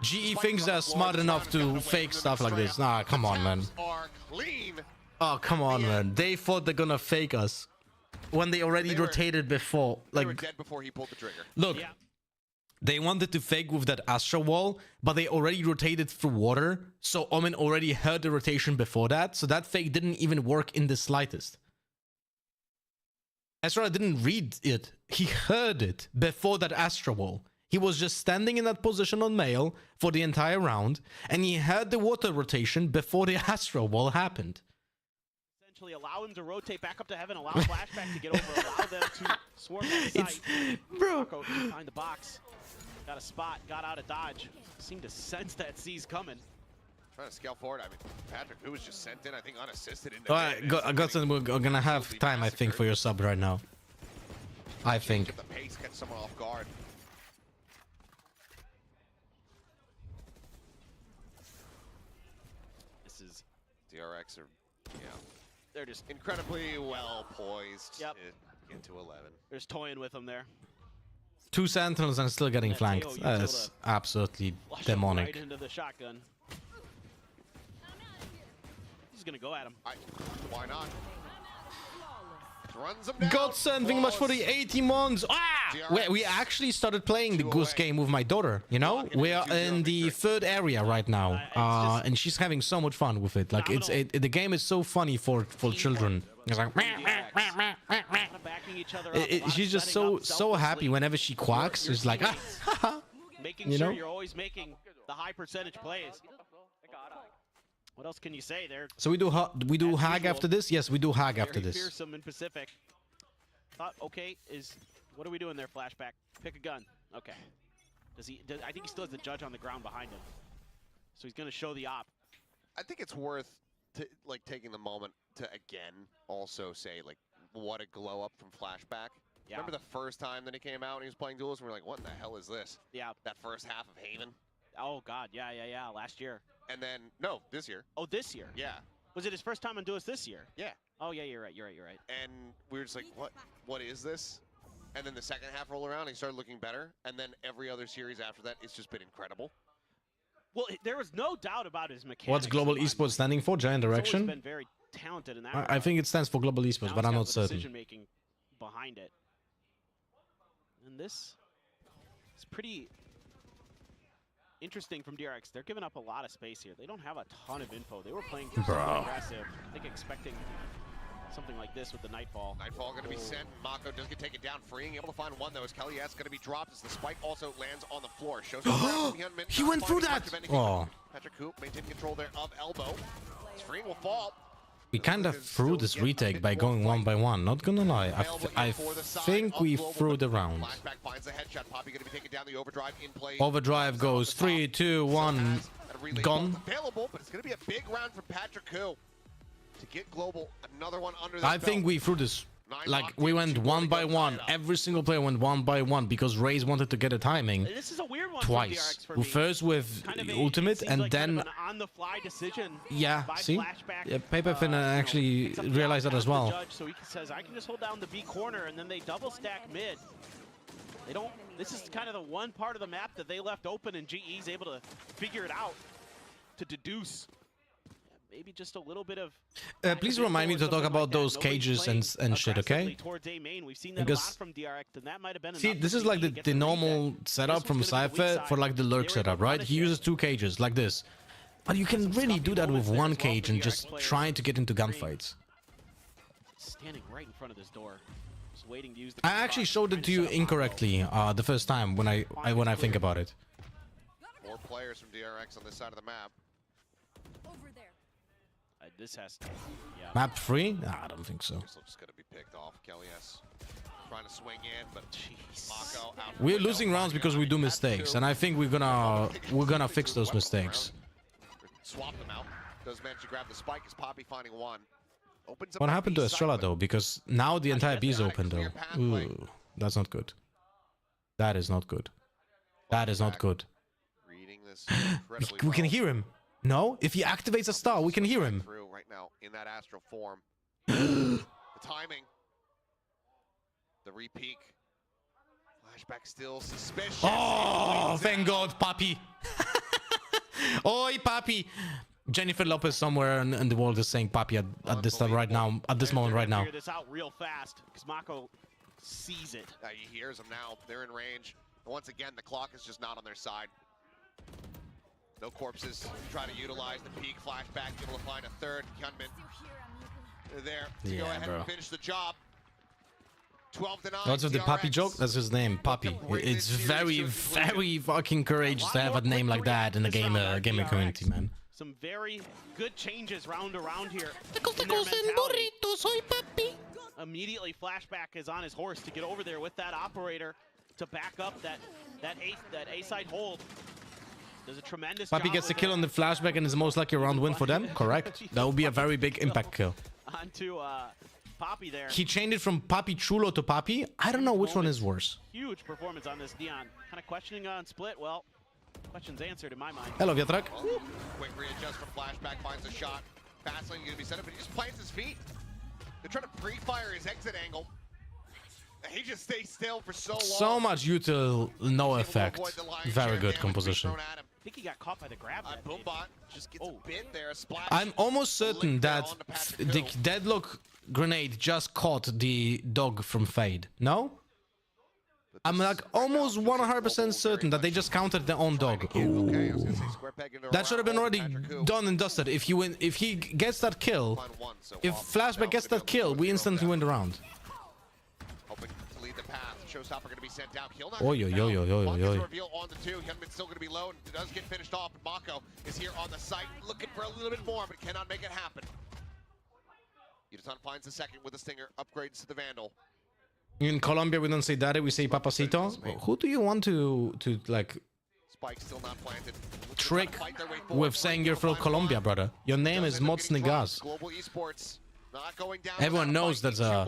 GE thinks they're smart enough to fake stuff like this. Nah, come on, man. Oh, come on, man. They thought they're gonna fake us when they already rotated before. They were Like, dead before he pulled the trigger. look, they wanted to fake with that Astra wall, but they already rotated through water, so Omen already heard the rotation before that, so that fake didn't even work in the slightest. Astra didn't read it, he heard it before that Astra wall. He was just standing in that position on male for the entire round, and he heard the water rotation before the Astra wall happened. Essentially allow him to rotate back up to heaven, allow flashback to get over, allow them to swarm the site. Bro. Marco behind the box. Got a spot, got out of dodge. Seemed to sense that C's coming. Trying to scale forward. I mean, Patrick, who was just sent in, I think, unassisted. We're gonna have time, I think, for your sub right now. I think. Get the pace, catch someone off guard. This is DRX are, they're just incredibly well poised. Yep. To get to 11. They're just toying with them there. 2 Sentinels and still getting That flanked. Teo, you That's able to absolutely flush him demonic. right into the shotgun. He's gonna go at him. Why not? Runs him down. God send, thank you much for the 80 months. We actually started playing the Goose game with my daughter, you know? We are in the 3rd area right now. And she's having so much fun with it. Like, the game is so funny for children. It's like, she's just so happy whenever she quacks. She's like, making sure you're always making the high percentage plays. What else can you say there? So we do Hag after this? Yes, we do Hag after this. Fearsome in Pacific. Thought, okay, what are we doing there, Flashback? Pick a gun. Okay. I think he still has the judge on the ground behind him. So he's gonna show the op. I think it's worth taking the moment to again also say what a glow up from Flashback. Yeah. Remember the first time that he came out and he was playing duels and we were like, what in the hell is this? Yeah. That first half of Haven. Oh god, yeah, last year. And then no, this year. Oh, this year. Yeah. Was it his first time on Duelist this year? Yeah. Oh yeah, you're right. And we were just like, what is this? And then the second half roll around, he started looking better. And then every other series after that, it's just been incredible. Well, there was no doubt about his mechanics. What's Global Esports standing for? Giant He's Direction? always been very talented in that. I think it stands for Global Esports, but I'm not certain. Decision making behind it. And this is pretty interesting from DRX. They're giving up a lot of space here. They don't have a ton of info. They were playing something aggressive. I think expecting something like this with the Nightfall. Nightfall going to be sent. Mako does get taken down, freeing. Able to find one, though, as Kelly S going to be dropped as the spike also lands on the floor. Shows he went through that! Oh. Patrick Coop maintaining control there of elbow. His freeing will fall. We kind of threw this retake by going 1 by 1, not gonna lie. I think we threw the round. Flashback finds the headshot. Poppy going to be taking down the overdrive in play. Overdrive goes 3, 2, 1, gone. Available, but it's going to be a big round for Patrick Coop to get global. Another one under the I think we threw this. Like, we went 1 by 1. Every single player went 1 by 1 because Raze wanted to get a timing. This is a weird one twice. For me. First with ultimate and like then... kind of an on-the-fly decision. Yeah, see? Flashback. Yeah, Paperfin actually realized that as well. Judge, so he says, I can just hold down the B corner, and then they double stack mid. They don't... This is kind of the one part of the map that they left open, and GE's able to figure it out to deduce. Maybe just a little bit of... please remind me to talk about those cages and shit, okay? We've seen that a lot from DRX, and that might have been see, this is like the normal setup from Cypher for like the lurk setup, right? He uses 2 cages like this. But you can really do that with 1 cage and just trying to get into gunfights. Standing right in front of this door. Just waiting to use the... I actually showed it to you incorrectly the first time when I think about it. More players from DRX on this side of the map. Over there. This has to, yeah. Map 3? Nah, I don't think so. This looks gonna be picked off. Kelly S trying to swing in, but Mako out. We're losing rounds because we do mistakes, and I think we're gonna fix those mistakes. Swap them out. Does manage to grab the spike as Poppy finding one. Opens up What happened to Estrella though? Because now the entire B is open though. Ooh, that's not good. That is not good. That is not good. Reading this We can hear him. No? If he activates a star, we can hear him. Right now in that astral form. The timing. The repeak. Flashback still suspicious. Oh, thank God, Papi. Oi, Papi. Jennifer Lopez somewhere in the world is saying Papi at this time right now, at this moment right now. Figure this out real fast because Mako sees it. He hears them now. They're in range. And once again, the clock is just not on their side. No corpses. Try to utilize the peak flashback. Able to find a third. Gunman there to go ahead and finish the job. 12 to 9. What's with the Papi joke? That's his name, Papi. It's very, very fucking courageous to have a name like that in the gaming community, man. Some very good changes round around here. Immediately, Flashback is on his horse to get over there with that operator to back up that that A side hold does a tremendous Papi job gets the with kill it. on the flashback and is most likely a round win for them. Correct. That would be a very big impact kill. Onto Poppy there. He changed it from Papi Chulo to Papi. I don't know which one is worse. Huge performance on this Dion. Kind of questioning on split. Well, questions answered in my mind. Hello, Viatrak. Quick readjust from flashback, finds a shot. Fastlane gonna be set up, but he just plants his feet. They're trying to pre-fire his exit angle. He just stays still for so long. So much util, no effect. Very good composition. I think he got caught by the grab. Boombot just gets a bit there, a splash. I'm almost certain that the deadlock grenade just caught the dog from Fade. No? I'm like almost 100% certain that they just countered their own dog. Ooh. That should have been already done and dusted. If he gets that kill, if Flashback gets that kill, we instantly win the round. Hoping to lead the path. Showstopper going to be sent down. He'll not Oy, yo, yo, yo, yo, yo. reveal on the two. Hyunmin's still going to be low, and it does get finished off. And Mako is here on the site, looking for a little bit more, but cannot make it happen. Yutan finds the second with a stinger, upgrades to the Vandal. In Colombia, we don't say daddy, we say papacito. Who do you want to like Spike still not planted. trick with saying you're from Colombia, brother? Your name is Mocnigas. Global Esports not going down. Everyone knows there's a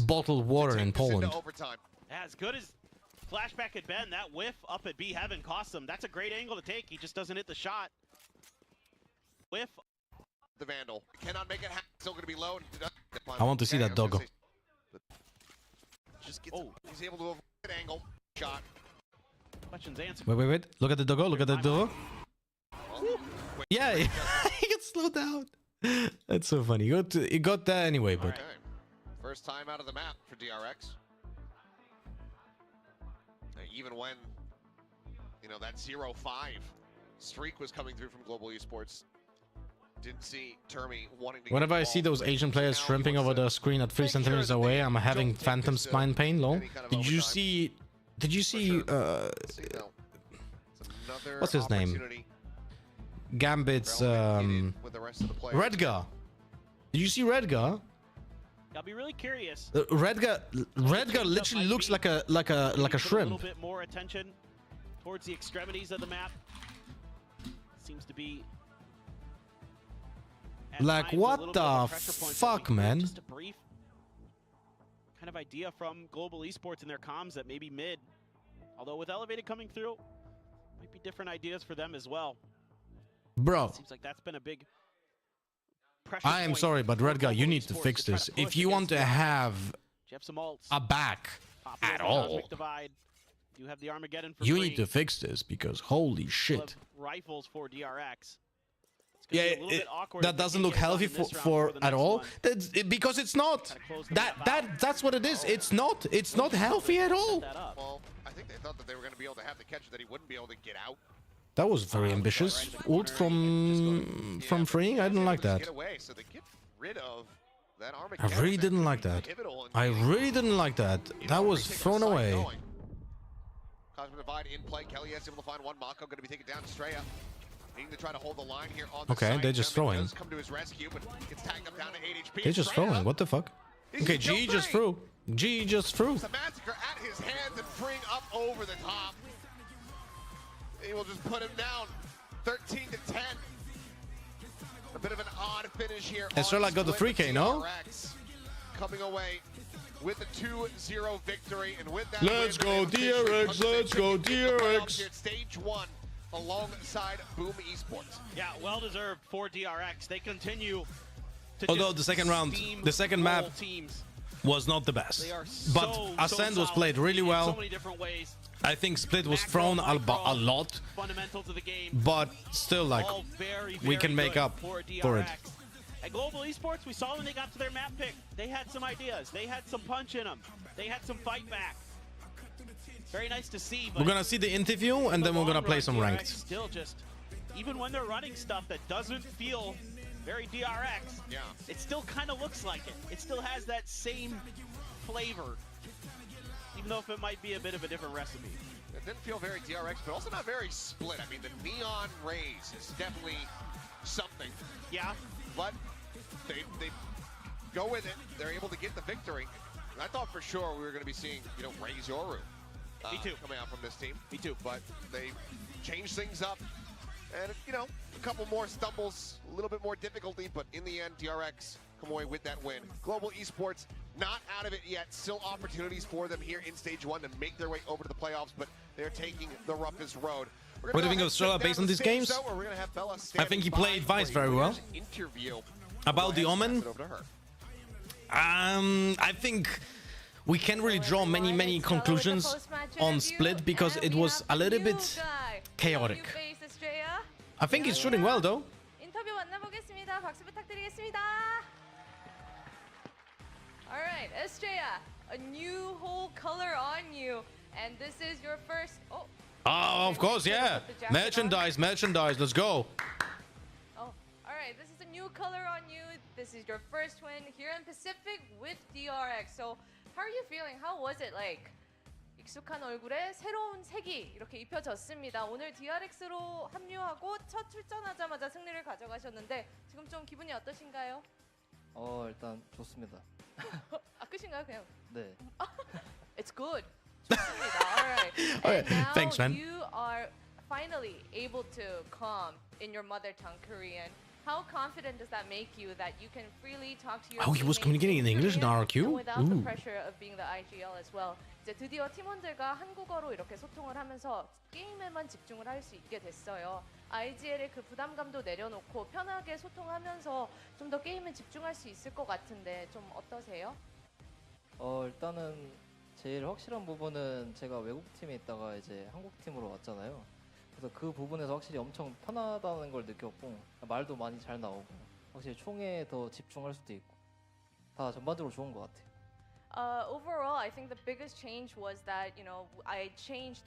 bottled water in Poland. As good as Flashback had been, that whiff up at B Heaven cost him. That's a great angle to take. He just doesn't hit the shot. Whiff. The Vandal cannot make it happen. Still going to be low. I want to see that doggo. Just gets, he's able to avoid that angle. Shot. Questions answered. Wait. Look at the doggo. Look at the doggo. Yeah, he gets slowed down. That's so funny. He got there anyway, but. Okay. First time out of the map for DRX. Even when, you know, that 0-5 streak was coming through from Global Esports, didn't see Termi wanting to. Whenever I see those Asian players shrimping over the screen at 3 centimeters away, I'm having phantom spine pain. Lol. Did you see? What's his name? Gambit's Redgar. Did you see Redgar? I'll be really curious. Redgar literally looks like a shrimp. A little bit more attention towards the extremities of the map. Seems to be. Like what the fuck, man? Just a brief kind of idea from Global Esports and their comms that maybe mid, although with Elevated coming through, might be different ideas for them as well. Bro, seems like that's been a big pressure. I am sorry, but Redgar, you need to fix this. If you want to have a back at all, you have the Armageddon for you free. need to fix this because holy shit. Rifles for DRX. Yeah, that doesn't look healthy for at all. Because it's not. That's what it is. It's not. It's not healthy at all. Well, I think they thought that they were going to be able to have the catch, that he wouldn't be able to get out. That was very ambitious. Ult from freeing. I didn't like that. Get away, so they get rid of that I really didn't like that. I really didn't like that. That was thrown away. Cosmic Divide in play. Kelly is able to find one. Mako going to be taken down. Straya needing to try to hold the line here on the okay, side. they're just throwing. Come to his rescue, but gets tagged up down to 8 HP. They're just throwing. What the fuck? Okay, G just threw. G just threw. It's a massacre at his hands and freeing up over the top. He will just put him down. 13 to 10. A bit of an odd finish here. Estrella got the 3K, no? Coming away with a 2-0 victory, and with that, let's go DRX. Let's go DRX. Stage 1. Alongside Boom Esports. Yeah, well deserved for DRX. They continue to although the second round, the second map was not the best. But Ascend was played really well. So many different ways. I think Split was thrown a lot. Fundamentals of the game. But still, like, we can make up for it. At Global Esports, we saw when they got to their map pick, they had some ideas. They had some punch in them. They had some fight back. Very nice to see. We're gonna see the interview and then we're gonna play some ranked. Still just, even when they're running stuff that doesn't feel very DRX, it still kind of looks like it. It still has that same flavor, even though if it might be a bit of a different recipe. It didn't feel very DRX, but also not very Split. I mean, the neon rays is definitely something. Yeah. But they go with it. They're able to get the victory. And I thought for sure we were going to be seeing, you know, Raze Yoru. Me too. Coming out from this team. Me too. But they changed things up. And, you know, a couple more stumbles, a little bit more difficulty, but in the end, DRX come away with that win. Global Esports not out of it yet. Still opportunities for them here in stage 1 to make their way over to the playoffs, but they're taking the roughest road. What do you think of Australia based on these games? I think he played Vice very well. About the Omen, I think we can't really draw many conclusions on Split because it was a little bit chaotic. I think he's shooting well though. 인터뷰 만나보겠습니다. 박수 부탁드리겠습니다. All right, Estrella, a new whole color on you, and this is your first. Oh. Oh, of course, yeah. Merchandise. Let's go. Oh, all right. This is a new color on you. This is your first win here in Pacific with DRX. So, how are you feeling? How was it like? 익숙한 얼굴에 새로운 색이 이렇게 입혀졌습니다. 오늘 DRX로 합류하고 첫 출전하자마자 승리를 가져가셨는데 지금 좀 기분이 어떠신가요? 일단 좋습니다. 끝인가요, 그냥? 네. It's good. 좋습니다. All right. Alright, And now thanks, man. you are finally able to come in your mother tongue Korean. How confident does that make you that you can freely talk to your Oh, he was teammates communicating in English in Korean RQ? and without the Ooh. pressure of being the IGL as well. 이제 드디어 팀원들과 한국어로 이렇게 소통을 하면서 게임에만 집중을 할 수 있게 됐어요. IGL의 그 부담감도 내려놓고 편하게 소통하면서 좀 더 게임에 집중할 수 있을 것 같은데 좀 어떠세요? 일단은 제일 확실한 부분은 제가 외국 팀에 있다가 이제 한국 팀으로 왔잖아요. 그래서 그 부분에서 확실히 엄청 편하다는 걸 느꼈고 말도 많이 잘 나오고 확실히 총에 더 집중할 수도 있고 다 전반적으로 좋은 것 같아요. Overall, I think the biggest change was that, you know, I joined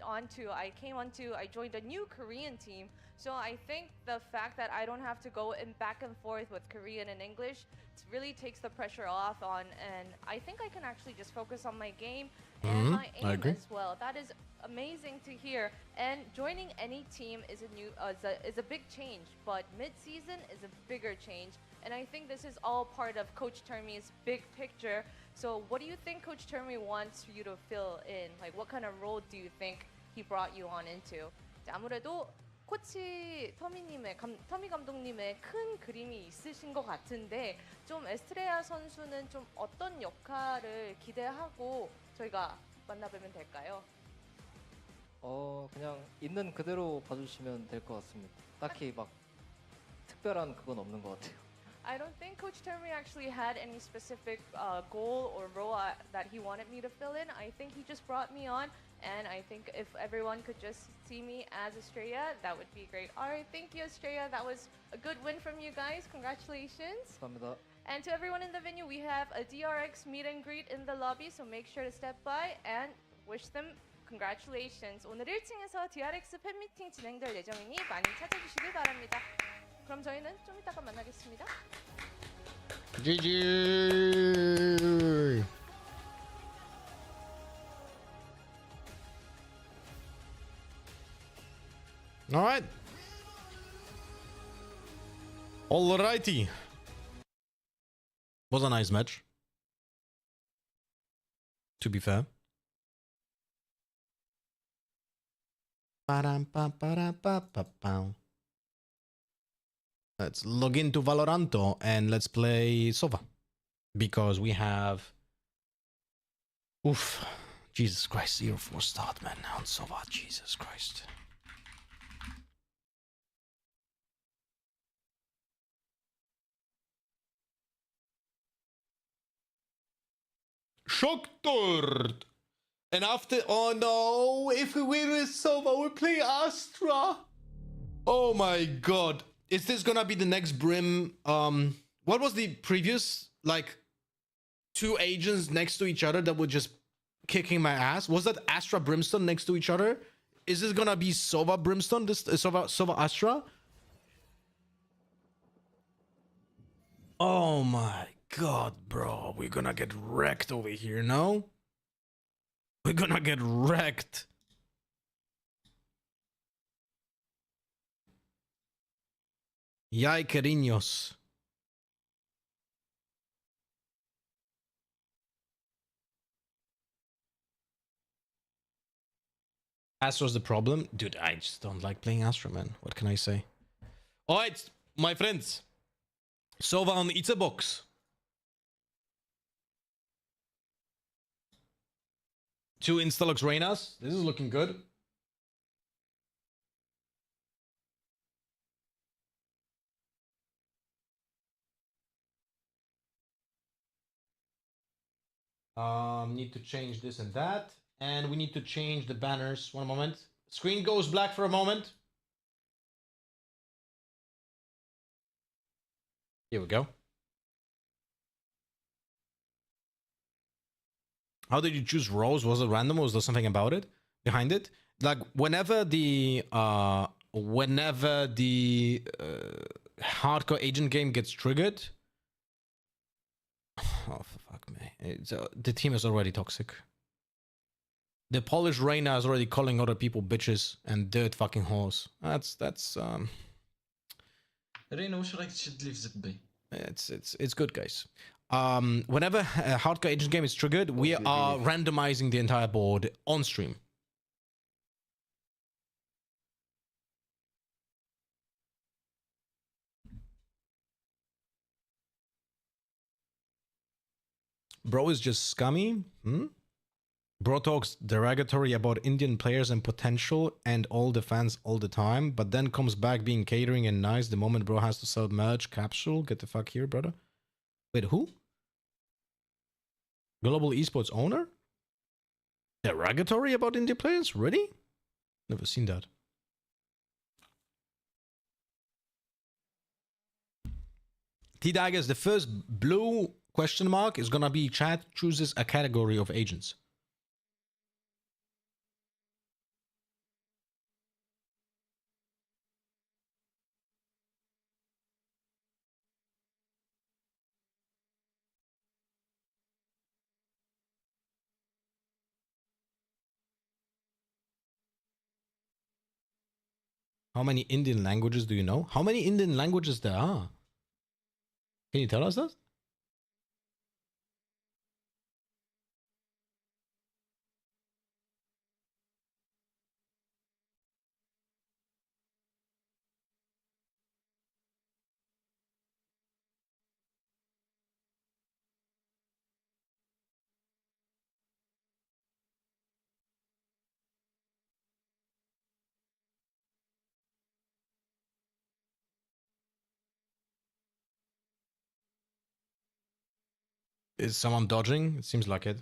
a new Korean team. So I think the fact that I don't have to go back and forth with Korean and English really takes the pressure off and I think I can actually just focus on my game and my I aim agree. as well. That is amazing to hear. And joining any team is a big change, but mid-season is a bigger change. And I think this is all part of Coach Termi's big picture. So what do you think Coach Termi wants you to fill in? Like what kind of role do you think he brought you on into? 아무래도 코치 터미 감독님의 큰 그림이 있으신 것 같은데 좀 에스트레아 선수는 좀 어떤 역할을 기대하고 저희가 만나보면 될까요? 그냥 있는 그대로 봐주시면 될 것 같습니다. 딱히 막 특별한 그건 없는 것 같아요. I don't think Coach Termi actually had any specific goal or role that he wanted me to fill in. I think he just brought me on, and I think if everyone could just see me as Estrella, that would be great. All right, thank you, Estrella. That was a good win from you guys. Congratulations. 감사합니다. And to everyone in the venue, we have a DRX meet and greet in the lobby, so make sure to step by and wish them congratulations. 오늘 1층에서 DRX 팬미팅 진행될 예정이니 많이 찾아주시길 바랍니다. 그럼 저희는 좀 이따가 만나겠습니다. GG. All right. Alrighty. Was a nice match. To be fair. Let's log into Valoranto and let's play Sova. Because we have... Oof. Jesus Christ, 0-4 start, man. On Sova, Jesus Christ. Shocked. And after... Oh no. If we win with Sova, we play Astra. Oh my god. Is this gonna be the next Brim? What was the previous, like, two agents next to each other that were just kicking my ass? Was that Astra Brimstone next to each other? Is this gonna be Sova Brimstone? This Sova Astra? Oh my god, bro. We're gonna get wrecked over here, no? We're gonna get wrecked. Yay, cariños. Astro's the problem? Dude, I just don't like playing Astro, man. What can I say? Alright, my friends. Sova on It's a box. 2 Instalux Reynas. This is looking good. Need to change this and that. And we need to change the banners. One moment. Screen goes black for a moment. Here we go. How did you choose roles? Was it random or was there something about it? Behind it? Like whenever the hardcore agent game gets triggered. Oh, for fuck me. The team is already toxic. The Polish Reina is already calling other people bitches and dirt fucking whores. That's Reina, what should I leave it be? It's good, guys. Whenever a hardcore agent game is triggered, we are randomizing the entire board on stream. Bro is just scummy. Bro talks derogatory about Indian players and potential and all the fans all the time, but then comes back being catering and nice the moment bro has to sell merch capsule. Get the fuck here, brother. Wait, who? Global Esports owner? Derogatory about Indian players? Really? Never seen that. T-Daggers, the first blue question mark is gonna be chat chooses a category of agents. How many Indian languages do you know? How many Indian languages there are? Can you tell us that? Is someone dodging? It seems like it.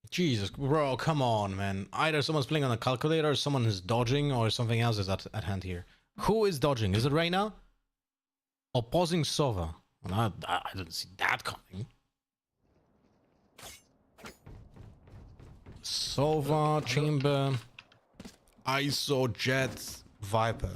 Jesus, bro, come on, man. Either someone's playing on a calculator, someone is dodging, or something else is at hand here. Who is dodging? Is it Reina? Opposing Sova? Well, I didn't see that coming. Sova, Chamber, ISO, Jet, Viper.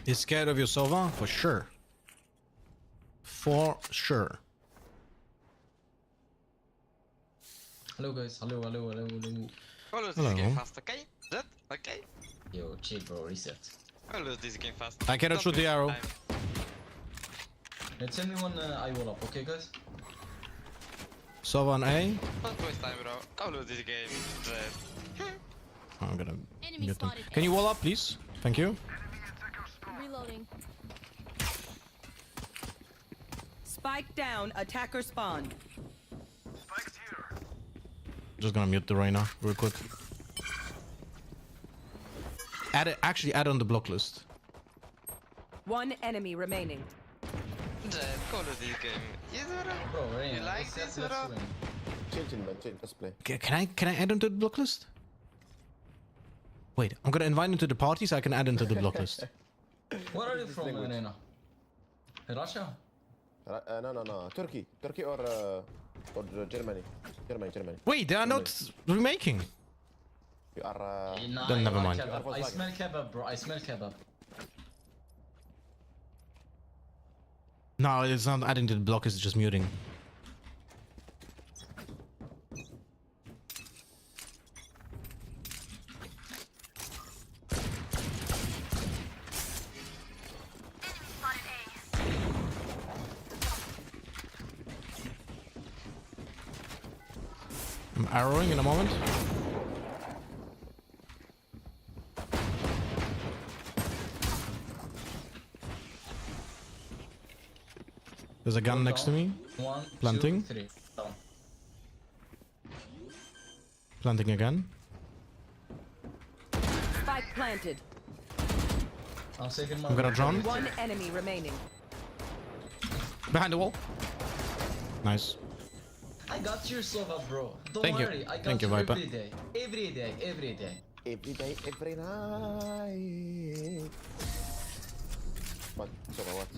Is scared of your Sova? For sure. For sure. Hello guys, hello. I'll lose Hello. this game fast, okay? Is that okay? Yo, chill bro, reset. I'll lose this game fast. I cannot shoot the arrow. Tell me when I wall up, okay guys? Sova on A. Don't waste time, bro. I'll lose this game. I'm gonna Enemy get them. spotted. Can you wall up, please? Thank you. Reloading. Spike down, attacker spawn. Just gonna mute the Reina real quick. Add it. Actually, add on the block list. One enemy remaining. Call of Duty game. Bro, you like this, bro? Chill, man, chill. Let's play. Can I add him to the block list? Wait, I'm gonna invite him to the party so I can add him to the block list. Where are you from, Nena? Russia? No. Turkey or Germany. Germany. Wait, they are not remaking. You are. Then never mind. I smell kebab, bro. I smell kebab. No, it's not adding to the block, it's just muting. I'm arrowing in a moment. There's a gun next to me. One, Planting. 2, 3. Down. Planting again. Spike planted. I'm saving my. I'm gonna drone. One enemy remaining. Behind the wall. Nice. I got your Sova, bro. Don't Thank you. worry. I got Thank you, you Viper. every day. Every day. Every night. What?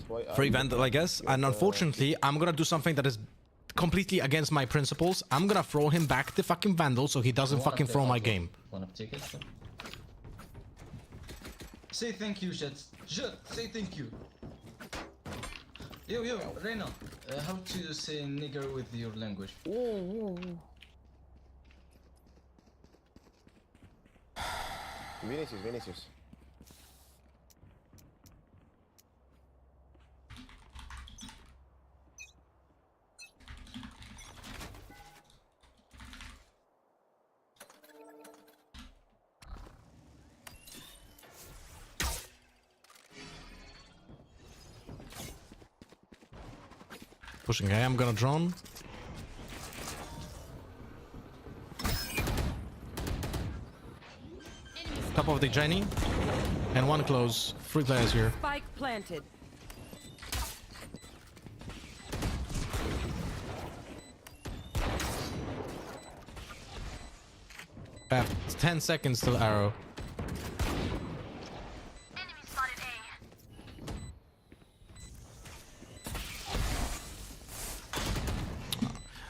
Why Free Vandal, I guess. And unfortunately, I'm gonna do something that is completely against my principles. I'm gonna throw him back the fucking Vandal so he doesn't fucking throw my game. Wanna take it? Say thank you, Jet. Say thank you. Yo, Reyna. How to say nigger with your language? Vinicius. Pushing A, I'm gonna drone. Top of the Jenny. And one close. 3 players here. Spike planted. It's 10 seconds till arrow.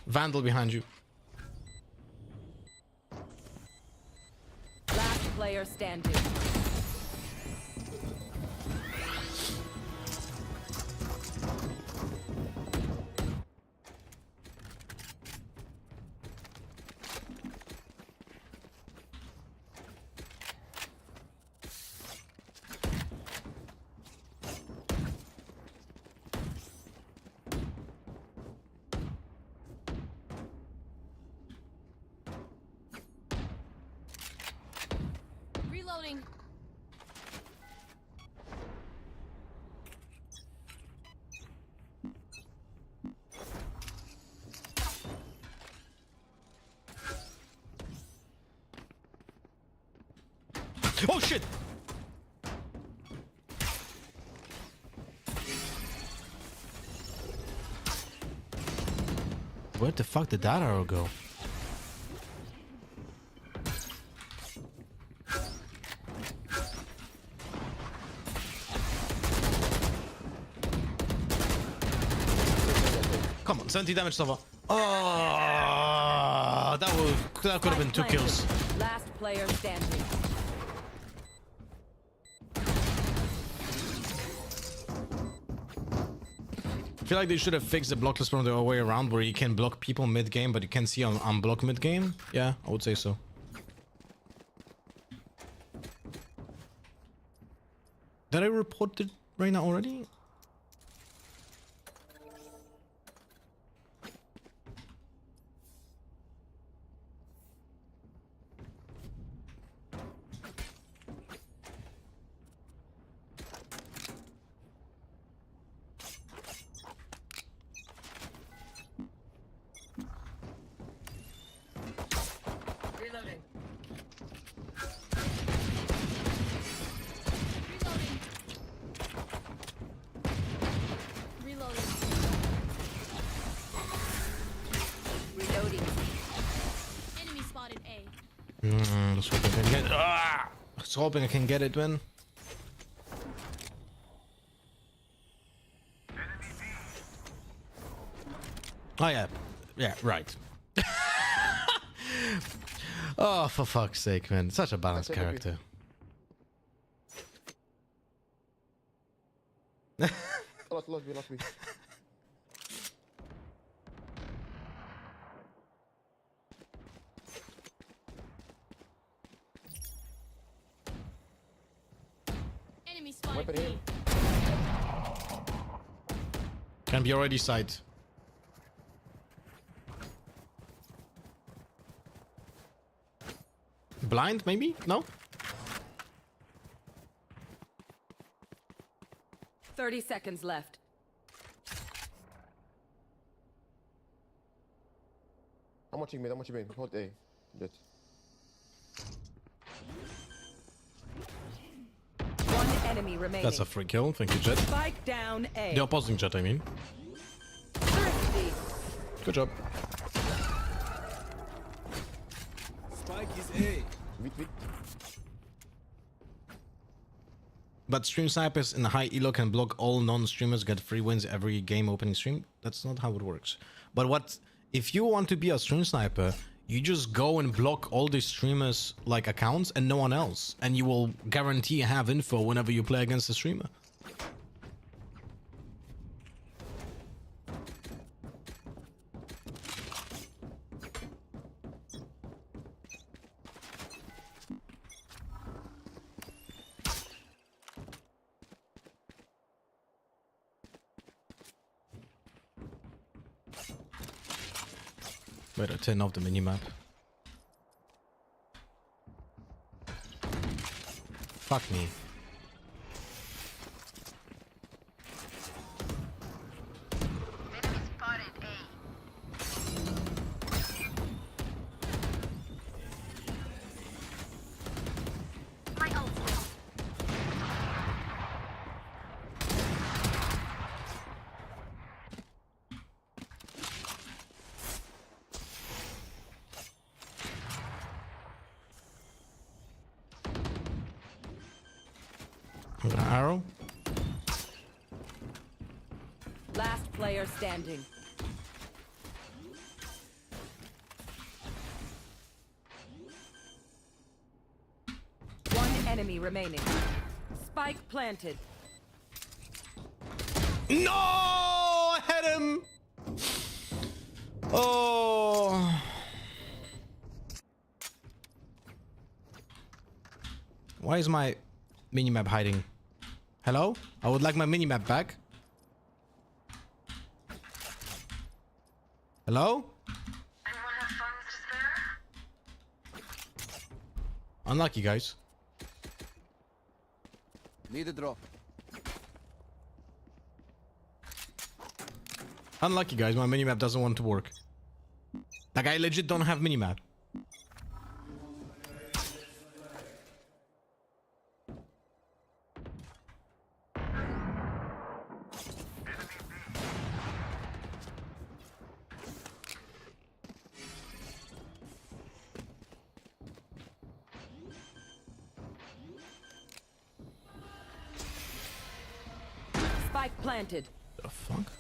Vandal behind you. Last player standing. Reloading. Oh shit! Where the fuck did that arrow go? Come on, 70 damage, Sova. Oh, that could have been 2 kills. Last player standing. I feel like they should have fixed the block list from the other way around, where you can block people mid-game, but you can see on unblock mid-game. Yeah, I would say so. Did I report it right now already? Reloading. let's hope I can get. Let's hoping I can get it, man. Oh yeah, yeah, right. Oh, for fuck's sake, man! Such a balanced character. Lost me. Enemy spotted. Can be already side. Blind, maybe? No? 30 seconds left. I'm watching mid. Hold A. Jet. One enemy remaining. That's a free kill. Thank you, Jet. Spike down A. The opposing Jet, I mean. Thrifty. Good job. Spike is A. Mid. But stream snipers in high elo can block all non-streamers, get free wins every game opening stream. That's not how it works. But what if you want to be a stream sniper, you just go and block all the streamers like accounts and no one else, and you will guarantee have info whenever you play against the streamer. Wait, I turn off the minimap. Fuck me. I'm gonna arrow. Last player standing. One enemy remaining. Spike planted. No! I had him! Oh. Why is my minimap hiding? Hello? I would like my minimap back. Hello? Anyone have funds to spare? Unlucky, guys. Need a drop. Unlucky, guys. My minimap doesn't want to work. Like, I legit don't have minimap. Spike planted. The fuck?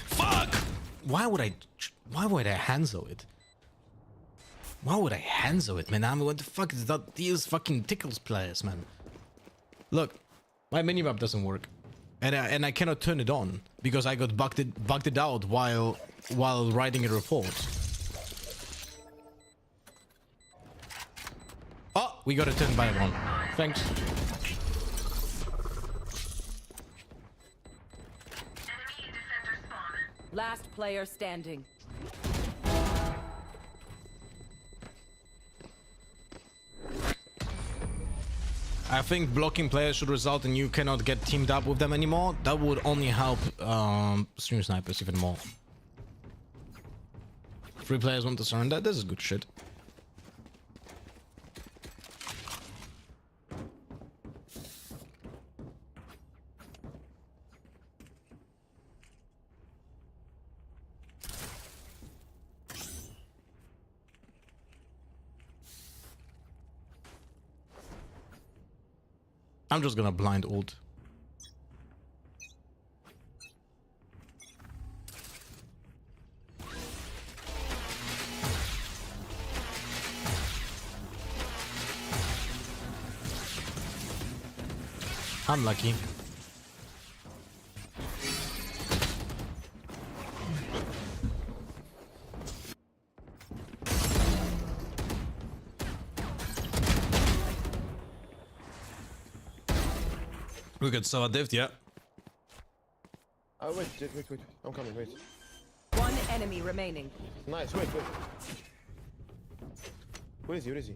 Fuck! Why would I Hanzo it? Why would I Hanzo it, man? I mean, what the fuck is that? These fucking tickles players, man. Look, my minimap doesn't work, and I cannot turn it on because I got bugged it out while writing a report. Oh, we got to turn back on. Thanks. Last player standing. I think blocking players should result in you cannot get teamed up with them anymore. That would only help stream snipers even more. 3 players want to surrender. This is good shit. I'm just gonna blind ult. Unlucky. We got Sava Div, yeah. Oh, wait, Jet, wait. I'm coming, wait. One enemy remaining. Nice, wait. Where is he?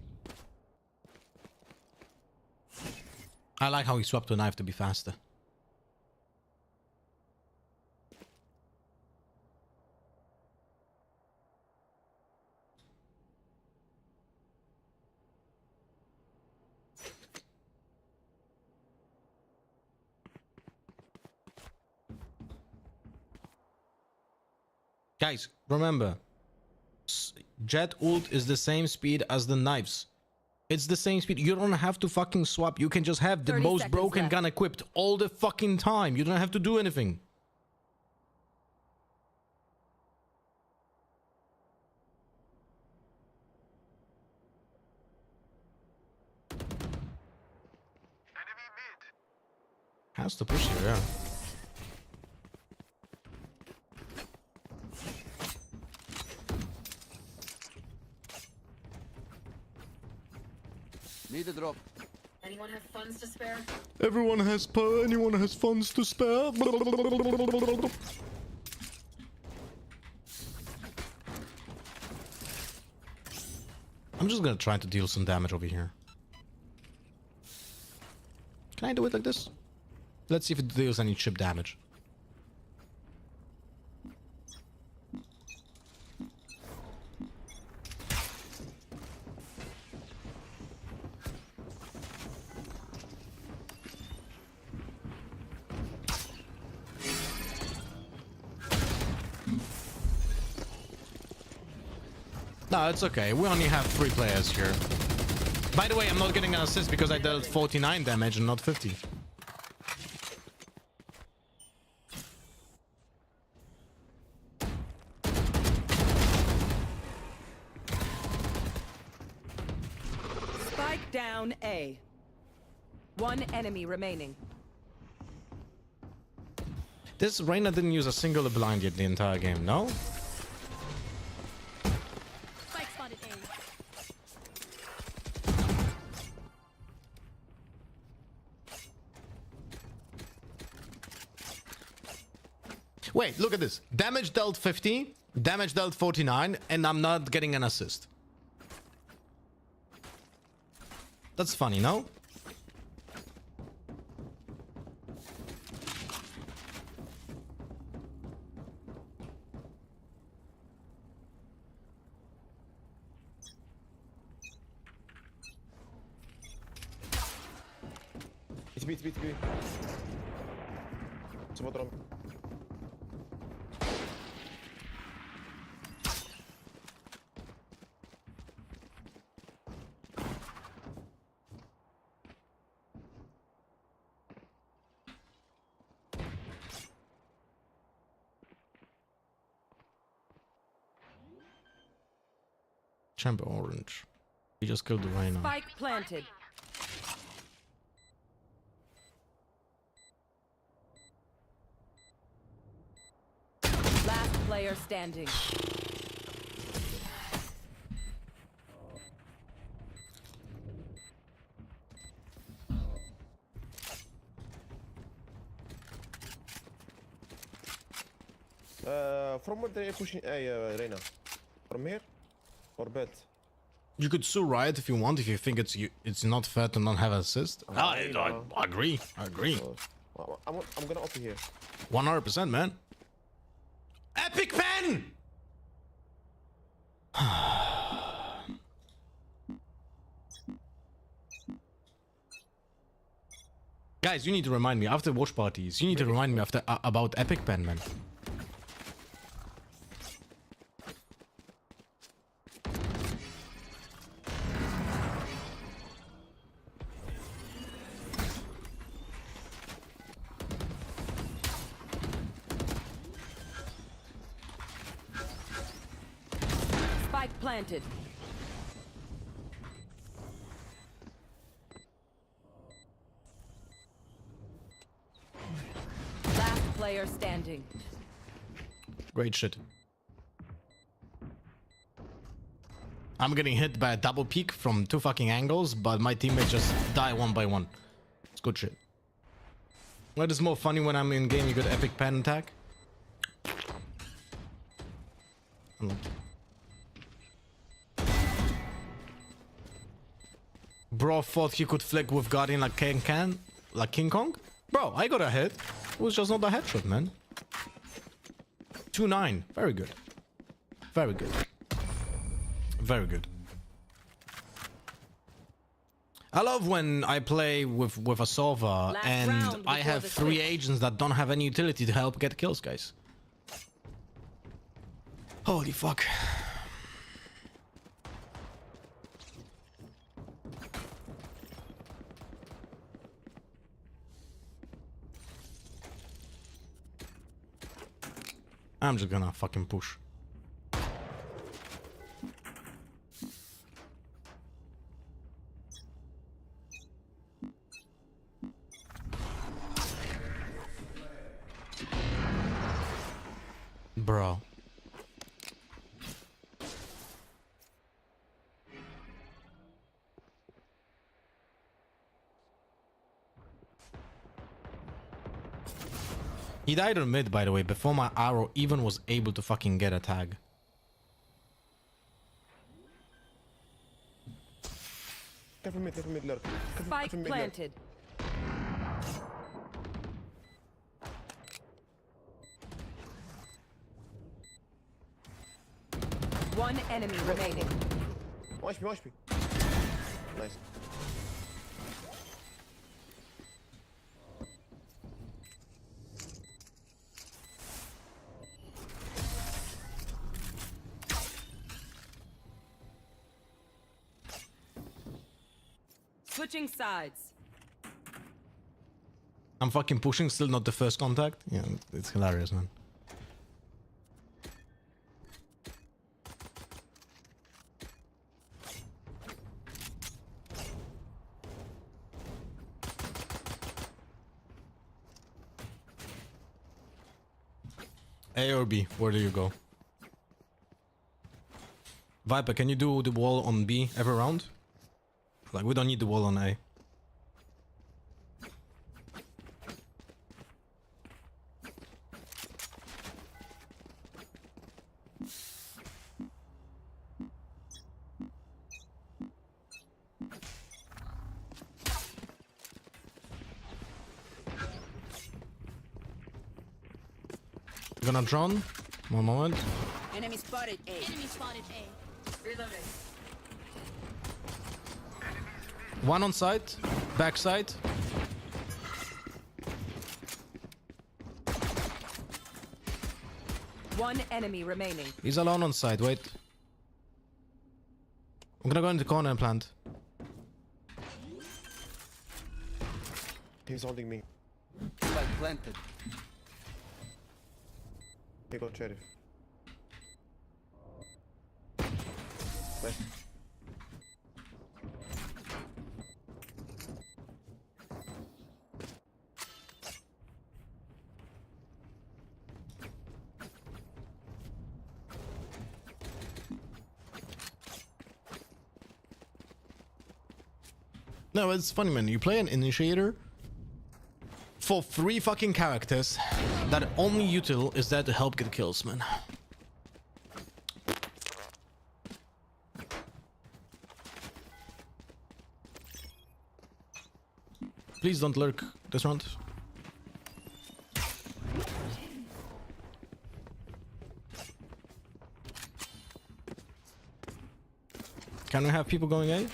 I like how he swapped to a knife to be faster. Guys, remember, Jet ult is the same speed as the knives. It's the same speed. You don't have to fucking swap. You can just have the most broken left. gun equipped all the fucking time. You don't have to do anything. Has to push here, yeah. Need a drop. Anyone have funds to spare? Anyone has funds to spare? I'm just gonna try to deal some damage over here. Can I do it like this? Let's see if it deals any chip damage. No, it's okay. We only have 3 players here. By the way, I'm not getting an assist because I dealt 49 damage and not 50. Spike down A. One enemy remaining. This Reyna didn't use a single blind yet the entire game, no? Spike spotted A. Wait, look at this. Damage dealt 50, damage dealt 49, and I'm not getting an assist. That's funny, no? It's B. It's bottom. Champ orange. He just killed the Reyna. Spike planted. Last player standing. From where they pushing A, Reyna? From here? Or bed? You could sue Riot if you want, if you think it's not fair to not have assist. I agree. I'm gonna offer here. 100%, man. Epic pen! Guys, you need to remind me after watch parties. You need to remind me about Epic pen, man. planted. Last player standing. Great shit. I'm getting hit by a double peek from 2 fucking angles, but my teammates just die one by one. It's good shit. What is more funny when I'm in game, you get epic pan attack? Unlucky. Bro thought he could flick with Guardian like King Kong? Bro, I got a hit. It was just not a headshot, man. 2-9. Very good. Very good. Very good. I love when I play with a solver and I have 3 agents that don't have any utility to help get kills, guys. Holy fuck. I'm just gonna fucking push. Bro. He died on mid, by the way, before my arrow even was able to fucking get a tag. Spike planted. One enemy remaining. Watch me. Nice. Switching sides. I'm fucking pushing, still not the first contact. Yeah, it's hilarious, man. A or B, where do you go? Viper, can you do the wall on B every round? Like, we don't need the wall on A. Gonna drone. One moment. Enemy spotted A. Enemy spotted A. Reloading. One on site. Back side. One enemy remaining. He's alone on side. Wait. I'm gonna go in the corner and plant. He's holding me. Spike planted. He got sheriff. Nice. No, it's funny, man. You play an initiator for 3 fucking characters that only util is there to help get kills, man. Please don't lurk this round. Can we have people going A?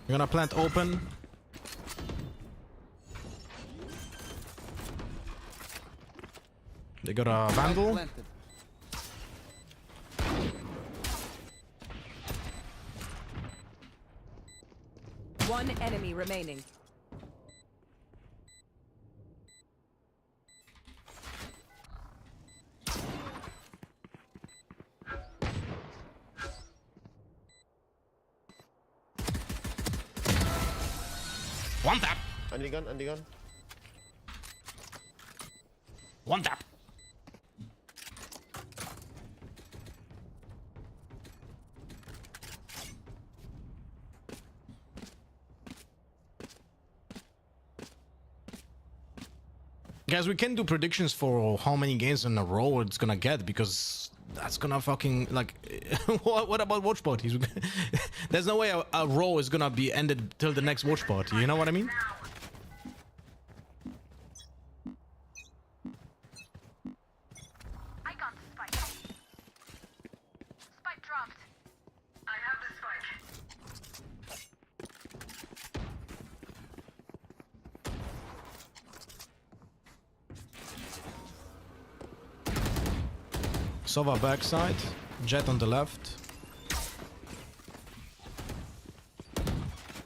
We're gonna plant open. They got a vandal. One enemy remaining. One tap. Andy gun, Andy gun. One tap. Guys, we can do predictions for how many games in a row it's gonna get, because that's gonna fucking, like, what about watch parties? There's no way a row is gonna be ended till the next watch party, you know what I mean? I got the spike. Spike dropped. I have the spike. Sova backside, Jet on the left.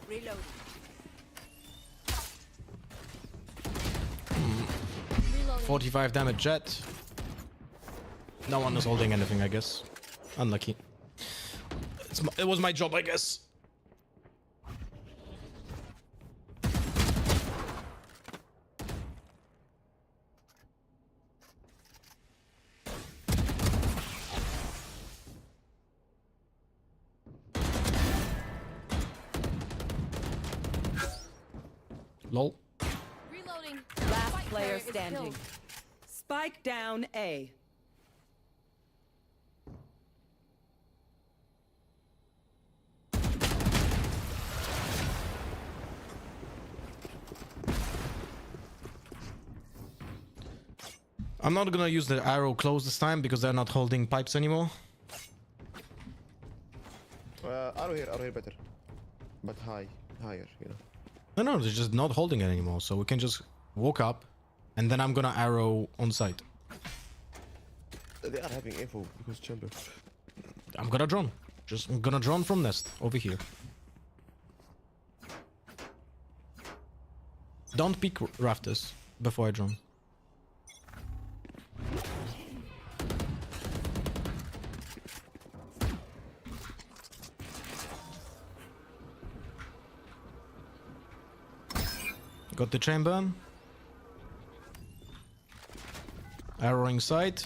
Reload. 45 damage Jet. No one is holding anything, I guess. Unlucky. It was my job, I guess. Lol. Reloading. Last player standing. Spike down A. I'm not gonna use the arrow close this time because they're not holding pipes anymore. Arrow here better. But higher, you know. No, they're just not holding it anymore, so we can just walk up and then I'm gonna arrow on site. They are having info because chamber. I'm gonna drone. I'm gonna drone from nest over here. Don't peek rafters before I drone. Got the chamber. Arrowing side.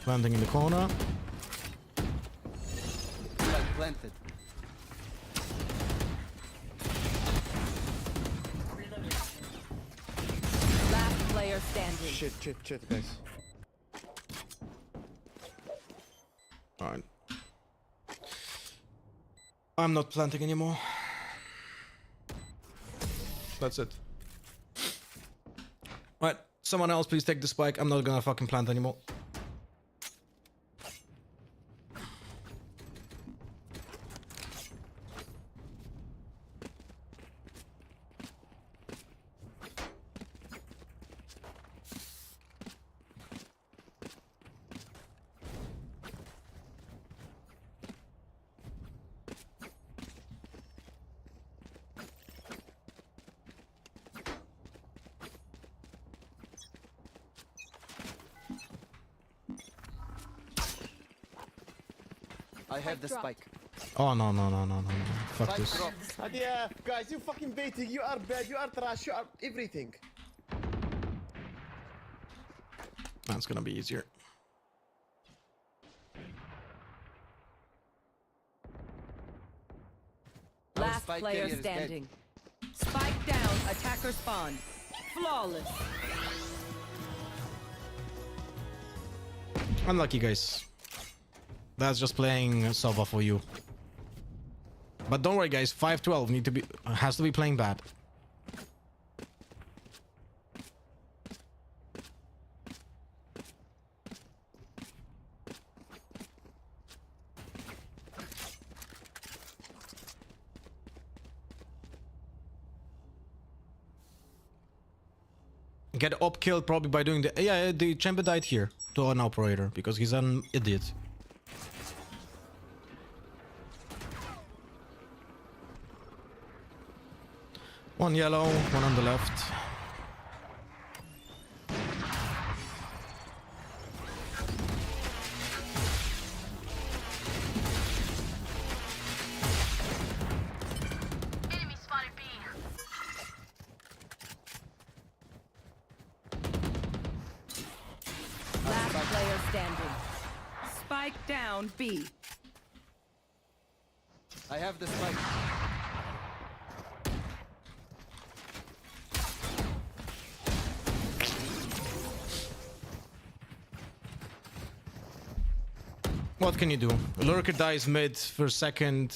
Planting in the corner. Planted. Last player standing. Shit, guys. Alright. I'm not planting anymore. That's it. Alright, someone else please take the spike. I'm not gonna fucking plant anymore. I have the spike. Oh no. Fuck this. Yeah, guys, you fucking baiting. You are bad. You are trash. You are everything. That's gonna be easier. Last player standing. Spike down. Attacker spawn. Flawless. Unlucky, guys. That's just playing Sova for you. But don't worry, guys. 5-12 has to be playing bad. Get up killed probably by doing the chamber died here to an operator because he's an idiot. One yellow, one on the left. down B. I have the spike. What can you do? Lurker dies mid for a second.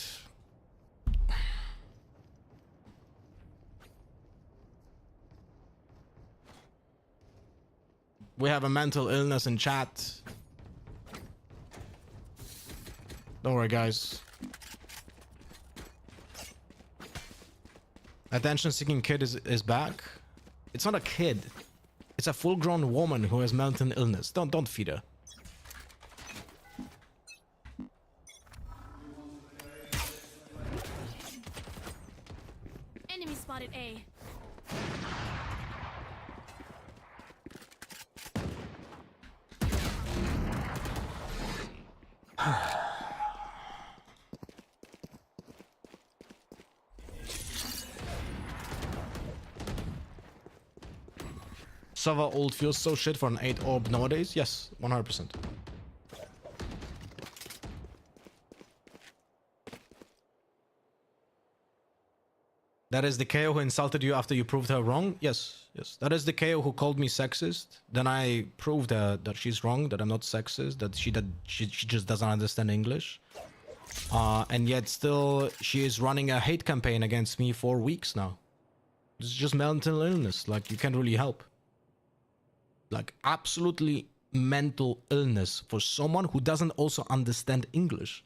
We have a mental illness in chat. Don't worry, guys. Attention-seeking kid is back. It's not a kid. It's a full-grown woman who has mental illness. Don't feed her. Enemy spotted A. Sova ult feels so shit for an 8 orb nowadays. Yes, 100%. That is the KO who insulted you after you proved her wrong? Yes, yes. That is the KO who called me sexist. Then I proved her that she's wrong, that I'm not sexist, that she just doesn't understand English. And yet still she is running a hate campaign against me for weeks now. It's just mental illness, like you can't really help. Like absolutely mental illness for someone who doesn't also understand English.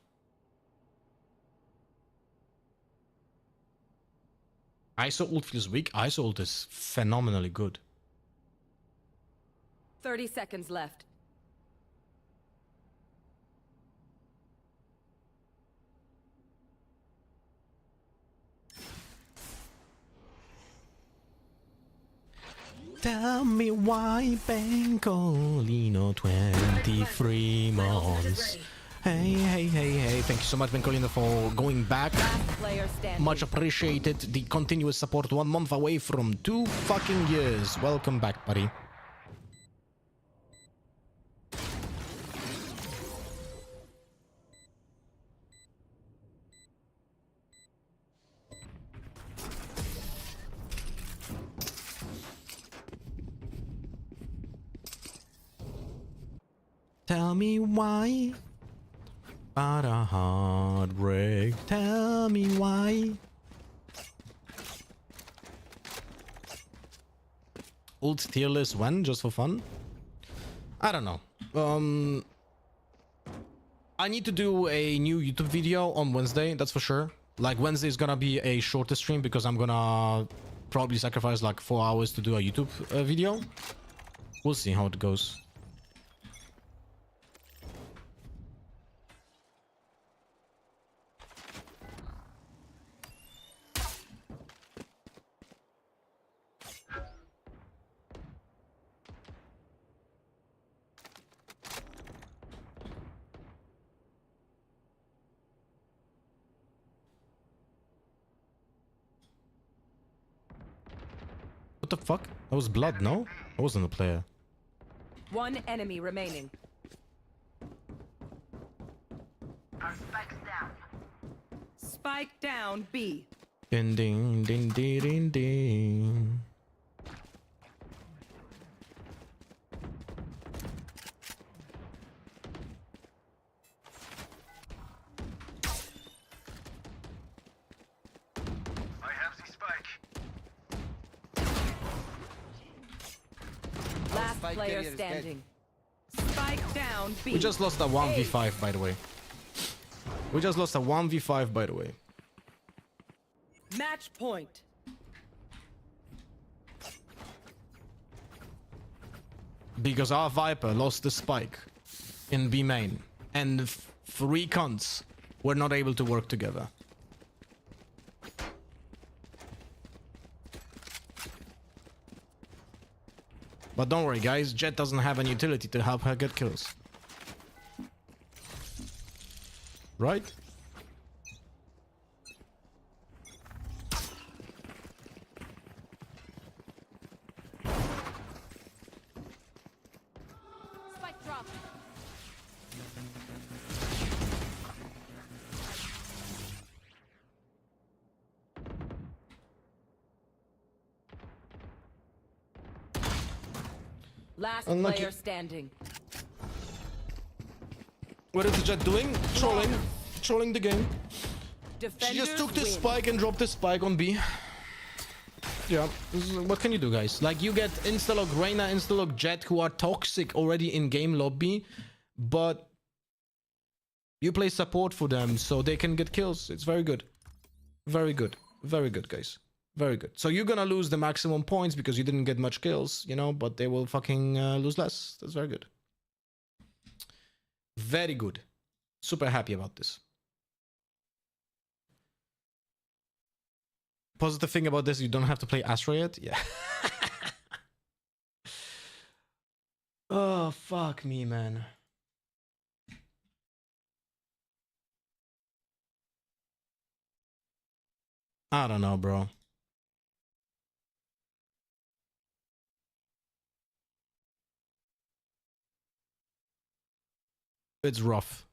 ISO ult feels weak. ISO ult is phenomenally good. 30 seconds left. Tell me why Bencolino 23 months. Hey, hey, hey, hey. Thank you so much, Bencolino, for going back. Much appreciated. The continuous support, 1 month away from 2 fucking years. Welcome back, buddy. Tell me why. But a heartbreak. Tell me why. Ult tier list when? Just for fun? I don't know. I need to do a new YouTube video on Wednesday, that's for sure. Like Wednesday is gonna be a shorter stream because I'm gonna probably sacrifice like 4 hours to do a YouTube video. We'll see how it goes. What the fuck? That was blood, no? I wasn't a player. 1 enemy remaining. Our spike's down. Spike down B. Ding ding ding ding ding ding. I have the spike. Last Spike player carrier is dead. standing. Spike down B. We just lost a 1v5, by the way. We just lost a 1v5, by the way. Match point. Because our Viper lost the spike in B main. And 3 cunts were not able to work together. But don't worry, guys. Jet doesn't have any utility to help her get kills. Right? Spike drop. Last Unlucky. player standing. What is the Jet doing? Trolling. Trolling the game. Defenders She just took this win. spike and dropped the spike on B. Yeah, what can you do, guys? Like, you get Instalog Reyna, Instalog Jet, who are toxic already in game lobby, but you play support for them so they can get kills. It's very good. Very good. Very good, guys. Very good. So you're gonna lose the maximum points because you didn't get much kills, you know, but they will fucking lose less. That's very good. Very good. Super happy about this. Positive thing about this, you don't have to play Astra yet. Yeah. Oh, fuck me, man. I don't know, bro. It's rough.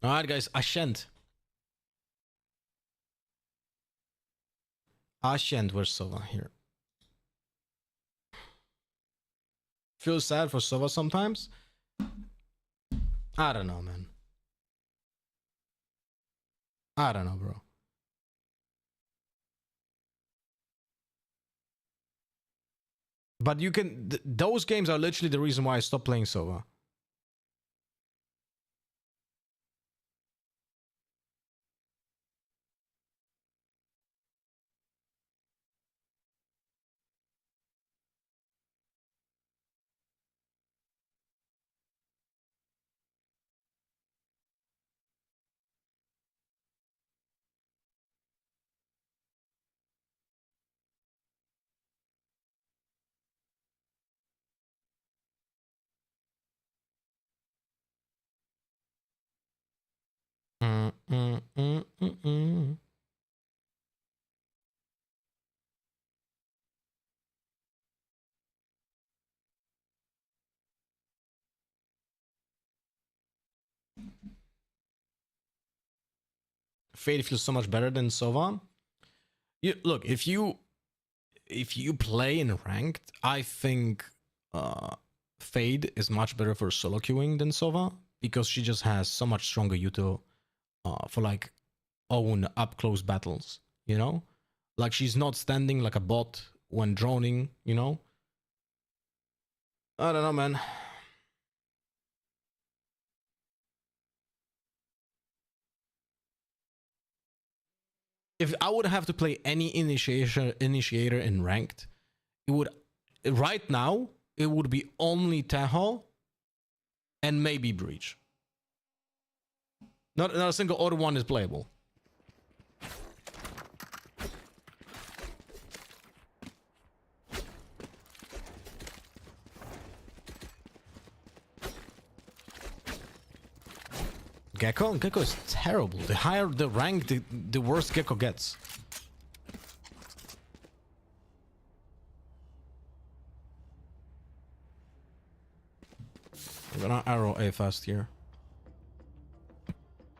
Alright, guys, Ashent. Ashent, where's Sova here? Feel sad for Sova sometimes. I don't know, man. I don't know, bro. But you can... those games are literally the reason why I stopped playing Sova. Fade feels so much better than Sova. Look, if you play in ranked, I think Fade is much better for solo queuing than Sova because she just has so much stronger util for like own up close battles, you know? Like she's not standing like a bot when droning, you know? I don't know, man. If I would have to play any initiator in ranked, it would right now it would be only Tahoe and maybe Breach. Not a single other one is playable. Gecko is terrible. The higher the rank, the worse Gecko gets. I'm gonna arrow A fast here.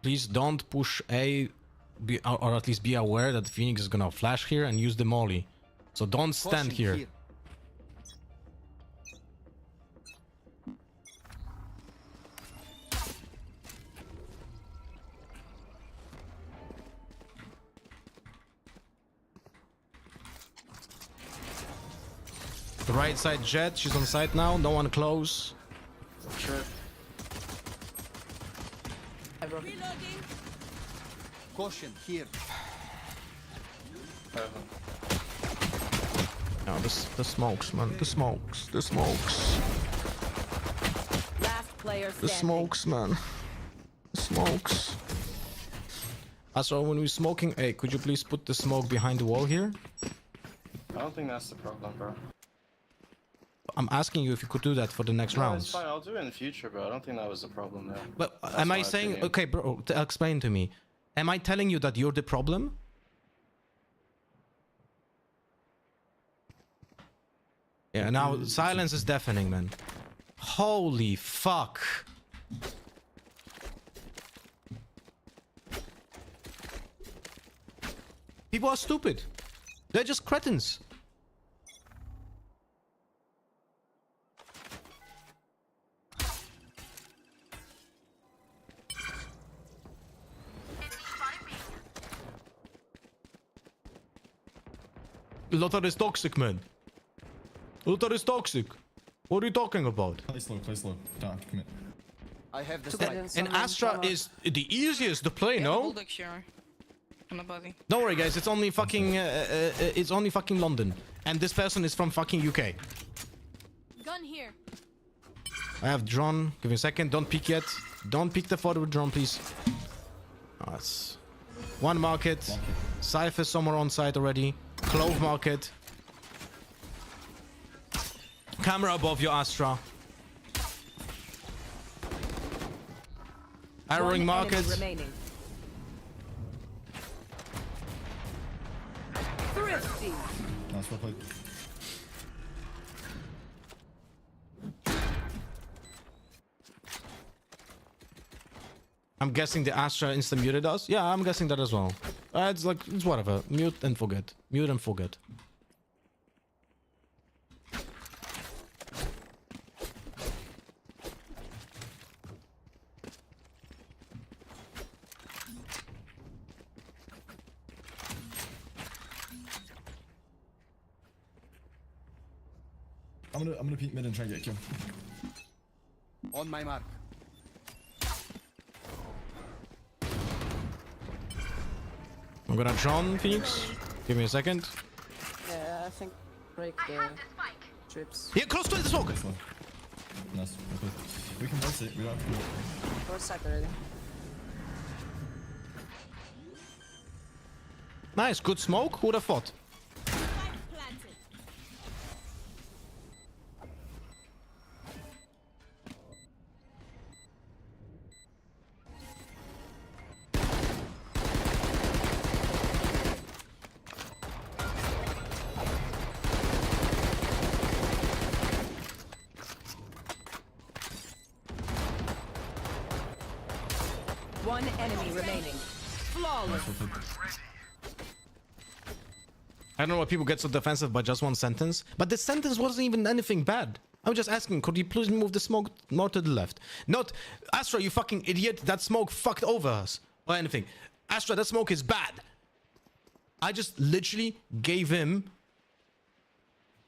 Please don't push A, or at least be aware that Phoenix is gonna flash here and use the molly. So don't stand here. The right side Jet, she's on site now, no one close. Sure. Caution here. No, the smokes, man. The smokes. Last player standing. The smokes, man. The smokes. Also, when we're smoking, hey, could you please put the smoke behind the wall here? I don't think that's the problem, bro. I'm asking you if you could do that for the next rounds. It's fine. I'll do it in the future, bro. I don't think that was the problem there. But am I saying, opinion. okay, bro, explain to me. Am I telling you that you're the problem? Yeah, now silence is deafening, man. Holy fuck. People are stupid. They're just cretins. Lothar is toxic, man. Lothar is toxic. What are you talking about? Play slow, play slow. Don't have to commit. I have the spike. And Astra is the easiest to play, no? Don't worry, guys. It's only fucking London, and this person is from fucking UK. Gun here. I have drone. Give me a second. Don't peek yet. Don't peek the forward drone, please. That's one market. Cypher somewhere on site already. Clove market. Camera above your Astra. Arrowing market. Thrifty. Nice, well played. I'm guessing the Astra insta muted us. Yeah, I'm guessing that as well. It's like, it's whatever. Mute and forget. Mute and forget. I'm gonna peek mid and try and get a kill. On my mark. I'm gonna drone Phoenix. Give me a second. Yeah, I think break the trips. Yeah, close to the smoke. Nice, well played. We can both it, we don't have to do it. First side already. Nice, good smoke. Who would have thought? One enemy remaining. Flawless. I don't know why people get so defensive by just one sentence, but the sentence wasn't even anything bad. I'm just asking, could you please move the smoke more to the left? Not, Astra, you fucking idiot, that smoke fucked over us. Or anything. Astra, that smoke is bad. I just literally gave him...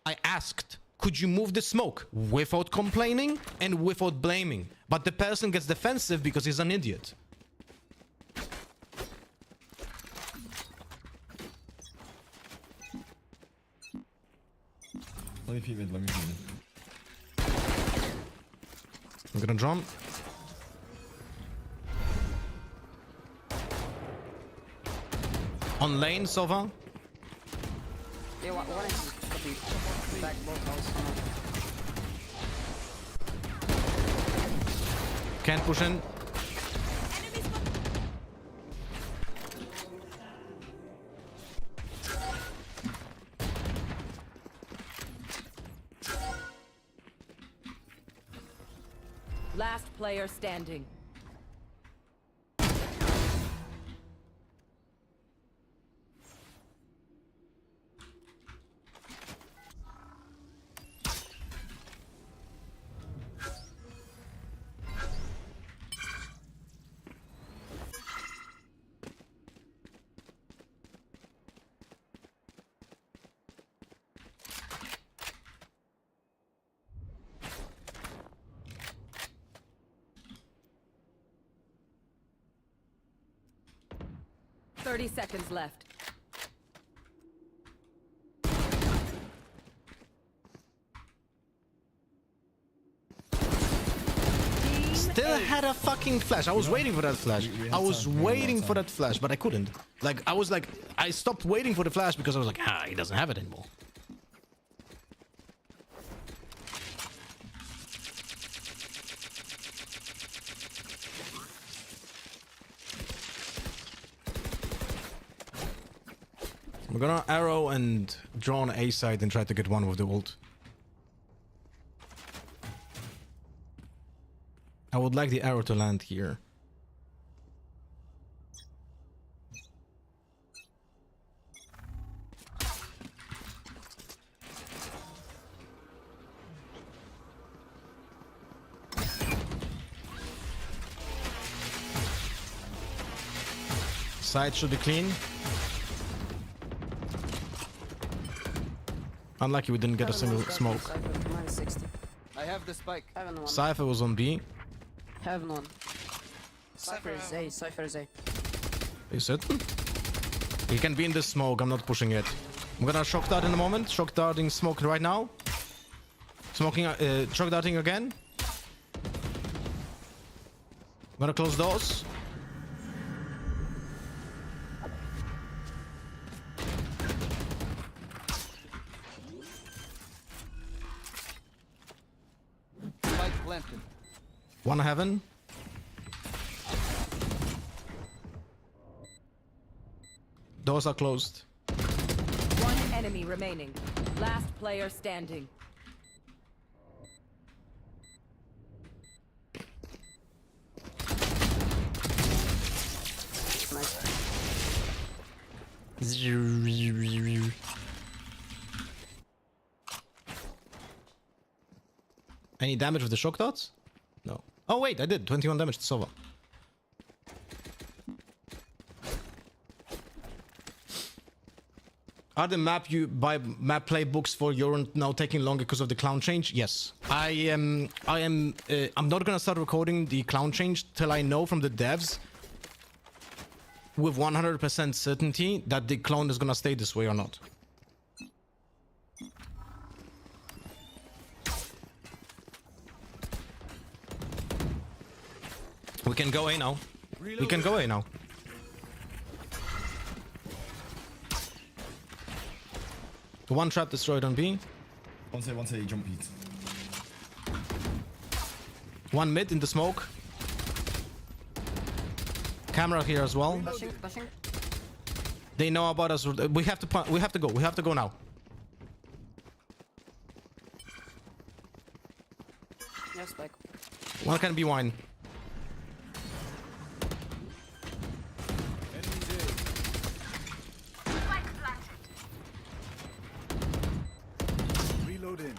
I asked, could you move the smoke? Without complaining and without blaming. But the person gets defensive because he's an idiot. Let me peek mid, let me peek mid. I'm gonna jump. On lane, Sova. Yeah, one is copy. Back both house. Can't push in. Last player standing. Thirty seconds left. Still had a fucking flash. I was waiting for that flash. I was waiting for that flash, but I couldn't. Like, I stopped waiting for the flash because I was like, he doesn't have it anymore. We're gonna arrow and draw on A side and try to get one with the ult. I would like the arrow to land here. Side should be clean. Unlucky we didn't get a single smoke. I have the spike. Heaven one. Cypher was on B. Heaven one. Cypher is A. Cypher is A. Is it? He can be in this smoke. I'm not pushing it. I'm gonna shock dart in a moment. Shock darting smoke right now. Smoking, shock darting again. I'm gonna close doors. Spike planted. One heaven. Doors are closed. One enemy remaining. Last player standing. Any damage with the shock darts? No. Oh wait, I did 21 damage to Sova. Are the map playbooks for Euron now taking longer because of the clown change? Yes. I'm not gonna start recording the clown change till I know from the devs with 100% certainty that the clone is gonna stay this way or not. We can go A now. We can go A now. One trap destroyed on B. One say, jump heat. One mid in the smoke. Camera here as well. Pushing. They know about us. We have to go. We have to go now. Yes, spike. One can be wine. Reloading.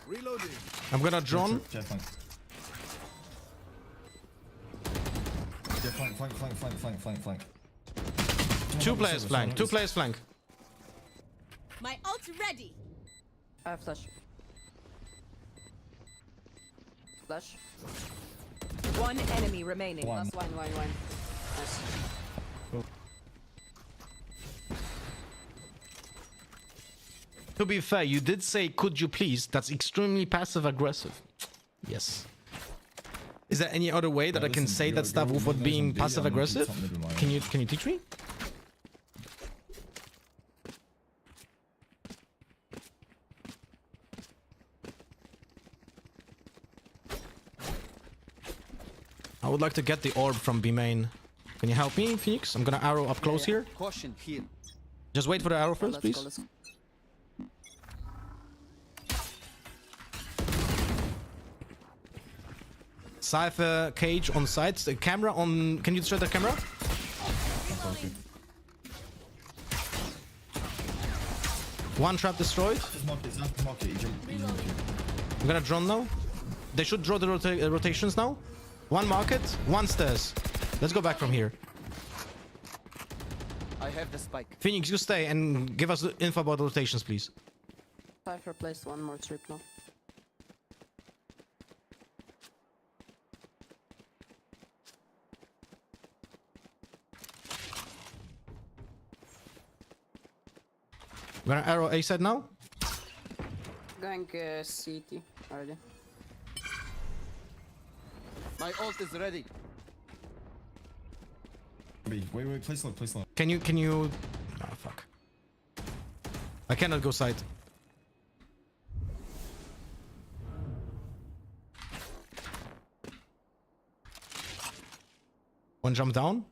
Reloading. I'm gonna drone. Yeah, flank. Yeah, flank. Two players flank. Two players flank. My ult ready. I have flash. Flash. One enemy remaining. One. Last wine. Nice. To be fair, you did say, could you please? That's extremely passive aggressive. Yes. Is there any other way that I can say that stuff without being passive aggressive? Can you teach me? I would like to get the orb from B main. Can you help me, Phoenix? I'm gonna arrow up close here. Caution here. Just wait for the arrow first, please. Let's go. Cypher cage on sides. The camera on. Can you destroy the camera? One trap destroyed. I'm gonna drone now. They should draw the rotations now. One market, one stairs. Let's go back from here. I have the spike. Phoenix, you stay and give us the info about the rotations, please. Cypher placed one more trip now. We're gonna arrow A side now. Going CT already. My ult is ready. Wait, place low. Can you? Ah, fuck. I cannot go side. One jump down.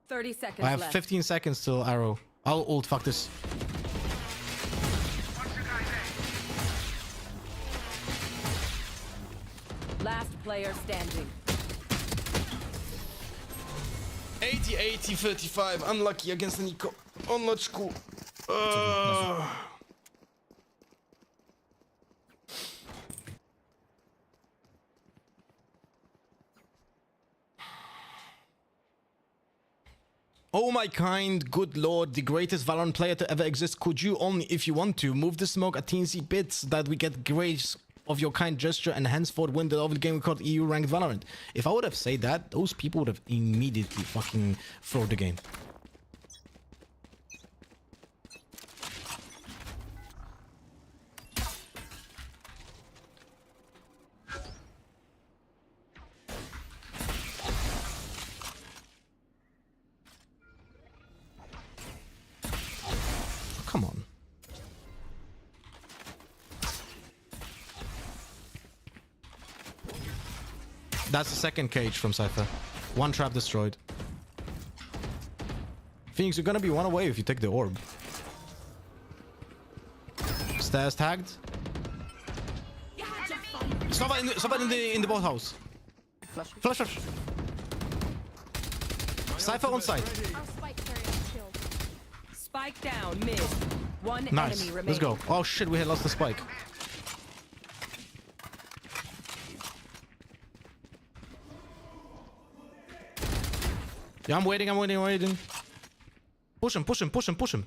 30 seconds I have left. 15 seconds till arrow. I'll ult. Fuck this. Last player standing. 80, 35. Unlucky against Nico. Oh, not school. Oh my kind, good lord, the greatest Valorant player to ever exist. Could you only, if you want to, move the smoke a teensy bit so that we get grace of your kind gesture and henceforth win the lovely game called EU ranked Valorant? If I would have said that, those people would have immediately fucking thrown the game. Come on. That's the second cage from Cypher. One trap destroyed. Phoenix, you're gonna be one away if you take the orb. Stairs tagged. Somebody in the boathouse. Flash. Cypher on site. Spike down mid. One Nice. enemy remaining. Let's go. Oh shit, we had lost the spike. Yeah, I'm waiting. Push him.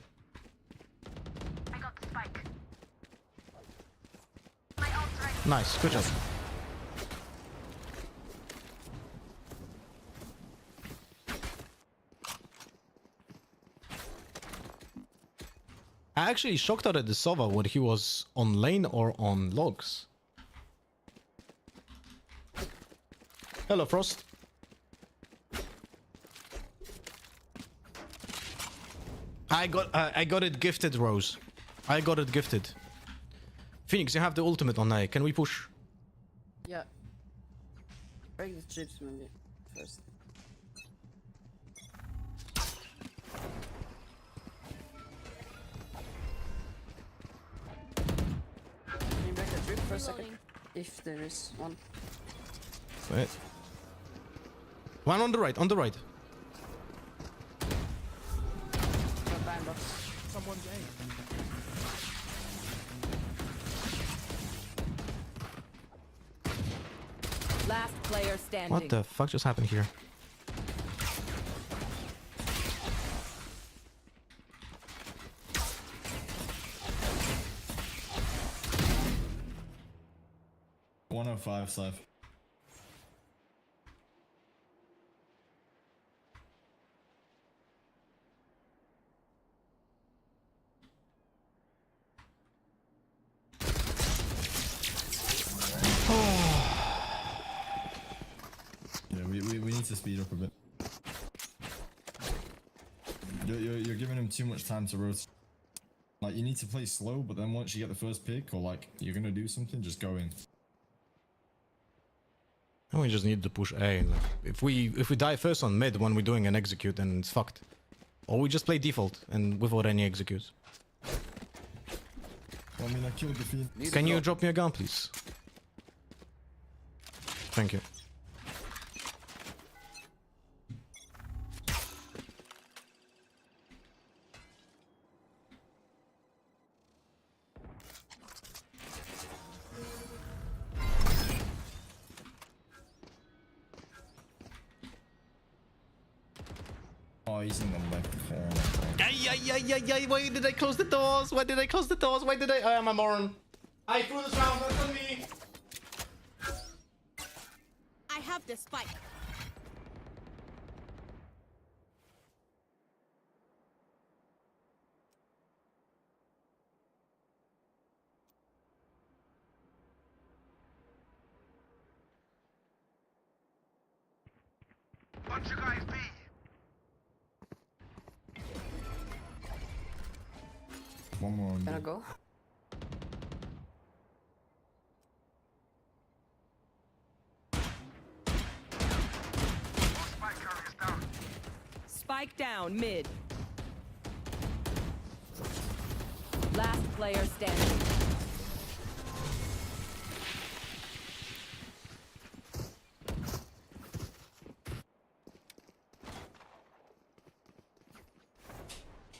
I got the spike. Nice, good job. I actually shocked out at the Sova when he was on lane or on logs. Hello, Frost. I got it gifted, Rose. I got it gifted. Phoenix, you have the ultimate on A. Can we push? Yeah. Break the chips maybe first. Can you break the trip for a second? If there is one. Wait. One on the right, Someone's Last player standing. What the fuck just happened here? $105, Seth. We need to speed up a bit. You're giving him too much time to rotate. Like, you need to play slow, but then once you get the first pick, or like you're gonna do something, just go in. And we just need to push A. Like, if we die first on mid when we're doing an execute, then it's fucked. Or we just play default and without any executes. Well, I mean, I killed the fiend. Can you drop me a gun, please? Thank you. Oh, he's in the left corner. Ay, why did I close the doors? Why did I close the doors? Why did I am a moron. I threw this round, that's on me. I have the spike. Bunch of guys B. One more on B. Can I go? Spike down mid. Last player standing.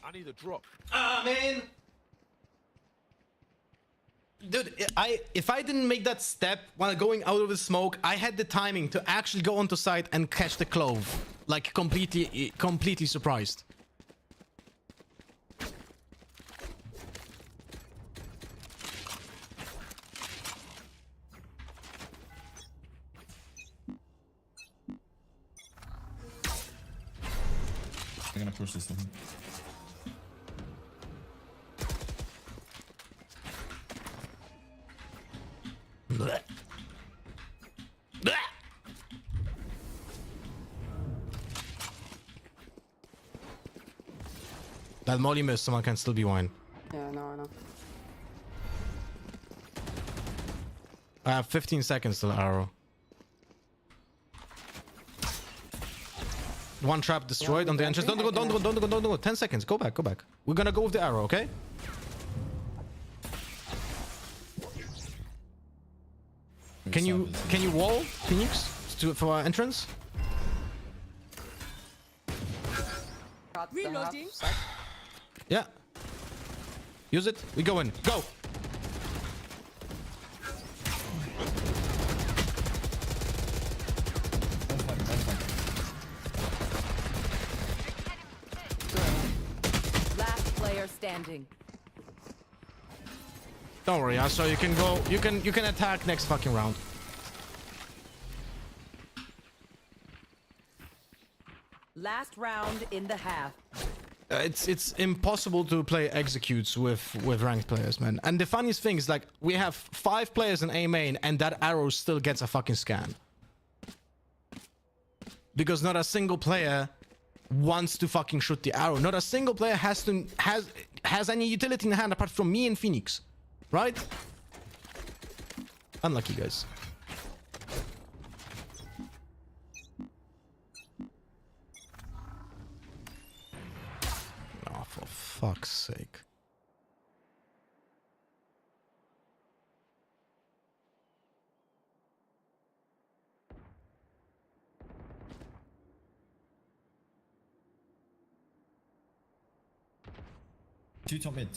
I need a drop. Ah, man. Dude, if I didn't make that step while going out of the smoke, I had the timing to actually go onto site and catch the clove. like completely surprised. I'm gonna push this thing. Blech. Blech. That molly miss, someone can still be wine. Yeah, no, I know. I have 15 seconds till arrow. One trap destroyed on the entrance. Don't go. 10 seconds. Go back. We're gonna go with the arrow, okay? Can you wall Phoenix for our entrance? Reloading. Yeah. Use it. We go in. Go. Last player standing. Don't worry, so you can go. You can attack next fucking round. Last round in the half. It's impossible to play executes with ranked players, man. And the funniest thing is, like, we have 5 players in A main, and that arrow still gets a fucking scan. Because not a single player wants to fucking shoot the arrow. Not a single player has any utility in hand apart from me and Phoenix, right? Unlucky, guys. Oh, for fuck's sake. Two top mid.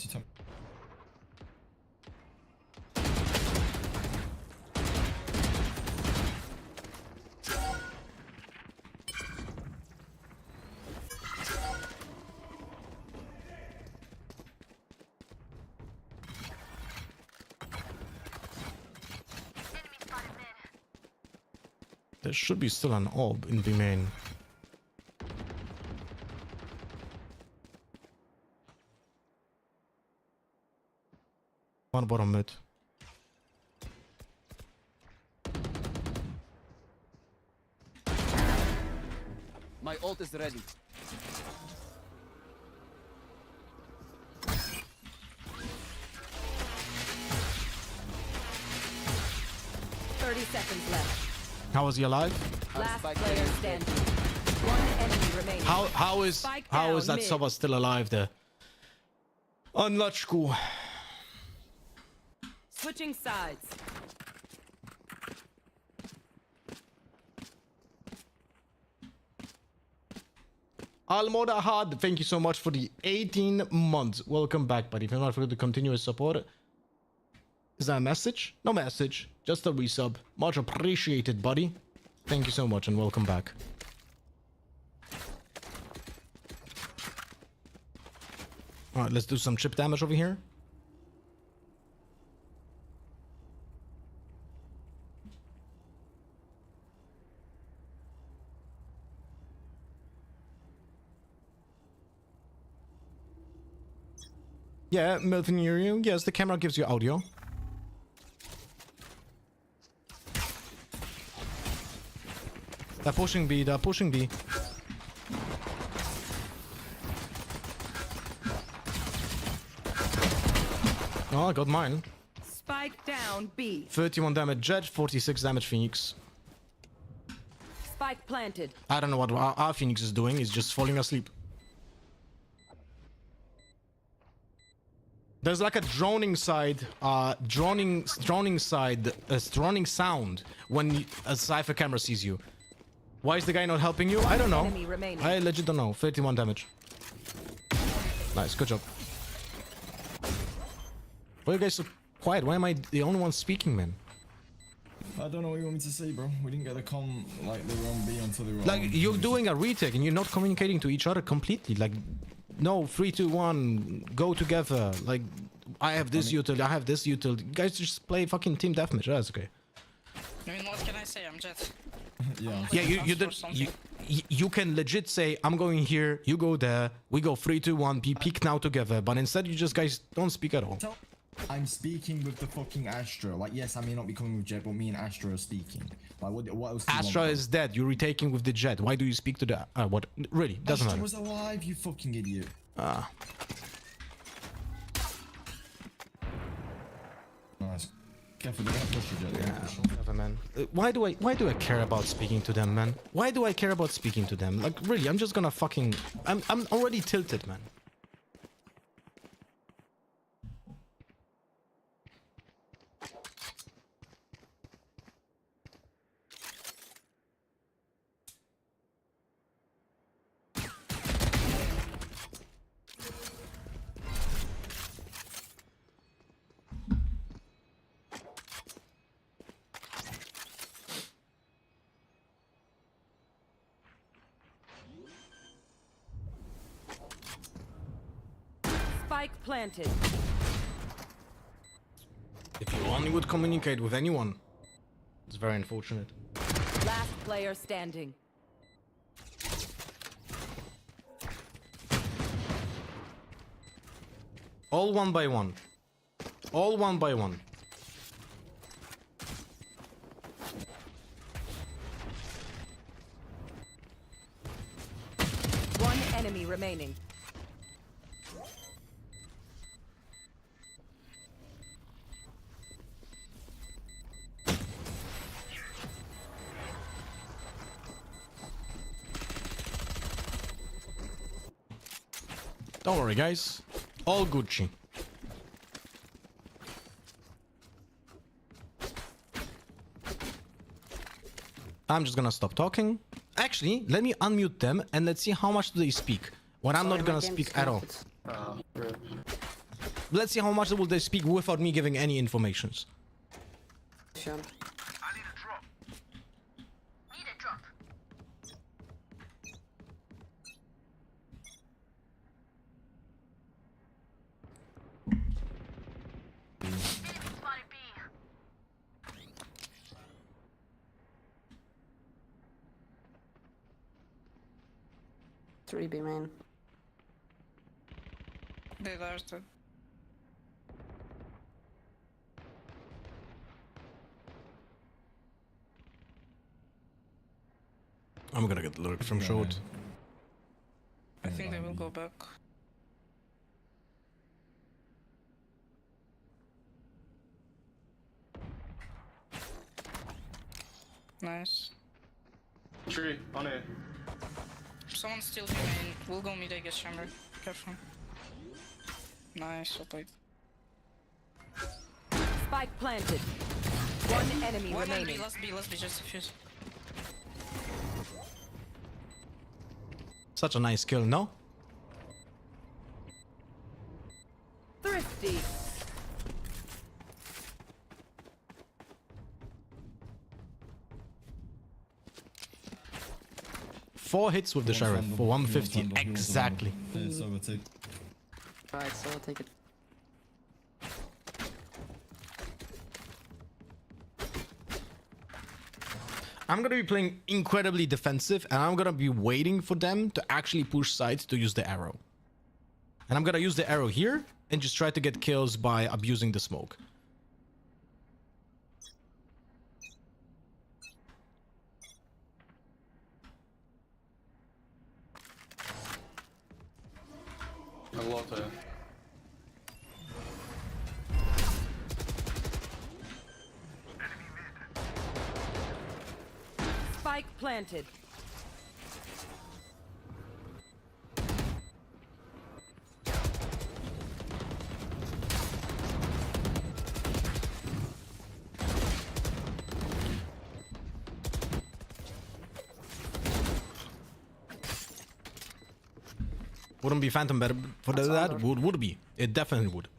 There should be still an orb in B main. One bottom mid. My ult is ready. Seconds left. How is he alive? Last player standing. One enemy remaining. How is that mid. Sova still alive there? Unlucky. Switching sides. Almoda Hard, thank you so much for the 18 months. Welcome back, buddy. If you're not forget to continue with support. Is that a message? No message. Just a resub. Much appreciated, buddy. Thank you so much and welcome back. Alright, let's do some chip damage over here. Yeah, Milton Uriu. Yes, the camera gives you audio. They're pushing B, they're pushing B. Oh, I got mine. Spike down B. 31 damage Jet, 46 damage Phoenix. Spike planted. I don't know what our Phoenix is doing, he's just falling asleep. There's like a droning sound when a Cypher camera sees you. Why is the guy not helping you? I don't know. I legit don't know. 31 damage. Nice, good job. Why are you guys so quiet? Why am I the only one speaking, man? I don't know what you want me to say, bro. We didn't get the com like they were on B until they were Like on. you're doing a retake and you're not communicating to each other completely. Like, no, 3, 2, 1, go together. Like, I have this utility, I have this utility. You guys just play fucking team deathmatch. That's okay. I mean, what can I say? I'm Jet. Yeah. Yeah, you can legit say, I'm going here, you go there, we go 3, 2, 1, be peak now together. But instead, you just guys don't speak at all. I'm speaking with the fucking Astra. Like, yes, I may not be coming with Jet, but me and Astra are speaking. Like, what else? Do you Astra want, is dead. You're retaking with the Jet. Why do you speak to the? What? Really? Doesn't Astra matter. was alive, you fucking idiot. Nice. Careful, they're gonna push you, Jet. They're gonna push you. Whatever, man. Why do I care about speaking to them, man? Why do I care about speaking to them? Like, really, I'm just gonna fucking. I'm already tilted, man. Spike planted. If you only would communicate with anyone, it's very unfortunate. Last player standing. All one by one. All one by one. One enemy remaining. Don't worry, guys. All Gucci. I'm just gonna stop talking. Actually, let me unmute them and let's see how much do they speak. When I'm not gonna speak at all. Let's see how much will they speak without me giving any informations. Three B main. They lost it. I'm gonna get lurked from short. I think they will go back. Nice. Tree, on it. Someone's still behind. We'll go mid, I guess, chamber. Careful. Nice, well played. Spike planted. One enemy remaining. Last B, just a few. Such a nice kill, no? Thrifty. Four hits with the sheriff for 150 exactly. Right, so I'll take it. I'm gonna be playing incredibly defensive and I'm gonna be waiting for them to actually push sides to use the arrow. And I'm gonna use the arrow here and just try to get kills by abusing the smoke. A lot of. Spike planted. Wouldn't be Phantom better for that? Would be. It definitely would.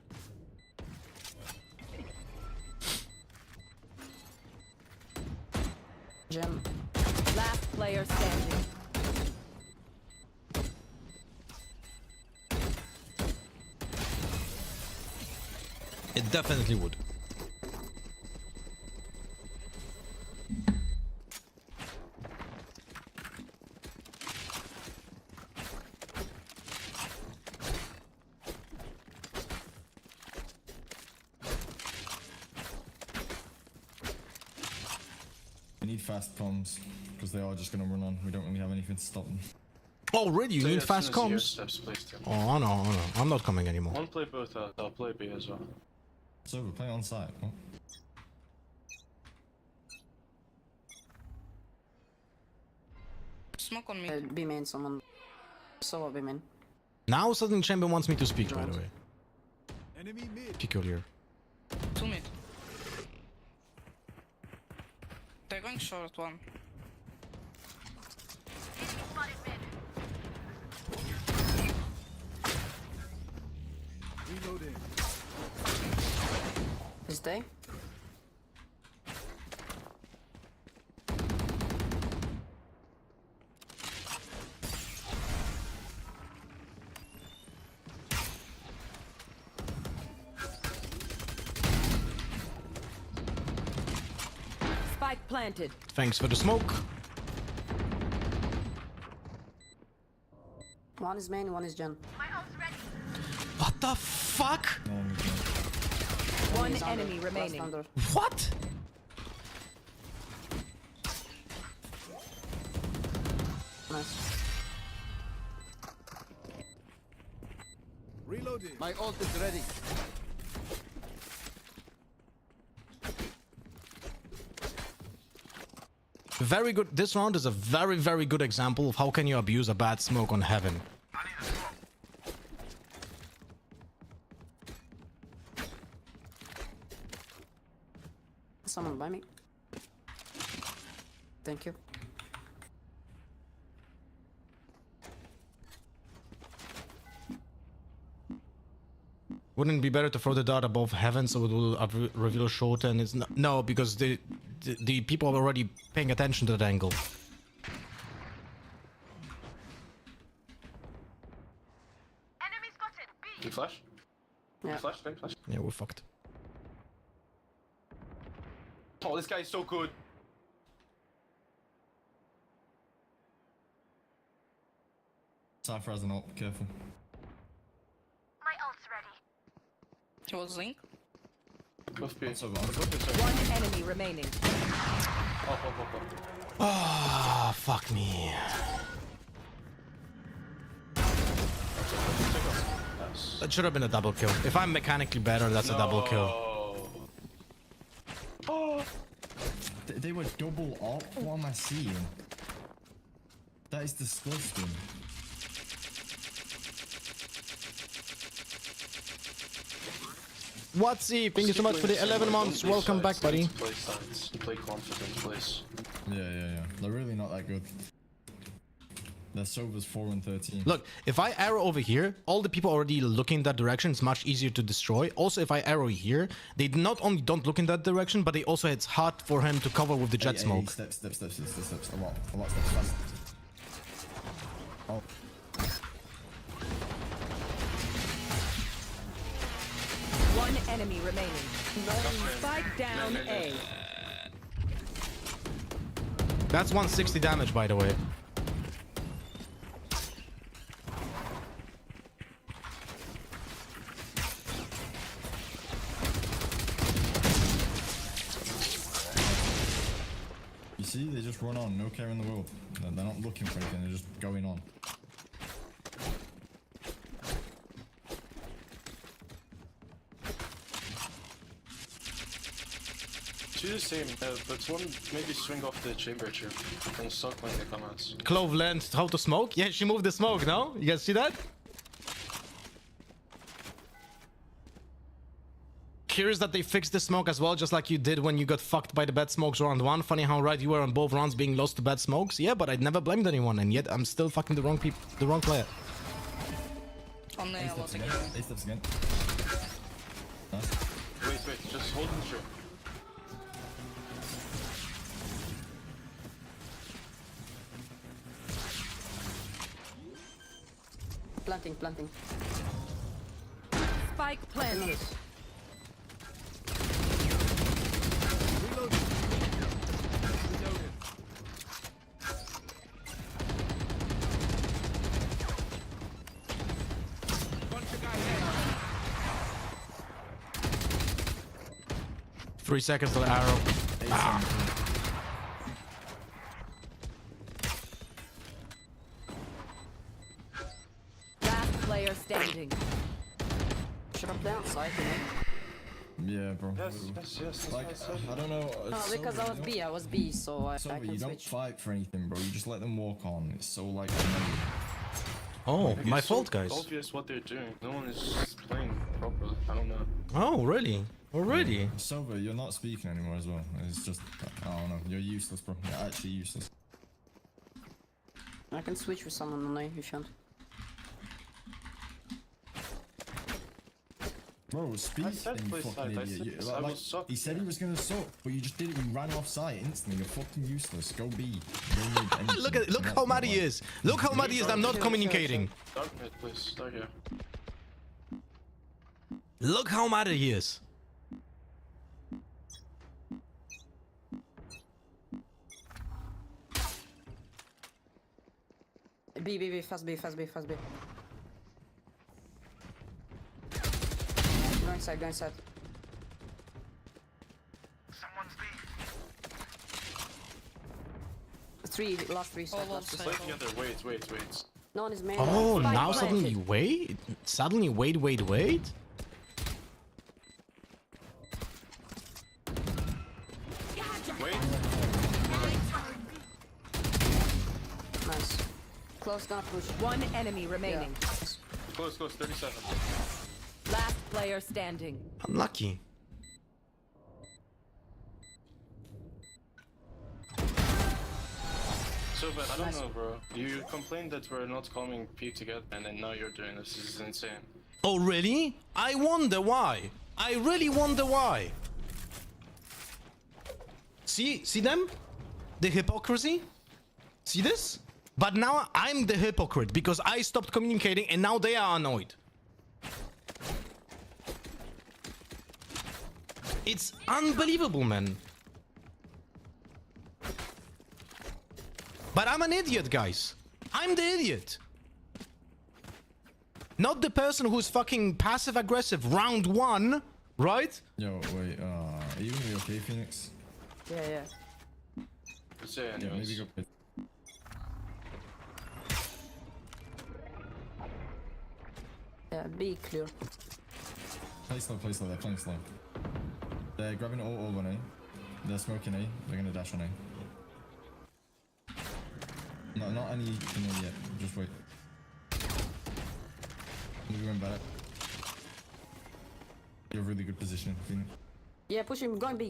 Gem. Last player standing. It definitely would. We need fast comms because they are just gonna run on. We don't really have anything to stop them. Oh, really? You need fast comms? Steps, please, too. Oh, no. I'm not coming anymore. One play both, I'll play B as well. So we play on site. What? Smoke on me. B main, someone. Solo B main. Now suddenly Chamber wants me to speak, by the way. Enemy mid. Peculiar. 2 mid. They're going short one. Reloading. Is they? Spike planted. Thanks for the smoke. One is main, one is gen. What the fuck? One He's under. enemy Last remaining. under. What? Nice. Reloading. My ult is ready. Very good. This round is a very, very good example of how can you abuse a bad smoke on heaven. Someone by me. Thank you. Wouldn't it be better to throw the dart above heaven so it will reveal short and it's no, because the people are already paying attention to that angle. You flash? Yeah. Flash, flash. Yeah, we're fucked. Oh, this guy is so good. Cypher has an ult, careful. He was Link. Both B. One enemy remaining. Ah, fuck me. That should have been a double kill. If I'm mechanically better, that's a double kill. Oh. They were double up. What am I seeing? That is disgusting. What's he? Thank you so much for the 11 months. Welcome back, buddy. Play sides. Play confident, please. Yeah. They're really not that good. Their Sova's 4 and 13. Look, if I arrow over here, all the people already looking in that direction. It's much easier to destroy. Also, if I arrow here, they not only don't look in that direction, but they also it's hard for him to cover with the jet smoke. Steps. A lot steps fast. Oh. One enemy remaining. Spike down A. That's 160 damage, by the way. You see, they just run on, no care in the world. They're not looking for anything, they're just going on. Do the same, but one maybe swing off the chamber tree and suck when they come out. Clove learned how to smoke? Yeah, she moved the smoke, no? You guys see that? Curious that they fixed the smoke as well, just like you did when you got fucked by the bad smokes round 1. Funny how right you were on both rounds being lost to bad smokes. Yeah, but I never blamed anyone, and yet I'm still fucking the wrong player. On the A steps again. Nice. Wait, just hold the tree. Planting. Spike planted. Three seconds to the arrow. Last player standing. Should have played outside, Yeah, bro. Yes. Like, I don't know. No, because I was B, so I So can you don't switch. fight for anything, bro. You just let them walk on. It's so like. Oh, Like, my it's so fault, guys. obvious what they're doing. No one is playing properly. I don't know. Oh, really? Already? Silver, you're not speaking anymore as well. It's just, I don't know. You're useless, bro. You're actually useless. I can switch with someone on A if you want. Bro, speak, you fucking idiot. He said he was gonna suck, but you just did it. You ran off site instantly. You're fucking useless. Go B. Look how mad he is. Look how mad he is. I'm not communicating. Dark mid, please. Dark here. Look how mad he is. B, fast B. Go inside. Last three. Play together. Wait. No one is main. Oh, now suddenly wait? Suddenly wait. Nice. Close, not push. One enemy remaining. Close. 37. Last player standing. Unlucky. So bad. I don't know, bro. You complained that we're not coming P together, and then now you're doing this. This is insane. Oh, really? I wonder why. I really wonder why. See them? The hypocrisy? See this? But now I'm the hypocrite because I stopped communicating and now they are annoyed. It's unbelievable, man. But I'm an idiot, guys. I'm the idiot. Not the person who's fucking passive-aggressive round one, right? Yo, wait, are you gonna be okay, Phoenix? Yeah. Let's say Yeah, maybe go pit. Yeah, B clear. Play slow, they're playing slow. They're grabbing all on A. They're smoking A. They're gonna dash on A. No, not any A yet. Just wait. Maybe going back. You're really good position, Phoenix. Yeah, push him. Go on B.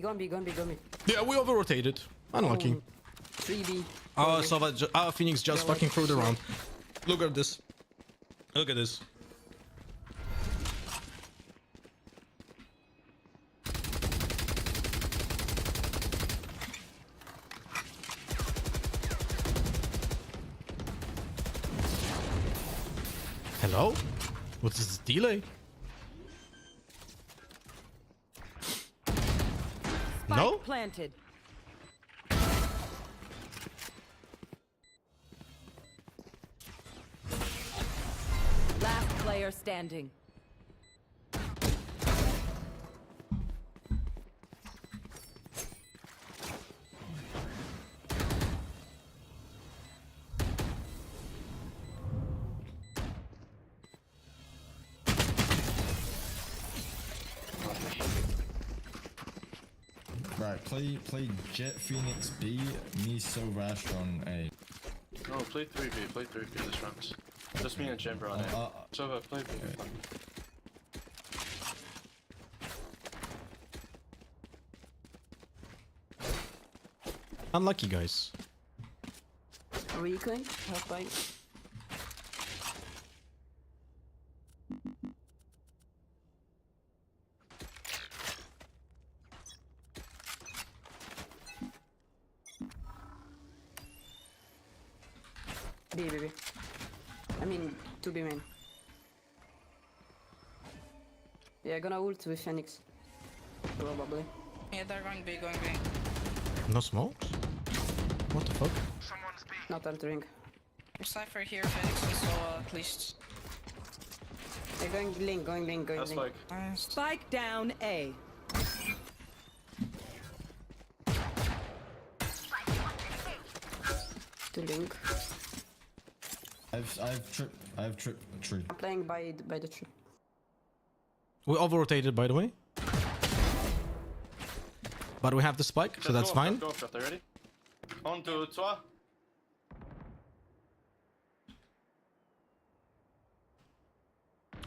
Yeah, we over-rotated. Unlucky. 3B. Phoenix just fucking threw it around. Look at this. Look at this. Hello? What's this delay? No? Planted. Last player standing. Right, play Jet Phoenix B, me Silver Astron A. No, play 3B this round. Just me and Chamber on A. So play B. Unlucky, guys. Are we going? Help by. B. I mean, 2B main. Yeah, gonna ult with Phoenix. Probably. Yeah, they're going B, going B. No smokes? What the fuck? Not entering. Cypher here, Phoenix, and so at least. They're going link, going link, going That's link. like Spike down A. To link. I have trip tree. I'm playing by the tree. We over-rotated, by the way. But we have the spike, so that's fine. Go up, are ready? On to 3.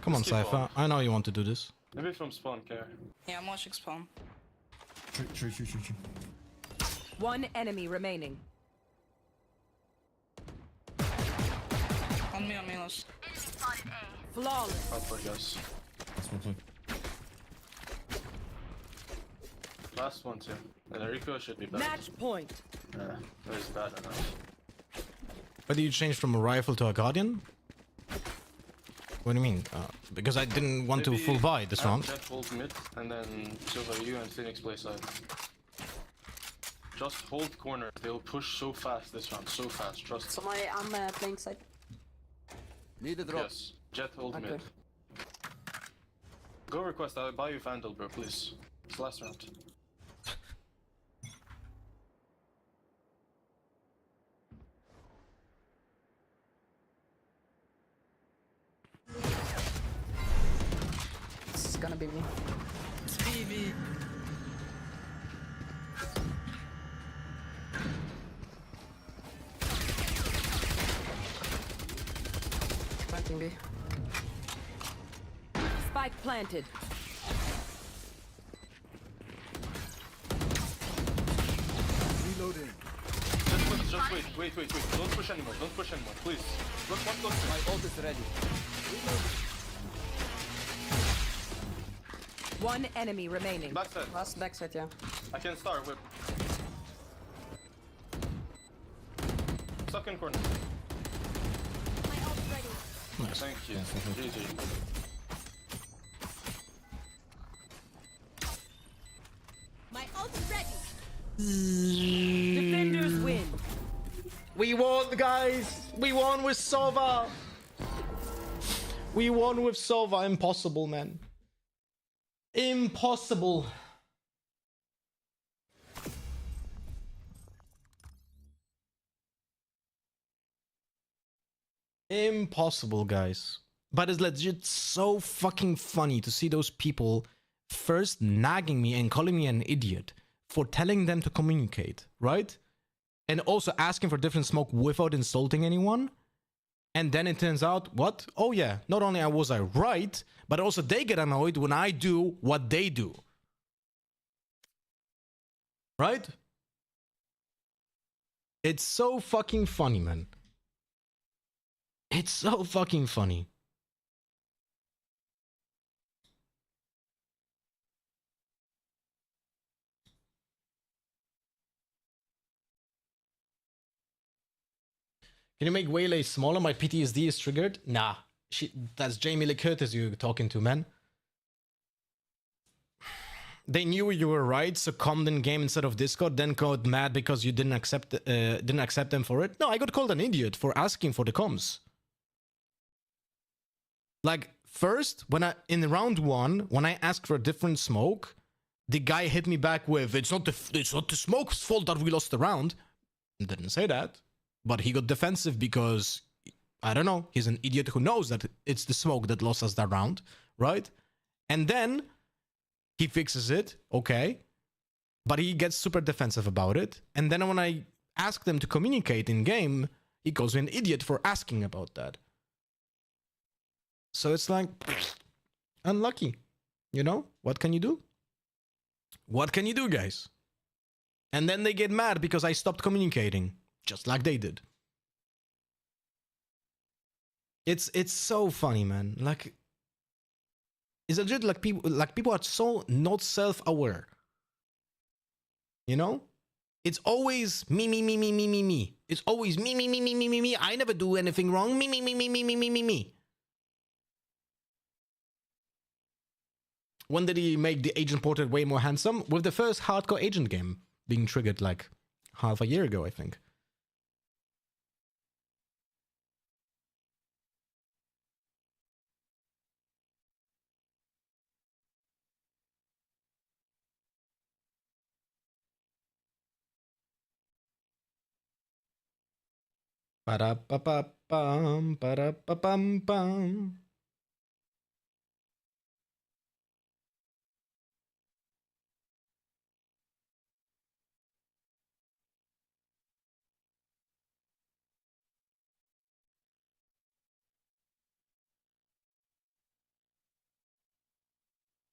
Come on, Let's keep Cypher. on. I know you want to do this. Maybe from spawn, care. Yeah, I'm watching spawn. Tree. One enemy remaining. On me, Los. Flawless. I'll play, guys. That's one play. Last one, too. And Rico should be bad. Match point. That is bad enough. Why did you change from a rifle to a guardian? What do you mean? Because I didn't want to Maybe full buy this have round. Jet hold mid, and then Silver you and Phoenix play side. Just hold corner. They'll push so fast this round, so fast. Trust. So I'm playing side. Need a drop. Yes. Jet hold Okay. mid. Go request. I'll buy you Vandal, bro, please. It's last round. This is gonna be me. It's BB. Planting B. Spike planted. Reloading. Just wait. Don't push anymore. Don't push anymore, please. Look, one. My ult is ready. One enemy remaining. Backside. Last backside, yeah. I can start whip. Second corner. Nice. Thank you. GG. My ult's ready. Defenders win. We won, guys! We won with Sova! We won with Sova. Impossible, man. Impossible. Impossible, guys. But it's legit so fucking funny to see those people first nagging me and calling me an idiot for telling them to communicate, right? And also asking for different smoke without insulting anyone. And then it turns out, what? Oh yeah, not only was I right, but also they get annoyed when I do what they do. Right? It's so fucking funny, man. It's so fucking funny. Can you make Waylay smaller? My PTSD is triggered? Nah. That's Jamie Lee Curtis you're talking to, man. They knew you were right, so calmed in game instead of Discord, then got mad because you didn't accept them for it. No, I got called an idiot for asking for the comms. Like, first, in round 1, when I asked for a different smoke, the guy hit me back with, it's not the smoke's fault that we lost the round. Didn't say that. But he got defensive because, I don't know, he's an idiot who knows that it's the smoke that lost us that round, right? And then he fixes it, okay. But he gets super defensive about it. And then when I ask them to communicate in game, he calls me an idiot for asking about that. So it's like, unlucky. You know? What can you do? What can you do, guys? And then they get mad because I stopped communicating. Just like they did. It's so funny, man. Like, it's legit like people are so not self-aware. You know? It's always me. It's always me. I never do anything wrong. Me. When did he make the agent portrait way more handsome? With the first hardcore agent game being triggered like half a year ago, I think. Ba-da-ba-ba-bum, ba-da-ba-bum-bum.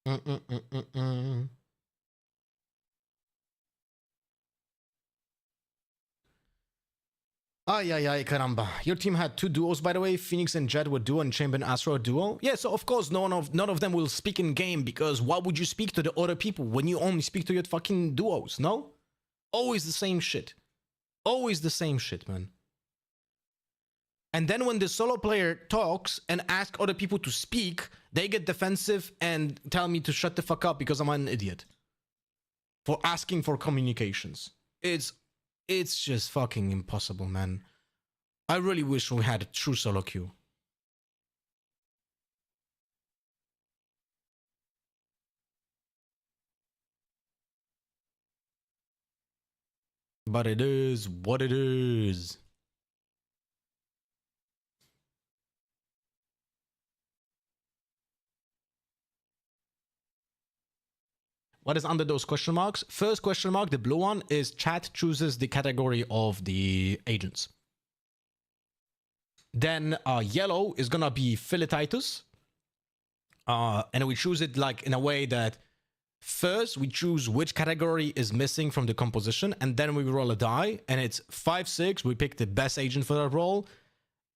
Mm-mm-mm-mm-mm. Ay, ay, ay, caramba. Your team had 2 duos, by the way. Phoenix and Jet were duo and Chamber and Astro a duo. Yeah, so of course none of them will speak in game, because why would you speak to the other people when you only speak to your fucking duos, no? Always the same shit. Always the same shit, man. And then when the solo player talks and asks other people to speak, they get defensive and tell me to shut the fuck up because I'm an idiot for asking for communications. It's just fucking impossible, man. I really wish we had a true solo queue. But it is what it is. What is under those question marks? First question mark, the blue one, is chat chooses the category of the agents. Then yellow is gonna be Philetitis. And we choose it like in a way that first we choose which category is missing from the composition, and then we roll a die, and it's 5-6, we pick the best agent for that role.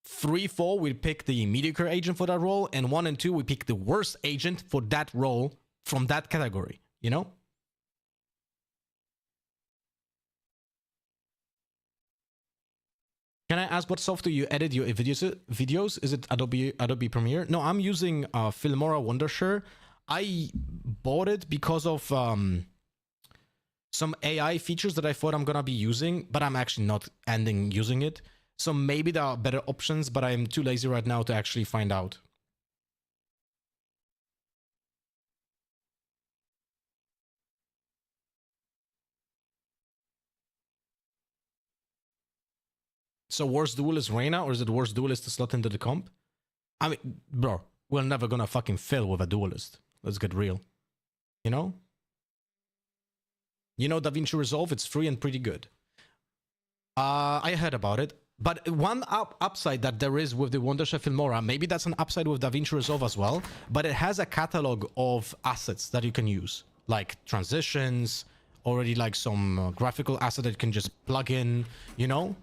3-4, we pick the mediocre agent for that role, and 1 and 2, we pick the worst agent for that role from that category. You know? Can I ask what software you edit your videos? Is it Adobe Premiere? No, I'm using Filmora Wondershare. I bought it because of some AI features that I thought I'm gonna be using, but I'm actually not ending using it. So maybe there are better options, but I'm too lazy right now to actually find out. So worst duelist Reyna, or is it worst duelist to slot into the comp? I mean, bro, we're never gonna fucking fail with a duelist. Let's get real. You know? You know DaVinci Resolve, it's free and pretty good. I heard about it. But one upside that there is with the Wondershare Filmora, maybe that's an upside with DaVinci Resolve as well, but it has a catalog of assets that you can use. Like transitions, already like some graphical asset that you can just plug in, you know?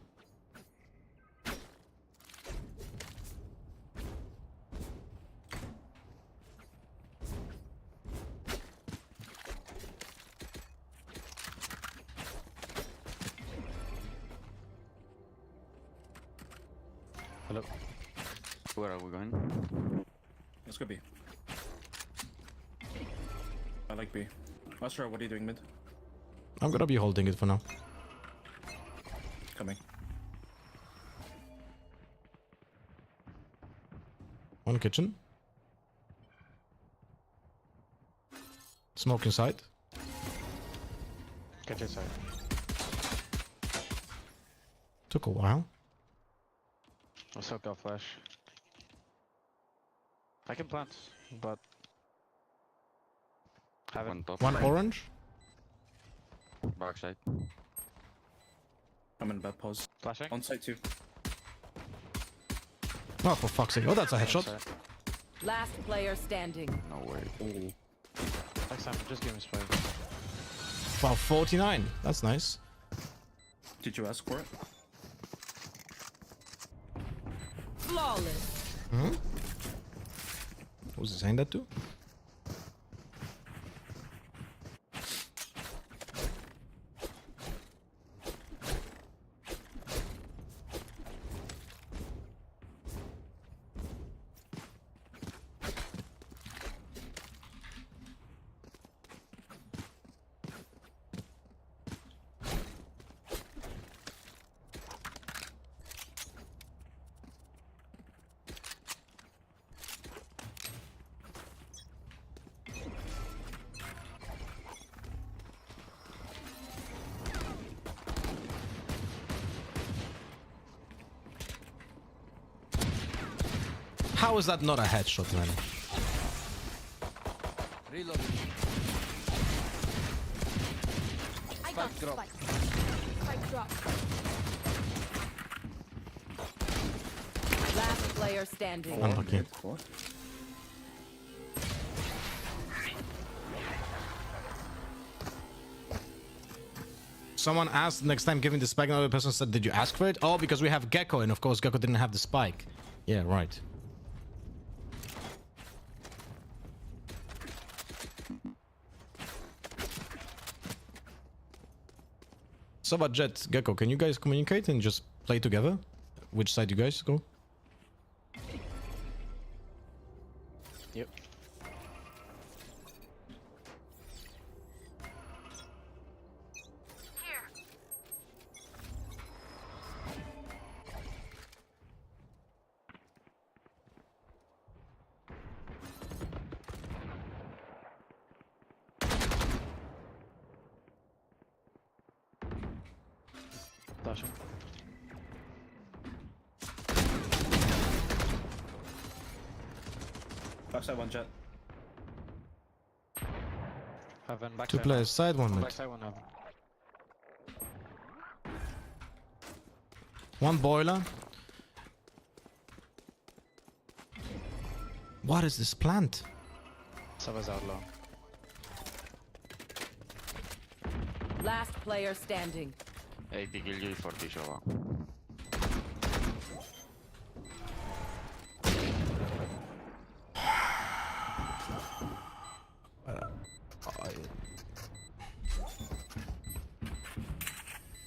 Hello. Where are we going? Let's go B. I like B. Astra, what are you doing mid? I'm gonna be holding it for now. Coming. One kitchen. Smoke inside. Get inside. Took a while. I'll soak out flash. I can plant, but have One orange. Back side. I'm in bad pause. Flashing. On side 2. Oh, for fuck's sake. Oh, that's a headshot. Last player standing. No way. Ooh. Next time, just give me spike. Wow, 49. That's nice. Did you ask for it? Flawless. Hmm? Was he saying that too? How is that not a headshot, man? Reload. I got Spike drop. spike. Spike drop. Last player standing. Unlucky. Someone asked next time giving the spike, another person said, did you ask for it? Oh, because we have Gecko, and of course Gecko didn't have the spike. Yeah, right. So about Jet, Gecko, can you guys communicate and just play together? Which side you guys go? Yep. Flashing. Backside one jet. Heaven, backside. Two players, side one mid. Backside one heaven. One boiler. What is this plant? Sava's out low. Last player standing. Hey, big kill for this over.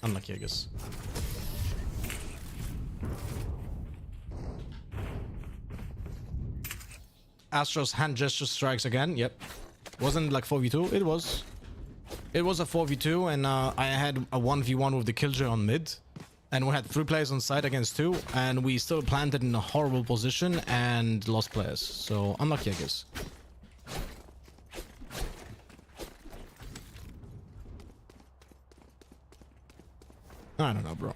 Unlucky, I guess. Astro's hand gesture strikes again. Yep. Wasn't like 4v2. It was. It was a 4v2, and I had a 1v1 with the killjoy on mid. And we had 3 players on side against 2, and we still planted in a horrible position and lost players. So unlucky, I guess. I don't know, bro.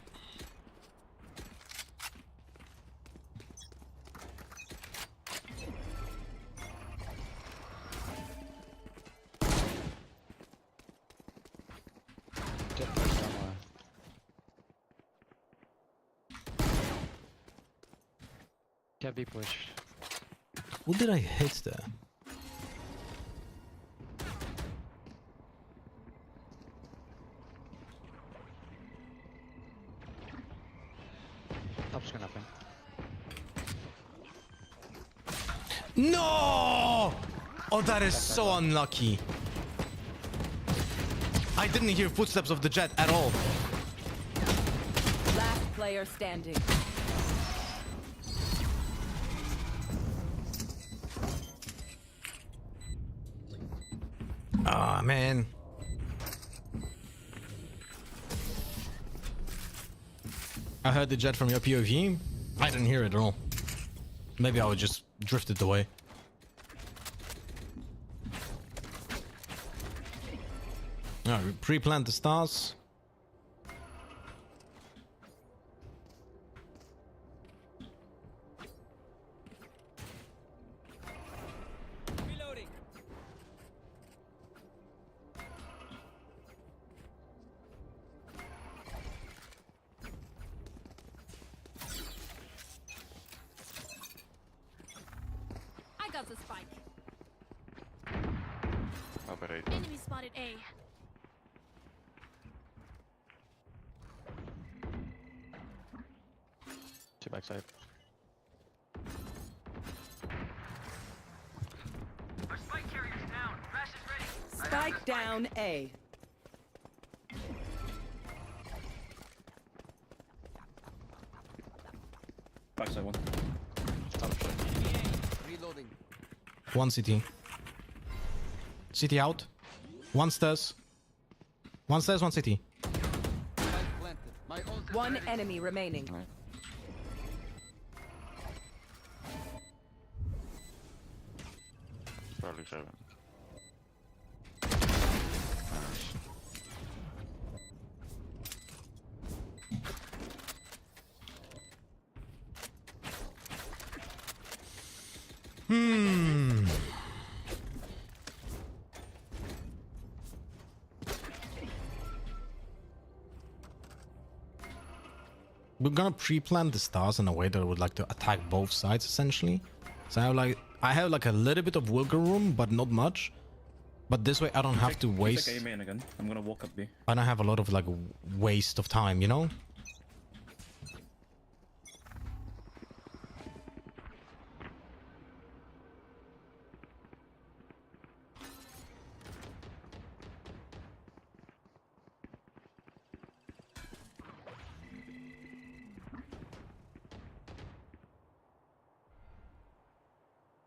Can't be pushed. What did I hit there? Top's gonna happen. No! Oh, that is so unlucky. I didn't hear footsteps of the jet at all. Last player standing. Ah, man. I heard the jet from your POV. I didn't hear it at all. Maybe I was just drifted away. Alright, pre-plant the stars. I got the spike. Operator. Enemy spotted A. Two backside. Our spike carrier's down. Flash is ready. Spike down A. Backside one. Reloading. One CT. CT out. One stairs. One stairs, one CT. One enemy remaining. Probably 7. we're gonna pre-plan the stars in a way that would like to attack both sides essentially. So I have like a little bit of wiggle room, but not much. But this way I don't have to waste. Take A main again. I'm gonna walk up B. I don't have a lot of like waste of time, you know?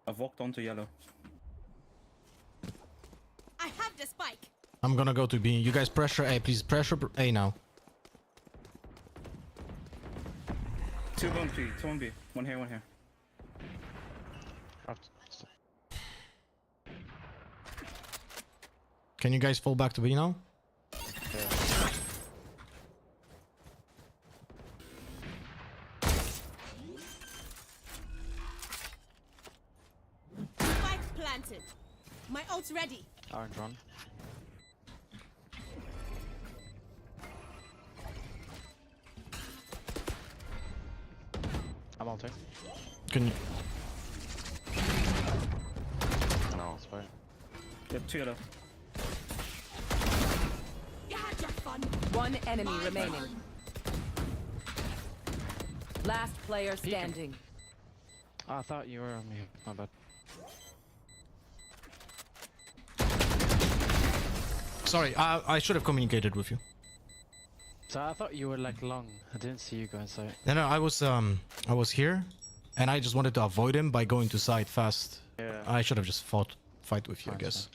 I've walked onto yellow. I have the spike. I'm gonna go to B. You guys pressure A, please. Pressure A now. 2 on B, 2 on B. One here, one here. Can you guys fall back to B now? Spike planted. My ult's ready. Orange run. I'm ulting. Can you? No, it's fine. Yep, 2 yellow. You had your fun. One enemy remaining. Last player standing. Oh, I thought you were on me. My bad. Sorry, I should have communicated with you. So I thought you were like long. I didn't see you go inside. No, I was here, and I just wanted to avoid him by going to side fast. Yeah. I should have just fight with you, I guess.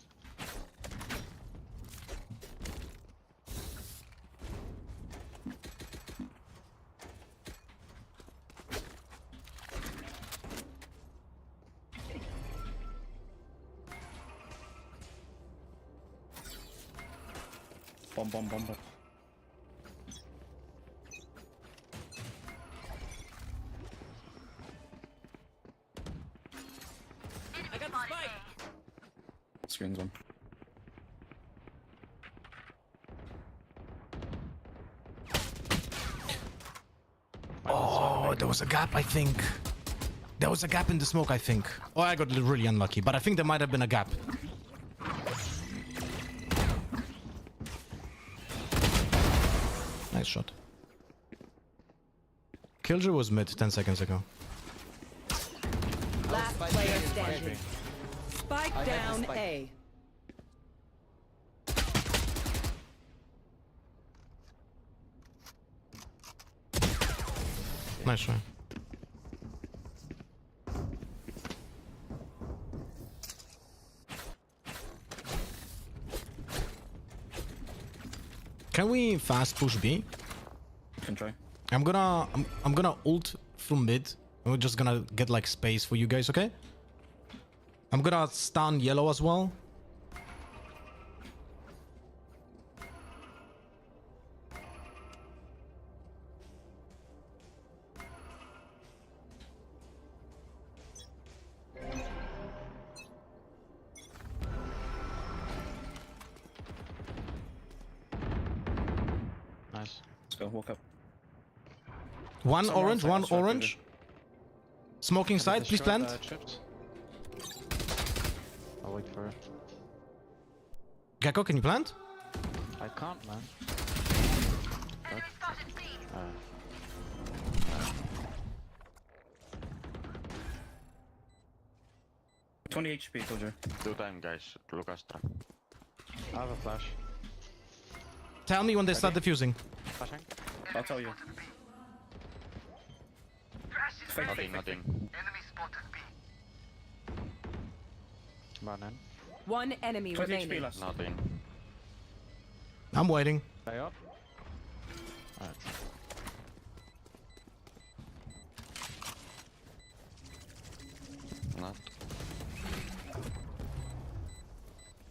Bomb. I got the spike. Screen's one. Oh, there was a gap, I think. There was a gap in the smoke, I think. Oh, I got really unlucky, but I think there might have been a gap. Nice shot. Killjoy was mid 10 seconds ago. Last player standing. Spike down A. Nice try. Can we fast push B? Can try. I'm gonna ult from mid. And we're just gonna get like space for you guys, okay? I'm gonna stun yellow as well. Nice. Let's go, walk up. One Someone orange, side, one let's try orange. Smoking side, please plant. I'll wait for it. Gecko, can you plant? I can't, man. Alright. 20 HP, Killjoy. 2 time, guys. Look Astra. I have a flash. Tell me when they start defusing. Flashing? I'll tell you. Nothing. Enemy spotted B. Run in. One enemy 20 HP remaining. last. Nothing. I'm waiting. Stay up. Alright. Not.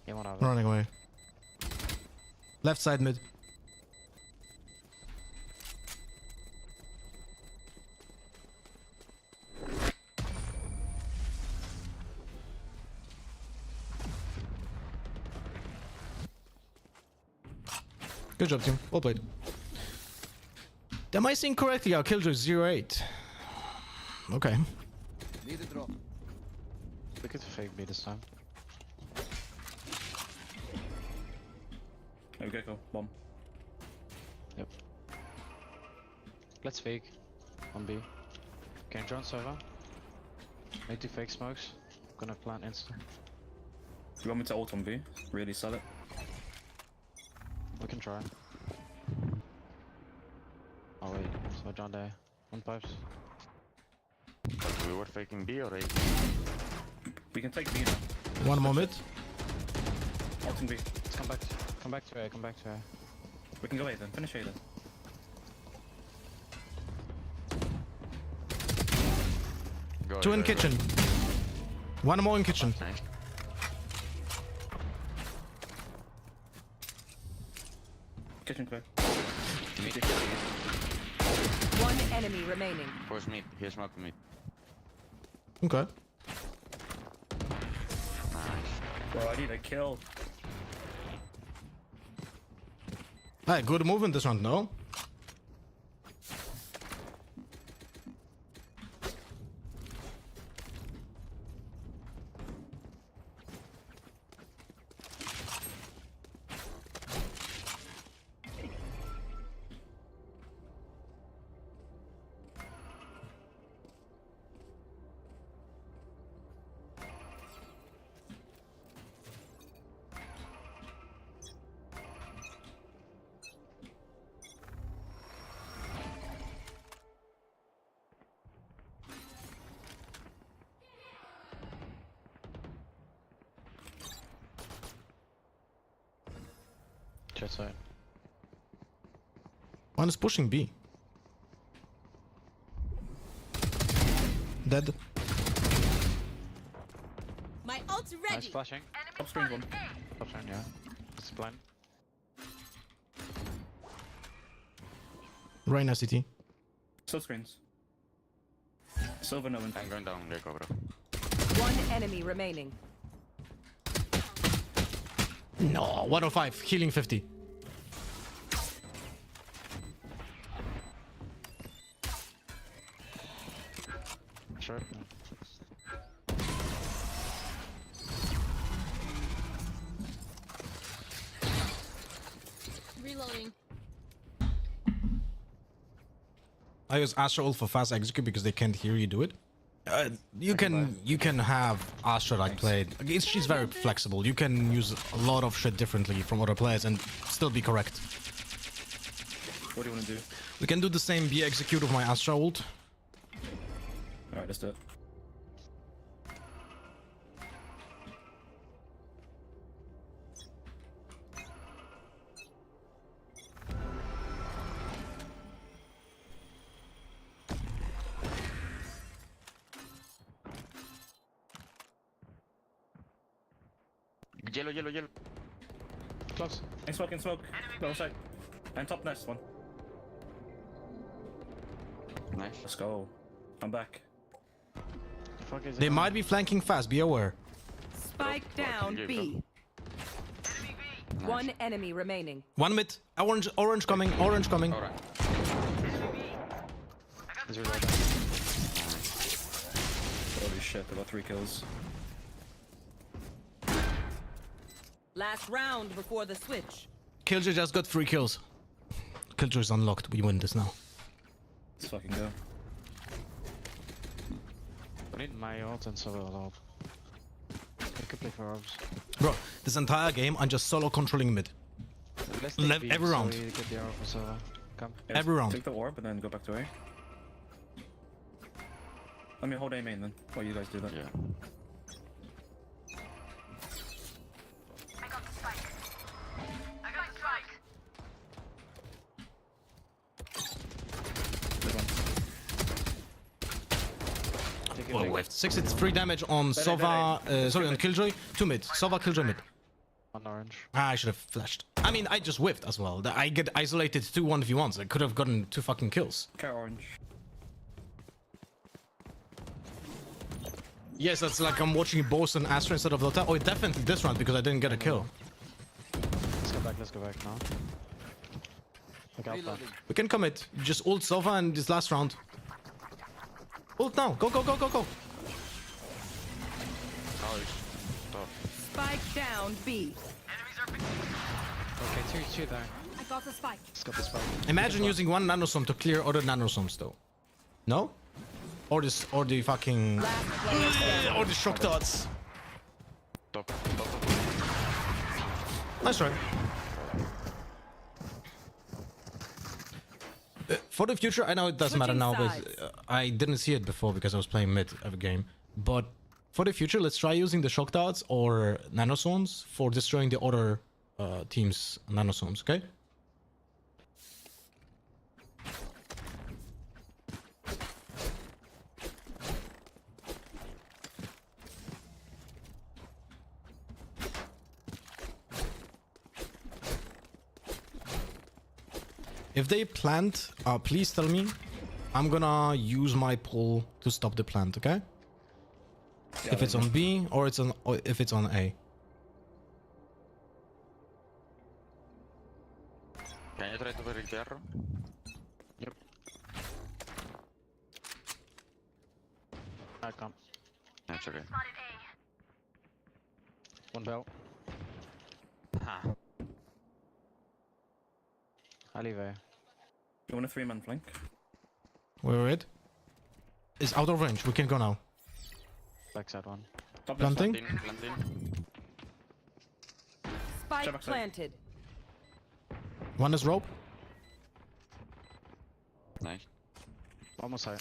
You wanna have it? Running away. Left side mid. Good job, team. Well played. Am I seeing correctly? Our Killjoy is 0-8. Okay. Need a drop. We could fake B this time. Okay, go. Bomb. Yep. Let's fake. On B. Can you drone server? Make 2 fake smokes. Gonna plant instant. You want me to ult on B? Really sell it? We can try. Oh wait, so John there. 1 pipes. We were faking B or A? We can take B now. One moment. Ulting B. Let's come back to A, come back to A. We can go A then. Finish A then. Go, 2 in kitchen. 1 more in kitchen. Nice. Kitchen clear. One enemy remaining. Push mid. Here's smoke mid. Okay. Nice. Bro, I need a kill. Hey, good move in this round, no? Jet side. One is pushing B. Dead. My ult's Nice ready. flashing. Top screen one. Top turn, yeah. It's blind. Reyna CT. Still screens. Silver no one. I'm going down, Rico, bro. One enemy remaining. No, 105. Healing 50. Sure. Reloading. I use Astra ult for fast execute because they can't hear you do it. You can have Astra like played. She's very flexible. You can use a lot of shit differently from other players and still be correct. What do you want to do? We can do the same B execute of my Astra ult. Alright, let's do it. Yellow, yellow, yellow. Close. In smoke. Go outside. And top nest one. Nice. Let's go. I'm back. They might be flanking fast, be aware. Spike down B. One enemy remaining. 1 mid. Orange coming. Orange coming. Alright. Holy shit, I got 3 kills. Last round before the switch. Killjoy just got 3 kills. Killjoy is unlocked. We win this now. Let's fucking go. I need my ult and solo ult. I could play for orbs. Bro, this entire game I'm just solo controlling mid. Let's take B, every so round. we get the arrow for solo. Come. Yeah, Every round. Take the orb and then go back to A. Let me hold A main then, while you guys do that. Yeah. I got the spike. I got spike. Well, with 63 damage on Sova, sorry, on Killjoy. 2 mid. Sova, Killjoy mid. One orange. Ah, I should have flashed. I mean, I just whiffed as well. I get isolated 2 1v1s. I could have gotten 2 fucking kills. Cat orange. Yes, that's like I'm watching both an Astra instead of Dota. Oh, definitely this round because I didn't get a kill. Let's go back now. Look out there. We can commit. Just ult Sova and this last round. Ult now. Go, go, go, go, go. Spike down B. Okay, two there. I got the spike. Let's got the spike. Imagine using one nanosome to clear other nanosomes though. No? Or this, or the fucking... or the shock dots. Top. Nice try. For the future, I know it doesn't matter now, but I didn't see it before because I was playing mid of a game. But for the future, let's try using the shock darts or nanozones for destroying the other team's nanozones, okay? If they plant, please tell me. I'm gonna use my pull to stop the plant, okay? Yeah, if it's on B or it's on, or if it's on A. Can you try to break the arrow? Yep. I come. That's okay. One belt. I leave A. You want a 3-man flank? Wait. It's out of range. We can go now. Backside one. Planting. Spike planted. One is rope. Nice. Almost high.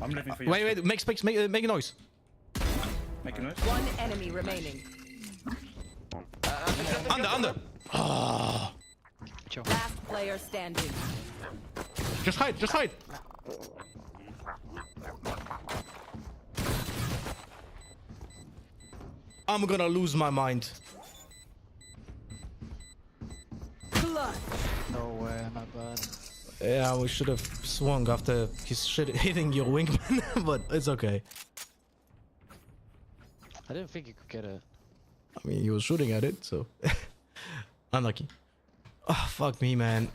I'm living for you. Wait. Make space. Make a noise. Make a noise. One enemy remaining. Under. Ah. Last player standing. Just hide. I'm gonna lose my mind. No way, not bad. Yeah, we should have swung after his shit hitting your wingman, but it's okay. I didn't think you could get it. I mean, he was shooting at it, so unlucky. Oh, fuck me, man.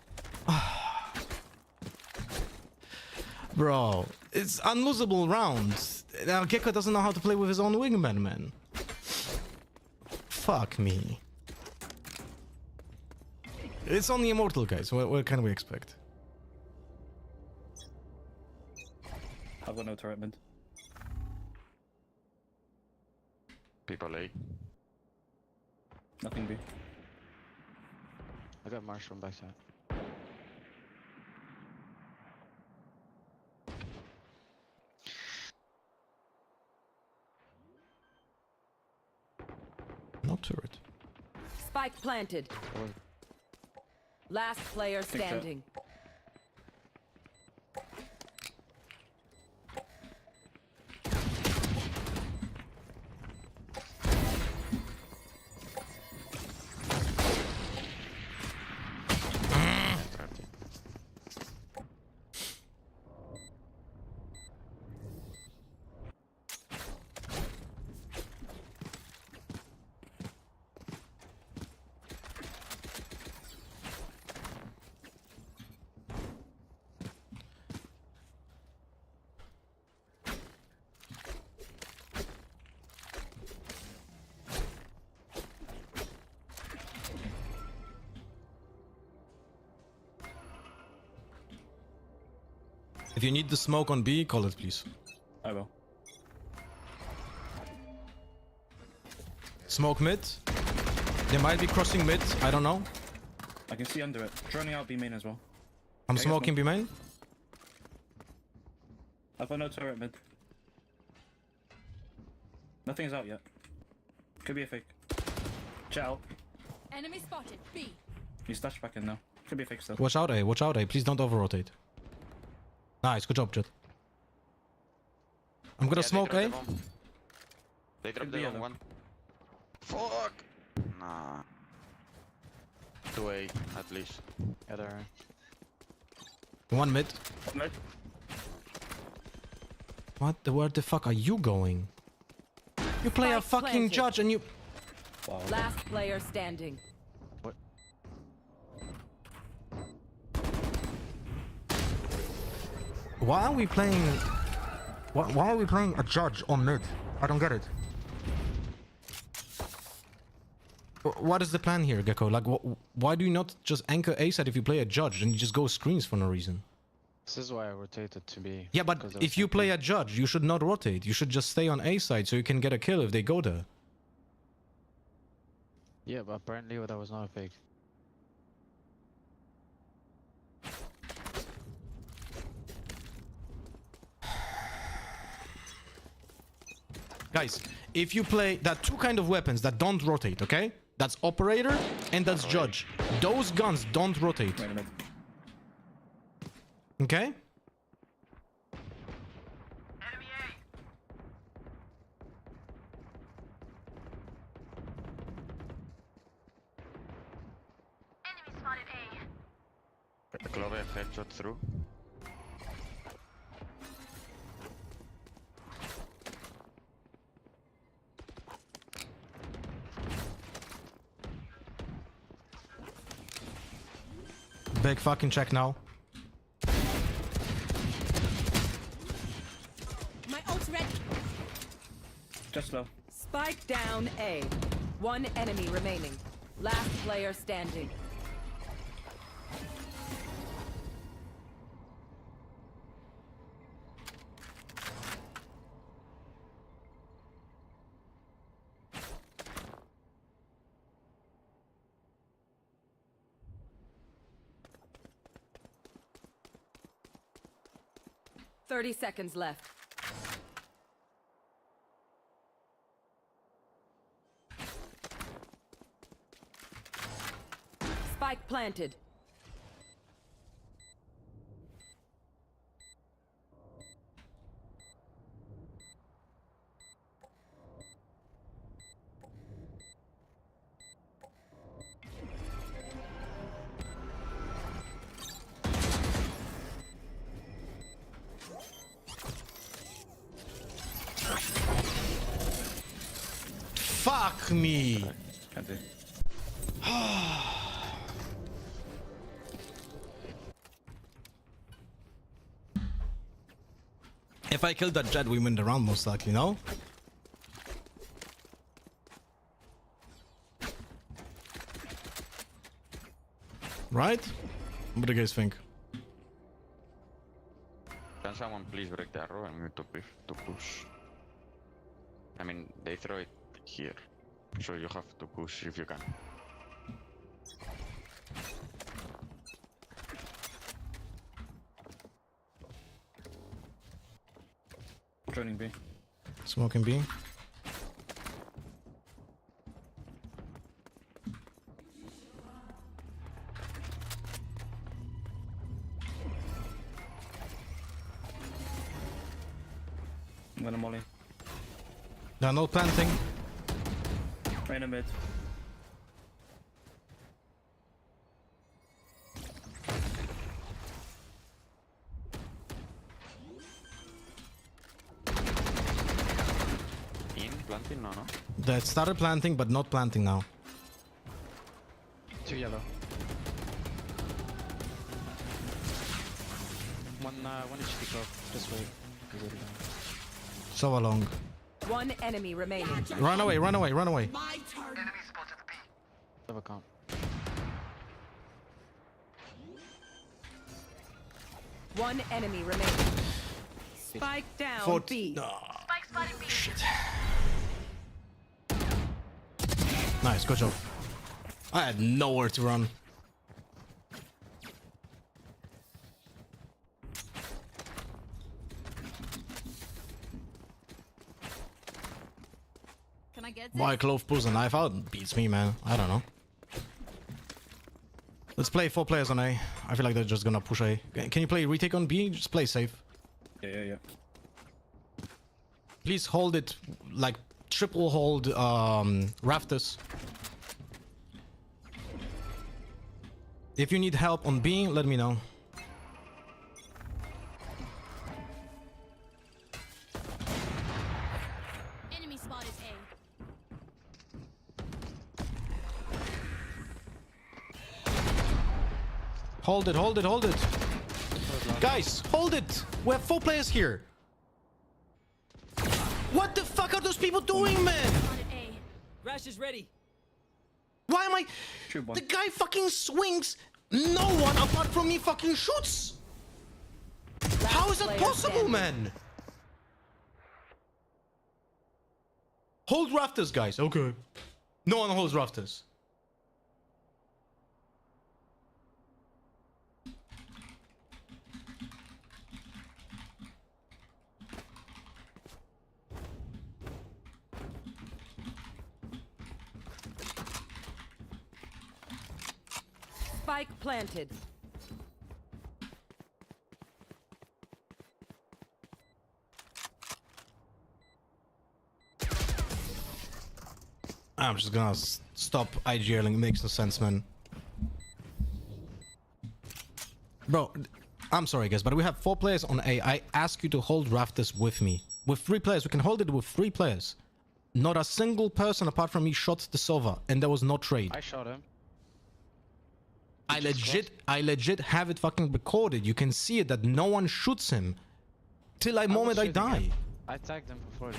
Bro, it's unlosable rounds. Now Gecko doesn't know how to play with his own wingman, man. Fuck me. It's only Immortal, guys. What can we expect? I've got no turret mid. People A. Nothing B. I got Marsh from backside. No turret. Spike planted. Last player standing. If you need the smoke on B, call it, please. I will. Smoke mid. They might be crossing mid. I don't know. I can see under it. Droning out B main as well. I'm smoking B main. I've got no turret mid. Nothing is out yet. Could be a fake. Ciao. Enemy spotted. B. He's dashed back in now. Could be a fake still. Watch out, A. Watch out, A. Please don't over-rotate. Nice. Good job, Jet. I'm gonna smoke A. They dropped the wrong one. Fuck! Nah. 2A, at least. Yeah, there. One mid. Mid. Where the fuck are you going? You play a Spike fucking planted. judge and you... Wow. Last player standing. What? Why are we playing? Why are we playing a judge on mid? I don't get it. What is the plan here, Gecko? Like, why do you not just anchor A side if you play a judge and you just go screens for no reason? This is why I rotated to B. Yeah, but if you play a judge, you should not rotate. You should just stay on A side so you can get a kill if they go there. Yeah, but apparently that was not a fake. Guys, if you play... There are two kind of weapons that don't rotate, okay? That's operator and that's judge. Those guns don't rotate. Wait a minute. Okay? Clove headshot through. Big fucking check now. My ult's ready. Just low. Spike down A. One enemy remaining. Last player standing. "30 seconds left. Spike planted. Fuck me. Can't do. If I killed that jet, we win the round most likely, no? Right? What do you guys think? Can someone please break the arrow? I'm going to push. I mean, they throw it here, so you have to push if you can. Joining B. Smoking B. I'm gonna molly. No, no planting. Right in mid. Planting? No, no. They started planting, but not planting now. 2 yellow. One HP clove. Just wait. So long. One enemy remaining. Run away, run away, run away. My turn. Enemy spotted B. Have a comp. One enemy remaining. Spike down B. Spike spotted B. Shit. Nice, good job. I had nowhere to run. Can I get this? Why Clove pulls a knife out? Beats me, man. I don't know. Let's play 4 players on A. I feel like they're just gonna push A. Can you play retake on B? Just play safe. Yeah. Please hold it, like triple hold rafters. If you need help on B, let me know. Enemy spotted A. Hold it, hold it, hold it. Guys, hold it. We have 4 players here. What the fuck are those people doing, man? Rash is ready. Why am I... The guy fucking swings. No one apart from me fucking shoots. How is that possible, man? Hold rafters, guys. Okay. No one holds rafters. Spike planted. I'm just gonna stop IGLing. It makes no sense, man. Bro, I'm sorry, guys, but we have 4 players on A. I ask you to hold rafters with me. With 3 players, we can hold it with 3 players. Not a single person apart from me shot the Sova, and there was no trade. I shot him. I legit have it fucking recorded. You can see it that no one shoots him till the moment I die. I tagged him before.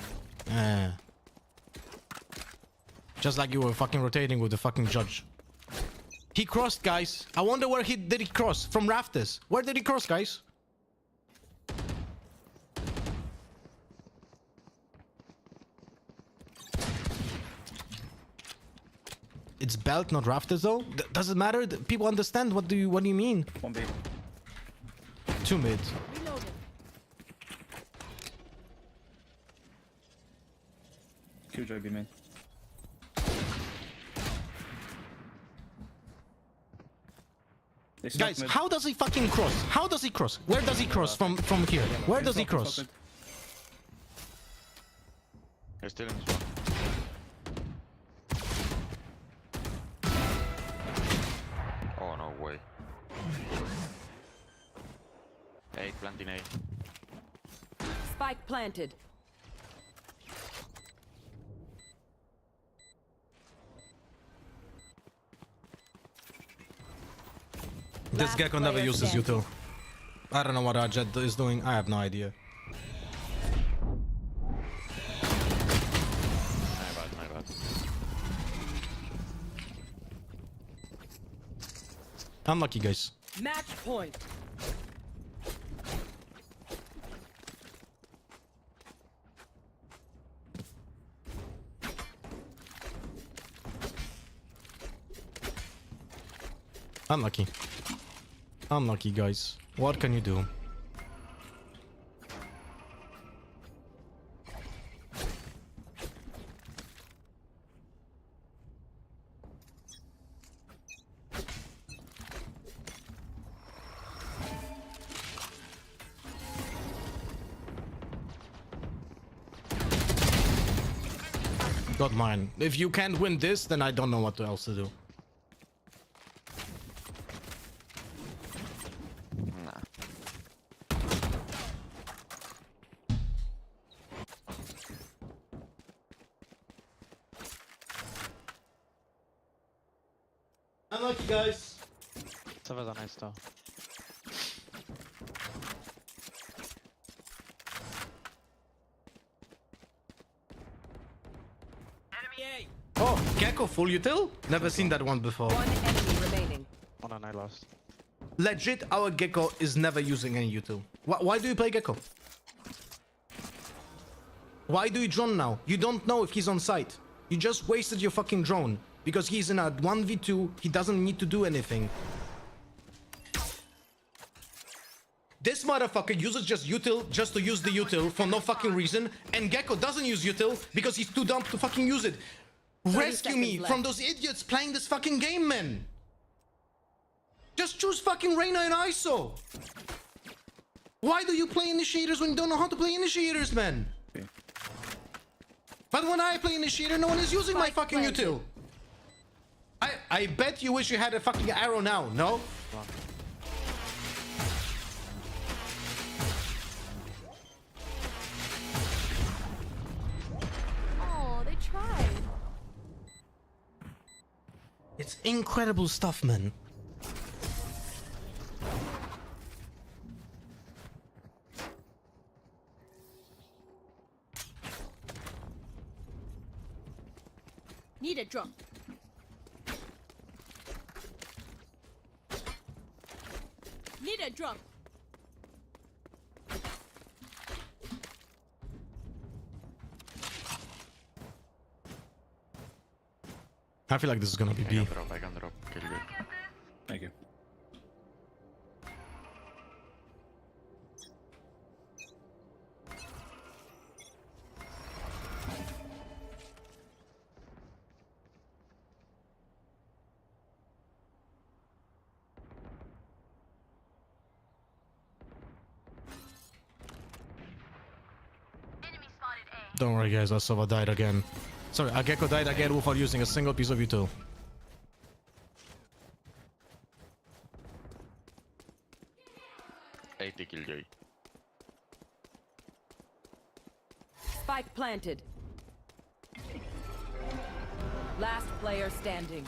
Just like you were fucking rotating with the fucking judge. He crossed, guys. I wonder where did he cross? From rafters. Where did he cross, guys? It's belt, not rafters, though. Does it matter? People understand. What do you mean? 1B. 2 mid. Killjoy B main. Guys, how does he fucking cross? How does he cross? Where does he cross from here? Where does he cross? He's still in this one. Oh, no way. A, planting A. Spike planted. This gecko never uses util. I don't know what our jet is doing. I have no idea. My bad. Unlucky, guys. Match point. Unlucky. Unlucky, guys. What can you do? Got mine. If you can't win this, then I don't know what else to do. Unlucky, guys. Servers are nice though. Oh, Gecko full util? Never seen that one before. One enemy remaining. Oh, and I lost. Legit, our Gecko is never using any util. Why do you play Gecko? Why do you drone now? You don't know if he's on site. You just wasted your fucking drone. Because he's in a 1v2, he doesn't need to do anything. This motherfucker uses just util just to use the util for no fucking reason. And Gecko doesn't use util because he's too dumb to fucking use it. Rescue me from those idiots playing this fucking game, man. Just choose fucking Reyna and ISO. Why do you play initiators when you don't know how to play initiators, man? But when I play initiator, no one is using my fucking util. I bet you wish you had a fucking arrow now, no? Oh, they tried. It's incredible stuff, man. Need a drop. I feel like this is gonna be B. I can drop. Kill you. Thank you. Don't worry, guys. Asova died again. Sorry, Ageko died again without using a single piece of util. Killjoy. Spike planted. Last player standing.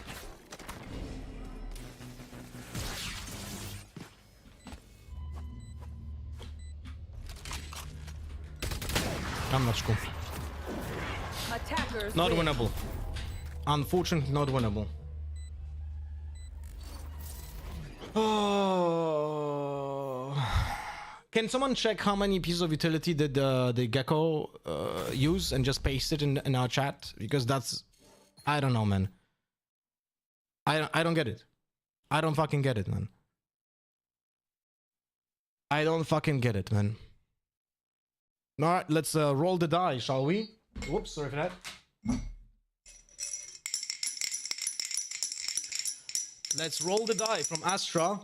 I'm not cool. Attackers Not win. winnable. Unfortunately, not winnable. Oh. Can someone check how many pieces of utility did the Gecko use and just paste it in our chat? Because that's... I don't know, man. I don't get it. I don't fucking get it, man. I don't fucking get it, man. Alright, let's roll the die, shall we? Whoops, sorry for that. Let's roll the die from Astra.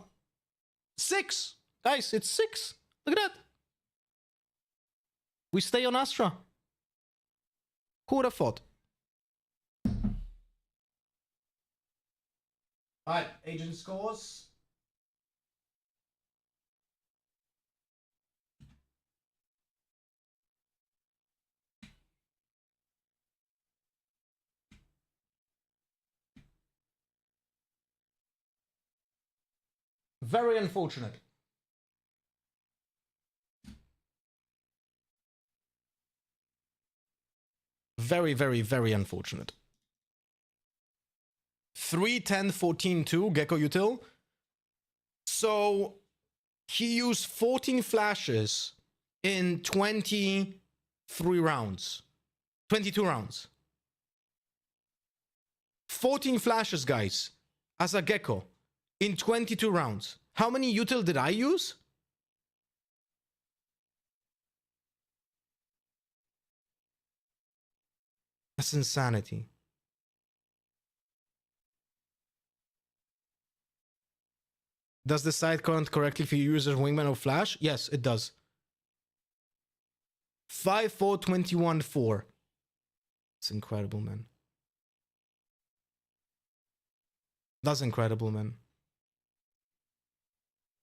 6! Guys, it's 6. Look at that. We stay on Astra. Who would have thought? Alright, agent scores. Very unfortunate. Very, very, very unfortunate. 3, 10, 14, 2, Gecko util. So he used 14 flashes in 23 rounds. 22 rounds. 14 flashes, guys, as a Gecko in 22 rounds. How many util did I use? That's insanity. Does the site count correctly for users wingman or flash? Yes, it does. 5, 4, 21, 4. It's incredible, man. That's incredible, man.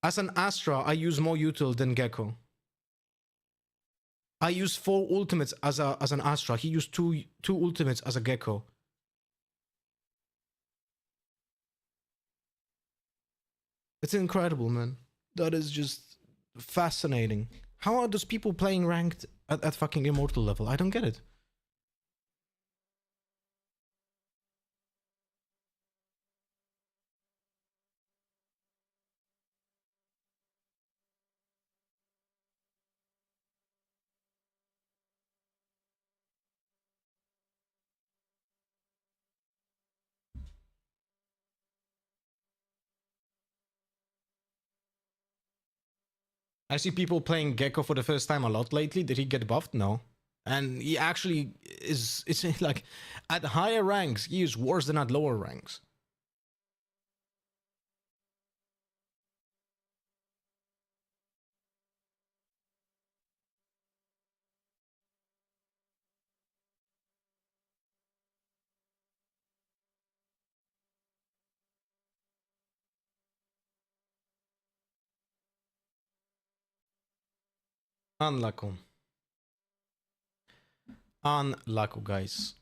As an Astra, I use more util than Gecko. I use 4 ultimates as an Astra. He used two ultimates as a Gecko. It's incredible, man. That is just fascinating. How are those people playing ranked at fucking immortal level? I don't get it. I see people playing Gecko for the first time a lot lately. Did he get buffed? No. And he actually is, it's like, at higher ranks, he is worse than at lower ranks. Unlucky. Unlucky, guys.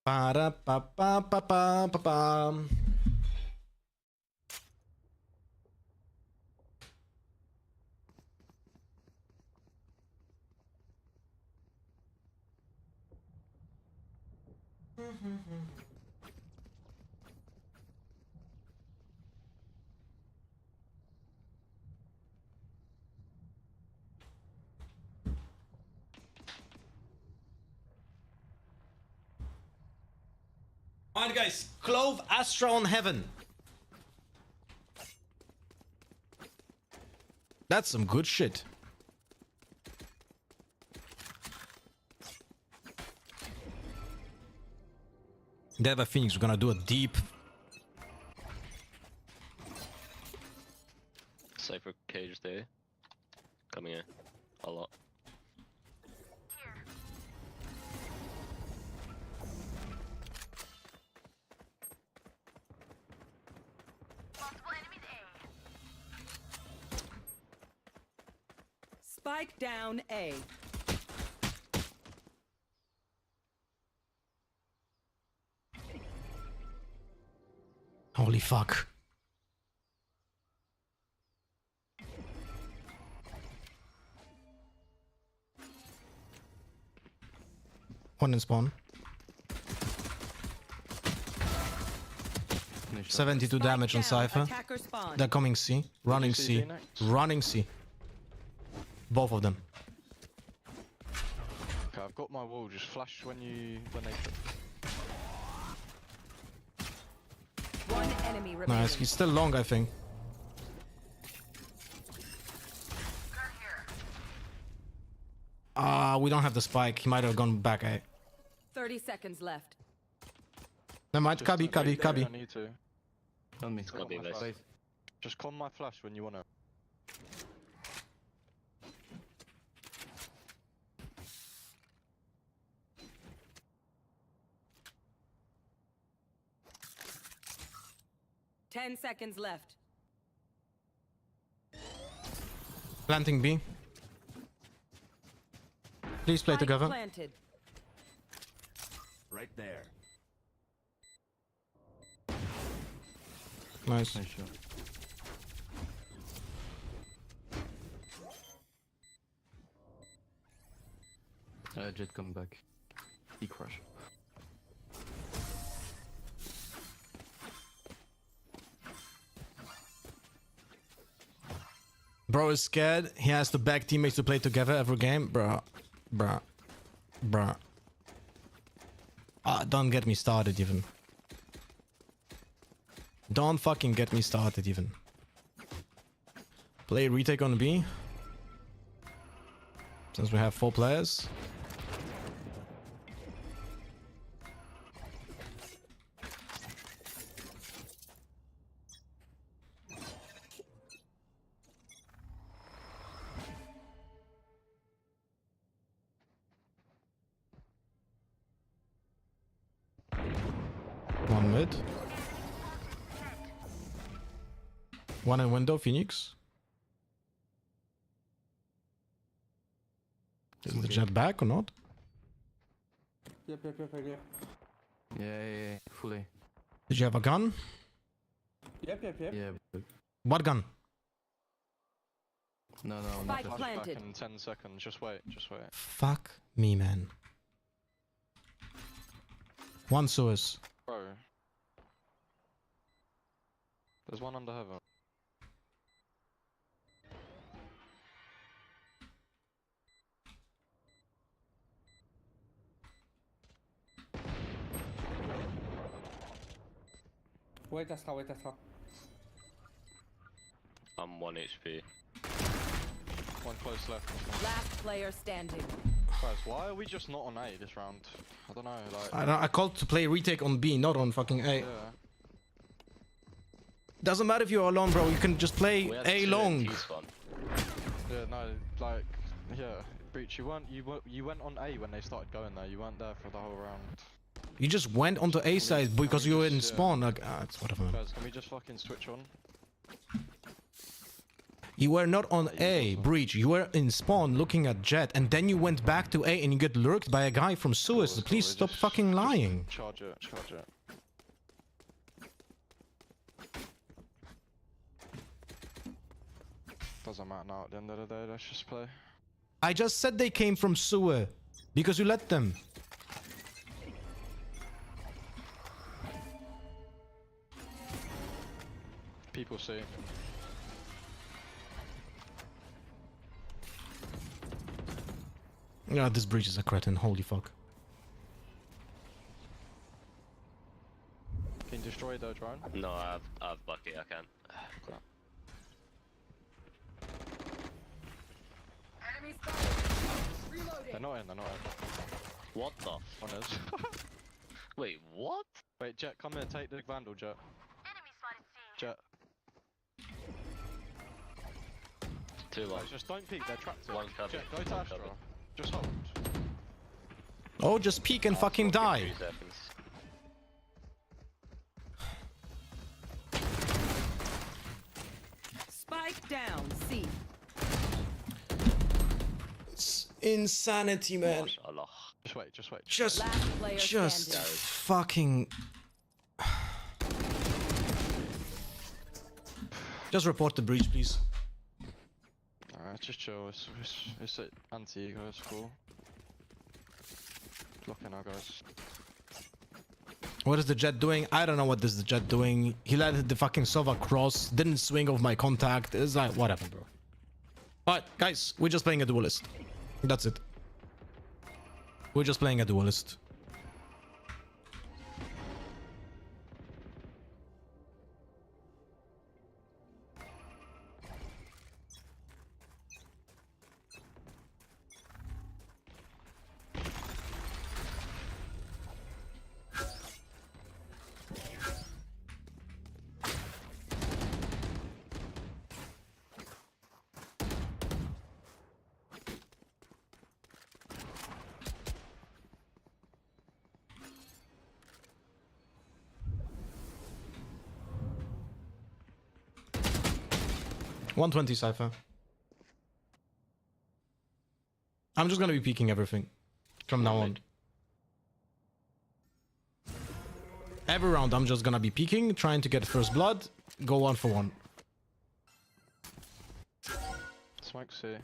Ba-da-ba-ba-ba-ba-ba-ba. Alright guys, Clove Astra on Heaven. That's some good shit. They have a Phoenix, we're gonna do a deep. Cypher cage there. Coming in. A lot. Spike down A. Holy fuck. One in spawn. 72 damage on Cypher. They're coming C. Running C. Running C. Both of them. Okay, I've got my wall. Just flash when they. One enemy remaining. Nice. He's still long, I think. We don't have the spike. He might have gone back A. 30 seconds left. Never mind. Cubby. I need to. On me. Just con my flash. Just con my flash when you wanna. Ten seconds left. Planting B. Please play together. Planted. Right there. Nice. Nice shot. Jet come back. E crush. Bro is scared. He has to beg teammates to play together every game. Bruh. Don't get me started even. Don't fucking get me started even. Play retake on B. Since we have 4 players. One mid. One in window, Phoenix. Is the jet back or not? Yep, right Yeah, fully. Did you have a gun? here. Yep. Yeah. What gun? No, Spike Flash planted. back in 10 seconds. Just wait. Fuck me, man. One Suez. Bro. There's one under heaven. Wait as well. I'm 1 HP. One close left. Last player standing. Guys, why are we just not on A this round? I don't know, like... I called to play retake on B, not on fucking A. Yeah. Doesn't matter if you're alone, bro. You can just play A long. Yeah, no, like, yeah, Breach, you went on A when they started going there. You weren't there for the whole round. You just went onto A side because you were in spawn. Like, it's whatever. Guys, can we just fucking switch on? You were not on A, Breach. You were in spawn looking at Jet, and then you went back to A and you get lurked by a guy from Suez. Please stop fucking lying. Charge it, charge it. Doesn't matter now at the end of the day, let's just play. I just said they came from Suez because you let them. People see. Yeah, this Breach is a cretin. Holy fuck. Can you destroy the drone? No, I have bucket. I can't. They're not in. They're not in. What the? One is. Wait, what? Wait, Jet, come here. Take the Vandal, Jet. Jet. Too long. Just don't peek. They're trapped. One cover. Jet, go to Astra. Just hold. Oh, just peek and fucking die. 3 seconds. Spike down, C. It's insanity, man. Allah. Just wait. Just wait. Just player standing. fucking. Just report the Breach, please. Alright, just chill. It's anti-ego. It's cool. Locking our guys. What is the Jet doing? I don't know what is the Jet doing. He let the fucking Sova cross, didn't swing off my contact. It's like, what happened, bro? Alright, guys, we're just playing a duelist. That's it. We're just playing a duelist. $120 Cypher. I'm just gonna be peeking everything from now on. Every round I'm just gonna be peeking, trying to get first blood, go 1 for 1. Smoke C.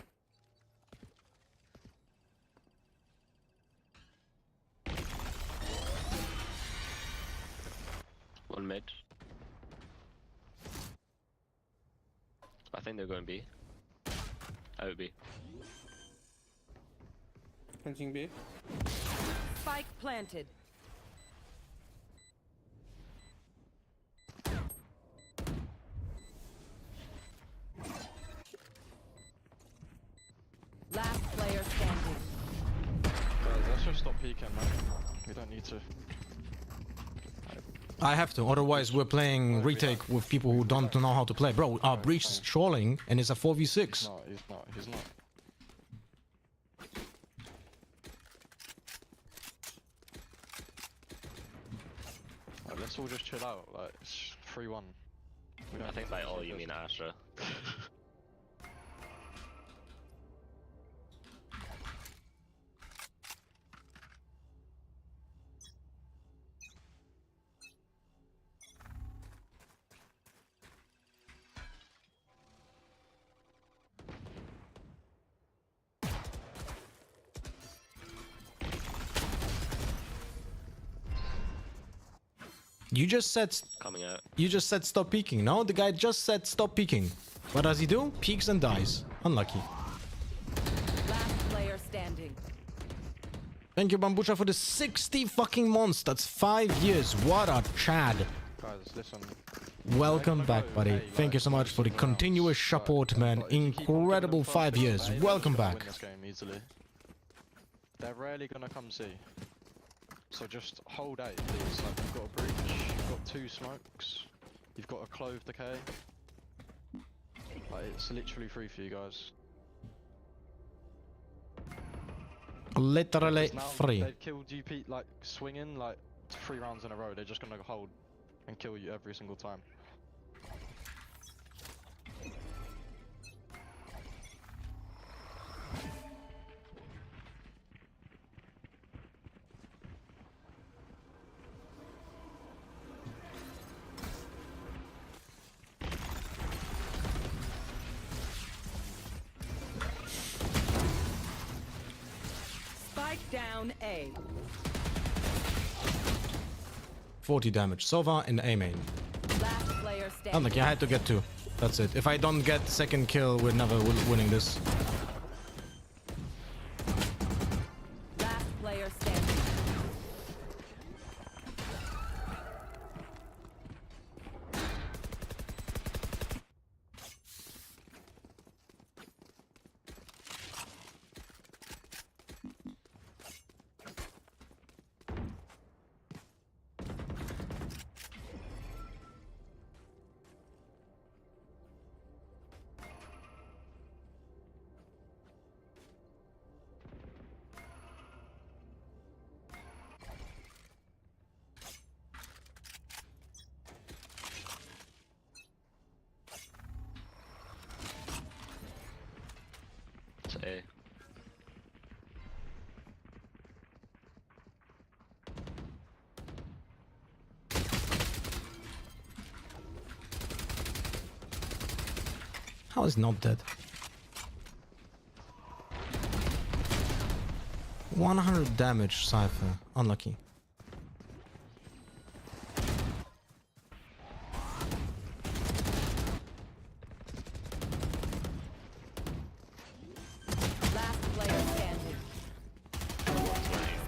One mid. I think they're going B. I would be. Punching B. Spike planted. Last player standing. Guys, let's just stop peeking, man. We don't need to. I have to, otherwise we're playing retake with people who don't know how to play. Bro, our Breach is trolling and it's a 4v6. No, he's not. Right, let's all just chill out, like, it's 3-1. I think by all you mean Astra. You just said Coming out. You just said stop peeking. No, the guy just said stop peeking. What does he do? Peeks and dies. Unlucky. Last player standing. Thank you, Bambucha, for the 60 fucking months. That's 5 years. What a Chad. Guys, listen. Welcome back, buddy. Thank you so much for the continuous support, man. Incredible 5 years. Welcome back. Win this game easily. They're rarely gonna come see. So just hold A, please. Like, you've got a breach, you've got 2 smokes, you've got a clove decay. Like, it's literally free for you guys. Literally Now free. they've killed you, Pete, like swinging like 3 rounds in a row. They're just gonna hold and kill you every single time. Down A. 40 damage. Sova in A main. Last player standing. Unlucky, I had to get 2. That's it. If I don't get the second kill, we're never winning this. Last player standing. It's A. How is not dead? 100 damage, Cypher. Unlucky. Last player standing.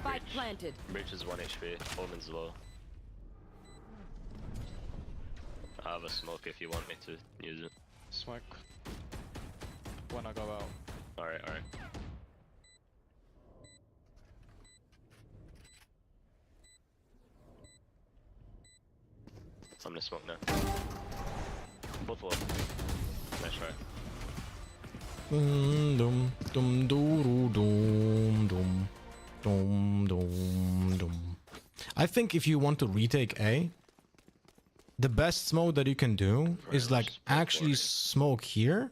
Spike planted. Bridge is 1 HP. Omen's low. I have a smoke if you want me to use it. Smoke. When I go out. Alright, alright. I'm gonna smoke now. Both low. Nice try. Dum dum dum dum dum dum dum dum. I think if you want to retake A, the best smoke that you can do is like actually smoke here,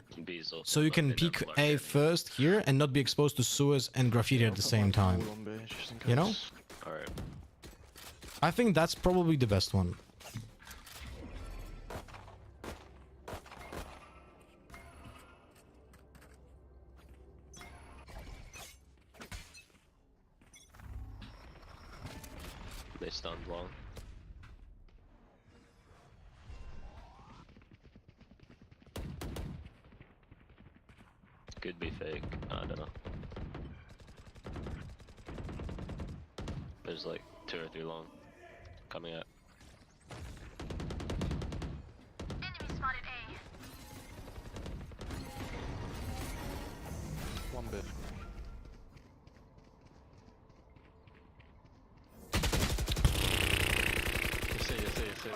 so you can peek A first here and not be exposed to sewers and graffiti at the same time. You know? Alright. I think that's probably the best one. They stunned long. Could be fake. I don't know. There's like 2 or 3 long coming up. Enemy spotted A. One bit.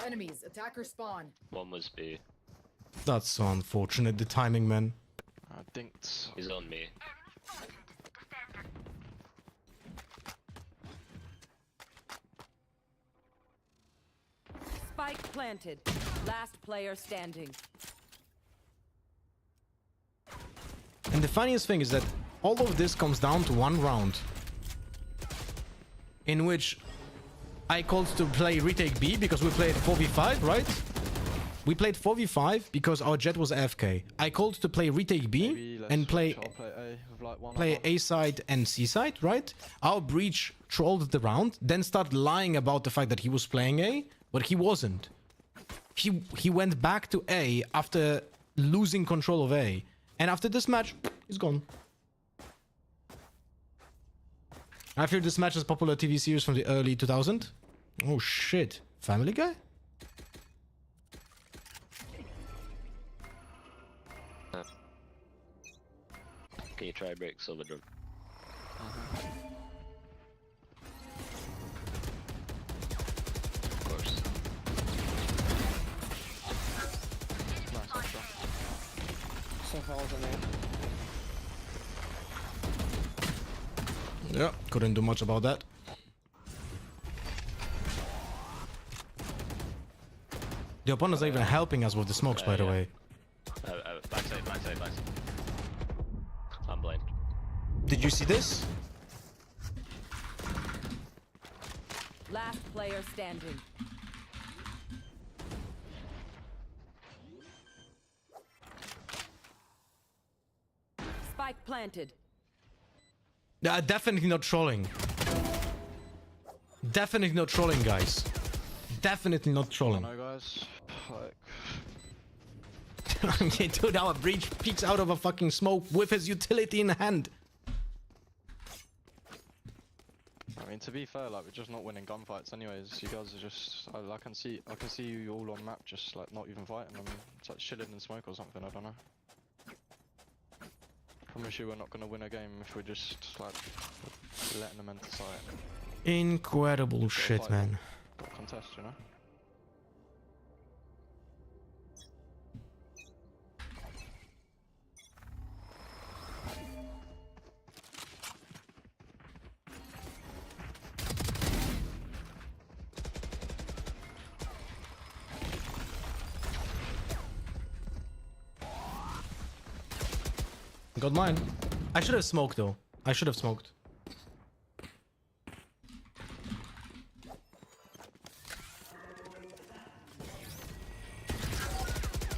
Enemies, attacker spawn. One was B. That's so unfortunate, the timing, man. I think he's on me. Spike planted. Last player standing. And the funniest thing is that all of this comes down to one round in which I called to play retake B because we played 4v5, right? We played 4v5 because our jet was AFK. I called to play retake B and play A side and C side, right? Our breach trolled the round, then started lying about the fact that he was playing A, but he wasn't. He went back to A after losing control of A. And after this match, he's gone. I fear this match is a popular TV series from the early 2000s. Oh shit. Family Guy? Can you try break silver drum? Of course. Yeah, couldn't do much about that. The opponent's not even helping us with the smokes, by the way. Backside. I'm blind. Did you see this? Last player standing. Spike planted. Definitely not trolling. Definitely not trolling, guys. Definitely not trolling. I know, guys. Like... Dude, our breach peeks out of a fucking smoke with his utility in hand. I mean, to be fair, like, we're just not winning gunfights anyways. You guys are just... I can see you all on map just, like, not even fighting them. It's like chilling in smoke or something, I don't know. Promise you we're not gonna win a game if we're just, like, letting them enter sight. Incredible shit, fight, man. Got a contest, you know? Got mine. I should have smoked though. I should have smoked.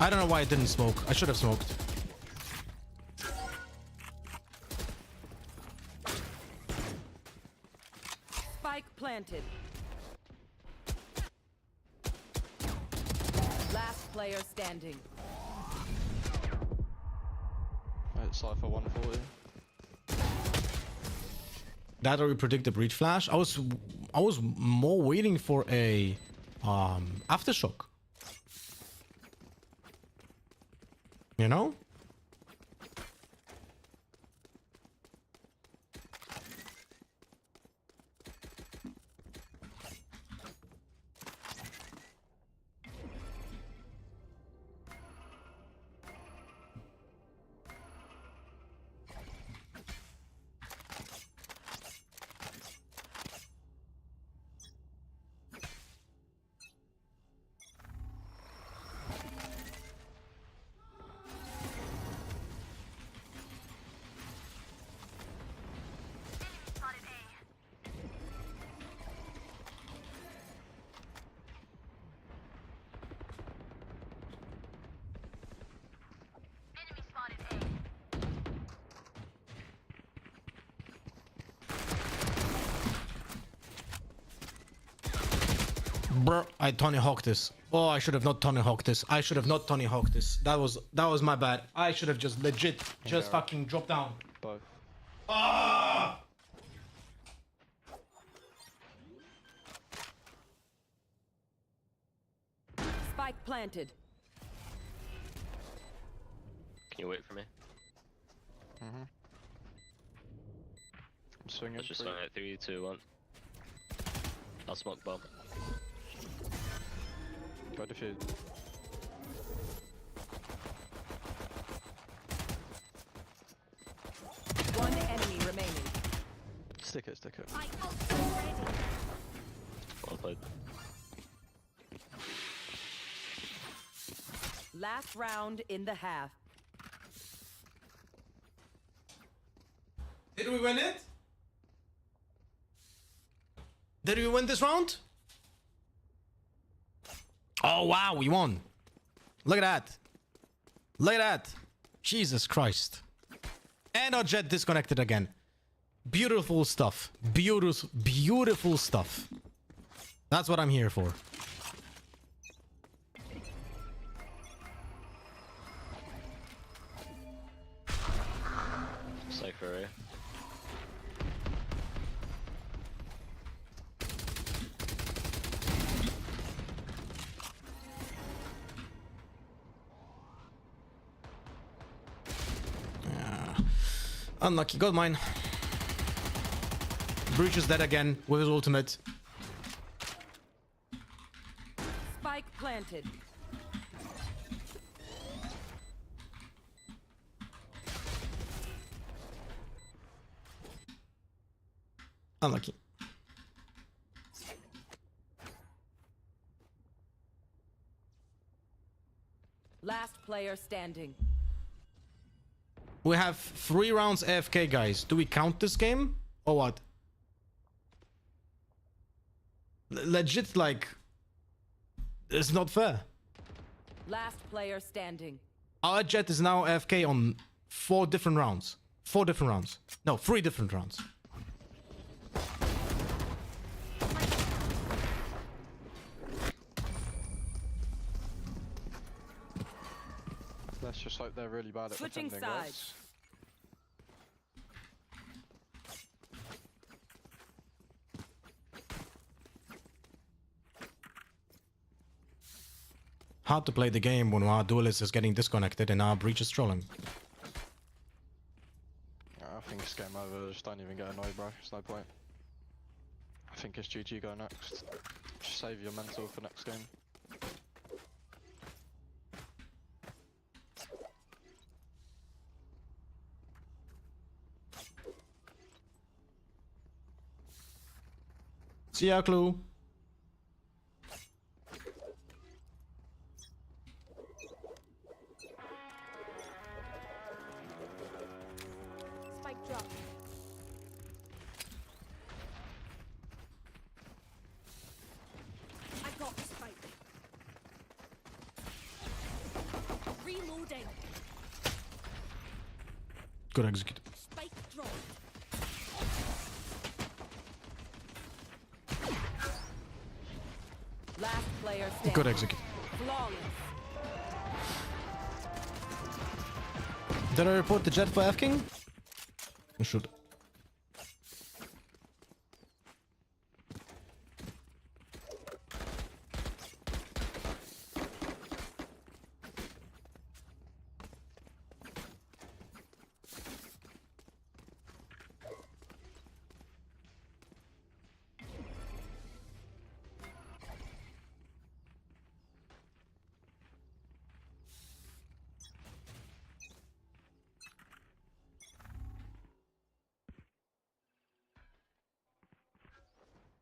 I don't know why I didn't smoke. I should have smoked. Spike planted. Last player standing. Cypher 140. That already predicted breach flash. I was more waiting for a aftershock. You know? Bro, I Tony Hawk this. Oh, I should have not Tony Hawk this. I should have not Tony Hawk this. That was my bad. I should have just legit just fucking dropped down. Both. Ah! Spike planted. Can you wait for me? I'm swinging. Let's just swing it. 3, 2, 1. I'll smoke bomb. Go defuse. One enemy remaining. Stick it, stick it. Well played. Last round in the half. Did we win it? Did we win this round? Oh wow, we won. Look at that. Look at that. Jesus Christ. And our jet disconnected again. Beautiful stuff. Beautiful stuff. That's what I'm here for. Cypher, eh? Unlucky. Got mine. Breach is dead again with his ultimate. Spike planted. Unlucky. Last player standing. We have 3 rounds AFK, guys. Do we count this game? Or what? Legit, like... It's not fair. Last player standing. Our jet is now AFK on 4 different rounds. 4 different rounds. No, 3 different rounds. Let's just hope they're really bad at Switching defending, sides. guys. Hard to play the game when our duelist is getting disconnected and our breach is trolling. I think it's game over, just don't even get annoyed, bro. There's no point. I think it's GG go next. Just save your mental for next game. See ya, Clue. Spike drop. I got the spike. Reloading. Good execute. Spike drop. Last player standing. Good execute. Flawless. Did I report the jet for F-King? I should.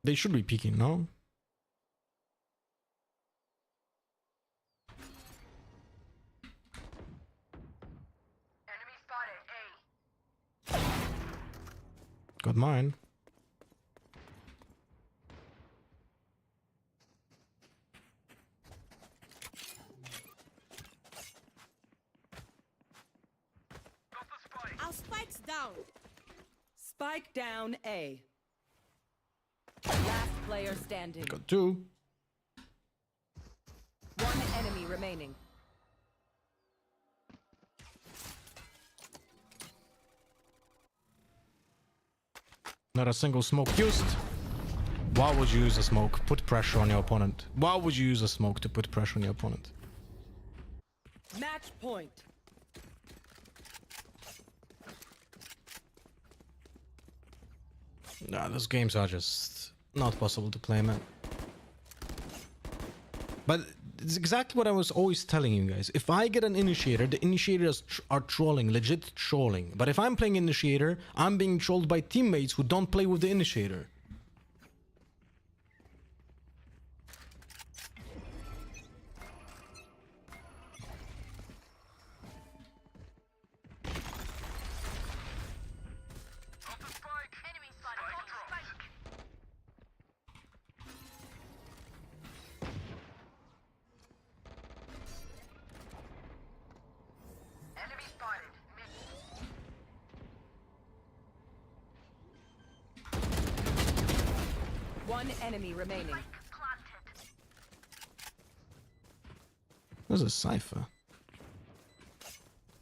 They should be peeking, no? Enemy spotted. A. Got mine. Our spike's down. Spike down A. Last player standing. Got two. One enemy remaining. Not a single smoke used. Why would you use a smoke? Put pressure on your opponent. Why would you use a smoke to put pressure on your opponent? Match point. Nah, those games are just not possible to play, man. But it's exactly what I was always telling you guys. If I get an initiator, the initiators are trolling, legit trolling. But if I'm playing initiator, I'm being trolled by teammates who don't play with the initiator. Enemy spotted. Spike. Enemy spotted. One enemy remaining. There's a cipher.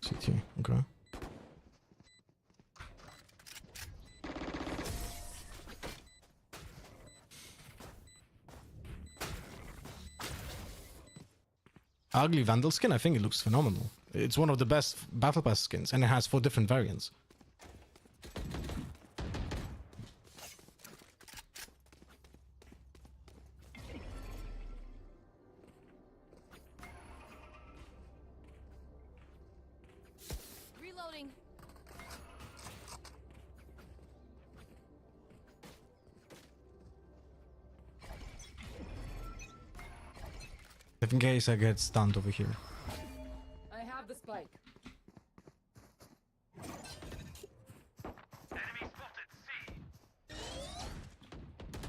CT, okay. Ugly Vandal skin, I think it looks phenomenal. It's one of the best Battle Pass skins, and it has 4 different variants. Reloading. If in case I get stunned over here. I have the spike. Enemy spotted. C.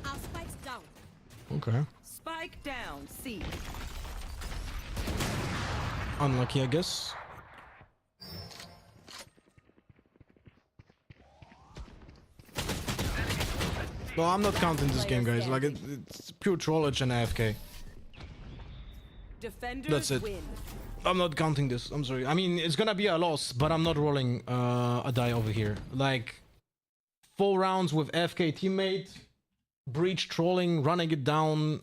Our spike's down. Okay. Spike down C. Unlucky, I guess. No, I'm not counting this game, guys. Like, it's pure trollage and AFK. Defenders That's it. win. I'm not counting this. I'm sorry. I mean, it's gonna be a loss, but I'm not rolling a die over here. Like 4 rounds with FK teammate, breach trolling, running it down.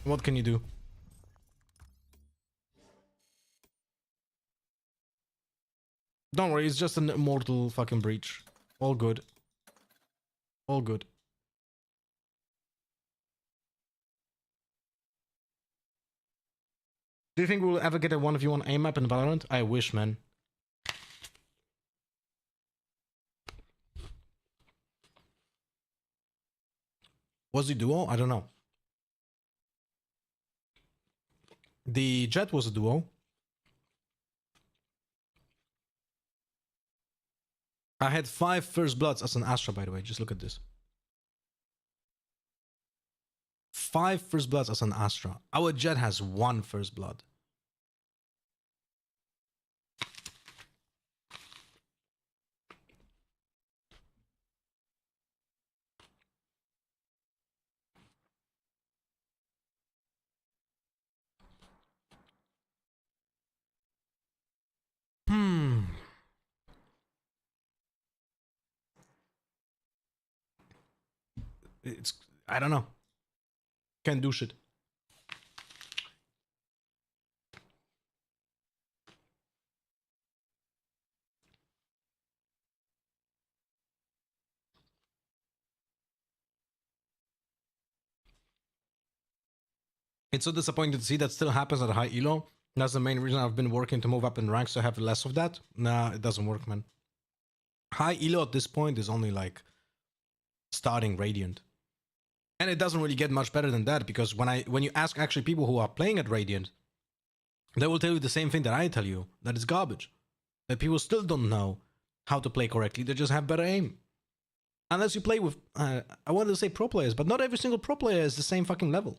What can you do? Don't worry, it's just an immortal fucking breach. All good. All good. Do you think we'll ever get a 1v1 aim map in Valorant? I wish, man. Was it duo? I don't know. The Jet was a duo. I had 5 first bloods as an Astra, by the way. Just look at this. 5 first bloods as an Astra. Our Jet has 1 first blood. It's, I don't know. Can't do shit. It's so disappointing to see that still happens at a high elo. That's the main reason I've been working to move up in ranks to have less of that. Nah, it doesn't work, man. High elo at this point is only like starting Radiant. And it doesn't really get much better than that, because when you ask actually people who are playing at Radiant, they will tell you the same thing that I tell you, that it's garbage. That people still don't know how to play correctly, they just have better aim. Unless you play with, I wanted to say pro players, but not every single pro player is the same fucking level.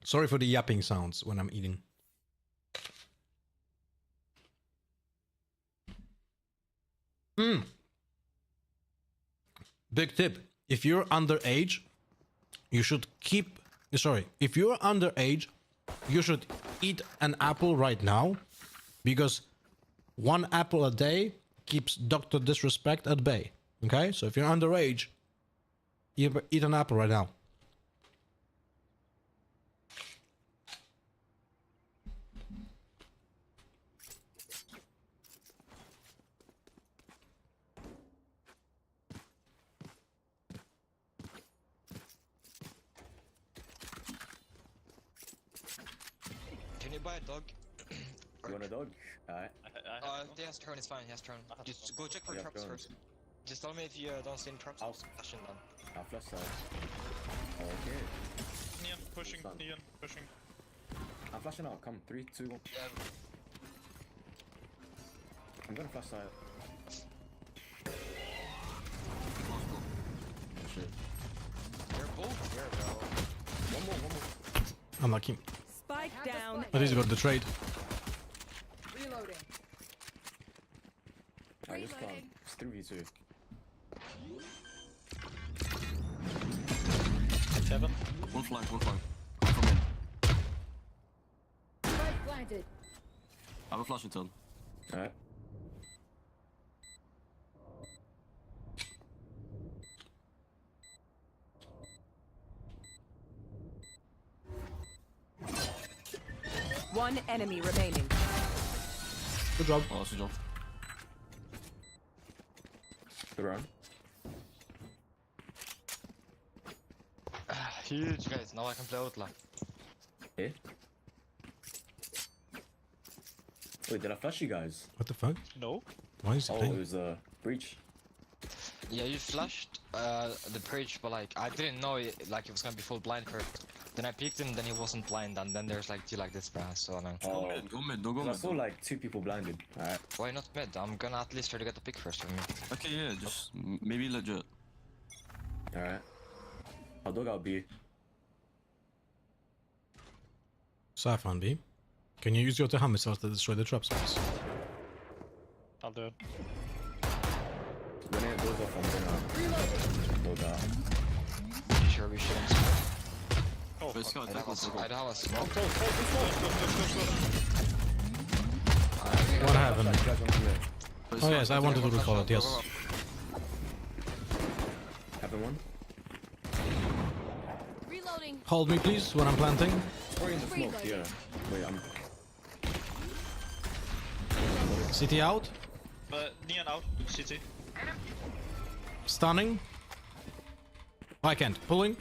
Sorry for the yapping sounds when I'm eating. Big tip. If you're underage, you should keep... Sorry. If you're underage, you should eat an apple right now. Because 1 apple a day keeps Dr. Disrespect at bay. Okay? So if you're underage, you eat an apple right now. Buy a dog. You want a dog? Alright. He has turn, it's fine, he has turn. Just go check for traps first. Just tell me if you don't see any traps, I'll flash in them. I'll flash side. Okay. Neon pushing, Neon pushing. I'm flashing out, come. 3, 2, 1. Yeah. I'm gonna flash side. Oh shit. They're both here, bro. One more. Unlucky. Spike down. At least you got the trade. Reloading. I just can't. It's 3v2. 7. One flank. I'm from in. Spike planted. I have a flash until. Alright. One enemy remaining. Good job. Oh, that's a job. Good run. Huge, guys. Now I can play Outlaw. Eh? Wait, did I flash you guys? What the fuck? No. Why is it it was a breach. Yeah, you flashed the bridge, but like I didn't know it was gonna be full blind first. Then I peeked him, then he wasn't blind, and then there's like two like this, bruh. So no. Go mid, don't go mid. I saw like 2 people blinded. Alright. Why not mid? I'm gonna at least try to get the pick first for me. Okay, yeah, just maybe legit. Alright. I'll dog out B. Cypher on B. Can you use your Taha missiles to destroy the traps, please? I'll do it. When it goes off, I'm gonna go down. You sure we shouldn't? Oh, I don't have a smoke. One heaven. Oh yes, I wanted to recall it, yes. Heaven one. Reloading. Hold me please when I'm planting. Or in the smoke, yeah. Wait, I'm... CT out. Neon out. CT. Stunning. I can't. Pulling.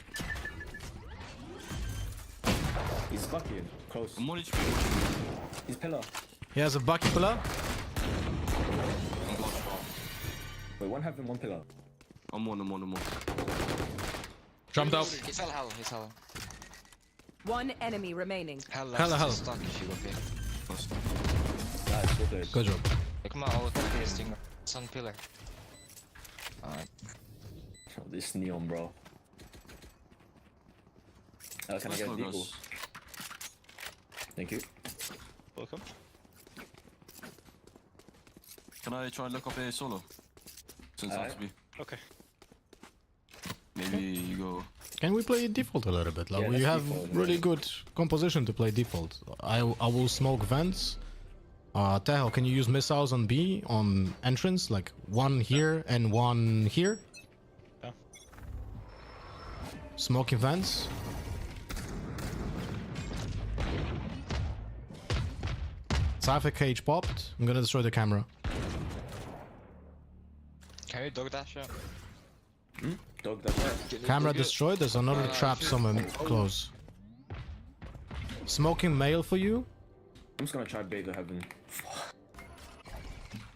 He's fucking close. I'm 1 HP. He's pillar. He has a bucky pillar. Wait, one heaven, one pillar. I'm one. Jumped out. He's hell. One enemy remaining. Hell. Hell. Nice, good day. Good job. Come on, all the stinger. It's on pillar. Alright. Oh, this neon, bro. Can I get a deagle? Thank you. Welcome. Can I try and look up a solo? Since I have to be. Okay. Maybe you go. Can we play default a little bit? Like Yeah, we let's have default, really yeah. good composition to play default. I will smoke vents. Taho, can you use missiles on B on entrance? Like one here and one here? Yeah. Smoking vents. Cypher cage popped. I'm gonna destroy the camera. Can you dog dash out? Dog that. Camera destroyed. There's another trap somewhere close. Smoking mail for you. I'm just gonna try bait the heaven.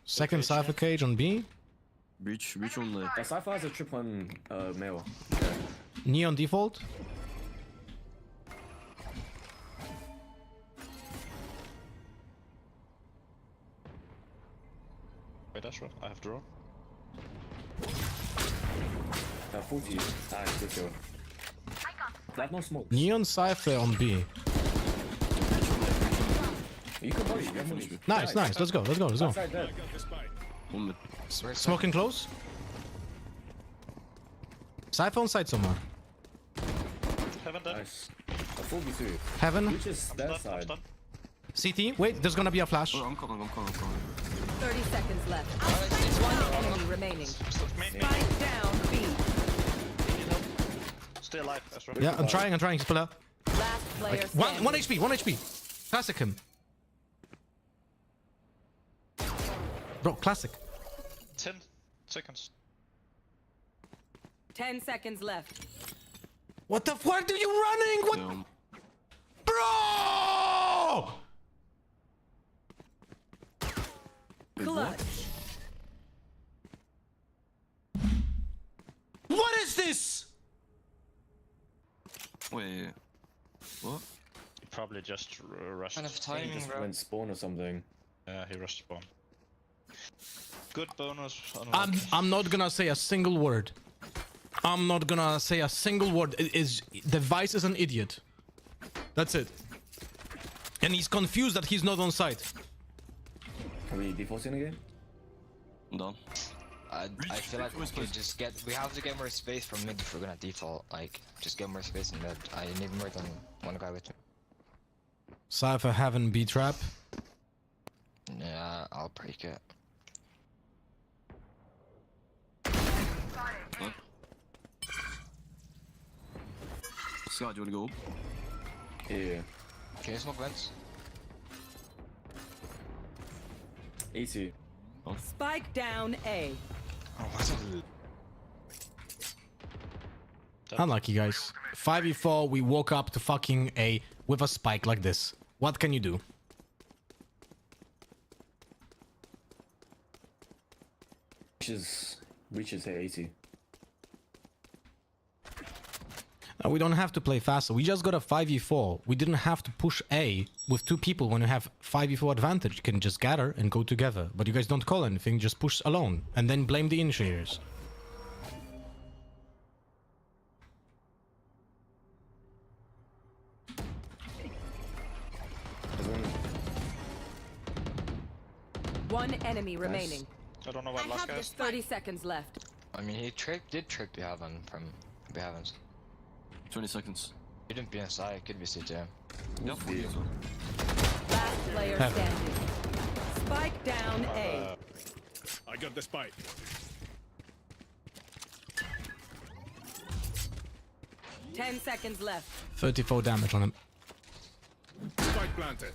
Second Cypher cage on B. Breach on the. Cypher has a trip on mail. Neon default. Wait, that's right. I have draw. 40. Nice, good kill. They have no smoke. Neon Cypher on B. You can molly, you have molly. Nice. Let's go. Outside dead. Smoking close. Cypher on side somewhere. Heaven dead. Nice. A 4v2. Heaven. Which is their side. CT. Wait, there's gonna be a flash. I'm coming. 30 seconds left. One enemy remaining. Spike down B. Stay alive, Astro. Yeah, I'm trying, Spiller. Last player Like, one HP. Classic him. Bro, classic. 10 seconds. 10 seconds left. What the fuck are you running? What? Bro! Clutch. What is this? Wait. What? He probably just rushed. Kind of He timing, just bro. went spawn or something. Yeah, he rushed spawn. Good bonus. I'm not gonna say a single word. The Vice is an idiot. That's it. And he's confused that he's not on site. Are we defaulting again? I'm done. I feel like we could just we have to get more space from mid if we're gonna default. Like, just get more space in mid. I need more than one guy with me. Cypher Heaven B trap. Yeah, I'll break it. Scott, do you wanna go? Yeah. Can you smoke vents? Easy. Spike down A. Oh, what's up? Unlucky, guys. 5v4, we woke up to fucking A with a spike like this. What can you do? Reaches here 80. No, we don't have to play faster. We just got a 5v4. We didn't have to push A with two people when you have 5v4 advantage. You can just gather and go together. But you guys don't call anything, just push alone. And then blame the initiators. One enemy remaining. I don't know what last guys. 30 seconds left. I mean, he did trick the heaven from heavens. 20 seconds. He didn't be inside, could be CTM. Yep. Last player standing. Spike down A. I got the spike. Ten seconds left. 34 damage on him. Spike planted.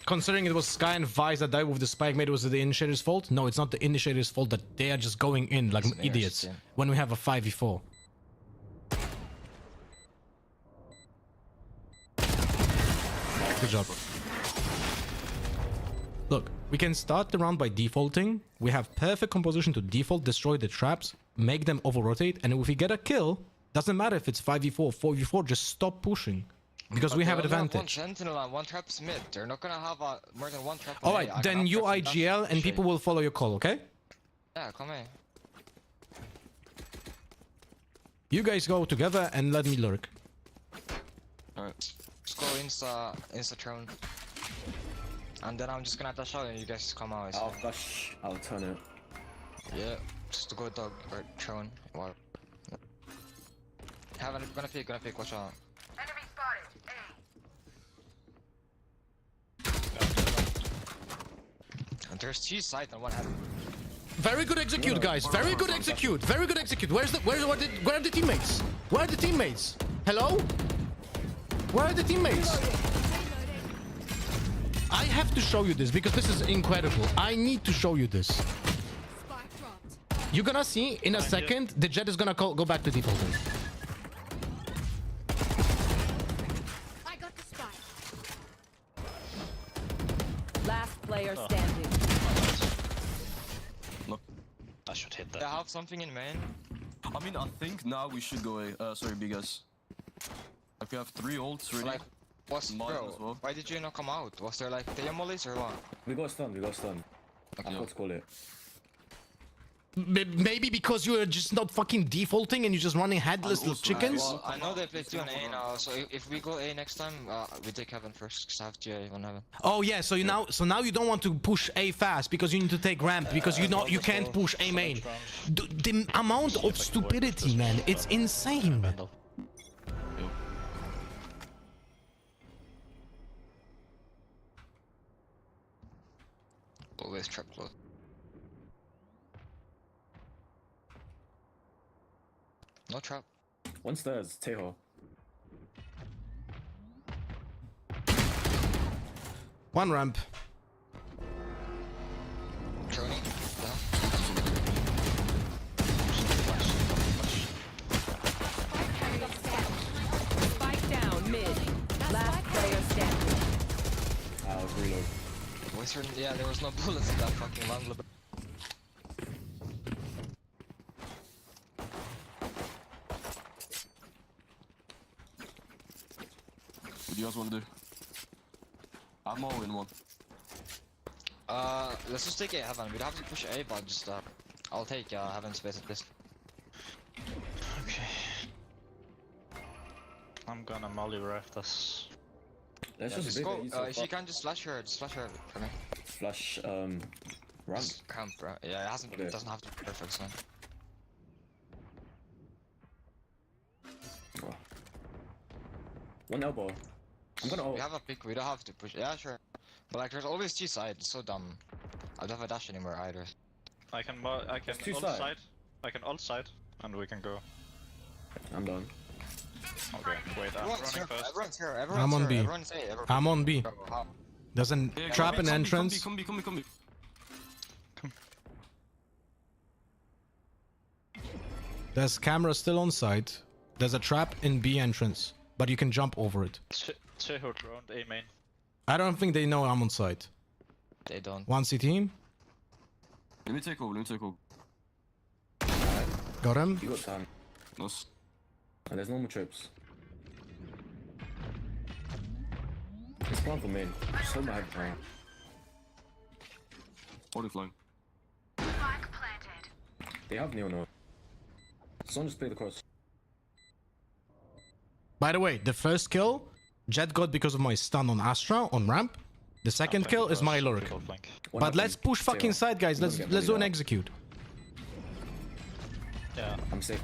Considering it was Sky and Vice that died with the spike, maybe it was the initiator's fault? No, it's not the initiator's fault that they are just going in like idiots when we have a 5v4. Good job. Look, we can start the round by defaulting. We have perfect composition to default, destroy the traps, make them over-rotate, and if we get a kill, doesn't matter if it's 5v4, 4v4, just stop pushing. Because we have an advantage. One sentinel and one trap mid. They're not gonna have more than one trap. Alright, then you IGL and people will follow your call, okay? Yeah, come here. You guys go together and let me lurk. Alright. Just go insta throne. And then I'm just gonna dash out and you guys come out. I'll flash. I'll turn it. Yeah, just go dog or throne. What? Heaven, gonna pick, watch out. Enemy spotted. And there's two sides and one heaven. Very good execute, guys. Very good execute. Very good execute. Where are the teammates? Where are the teammates? Hello? Where are the teammates? I have to show you this because this is incredible. I need to show you this. You're gonna see in a second the Jet is gonna go back to defaulting. I got the spike. Last player standing. Look, I should hit that. I have something in main. I mean, I think now we should go A. Sorry, B guys. Like we have 3 ults ready. Like, bro, why did you not come out? Was there like the mollies or what? We got stunned. I forgot to call it. Maybe because you're just not fucking defaulting and you're just running headless little chickens? Well, I know they play 2 on A now, so if we go A next time, we take heaven first, because I have GA on heaven. Oh yeah, so now you don't want to push A fast because you need to take ramp because you can't push A main. The amount of stupidity, man, it's insane. Always trap close. No trap. One stairs, Teho. One ramp. Journey. Spike down mid. Last player standing. I'll reload. Yeah, there was no bullets in that fucking long. What do you guys want to do? I'm all in one. Let's just take A heaven. We don't have to push A, but just I'll take heaven space at least. Okay. I'm gonna molly ref this. Let's just go. If you can just flash her for me. Flash ramp. Ramp, bro. Yeah, it doesn't have to be perfect, so. Oh. One elbow. I'm gonna ult. We have a pick, we don't have to push. Yeah, sure. But like, there's always 2 sides, it's so dumb. I don't have a dash anymore either. I can ult side. I can ult side, and we can go. I'm done. Okay, wait, I'm running first. Everyone's here, I'm on B. Everyone's A, I'm on B. There's a trap in entrance. Come B. There's camera still on site. There's a trap in B entrance, but you can jump over it. Cheho droned A main. I don't think they know I'm on site. They don't. One CT. Let me take over. Got him. You got time. Nice. And there's no more trips. It's plan for main. So mad time. Holy flying. Spike planted. They have Neo now. Someone just play the cross. By the way, the first kill, Jet got because of my stun on Astra on ramp. The second kill is my lurk. But let's push fucking side, guys. Let's do an execute. Yeah. I'm safe.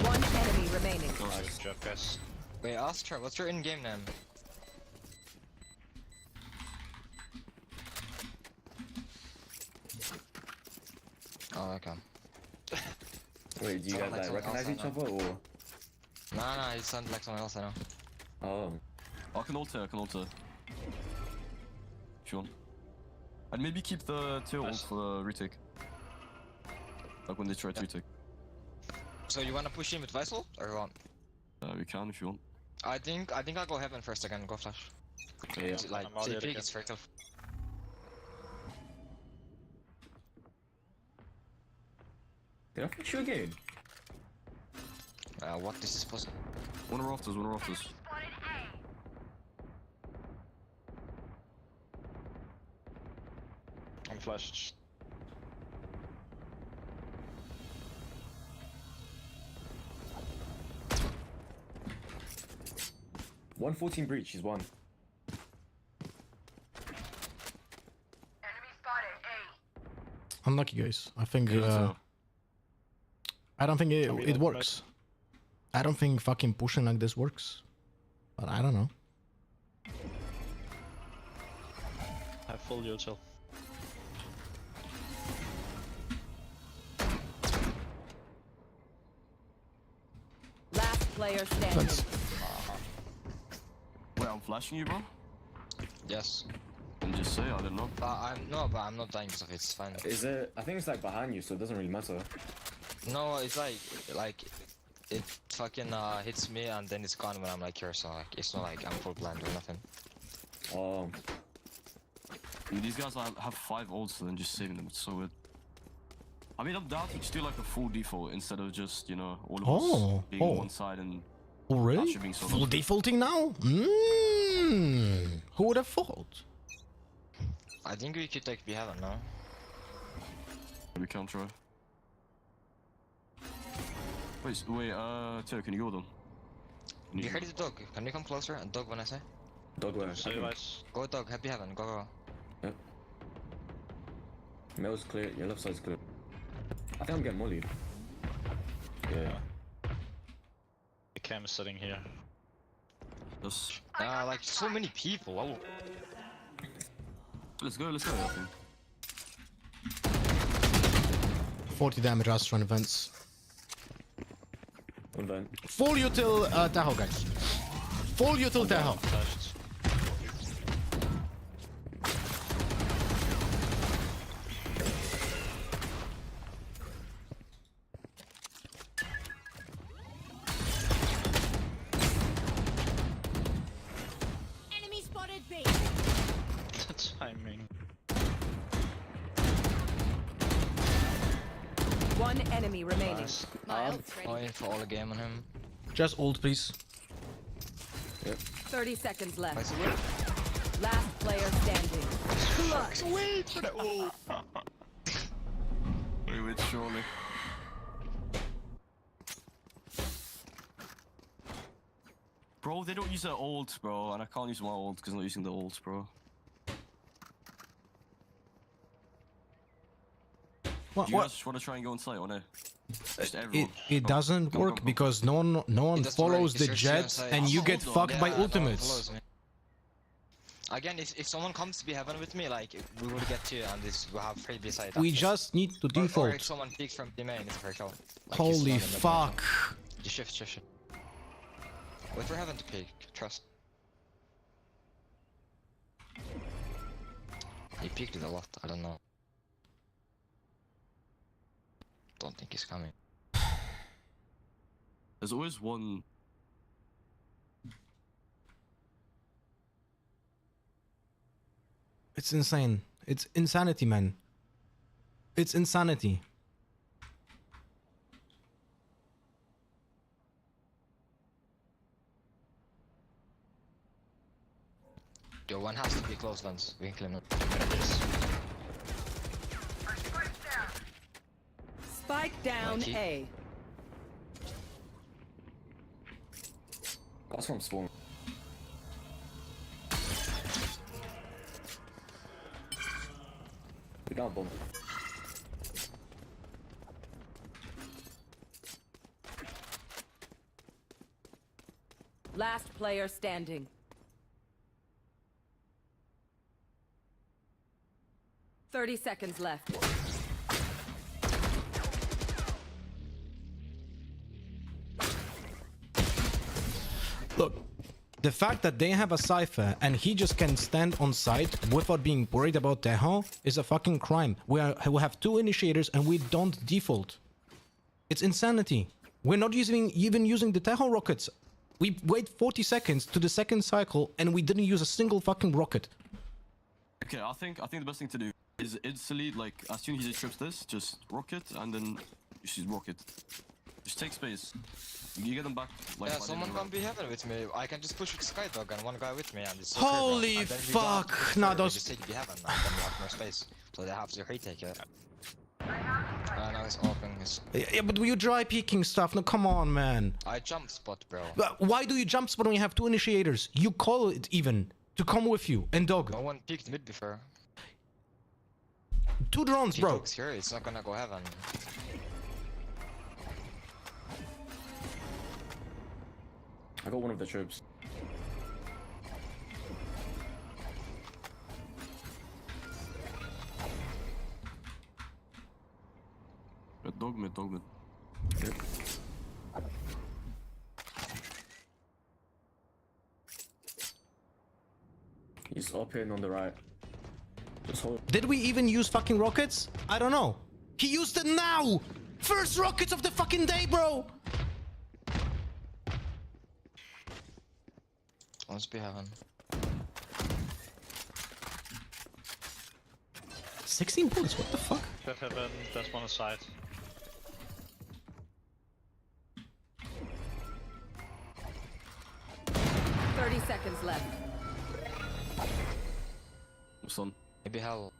One enemy remaining. Nice job, guys. Wait, Astra, what's your in-game name? Oh, okay. Wait, do you guys like recognize each other or? Nah, he sounded like someone else I know. Oh. I can alter. If you want. And maybe keep the tail ult for the retake. Like when they try to retake. So you wanna push him with Vessel or what? We can if you want. I think I'll go heaven first again. Go flash. Yeah. Like take peek, it's straight off. Did I push you again? What this is possible? One rafters. I'm flashed. $114 breach is one. Unlucky, guys. I think I don't think it works. I don't think fucking pushing like this works. But I don't know. Have full util. Last player standing. Wait, I'm flashing you, bro? Yes. And just say, I don't know. But I'm not dying because of it, it's fine. Is it? I think it's like behind you, so it doesn't really matter. No, it's like it fucking hits me and then it's gone when I'm like here, so like it's not like I'm full blind or nothing. Oh. I mean, these guys have 5 ults and then just saving them, it's so weird. I mean, I'm down to just do like a full default instead of just, you know, all of us being on one side and... Oh, really? Actually being so Full lucky. defaulting now? Who would have thought? I think we could like be heaven now. We can try. Wait, Teo, can you go with them? You heard the dog. Can you come closer and dog when I say? Dog where? Go dog, happy heaven, go. Yep. Mail's clear, your left side's clear. I think I'm getting mollied. Yeah. The cam is sitting here. Yes. Like so many people. Oh. Let's go, I think. 40 damage, Astra on events. One vent. Full util Tahoe, guys. Full util Tahoe. Enemy spotted B. The timing. One enemy remaining. Nice. Going for all the game on him. Just ult, please. Yep. 30 seconds left. Nice. Last player standing. Clutch. Wait for the ult. Wait, surely. Bro, they don't use their ult, bro, and I can't use my ult because I'm not using the ult, bro. What? Do you guys just want to try and go inside or no? Just everyone. It doesn't work because no one follows the jets and you get fucked by ultimates. Again, if someone comes to be heaven with me, like we will get to and this will have free beside. We just need to Or if default. someone peeks from the main, it's a fair call. Like, Holy he's not in the fuck. You shift. Wait for heaven to peek. Trust. He peeked it a lot. I don't know. Don't think he's coming. There's always one. It's insane. It's insanity, man. It's insanity. Yo, one has to be close lens. Winkling. Spike down Mikey. A. That's from spawn. We got a bomb. Last player standing. Thirty seconds left. Look, the fact that they have a Cypher and he just can stand on site without being worried about Teho is a fucking crime. We have two initiators and we don't default. It's insanity. We're not even using the Teho rockets. We wait 40 seconds to the second cycle and we didn't use a single fucking rocket. Okay, I think the best thing to do is instantly, like, as soon as he trips this, just rocket and then you should rocket. Just take space. You get them back. Like, yeah, someone can be heaven with me. I can just push with Skydog and one guy with me, and it's so Holy and then we fuck! go out to the Nah, third, we those. just take the heaven, and then we have more space, so they have to retake it. Now he's open. Yeah, but you dry peeking stuff. No, come on, man. I jump spot, bro. Why do you jump spot when you have two initiators? You call it even to come with you and dog. No one peeked mid before. Two drones, bro. Dog's here. It's not gonna go heaven. I got one of the troops. Dog mid, dog mid. Yep. He's up in on the right. Just hold. Did we even use fucking rockets? I don't know. He used it now! First rockets of the fucking day, bro! Must be heaven. 16 bullets, what the fuck? Fifth heaven, there's one aside. Thirty seconds left. Son. Maybe hell.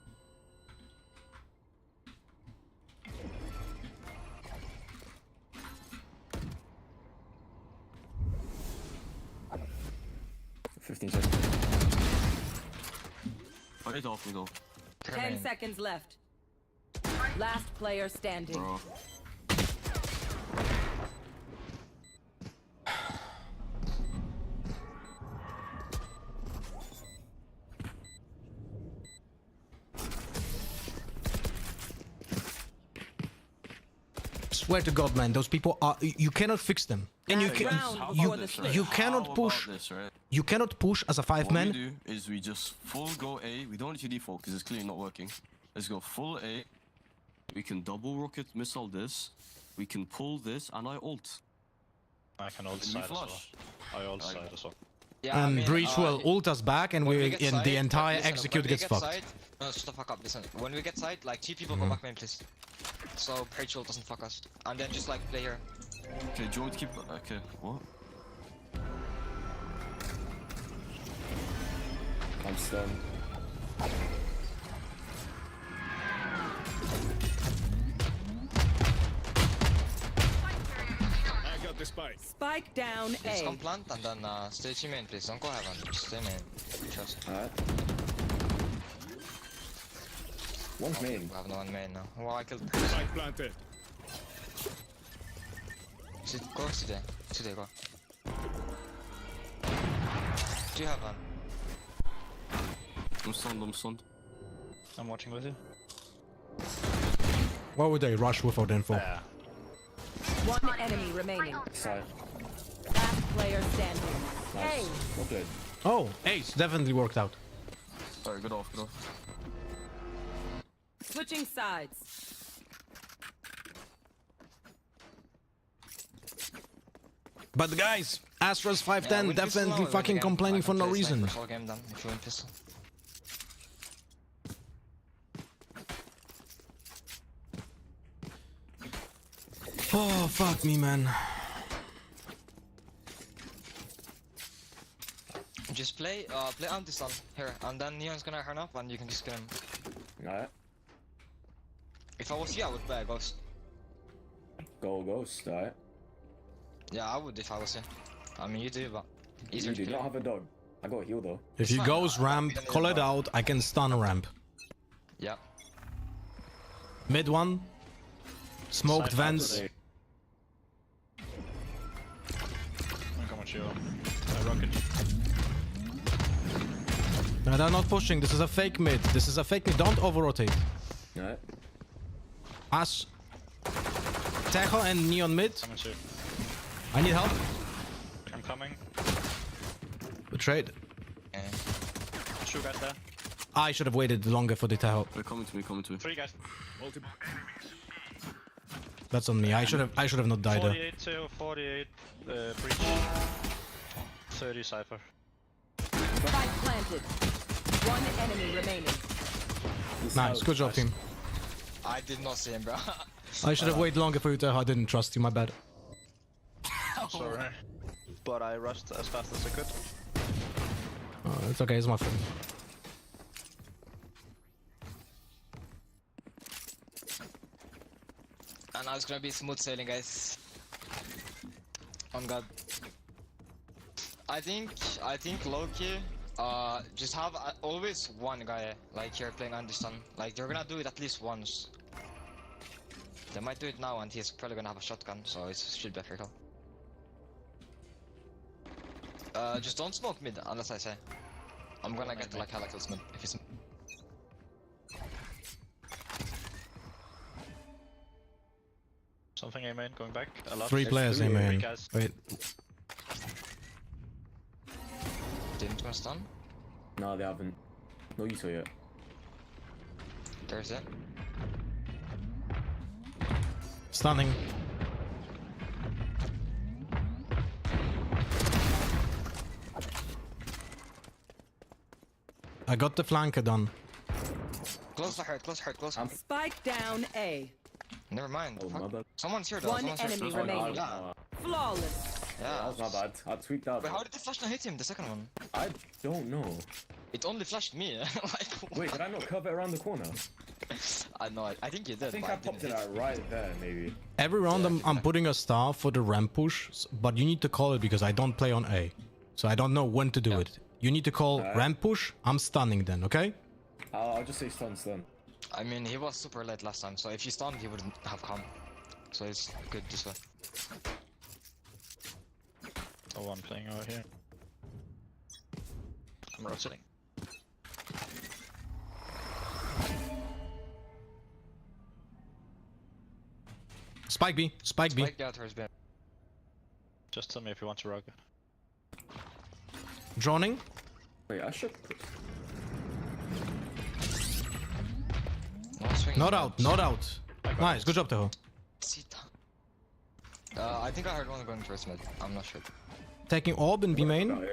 I need off, middle. 10 seconds left. Last player standing. Bro. Swear to God, man, those people are. You cannot fix them, and you can. You cannot push. You cannot push as a five-man. What we do is we just full go A. We don't need to default because it's clearly not working. Let's go full A. We can double rocket missile this. We can pull this, and I ult. I can ult side as well. I ult side as well. Yeah, And Breach will ult us back, and we in the entire listen, execute gets fucked. Side, no, shut the fuck up. Listen, when we get side, like 2 people go back main, please. So Rachel doesn't fuck us, and then just like play here. Okay, do you want to keep? Okay, what? I'm stunned. I got the spike. Spike down Just A. come plant and then stay to main, please. Don't go heaven. Just stay main. Trust. Alright. One's main. We have no one main now. Well, I killed. Spike planted. Go today. Today, go. Do you have one? I'm stunned, I'm stunned. I'm watching with you. Why would they rush without info? Yeah. One enemy remaining. Side. Last player standing. Nice. Hey. Well played. Oh, ace definitely worked out. Sorry, get off, get off. Switching sides. But guys, Astra's 510 win pistol definitely now, fucking win complaining for no reason. Full game done. If you win pistol. Oh, fuck me, man. Just play anti-stun here, and then Neon's gonna turn up, and you can just get him. Alright. If I was you, I would play a ghost. Go ghost, alright. Yeah, I would if I was you. I mean, you do, but You do not have a dog. I got a heal though. If he goes ramp, call it out. I can stun a ramp. Yeah. Mid one. Smoked vents. No, they're not pushing. This is a fake mid. This is a fake mid. Don't over rotate. No. Ash. Tejo and Neon mid. I need help. I'm coming. Betrayed. Two guys there. I should have waited longer for the Tejo. They're coming to me, coming to me. 3 guys. That's on me. I should have not died there. 48 to 48 breach. 30 Cypher. Spike planted. One enemy remaining. Nice. Good job, team. I did not see him, bro. I should have waited longer for you, Tejo. I didn't trust you. My bad. Sorry. But I rushed as fast as I could. Oh, it's okay. It's my fault. And now it's gonna be smooth sailing, guys. On God. I think low-key, just have always one guy, like you're playing Understand. Like you're gonna do it at least once. They might do it now and he's probably gonna have a shotgun, so it should be critical. Just don't smoke mid, unless I say. I'm gonna get like helicals mid, if it's... Something A main, going back. A lot. 3 players A main. Wait. Didn't go stun? No, they haven't. No use yet. There's it. Stunning. I got the flanker done. Close the heart, close heart, close heart. Spike down A. Never mind. Oh, my bad. Someone's here though. One Someone's enemy here. remaining. Yeah. Flawless. Yeah. That was my bad. I tweaked that. Wait, how did the flash not hit him, the second one? I don't know. It only flashed me. Like, Wait, did I not curve it around the corner? I know, I think you did. I think but I popped it didn't out right there, maybe. Every round I'm putting a star for the ramp push, but you need to call it because I don't play on A. So I don't know when to do it. You need to call ramp push, I'm stunning then, okay? I'll just say stun. I mean, he was super late last time, so if he stunned, he wouldn't have come. So it's good this way. Oh, one playing over here. I'm rotating. Spike B, Spike B. Spike out towards B. Just tell me if you want to rogue. Droning. Wait, I should. Not out, not out. Nice, good job, Tejo. I think I heard one going towards mid. I'm not sure. Taking orb in B main.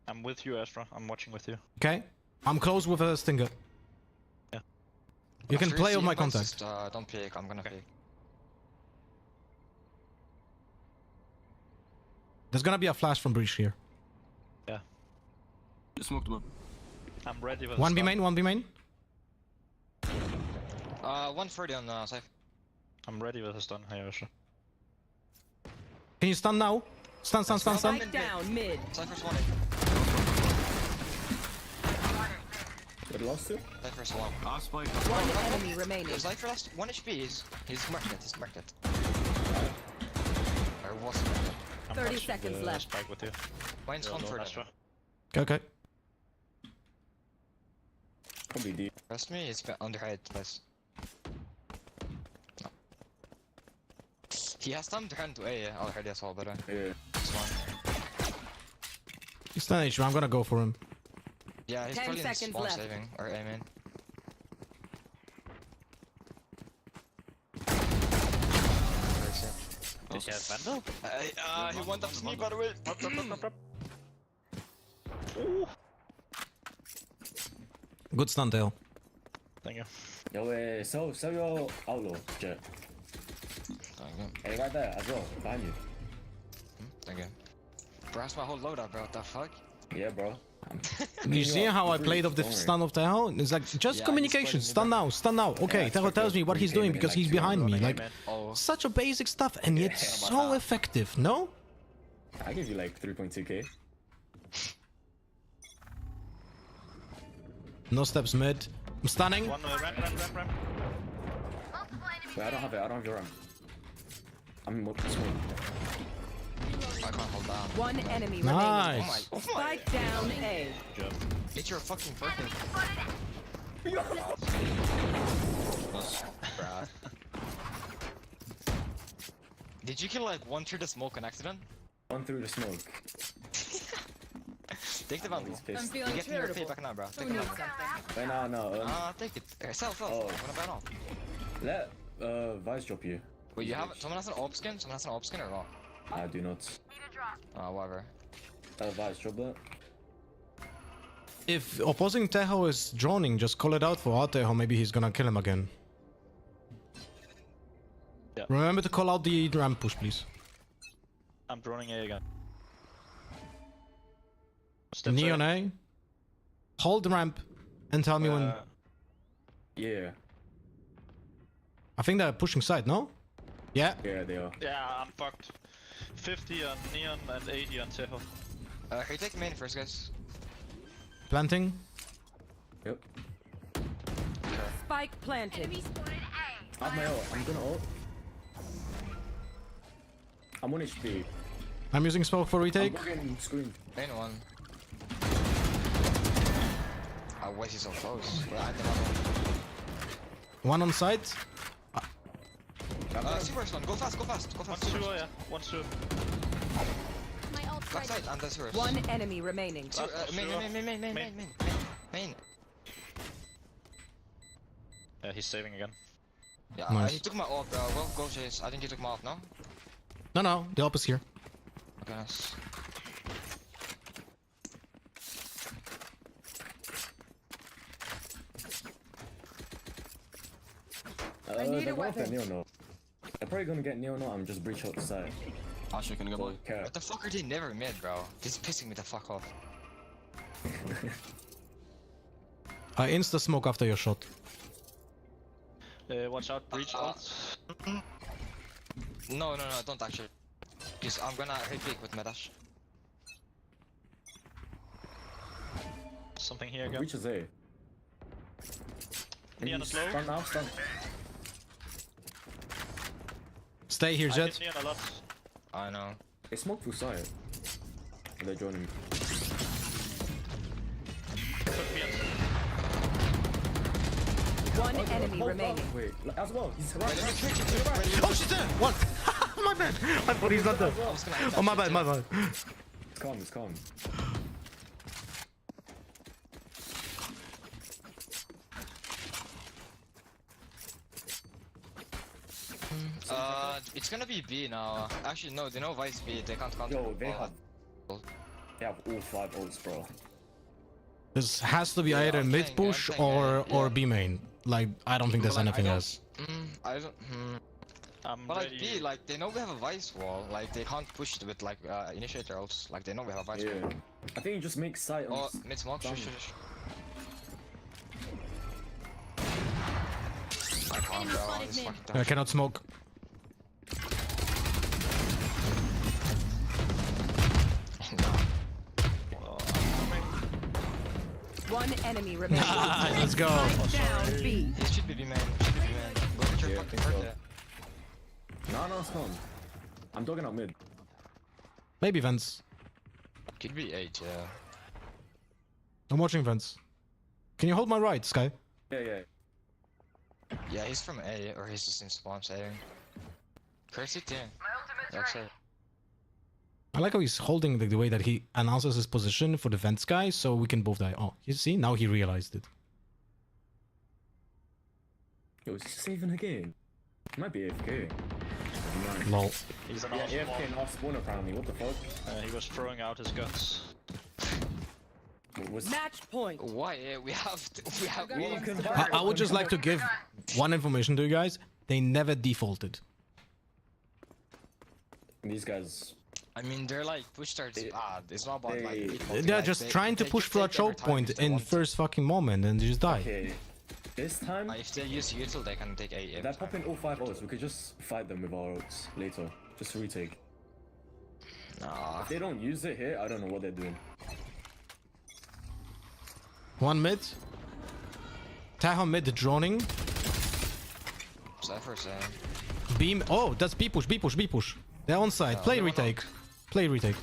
I'm with you, Astra. I'm watching with you. Okay. I'm close with a stinger. Yeah. You can After play see on my him, contact. Just, don't peek. I'm gonna peek. There's gonna be a flash from breach here. Yeah. Just smoked him up. I'm ready with 1 B main, 1 B main. 130 on safe. I'm ready with a stun. Hey, Astra. Can you stun now? Stun. Spike down mid. Cypher's one. What lost it? Cypher's one. Ah, Spike. One enemy remaining. Cypher lost 1 HP. He's marked it. He's marked it. Or was marked it. I'm 30 watching seconds the left. Spike with you. Mine's Yeah, 130. Astra. Okay. Probably deep. Trust me, it's under height, guys. No. He has time to hand to A already as well, but Yeah. it's one. He's stun HP, I'm gonna go for him. Yeah, he's 10 probably in seconds spawn left. saving or aiming. Did he have Vandal? He went up to me, by the way. Good stun, Tail. Thank you. Yo, sell your outlaw, Jet. Thank you. Hey, right there as well, behind you. Thank you. Bro, that's my whole loadout, bro. What the fuck? Yeah, bro. You see how I played off the stun of Tejo? It's like, just communication. Stun now, stun now. Okay, Tejo tells me what he's doing because he's behind me. Like, such a basic stuff, and yet so effective, no? I give you like 3.2k. No steps mid. I'm stunning. Ramp. Wait, I don't have it. I don't have your ramp. I'm swing. I can't hold down. One enemy Nice. remaining. Spike down A. Good job. It's your fucking birthday. Bruh. Did you kill like one through the smoke on accident? One through the smoke. Take the vandal. I'm I'm You feeling get me your charitable. feedback now, bro. Who Take the needs vandal. something? Wait, no. Take it. Sell. Oh. I'm gonna ban off. Let Vice drop you. Wait, you have someone has an AWP skin? Someone has an AWP skin or not? I do not. Whatever. Vice drop that. If opposing Teho is droning, just call it out for our Teho. Maybe he's gonna kill him again. Yeah. Remember to call out the ramp push, please. I'm droning A again. Steps Neon A. Hold the ramp and tell me when. Yeah. I think they're pushing side, no? Yeah. Yeah, they are. Yeah, I'm fucked. 50 on Neon and 80 on Teho. Can you take main first, guys? Planting. Yep. Spike planted. I have my ult. I'm gonna ult. I'm on HP. I'm using smoke for retake. I'm getting screen. Main one. Why is he so close? Well, I don't One on side. know. See first one. Go fast. One sewer, yeah. One sewer. My ult's Back ready. side and the sewers. One enemy remaining. Main. Yeah, he's saving again. Yeah, Nice. he took my off, bro. Go chase. I think he took my off, no? No, the op is here. Okay, nice. They're going for Neo now. They're probably gonna get Neo now. I'm just breach out the side. Asher, can you go Okay. What the fuck are they never mid, bro? This is pissing me the fuck off. I insta smoke after your shot. Watch out, breach ult. No, don't actually. Because I'm gonna hit peek with my dash. Something here again. Breach is A. Neon is low. Stun now, stun. Stay here, I Jet. hit Neon a lot. I know. They smoke through side. And they're joining me. Put me on. One enemy remaining. Wait, as well. He's right. Oh, she's there. What? My bad. I thought he's not there. Oh, my bad. It's calm, it's calm. It's gonna be B now. Actually, no, they know Vice B. They can't counter. Yo, they have all 5 ults, bro. This has to be either I'm mid saying, push I'm saying, or B main. Like, I don't think there's But, like, anything I don't- else. I don't. But like B, like they know we have a Vice wall. Like they can't push it with like initiator ults. Like they know we have a Vice Yeah. wall. I think you just make sight on Oh, mid smoke. Shush. I can't, bro. This fucking I cannot smoke. One enemy remaining. Let's go. Spike down B. It should be B main. Go get your fucking birthday. No, it's calm. I'm dogging out mid. Maybe vents. Could be 8, yeah. I'm watching vents. Can you hold my right, Sky? Yeah. Yeah, he's from A, or he's just in spawn saying. Curse it, yeah. That's it. I like how he's holding the way that he announces his position for the vents guy, so we can both die. Oh, you see? Now he realized it. Yo, is he saving again? He might be AFK. Lol. He's an Yeah, awesome AFK and one. off spawn apparently. What the fuck? He was throwing out his guts. Match point. Why? We have. I would just like to give one information to you guys. They never defaulted. These guys. I mean, they're like push starts bad. It's not about like. defaulting, They're like, just they- trying to they push can for a take every choke time point if they in want. first fucking moment and they just die. Okay. This time, If they use util, they can take 8 every they're time. popping all 5 ults. We could just fight them with our ults later. Just retake. If they don't use it here, I don't know what they're doing. One mid. Tahoe mid droning. Cypher saying. Beam. Oh, that's B push, B push, B push. They're on side. Play retake. Play retake.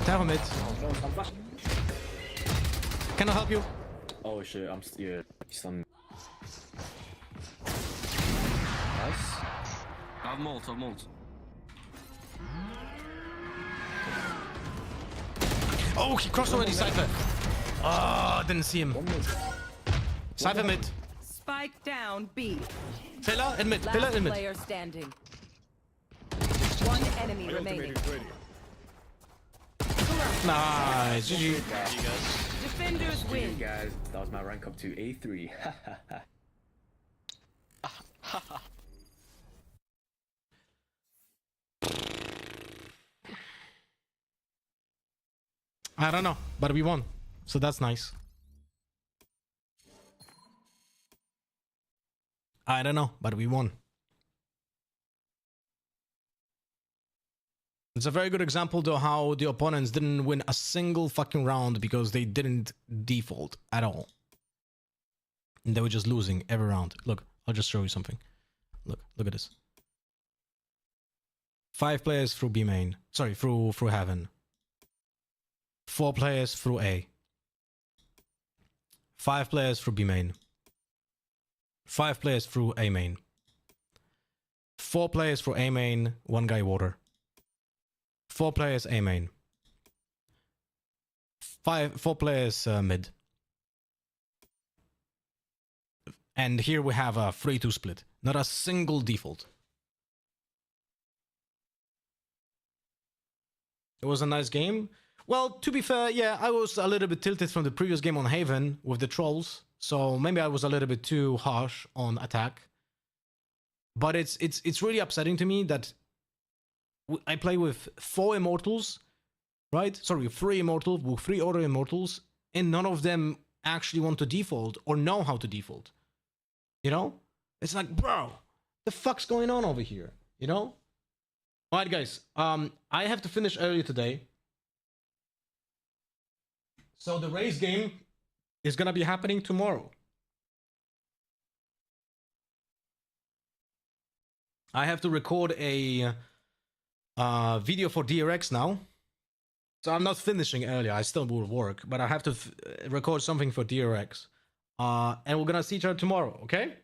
Tahoe mid. Can I help you? Oh shit, I'm yeah, stunned. Nice. I have molt, Oh, he crossed already, Cypher. Oh, didn't see him. Cypher mid. Spike down B. Pillar and mid. Pillar and mid. Player standing. One enemy remaining. Nice. GG. Defenders win. GG guys, that was my rank up to A3. I don't know, but we won. So that's nice. I don't know, but we won. It's a very good example though how the opponents didn't win a single fucking round because they didn't default at all. And they were just losing every round. Look, I'll just show you something. Look at this. 5 players through B main. Sorry, through heaven. 4 players through A. 5 players through B main. 5 players through A main. 4 players through A main, 1 guy water. 4 players A main. 4 players mid. And here we have a 3-2 split. Not a single default. It was a nice game. Well, to be fair, yeah, I was a little bit tilted from the previous game on Haven with the trolls. So maybe I was a little bit too harsh on attack. But it's really upsetting to me that I play with 4 immortals, right? Sorry, 3 immortals, 3 auto immortals, and none of them actually want to default or know how to default. You know? It's like, bro, the fuck's going on over here? You know? Alright guys, I have to finish early today. So the race game is gonna be happening tomorrow. I have to record a video for DRX now. So I'm not finishing earlier, I still will work, but I have to record something for DRX. And we're gonna see each other tomorrow, okay?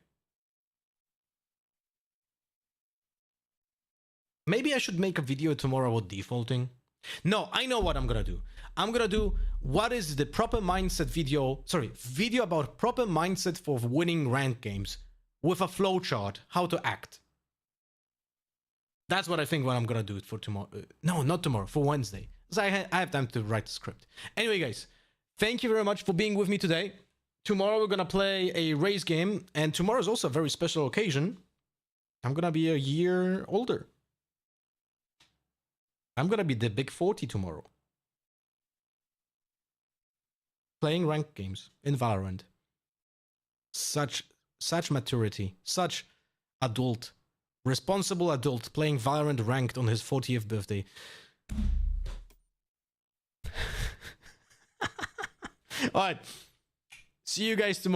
Maybe I should make a video tomorrow about defaulting. No, I know what I'm gonna do. I'm gonna do what is the proper mindset video. Sorry, video about proper mindset for winning ranked games with a flowchart, how to act. That's what I think what I'm gonna do for tomorrow. No, not tomorrow, for Wednesday. So I have time to write the script. Anyway, guys, thank you very much for being with me today. Tomorrow we're gonna play a race game, and tomorrow is also a very special occasion. I'm gonna be a year older. I'm gonna be the big 40 tomorrow. Playing ranked games in Valorant. Such maturity, such responsible adult playing Valorant ranked on his 40th birthday. Alright. See you guys tomorrow.